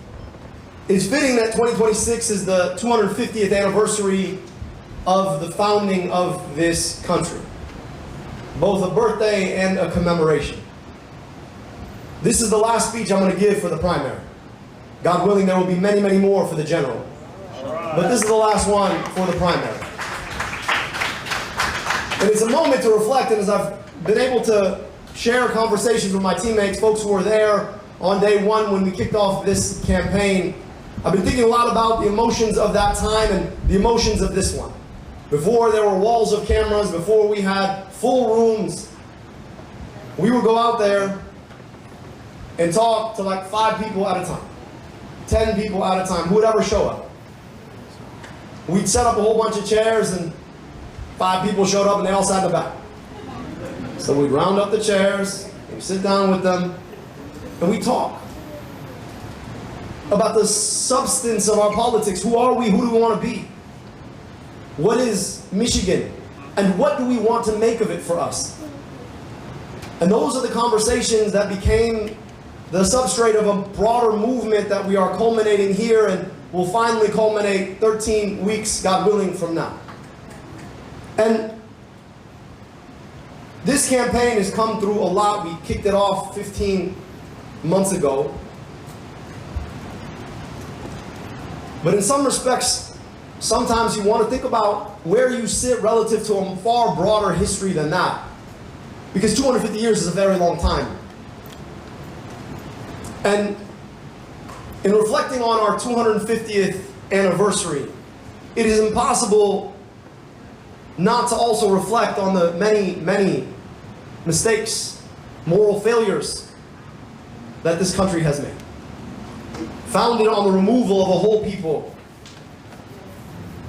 it's fitting that 2026 is the 250th anniversary of the founding of this country. Both a birthday and a commemoration. This is the last speech I'm going to give for the primary. God willing, there will be many, many more for the general. But this is the last one for the primary. And it's a moment to reflect, and as I've been able to share conversations with my teammates, folks who were there on day one when we kicked off this campaign, I've been thinking a lot about the emotions of that time and the emotions of this one. Before there were walls of cameras, before we had full rooms, we would go out there and talk to like 5 people at a time, 10 people at a time, who would ever show up. We'd set up a whole bunch of chairs and 5 people showed up and they all sat in the back. So we'd round up the chairs, we'd sit down with them, and we'd talk about the substance of our politics. Who are we? Who do we want to be? What is Michigan? And what do we want to make of it for us? And those are the conversations that became the substrate of a broader movement that we are culminating here and will finally culminate 13 weeks, God willing, from now. And this campaign has come through a lot. We kicked it off 15 months ago. But in some respects, sometimes you want to think about where you sit relative to a far broader history than that. Because 250 years is a very long time. And in reflecting on our 250th anniversary, it is impossible not to also reflect on the many, many mistakes, moral failures that this country has made. Founded on the removal of a whole people.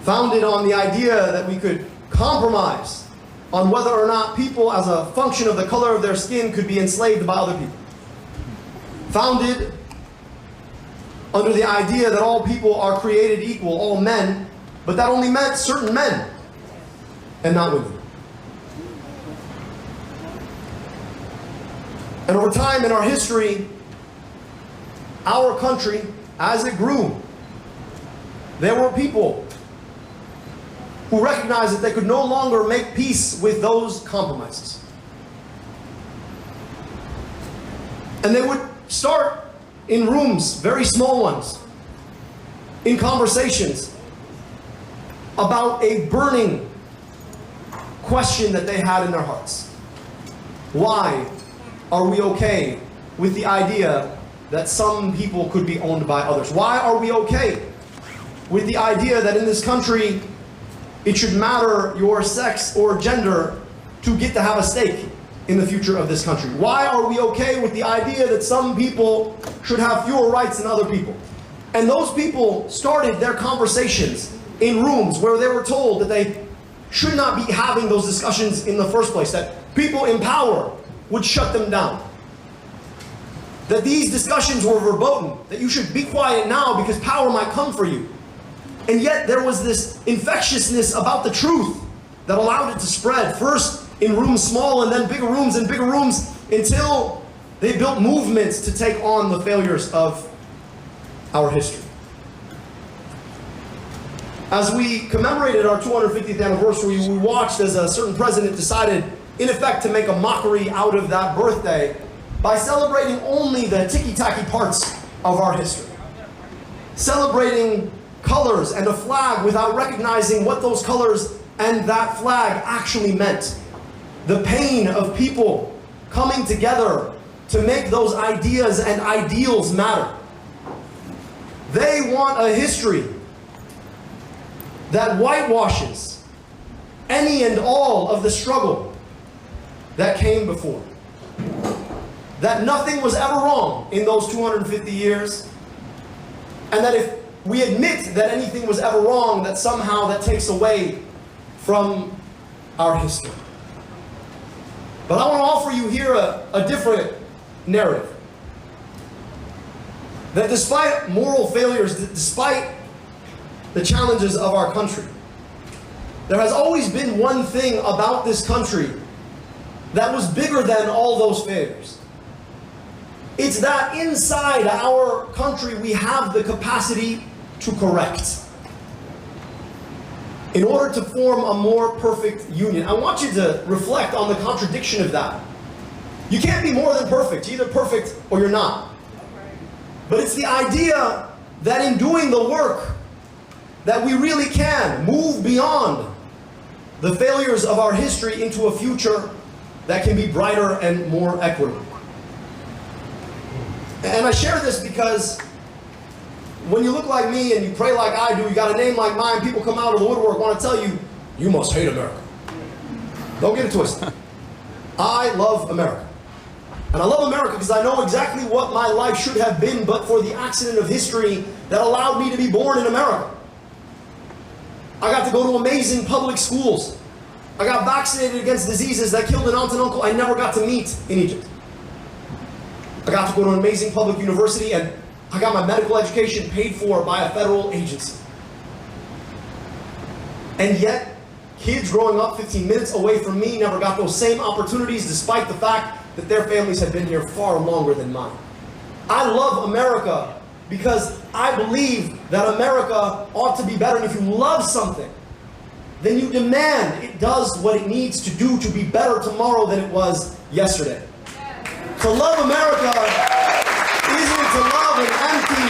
Founded on the idea that we could compromise on whether or not people, as a function of the color of their skin, could be enslaved by other people. Founded under the idea that all people are created equal, all men, but that only meant certain men and not women. And over time in our history, our country, as it grew, there were people who recognized that they could no longer make peace with those compromises. And they would start in rooms, very small ones, in conversations about a burning question that they had in their hearts. Why are we okay with the idea that some people could be owned by others? Why are we okay with the idea that in this country it should matter your sex or gender to get to have a stake in the future of this country? Why are we okay with the idea that some people should have fewer rights than other people? And those people started their conversations in rooms where they were told that they should not be having those discussions in the first place, that people in power would shut them down. That these discussions were verboten, that you should be quiet now because power might come for you. And yet there was this infectiousness about the truth that allowed it to spread, first in rooms small and then bigger rooms and bigger rooms, until they built movements to take on the failures of our history. As we commemorated our 250th anniversary, we watched as a certain president decided, in effect, to make a mockery out of that birthday by celebrating only the ticky-tacky parts of our history. Celebrating colors and a flag without recognizing what those colors and that flag actually meant. The pain of people coming together to make those ideas and ideals matter. They want a history that whitewashes any and all of the struggle that came before. That nothing was ever wrong in those 250 years, and that if we admit that anything was ever wrong, that somehow that takes away from our history. But I want to offer you here a different narrative. That despite moral failures, despite the challenges of our country, there has always been one thing about this country that was bigger than all those failures. It's that inside our country we have the capacity to correct in order to form a more perfect union. I want you to reflect on the contradiction of that. You can't be more than perfect. You're either perfect or you're not. But it's the idea that in doing the work that we really can move beyond the failures of our history into a future that can be brighter and more equitable. And I share this because when you look like me and you pray like I do, you got a name like mine, people come out of the woodwork want to tell you, you must hate America. Don't get it twisted. I love America. And I love America because I know exactly what my life should have been but for the accident of history that allowed me to be born in America. I got to go to amazing public schools. I got vaccinated against diseases that killed an aunt and uncle I never got to meet in Egypt. I got to go to an amazing public university, and I got my medical education paid for by a federal agency. And yet, kids growing up 15 minutes away from me never got those same opportunities despite the fact that their families had been here far longer than mine. I love America because I believe that America ought to be better. And if you love something, then you demand it does what it needs to do to be better tomorrow than it was yesterday. To love America isn't to love an empty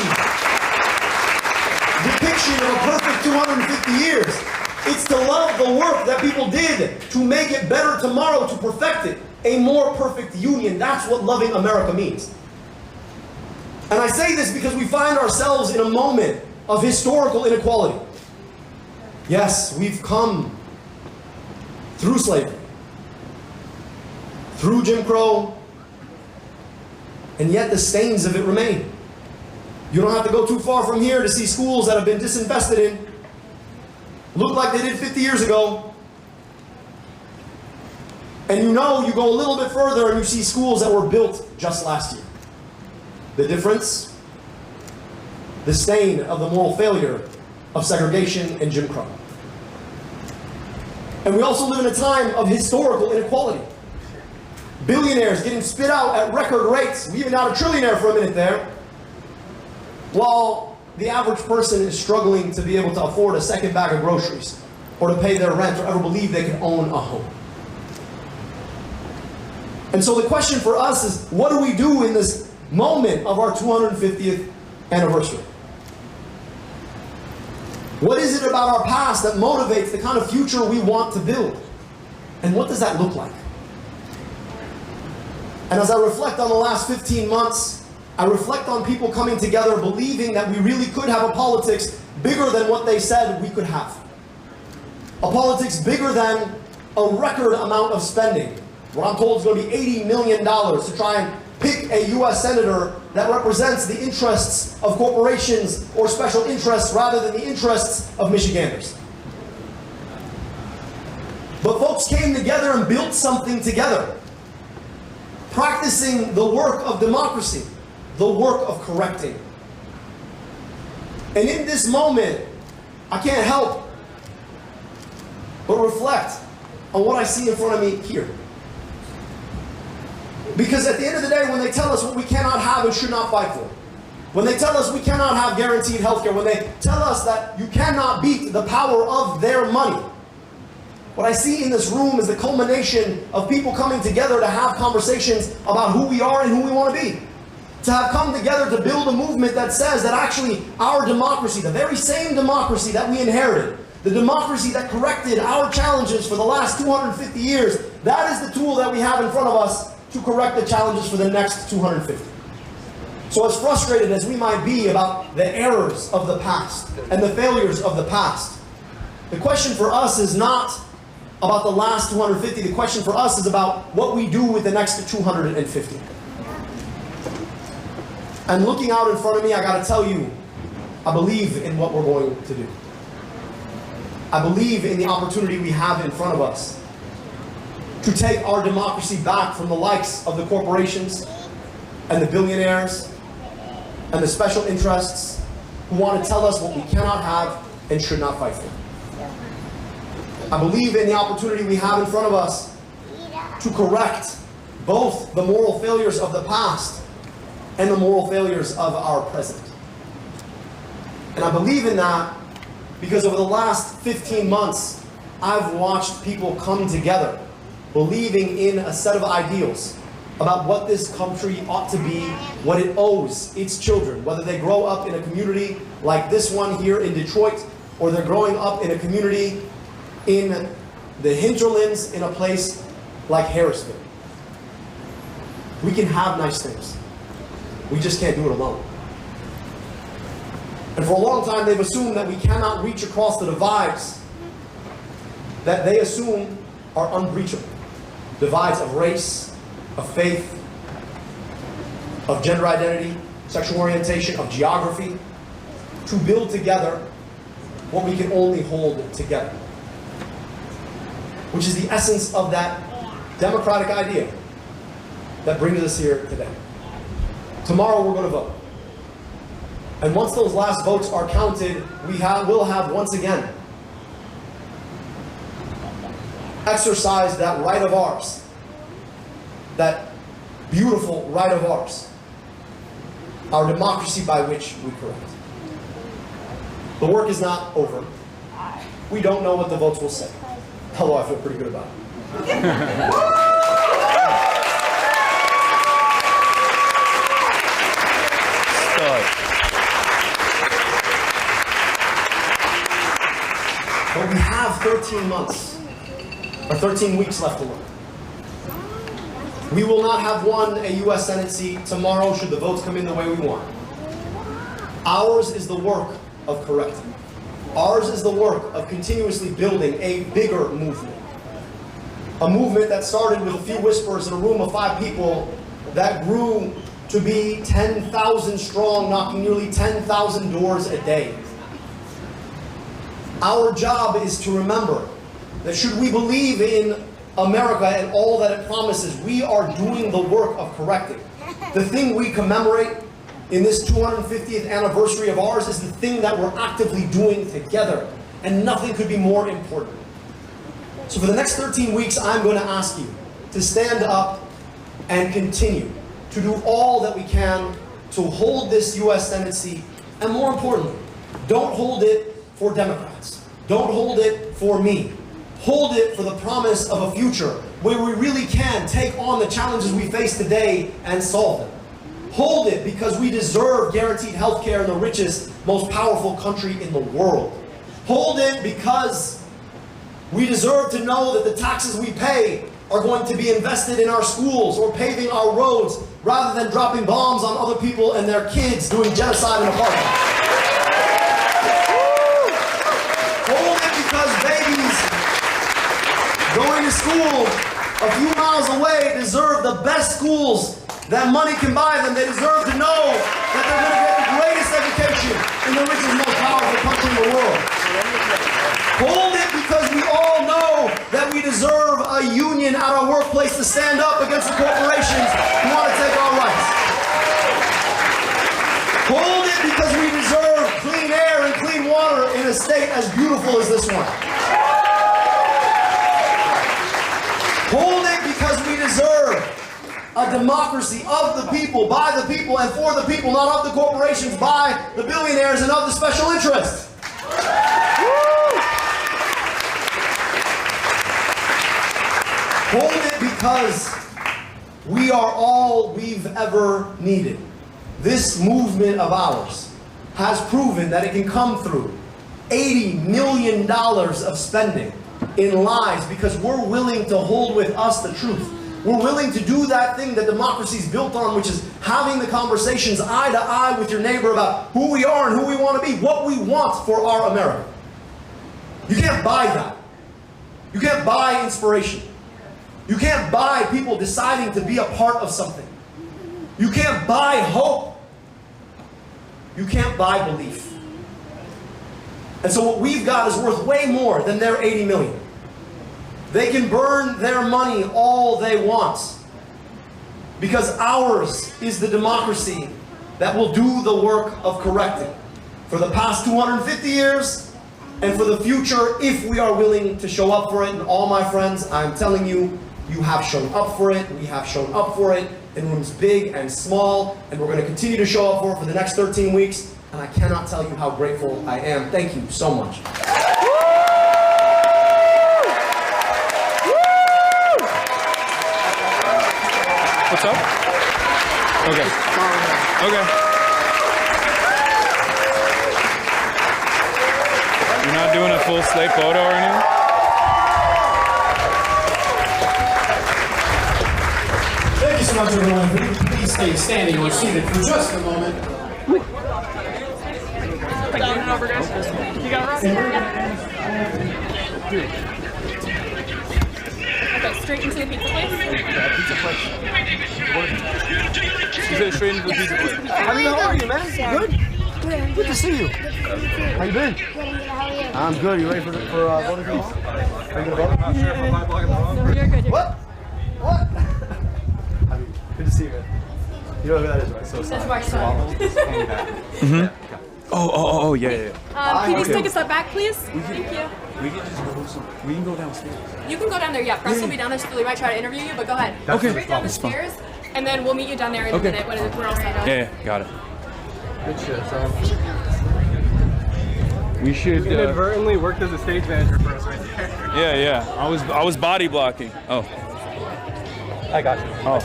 depiction of a perfect 250 years. It's to love the work that people did to make it better tomorrow, to perfect it, a more perfect union. That's what loving America means. And I say this because we find ourselves in a moment of historical inequality. Yes, we've come through slavery, through Jim Crow, and yet the stains of it remain. You don't have to go too far from here to see schools that have been disinvested in look like they did 50 years ago. And you know, you go a little bit further and you see schools that were built just last year. The difference? The stain of the moral failure of segregation and Jim Crow. And we also live in a time of historical inequality. Billionaires getting spit out at record rates. We even had a trillionaire for a minute there. While the average person is struggling to be able to afford a second bag of groceries, or to pay their rent, or ever believe they can own a home. And so the question for us is, what do we do in this moment of our 250th anniversary? What is it about our past that motivates the kind of future we want to build? And what does that look like? And as I reflect on the last 15 months, I reflect on people coming together believing that we really could have a politics bigger than what they said we could have. A politics bigger than a record amount of spending. What I'm told is going to be $80 million to try and pick a U.S. senator that represents the interests of corporations or special interests rather than the interests of Michiganders. But folks came together and built something together, practicing the work of democracy, the work of correcting. And in this moment, I can't help but reflect on what I see in front of me here. Because at the end of the day, when they tell us what we cannot have and should not fight for, when they tell us we cannot have guaranteed health care, when they tell us that you cannot beat the power of their money, what I see in this room is the culmination of people coming together to have conversations about who we are and who we want to be. To have come together to build a movement that says that actually our democracy, the very same democracy that we inherited, the democracy that corrected our challenges for the last 250 years, that is the tool that we have in front of us to correct the challenges for the next 250. So as frustrated as we might be about the errors of the past and the failures of the past, the question for us is not about the last 250. The question for us is about what we do with the next 250. And looking out in front of me, I got to tell you, I believe in what we're going to do. I believe in the opportunity we have in front of us to take our democracy back from the likes of the corporations and the billionaires and the special interests who want to tell us what we cannot have and should not fight for. I believe in the opportunity we have in front of us to correct both the moral failures of the past and the moral failures of our present. And I believe in that because over the last 15 months, I've watched people come together believing in a set of ideals about what this country ought to be, what it owes its children, whether they grow up in a community like this one here in Detroit, or they're growing up in a community in the hinterlands in a place like Harrisville. We can have nice things. We just can't do it alone. And for a long time, they've assumed that we cannot reach across the divides that they assume are unbreachable. Divides of race, of faith, of gender identity, sexual orientation, of geography, to build together what we can only hold together. Which is the essence of that democratic idea that brings us here today. Tomorrow we're going to vote. And once those last votes are counted, we'll have once again exercised that right of ours, that beautiful right of ours, our democracy by which we correct. The work is not over. We don't know what the votes will say, although I feel pretty good about it. But we have 13 months, or 13 weeks left to work. We will not have won a U.S. Senate seat tomorrow should the votes come in the way we want. Ours is the work of correcting. Ours is the work of continuously building a bigger movement. A movement that started with a few whispers in a room of 5 people that grew to be 10,000 strong, knocking nearly 10,000 doors a day. Our job is to remember that should we believe in America and all that it promises, we are doing the work of correcting. The thing we commemorate in this 250th anniversary of ours is the thing that we're actively doing together, and nothing could be more important. So for the next 13 weeks, I'm going to ask you to stand up and continue to do all that we can to hold this U.S. Senate seat, and more importantly, don't hold it for Democrats. Don't hold it for me. Hold it for the promise of a future where we really can take on the challenges we face today and solve them. Hold it because we deserve guaranteed health care in the richest, most powerful country in the world. Hold it because we deserve to know that the taxes we pay are going to be invested in our schools or paving our roads rather than dropping bombs on other people and their kids doing genocide in apartheid. Hold it because babies going to school a few miles away deserve the best schools that money can buy them. They deserve to know that they're going to get the greatest education in the richest, most powerful country in the world. Hold it because we all know that we deserve a union at our workplace to stand up against the corporations who want to take our rights. Hold it because we deserve clean air and clean water in a state as beautiful as this one. Hold it because we deserve a democracy of the people, by the people, and for the people, not of the corporations, by the billionaires, and of the special interests. Hold it because we are all we've ever needed. This movement of ours has proven that it can come through $80 million of spending in lies because we're willing to hold with us the truth. We're willing to do that thing that democracy is built on, which is having the conversations eye to eye with your neighbor about who we are and who we want to be, what we want for our America. You can't buy that. You can't buy inspiration. You can't buy people deciding to be a part of something. You can't buy hope. You can't buy belief. And so what we've got is worth way more than their 80 million. They can burn their money all they want because ours is the democracy that will do the work of correcting for the past 250 years and for the future if we are willing to show up for it. And all my friends, I'm telling you, you have shown up for it. We have shown up for it in rooms big and small, and we're going to continue to show up for the next 13 weeks. And I cannot tell you how grateful I am. Thank you so much. What's up? Okay. Okay. You're not doing a full slate photo or anything? Thank you so much, everyone. Please stay standing or seated for just a moment. Down and over, guys. You got Rob? Okay, straight into the pizza place? Pizza place. She said straight into the pizza place. How are you, man? Good? Good to see you. How you been? I'm good. You ready for voting tomorrow? Are you going to vote? I'm not sure if I'm blocking the wrong. No, you're good. What? What? Good to see you, man. You know who that is, right? So That's my son. Mm-hmm. Oh, yeah. Can you take a step back, please? Thank you. We can just go we can go downstairs. You can go down there, yeah. Press will be down there, so we might try to interview you, but go ahead. Okay. Straight down the That's fine. stairs, and then we'll meet you down there in a minute when we're all set up. Yeah, got it. Good shit, son. We should You inadvertently worked as a stage manager for us right there. Yeah. I was body blocking. Oh. I got you. Oh.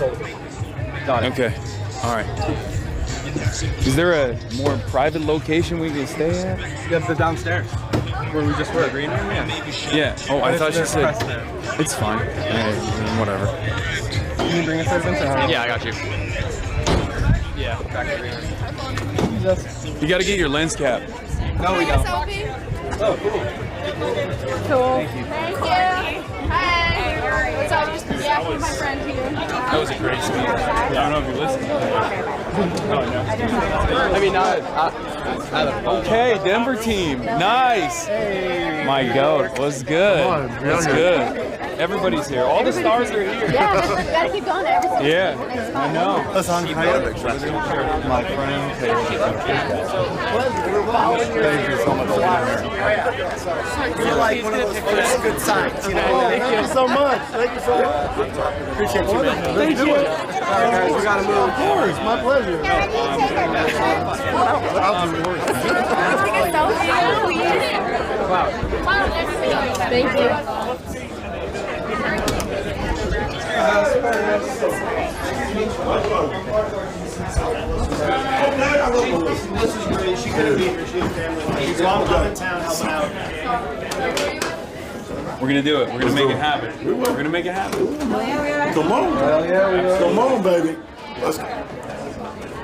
Got it. Okay. All right. Is there a more private location we can stay at? Yeah, the downstairs. Where we just were. Green room? Yeah. Oh, I thought you said. Press there. It's fine. Whatever. Can you bring us there, Vincent? Yeah, I got you. Yeah, back to green room. You got to get your lens cap. No, we don't. Oh, cool. Cool. Thank you. Hi. What's up? Yeah, he's my friend here. That was a great speech. I don't know if you listened. Oh, no. I mean, Okay, Denver team. Nice. My goat. What's good? What's good? Everybody's here. All the stars are here. Yeah, we gotta keep going. Everything. Yeah, I know. Hasan Piker. My friend. Thank you so much for being here. You're like one of those first good signs, you know? Thank you so much. Thank you so much. Appreciate you, man. Thank you. All right, guys, we gotta move. Of course, my pleasure. I'll do the work. Thank you. This is great. She couldn't be here. She had family. She's out of town helping out. We're gonna do it. We're gonna make it happen. We're gonna make it happen. Come on. Come on, baby. Let's go.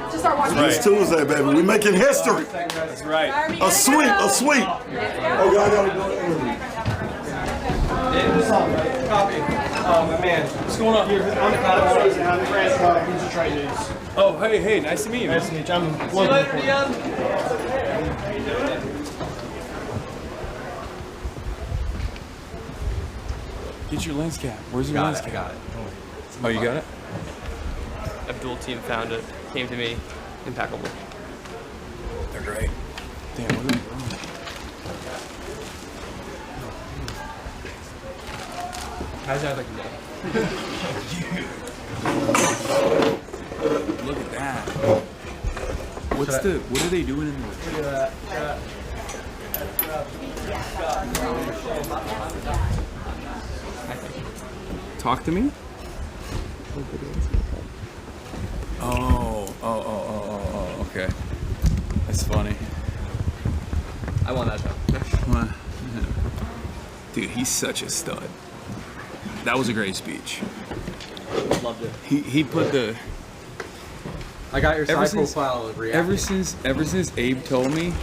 Just start watching. It's Tuesday, baby. We're making history. That's right. A sweep. Okay, I gotta go. Copy. My man. What's going on? Here, I'm the commentator. I'm Francis. He's the trade news. Oh, hey, nice to meet you. Nice to meet you. I'm looking for you. Get your lens cap. Where's your lens cap? I got it. Oh, you got it? Abdul team found it. Came to me. Impeccable. They're great. Damn, what are they doing? How's that looking? Look at that. What are they doing in there? Look at that. Talk to me? Oh, okay. That's funny. I won that show. What? Dude, he's such a stud. That was a great speech. Loved it. He put the... I got your side profile reaction. Ever since Abe told me...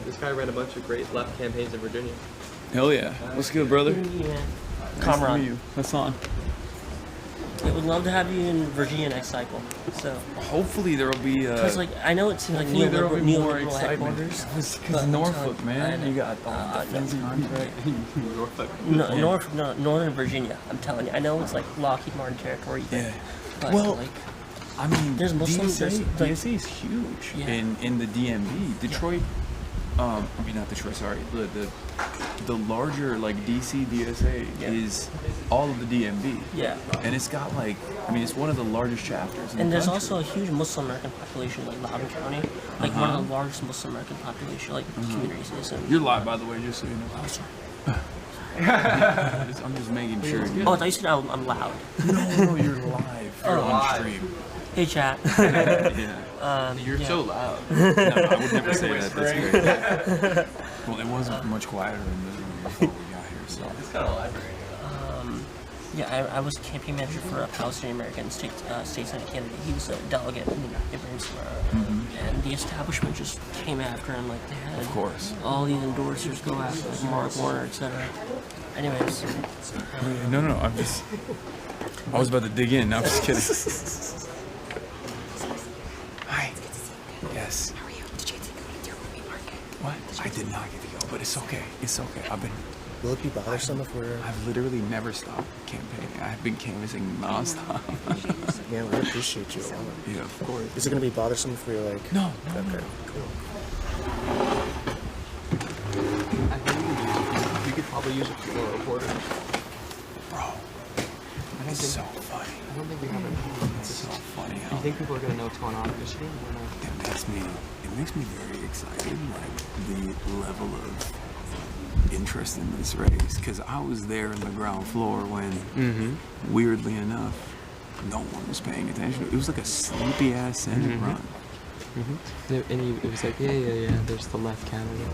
This guy ran a bunch of great left campaigns in Virginia. Hell yeah. What's good, brother? Comrade. Nice to meet you. Hasan. I would love to have you in Virginia next cycle. So hopefully there will be. Because I know it seems like there will be more excitement. Because Norfolk, man, you got fancy contract. Norfolk, Northern Virginia. I'm telling you, I know it's like Lockheed Martin territory. Yeah. But Well, I mean, there's Muslims. DSA is huge in the DMV. Detroit. I mean, not Detroit. Sorry, the larger like DC DSA is all of the DMV. Yeah. And it's got like, I mean, it's one of the largest chapters. And there's also a huge Muslim American population, like Loudoun County, like one of the largest Muslim American population, like communities is. You're live, by the way, just so you know. Oh, sorry. I'm just making sure. Oh, I thought you said I'm loud. No, you're live. You're on stream. Hey, chat. You're so loud. No, I would never say that. That's great. Well, it wasn't much quieter in this room before we got here, so. It's got a library. Yeah, I was campaign manager for a Palestinian American state senate candidate. He was a delegate in Ibrahim and the establishment just came after him like they had. Of course. All these endorsers go after like Mark Warner, etc. Anyways. No, I was about to dig in. No, I'm just kidding. Hi. Yes. How are you? Did you get to go to your movie market? What? I did not get to go, but it's okay. It's okay. Will it be bothersome if we're... I've literally never stopped campaigning. I've been canvassing nonstop. Yeah, we appreciate you a lot. Yeah, of course. Is it going to be bothersome if we're like... No. Okay, cool. I think you could probably use it for reporters. Bro, it's so funny. I don't think we have it. It's so funny. Do you think people are going to know what's going on in Michigan? It makes me very excited, like the level of interest in this race, because I was there in the ground floor when, weirdly enough, no one was paying attention. It was like a sleepy ass Senate run. And it was like, yeah, there's the left candidate.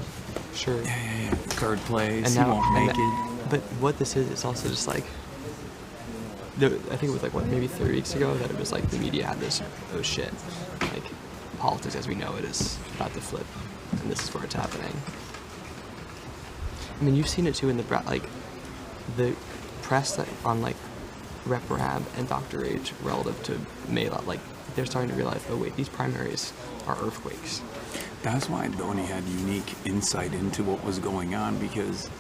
Sure. Yeah. Third place, and he now, won't make it. But what this is, it's also just like, I think it was like, maybe 3 weeks ago that it was like the media had this, oh shit, like politics as we know it is about to flip, and this is where it's happening. I mean, you've seen it too in the press that on like Rep Rabb and Dr. H relative to Mela, like they're starting to realize, oh wait, these primaries are earthquakes. That's why Donnie had unique insight into what was going on, because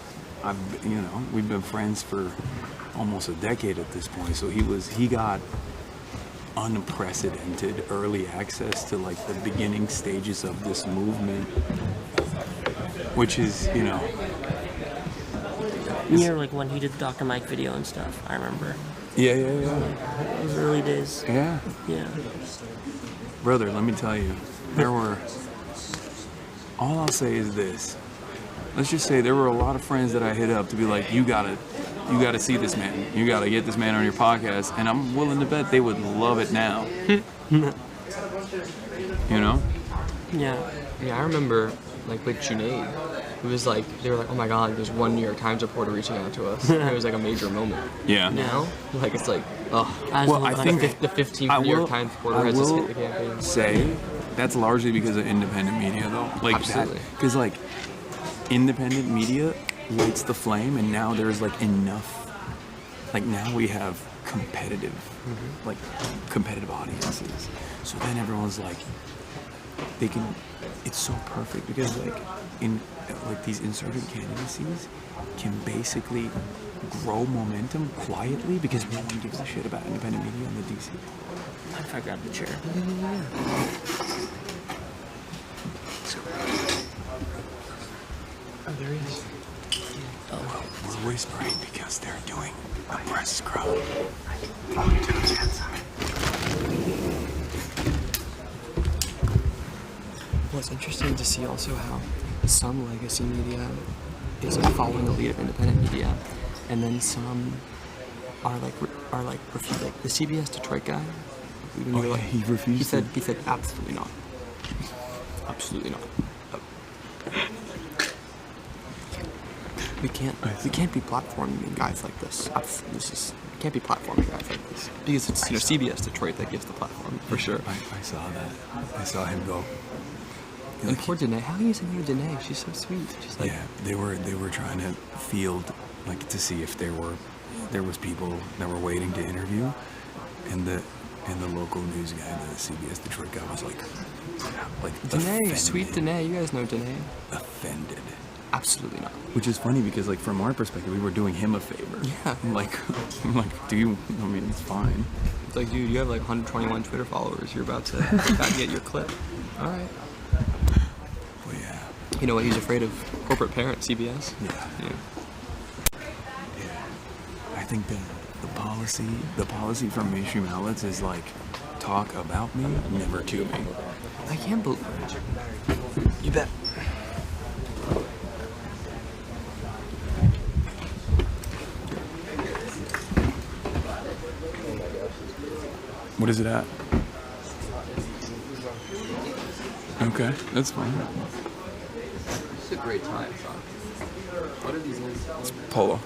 we've been friends for almost a decade at this point. So he got unprecedented early access to like the beginning stages of this movement, which is, Near like when he did the Dr. Mike video and stuff, I remember. Yeah. It was early days. Yeah. Brother, let me tell you, all I'll say is this. Let's just say there were a lot of friends that I hit up to be like, you gotta see this man. You gotta get this man on your podcast. And I'm willing to bet they would love it now. Yeah. Yeah, I remember, like, with Junaid, it was like, they were like, oh my god, there's one New York Times reporter reaching out to us. It was like a major moment. Yeah. Now, like, it's like, oh. Well, I think the 15th New York Times reporter has just hit the campaign. Say that's largely because of independent media, though. Like, absolutely. Because, like, independent media lights the flame, and now there's, like, enough. Like, now we have competitive audiences. So then everyone's like, they can. It's so perfect because these insurgent candidacies can basically grow momentum quietly because no one gives a shit about independent media in the DC. If I grab the chair. Oh, there he is. Oh, we're whispering because they're doing a press scrum. Well, it's interesting to see also how some legacy media is following the lead of independent media, and then some are like the CBS Detroit guy. He refused. He said absolutely not. Absolutely not. We can't be platforming guys like this. We can't be platforming guys like this because it's CBS Detroit that gives the platform for sure. I saw that. I saw him go. And poor Danae. How can you say no to Danae? She's so sweet. She's like, yeah, they were trying to field, like, to see if there was people that were waiting to interview, and the local news guy, the CBS Detroit guy, was like Danae, offended. sweet Danae. You guys know Danae. Offended. Absolutely not. Which is funny because, like, from our perspective, we were doing him a favor. Yeah. I'm like, it's fine. It's like, dude, you have like 121 Twitter followers. You're about to get your clip. All right. Well, yeah. You know what? He's afraid of corporate parent CBS. Yeah. I think the policy from mainstream outlets is like, talk about me, never to me. I can't believe. You bet. What is it at? Okay, that's fine. It's a great time, son. What are these ones? Polo.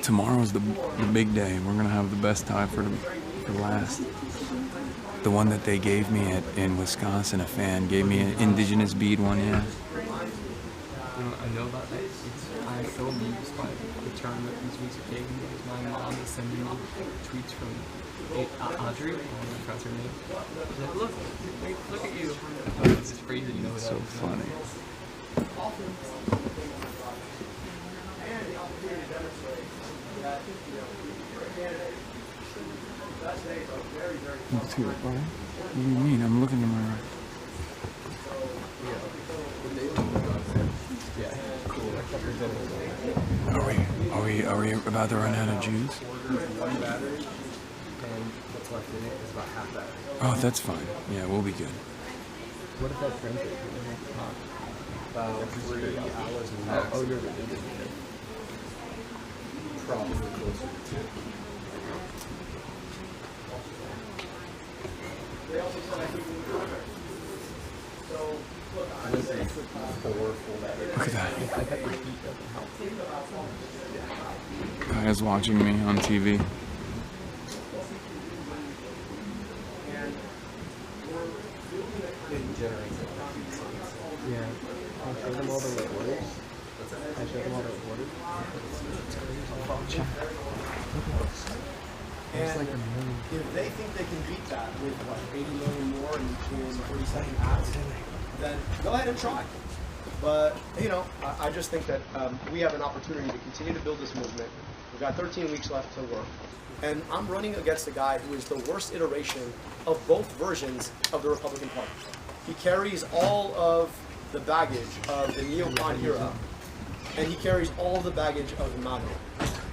Tomorrow's the big day. We're gonna have the best tie for last. The one that they gave me in Wisconsin, a fan gave me an indigenous bead one, yeah. I know about that. I'm so amused by the tournament these weeks are taking because my mom is sending me tweets from Audrey, that's her name. She's like, look at you. It's just crazy, you know. So funny. Let's hear it, Brian. What do you mean? I'm looking to my right. Are we about to run out of juice? One battery, and what's left in it is about half that. Oh, that's fine. Yeah, we'll be good. What if that printed? About 3 hours max. Oh, you're good. Probably closer to 2. They also said I could move it. So, look, I would say 4 full batteries. Look at that. I bet the heat doesn't help. Guys watching me on TV. Yeah. I showed them all the right orders. I showed them all the right orders. And if they think they can beat that with, 80 million more in 30-second ads, then go ahead and try. But, I just think that we have an opportunity to continue to build this movement. We've got 13 weeks left to work. And I'm running against a guy who is the worst iteration of both versions of the Republican Party. He carries all of the baggage of the neocon era, and he carries all the baggage of the MAGA.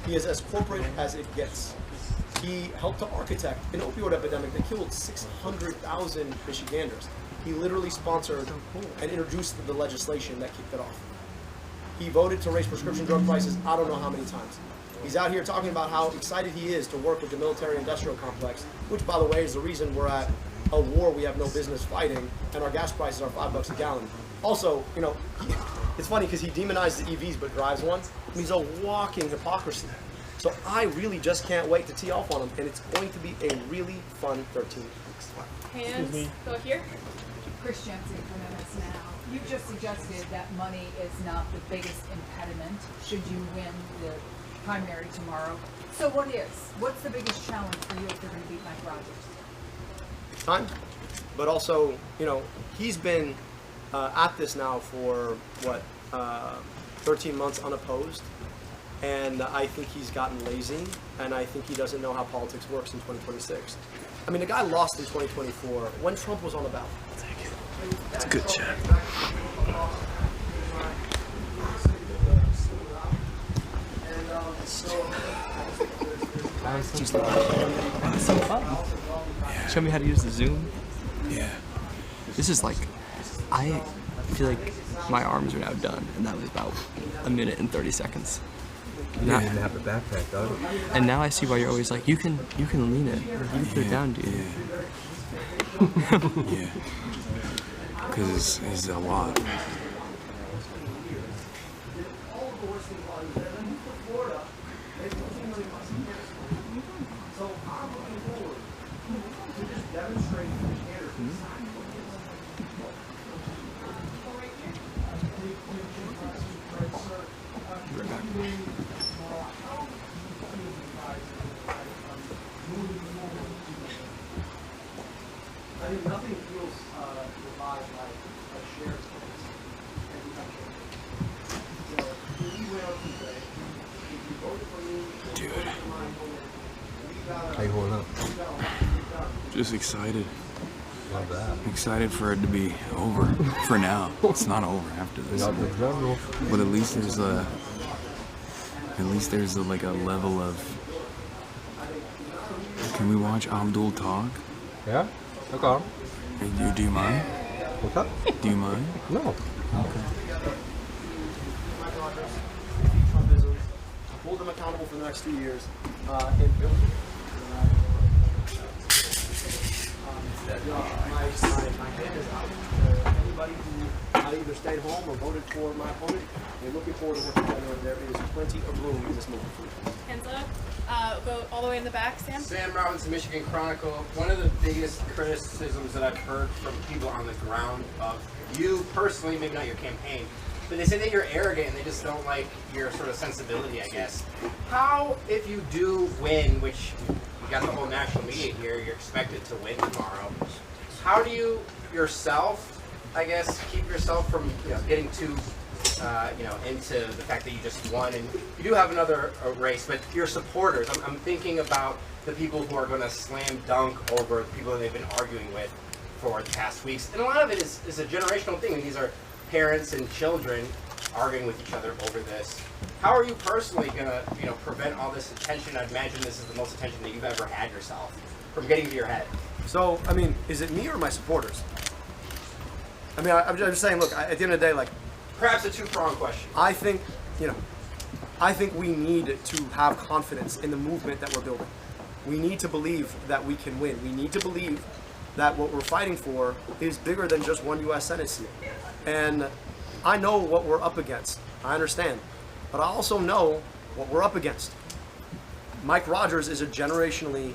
He is as corporate as it gets. He helped to architect an opioid epidemic that killed 600,000 Michiganders. He literally sponsored and introduced the legislation that kicked it off. He voted to raise prescription drug prices I don't know how many times. He's out here talking about how excited he is to work with the military-industrial complex, which, by the way, is the reason we're at a war we have no business fighting, and our gas prices are $5 a gallon. Also, you know, it's funny because he demonizes EVs but drives one. He's a walking hypocrisy. So I really just can't wait to tee off on him, and it's going to be a really fun 13 weeks. Hands, go here. Chris Jensen from MS Now. You just suggested that money is not the biggest impediment should you win the primary tomorrow. So what is? What's the biggest challenge for you if you're going to beat Mike Rogers? Time, but also, you know, he's been at this now for what 13 months unopposed, and I think he's gotten lazy, and I think he doesn't know how politics works in 2026. I mean, the guy lost in 2024 when Trump was on the ballot. That's a good chat. So fun. Show me how to use the Zoom. Yeah. This is like, I feel like my arms are now done, and that was about 1 minute and 30 seconds. You didn't have the backpack, though. And now I see why you're always like, you can lean it. You can put it down, dude. Yeah. Because it's a lot. I think nothing feels revived like a shared place. You know, if we went out today, if you voted for me, dude. How you holding up? Just excited. Love that. Excited for it to be over. For now. It's not over after this. But at least there's like a level of. Can we watch Abdul talk? Yeah? Okay. Do you mind? What's up? Do you mind? No. Okay. Hold them accountable for the next 2 years and build it. My hand is out to anybody who either stayed home or voted for my opponent. We're looking forward to working together. There is plenty of room in this movement. Hands up. Go all the way in the back, Sam. Sam Robinson, Michigan Chronicle. One of the biggest criticisms that I've heard from people on the ground of you personally, maybe not your campaign, but they say that you're arrogant and they just don't like your sort of sensibility, I guess. How, if you do win, which you got the whole national media here, you're expected to win tomorrow, how do you yourself, I guess, keep yourself from getting too into the fact that you just won, and you do have another race, but your supporters, I'm thinking about the people who are going to slam dunk over the people that they've been arguing with for the past weeks, and a lot of it is a generational thing. These are parents and children arguing with each other over this. How are you personally going to prevent all this attention? I imagine this is the most attention that you've ever had yourself from getting to your head. So, I mean, is it me or my supporters? I mean, I'm just saying, look, at the end of the day, like, perhaps a two-pronged question. I think we need to have confidence in the movement that we're building. We need to believe that we can win. We need to believe that what we're fighting for is bigger than just one U.S. Senate seat. And I know what we're up against. I understand. But I also know what we're up against. Mike Rogers is a generationally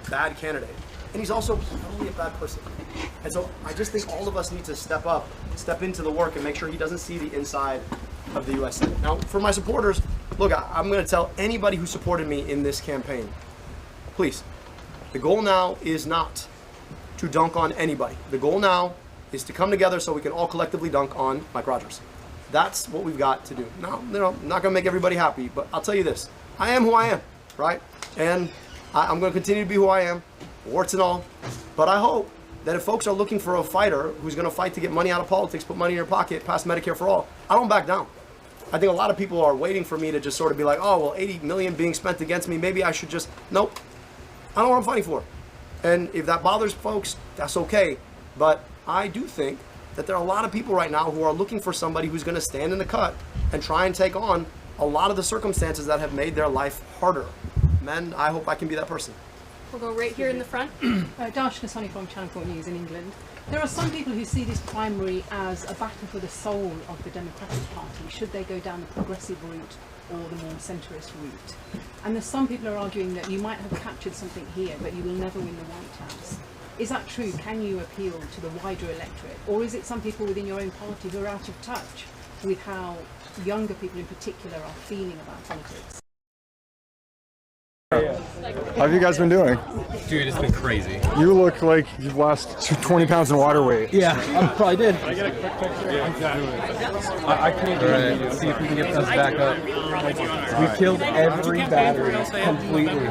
bad candidate. And he's also probably a bad person. And so I just think all of us need to step up, step into the work, and make sure he doesn't see the inside of the U.S. Senate. Now, for my supporters, look, I'm going to tell anybody who supported me in this campaign, please, the goal now is not to dunk on anybody. The goal now is to come together so we can all collectively dunk on Mike Rogers. That's what we've got to do. Now, I'm not going to make everybody happy, but I'll tell you this. I am who I am, right? And I'm going to continue to be who I am, warts and all. But I hope that if folks are looking for a fighter who's going to fight to get money out of politics, put money in your pocket, pass Medicare for all, I don't back down. I think a lot of people are waiting for me to just sort of be like, oh, well, 80 million being spent against me, maybe I should just, nope. I don't know what I'm fighting for. And if that bothers folks, that's okay. But I do think that there are a lot of people right now who are looking for somebody who's going to stand in the cut and try and take on a lot of the circumstances that have made their life harder. Men, I hope I can be that person. We'll go right here in the front. Darshana Soni from Channel 4 News in England. There are some people who see this primary as a battle for the soul of the Democratic Party. Should they go down the progressive route or the more centrist route? And there's some people who are arguing that you might have captured something here, but you will never win the White House. Is that true? Can you appeal to the wider electorate? Or is it some people within your own party who are out of touch with how younger people in particular are feeling about politics? How have you guys been doing? Dude, it's been crazy. You look like you've lost 20 pounds in water weight. Yeah, I probably did. I get a quick picture. I can't do it. Let's see if we can get this back up. We killed every battery completely.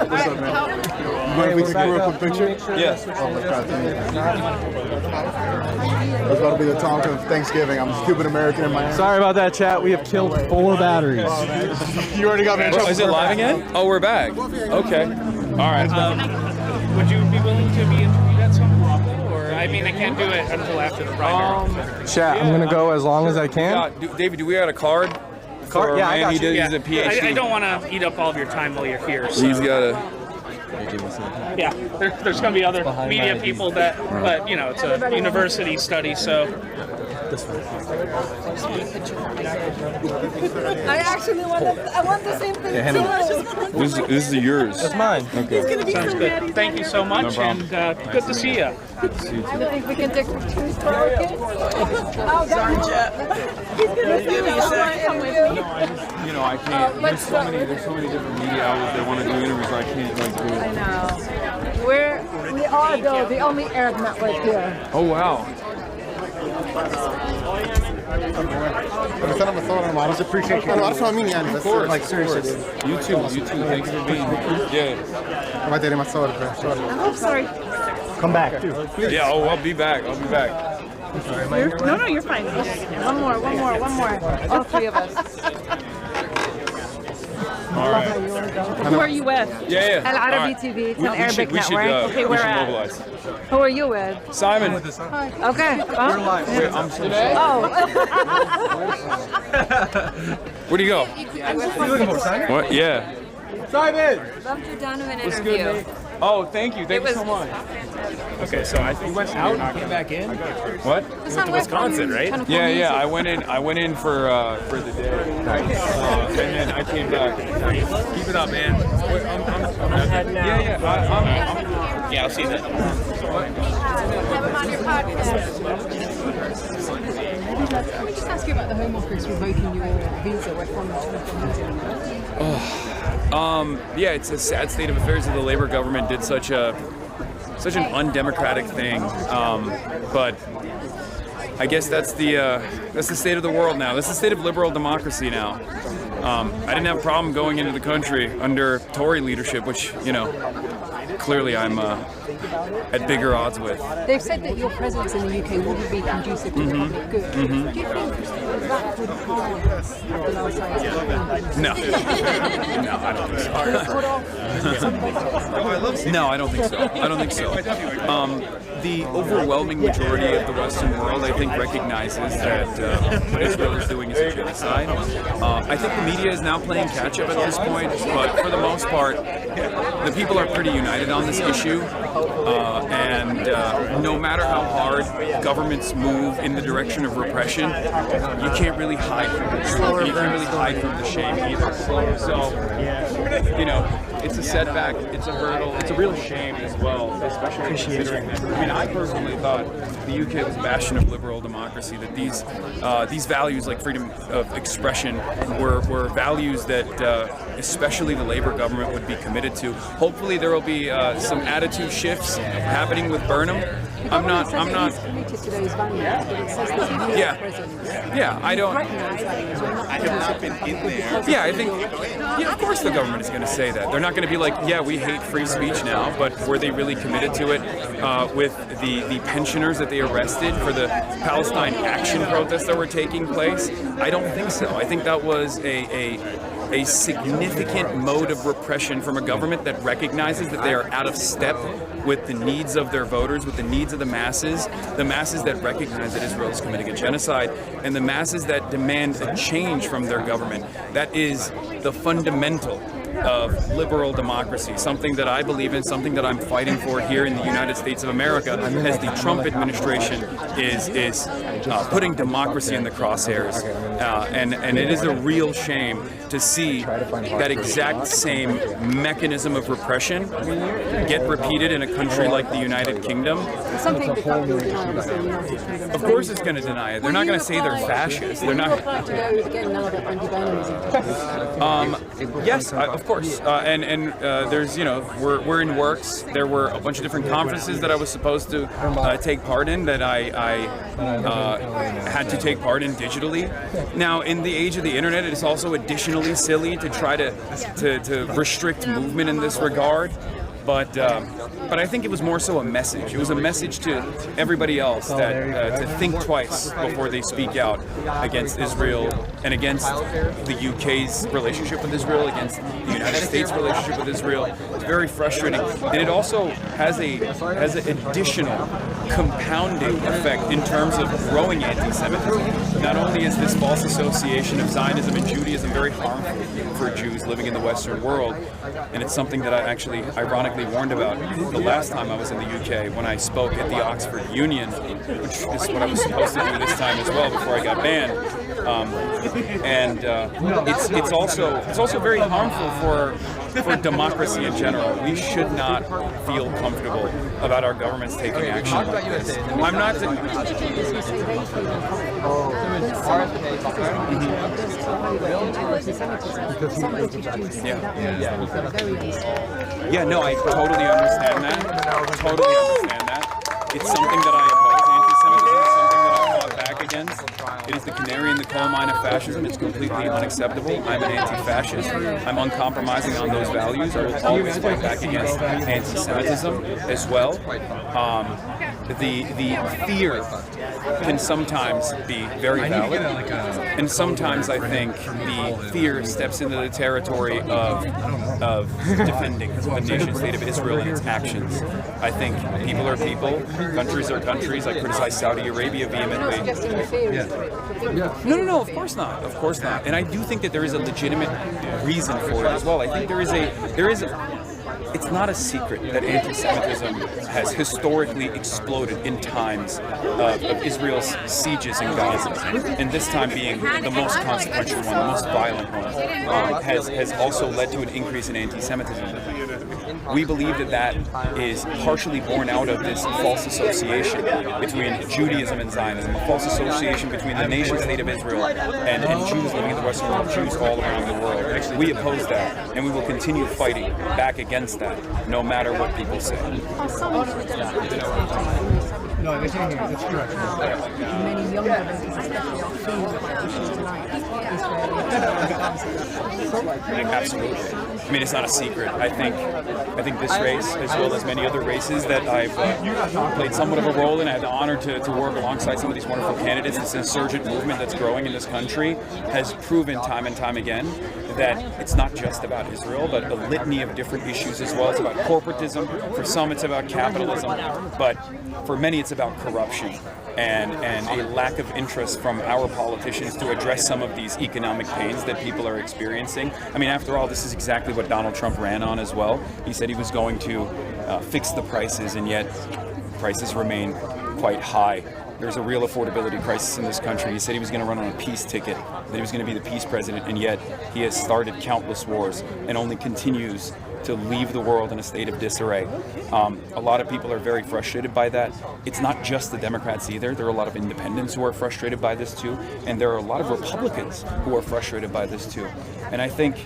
What's up, man? You mind if we take a real quick picture? Yes. Oh my God, thank you. That's about to be the talk of Thanksgiving. I'm a Cuban American in Miami. Sorry about that, chat. We have killed 4 batteries. You already got me in trouble. Is it live again? Oh, we're back. Okay. All right. Would you be willing to be interviewed at some point? Or I mean, I can't do it until after the primary. Chat, I'm gonna go as long as I can. David, do we got a card? Card? Yeah, I got you. He's a PhD. I don't want to eat up all of your time while you're here. So. He's got a... Yeah, there's going to be other media people that, but you know, it's a university study, so. I actually want the same thing too. This is yours. That's mine. Okay. Sounds good. Thank you so much, No and good to see you. I think we can take pictures for our kids. Sorry, Jeff. He's gonna say that. Come with me. You know, I can't. There's so many different media outlets that want to do interviews. I can't like do it. I know. We are though the only Arab network here. Oh wow. بس انا بصور انا ما اعرفش انا ما اعرفش هو مين يعني بس like seriously You too. Thanks for being here. Yeah. ما تدري ما تصور I'm sorry. Come back too. Yeah. Oh, I'll be back. No, you're fine. One more. All 3 of us. All right. Who are you with? Yeah. Al Arabi Right. TV. It's an Arabic we should, network. Okay, we where should at? mobilize. Who are you with? Simon. Okay. Wait, I'm so sorry. Oh. Where'd he go? You looking for Simon? What? Yeah. Simon! Love to do an What's good, mate? Oh, thank you so much. Okay, so I think you went out and came back in. What? You went to Wisconsin, right? Yeah. I went in for the day. And then I came back. Keep it up, man. I'm heading out. Yeah, I'll see that. Have him on your podcast. Let me just ask you about the Home Office revoking your visa where from Yeah, it's a sad state of affairs that the Labour government did such an undemocratic thing. But I guess that's the state of the world now. That's the state of liberal democracy now. I didn't have a problem going into the country under Tory leadership, which, you know, clearly I'm at bigger odds with. They've said that your presence in the UK wouldn't be conducive to the public good. Do you think that would harm the last time? No. No, I don't think so. No, I don't think so. The overwhelming majority of the Western world, I think, recognizes that what Israel is doing is a genocide. I think the media is now playing catch-up at this point, but for the most part, the people are pretty united on this issue. And no matter how hard governments move in the direction of repression, you can't really hide from it. You can't really hide from the shame either. So, you know, it's a setback, it's a hurdle, it's a real shame as well, especially considering this. I mean, I personally thought the UK was a bastion of liberal democracy, that these values like freedom of expression were values that especially the Labour government would be committed to. Hopefully there will be some attitude shifts happening with Burnham. I'm not. Committed to those values, but it says that Yeah, I don't. I have not been in there. Yeah, I think. Yeah, of course the government is going to say that. They're not going to be like, yeah, we hate free speech now, but were they really committed to it with the pensioners that they arrested for the Palestine action protests that were taking place? I don't think so. I think that was a significant mode of repression from a government that recognizes that they are out of step with the needs of their voters, with the needs of the masses that recognize that Israel is committing a genocide, and the masses that demand a change from their government. That is the fundamental of liberal democracy, something that I believe in, something that I'm fighting for here in the United States of America, as the Trump administration is putting democracy in the crosshairs. And it is a real shame to see that exact same mechanism of repression get repeated in a country like the United Kingdom. Something the government denies in the United Kingdom. Of course it's going to deny it. They're not going to say they're fascist. They're not. Apply to go again now that anti-Baileys. Yes, of course. And there's, we're in works. There were a bunch of different conferences that I was supposed to take part in that I had to take part in digitally. Now, in the age of the internet, it is also additionally silly to try to restrict movement in this regard. But I think it was more so a message. It was a message to everybody else that to think twice before they speak out against Israel and against the UK's relationship with Israel, against the United States' relationship with Israel. It's very frustrating, and it also has an additional compounding effect in terms of growing anti-Semitism. Not only is this false association of Zionism and Judaism very harmful for Jews living in the Western world, and it's something that I actually, ironically, warned about the last time I was in the UK when I spoke at the Oxford Union, which is what I was supposed to do this time as well before I got banned. It's also very harmful for democracy in general. We should not feel comfortable about our governments taking action like this. I'm not. Yeah, no, I totally understand that. Totally understand that. It's something that I oppose. Anti-Semitism is something that I fought back against. It is the canary in the coal mine of fascism. It's completely unacceptable. I'm an anti-fascist. I'm uncompromising on those values. I will always fight back against anti-Semitism as well. The fear can sometimes be very valid, and sometimes I think the fear steps into the territory of defending the nation-state of Israel and its actions. I think people are people, countries are countries. I criticize Saudi Arabia vehemently. No, of course not. Of course not. And I do think that there is a legitimate reason for it as well. I think there is it's not a secret that anti-Semitism has historically exploded in times of Israel's sieges in Gaza, and this time being the most consequential one, the most violent one, has also led to an increase in anti-Semitism. We believe that is partially born out of this false association between Judaism and Zionism, a false association between the nation-state of Israel and Jews living in the Western world, Jews all around the world. We oppose that, and we will continue fighting back against that, no matter what people say. No, it's many younger especially are feeling issues tonight. Absolutely. I mean, it's not a secret. I think this race, as well as many other races that I've played somewhat of a role in, I had the honor to work alongside some of these wonderful candidates. This insurgent movement that's growing in this country has proven time and time again that it's not just about Israel, but a litany of different issues as well. It's about corporatism. For some, it's about capitalism. But for many, it's about corruption and a lack of interest from our politicians to address some of these economic pains that people are experiencing. I mean, after all, this is exactly what Donald Trump ran on as well. He said he was going to fix the prices, and yet prices remain quite high. There's a real affordability crisis in this country. He said he was going to run on a peace ticket, that he was going to be the peace president, and yet he has started countless wars and only continues to leave the world in a state of disarray. A lot of people are very frustrated by that. It's not just the Democrats either. There are a lot of independents who are frustrated by this too, and there are a lot of Republicans who are frustrated by this too. And I think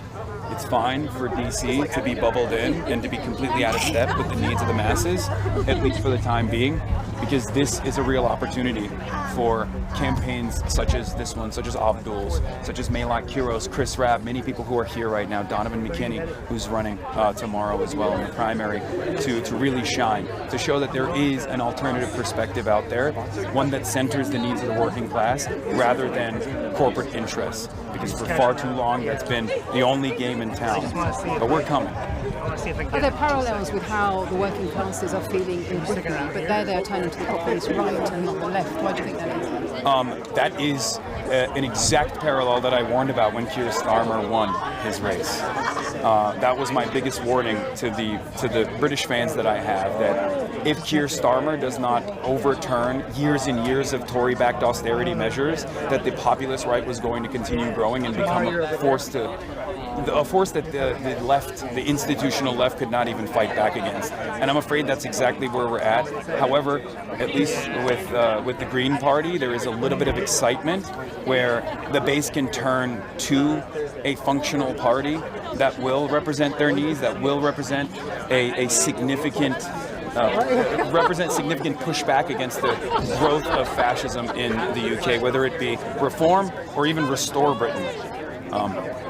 it's fine for DC to be bubbled in and to be completely out of step with the needs of the masses, at least for the time being, because this is a real opportunity for campaigns such as this one, such as Abdul's, such as Melak Kiros, Chris Rabb, many people who are here right now, Donovan McKinney, who's running tomorrow as well in the primary, to really shine, to show that there is an alternative perspective out there, one that centers the needs of the working class rather than corporate interests, because for far too long that's been the only game in town. But we're coming. Are there parallels with how the working classes are feeling in Britain, but they're turning to the populist right and not the left? Why do you think that is? That is an exact parallel that I warned about when Keir Starmer won his race. That was my biggest warning to the British fans that I have, that if Keir Starmer does not overturn years and years of Tory-backed austerity measures, that the populist right was going to continue growing and become a force that the left, the institutional left, could not even fight back against. And I'm afraid that's exactly where we're at. However, at least with the Green Party, there is a little bit of excitement where the base can turn to a functional party that will represent their needs, that will represent a significant significant pushback against the growth of fascism in the UK, whether it be reform or even restore Britain.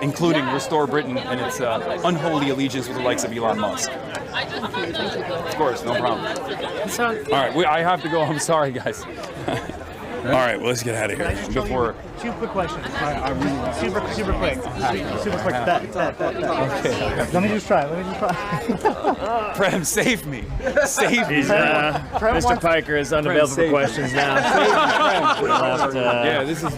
Including restore Britain and its unholy allegiance with the likes of Elon Musk. Of course, no problem. All right, I have to go. I'm sorry, guys. All right, well, let's get out of here before. Two quick questions. Super quick. Super quick. Bet. Okay. Let me just try. Prem, save me. Save me. Mr. Piker is unavailable for questions now. Yeah, this is.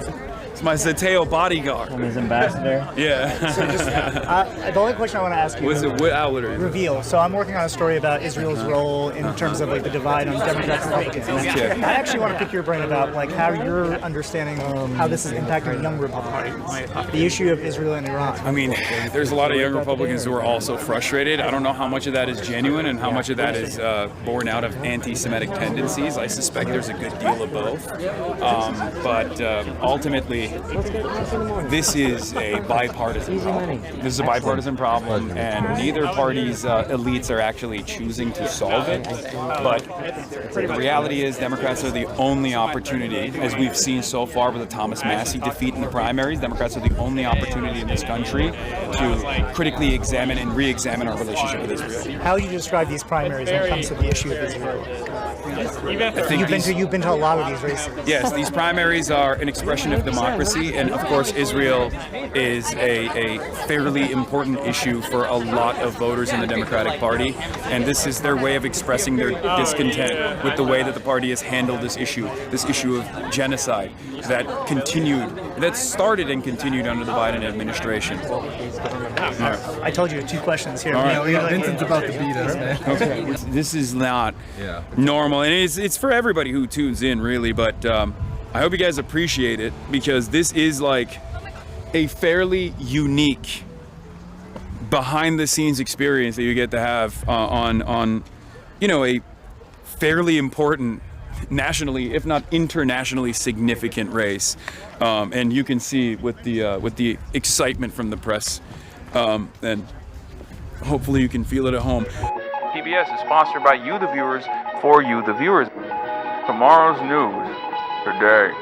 It's my Zateo bodyguard. I'm his ambassador. Yeah. So just, the only question I want to ask you is what outlet are you? Reveal. So I'm working on a story about Israel's role in terms of like the divide on Democrats and Republicans. Okay. I actually want to pick your brain about like how you're understanding how this is impacting young Republicans. The issue of Israel and Iran. I mean, there's a lot of young Republicans who are also frustrated. I don't know how much of that is genuine and how much of that is born out of anti-Semitic tendencies. I suspect there's a good deal of both. But ultimately, this is a bipartisan problem. This is a bipartisan problem, and neither party's elites are actually choosing to solve it. But the reality is Democrats are the only opportunity, as we've seen so far with the Thomas Massie defeat in the primaries, Democrats are the only opportunity in this country to critically examine and re-examine our relationship with Israel. How would you describe these primaries when it comes to the issue of Israel? You've been to a lot of these races. Yes, these primaries are an expression of democracy, and of course Israel is a fairly important issue for a lot of voters in the Democratic Party, and this is their way of expressing their discontent with the way that the party has handled this issue of genocide that started and continued under the Biden administration. I told you 2 questions here. All right. Vincent's about to beat us, man. Okay. This is not normal, and it's for everybody who tunes in, really, but I hope you guys appreciate it, because this is like a fairly unique behind-the-scenes experience that you get to have on a fairly important, nationally, if not internationally significant race, and you can see with the excitement from the press, and hopefully you can feel it at home. PBS is sponsored by you, the viewers, for you, the viewers. Tomorrow's news today.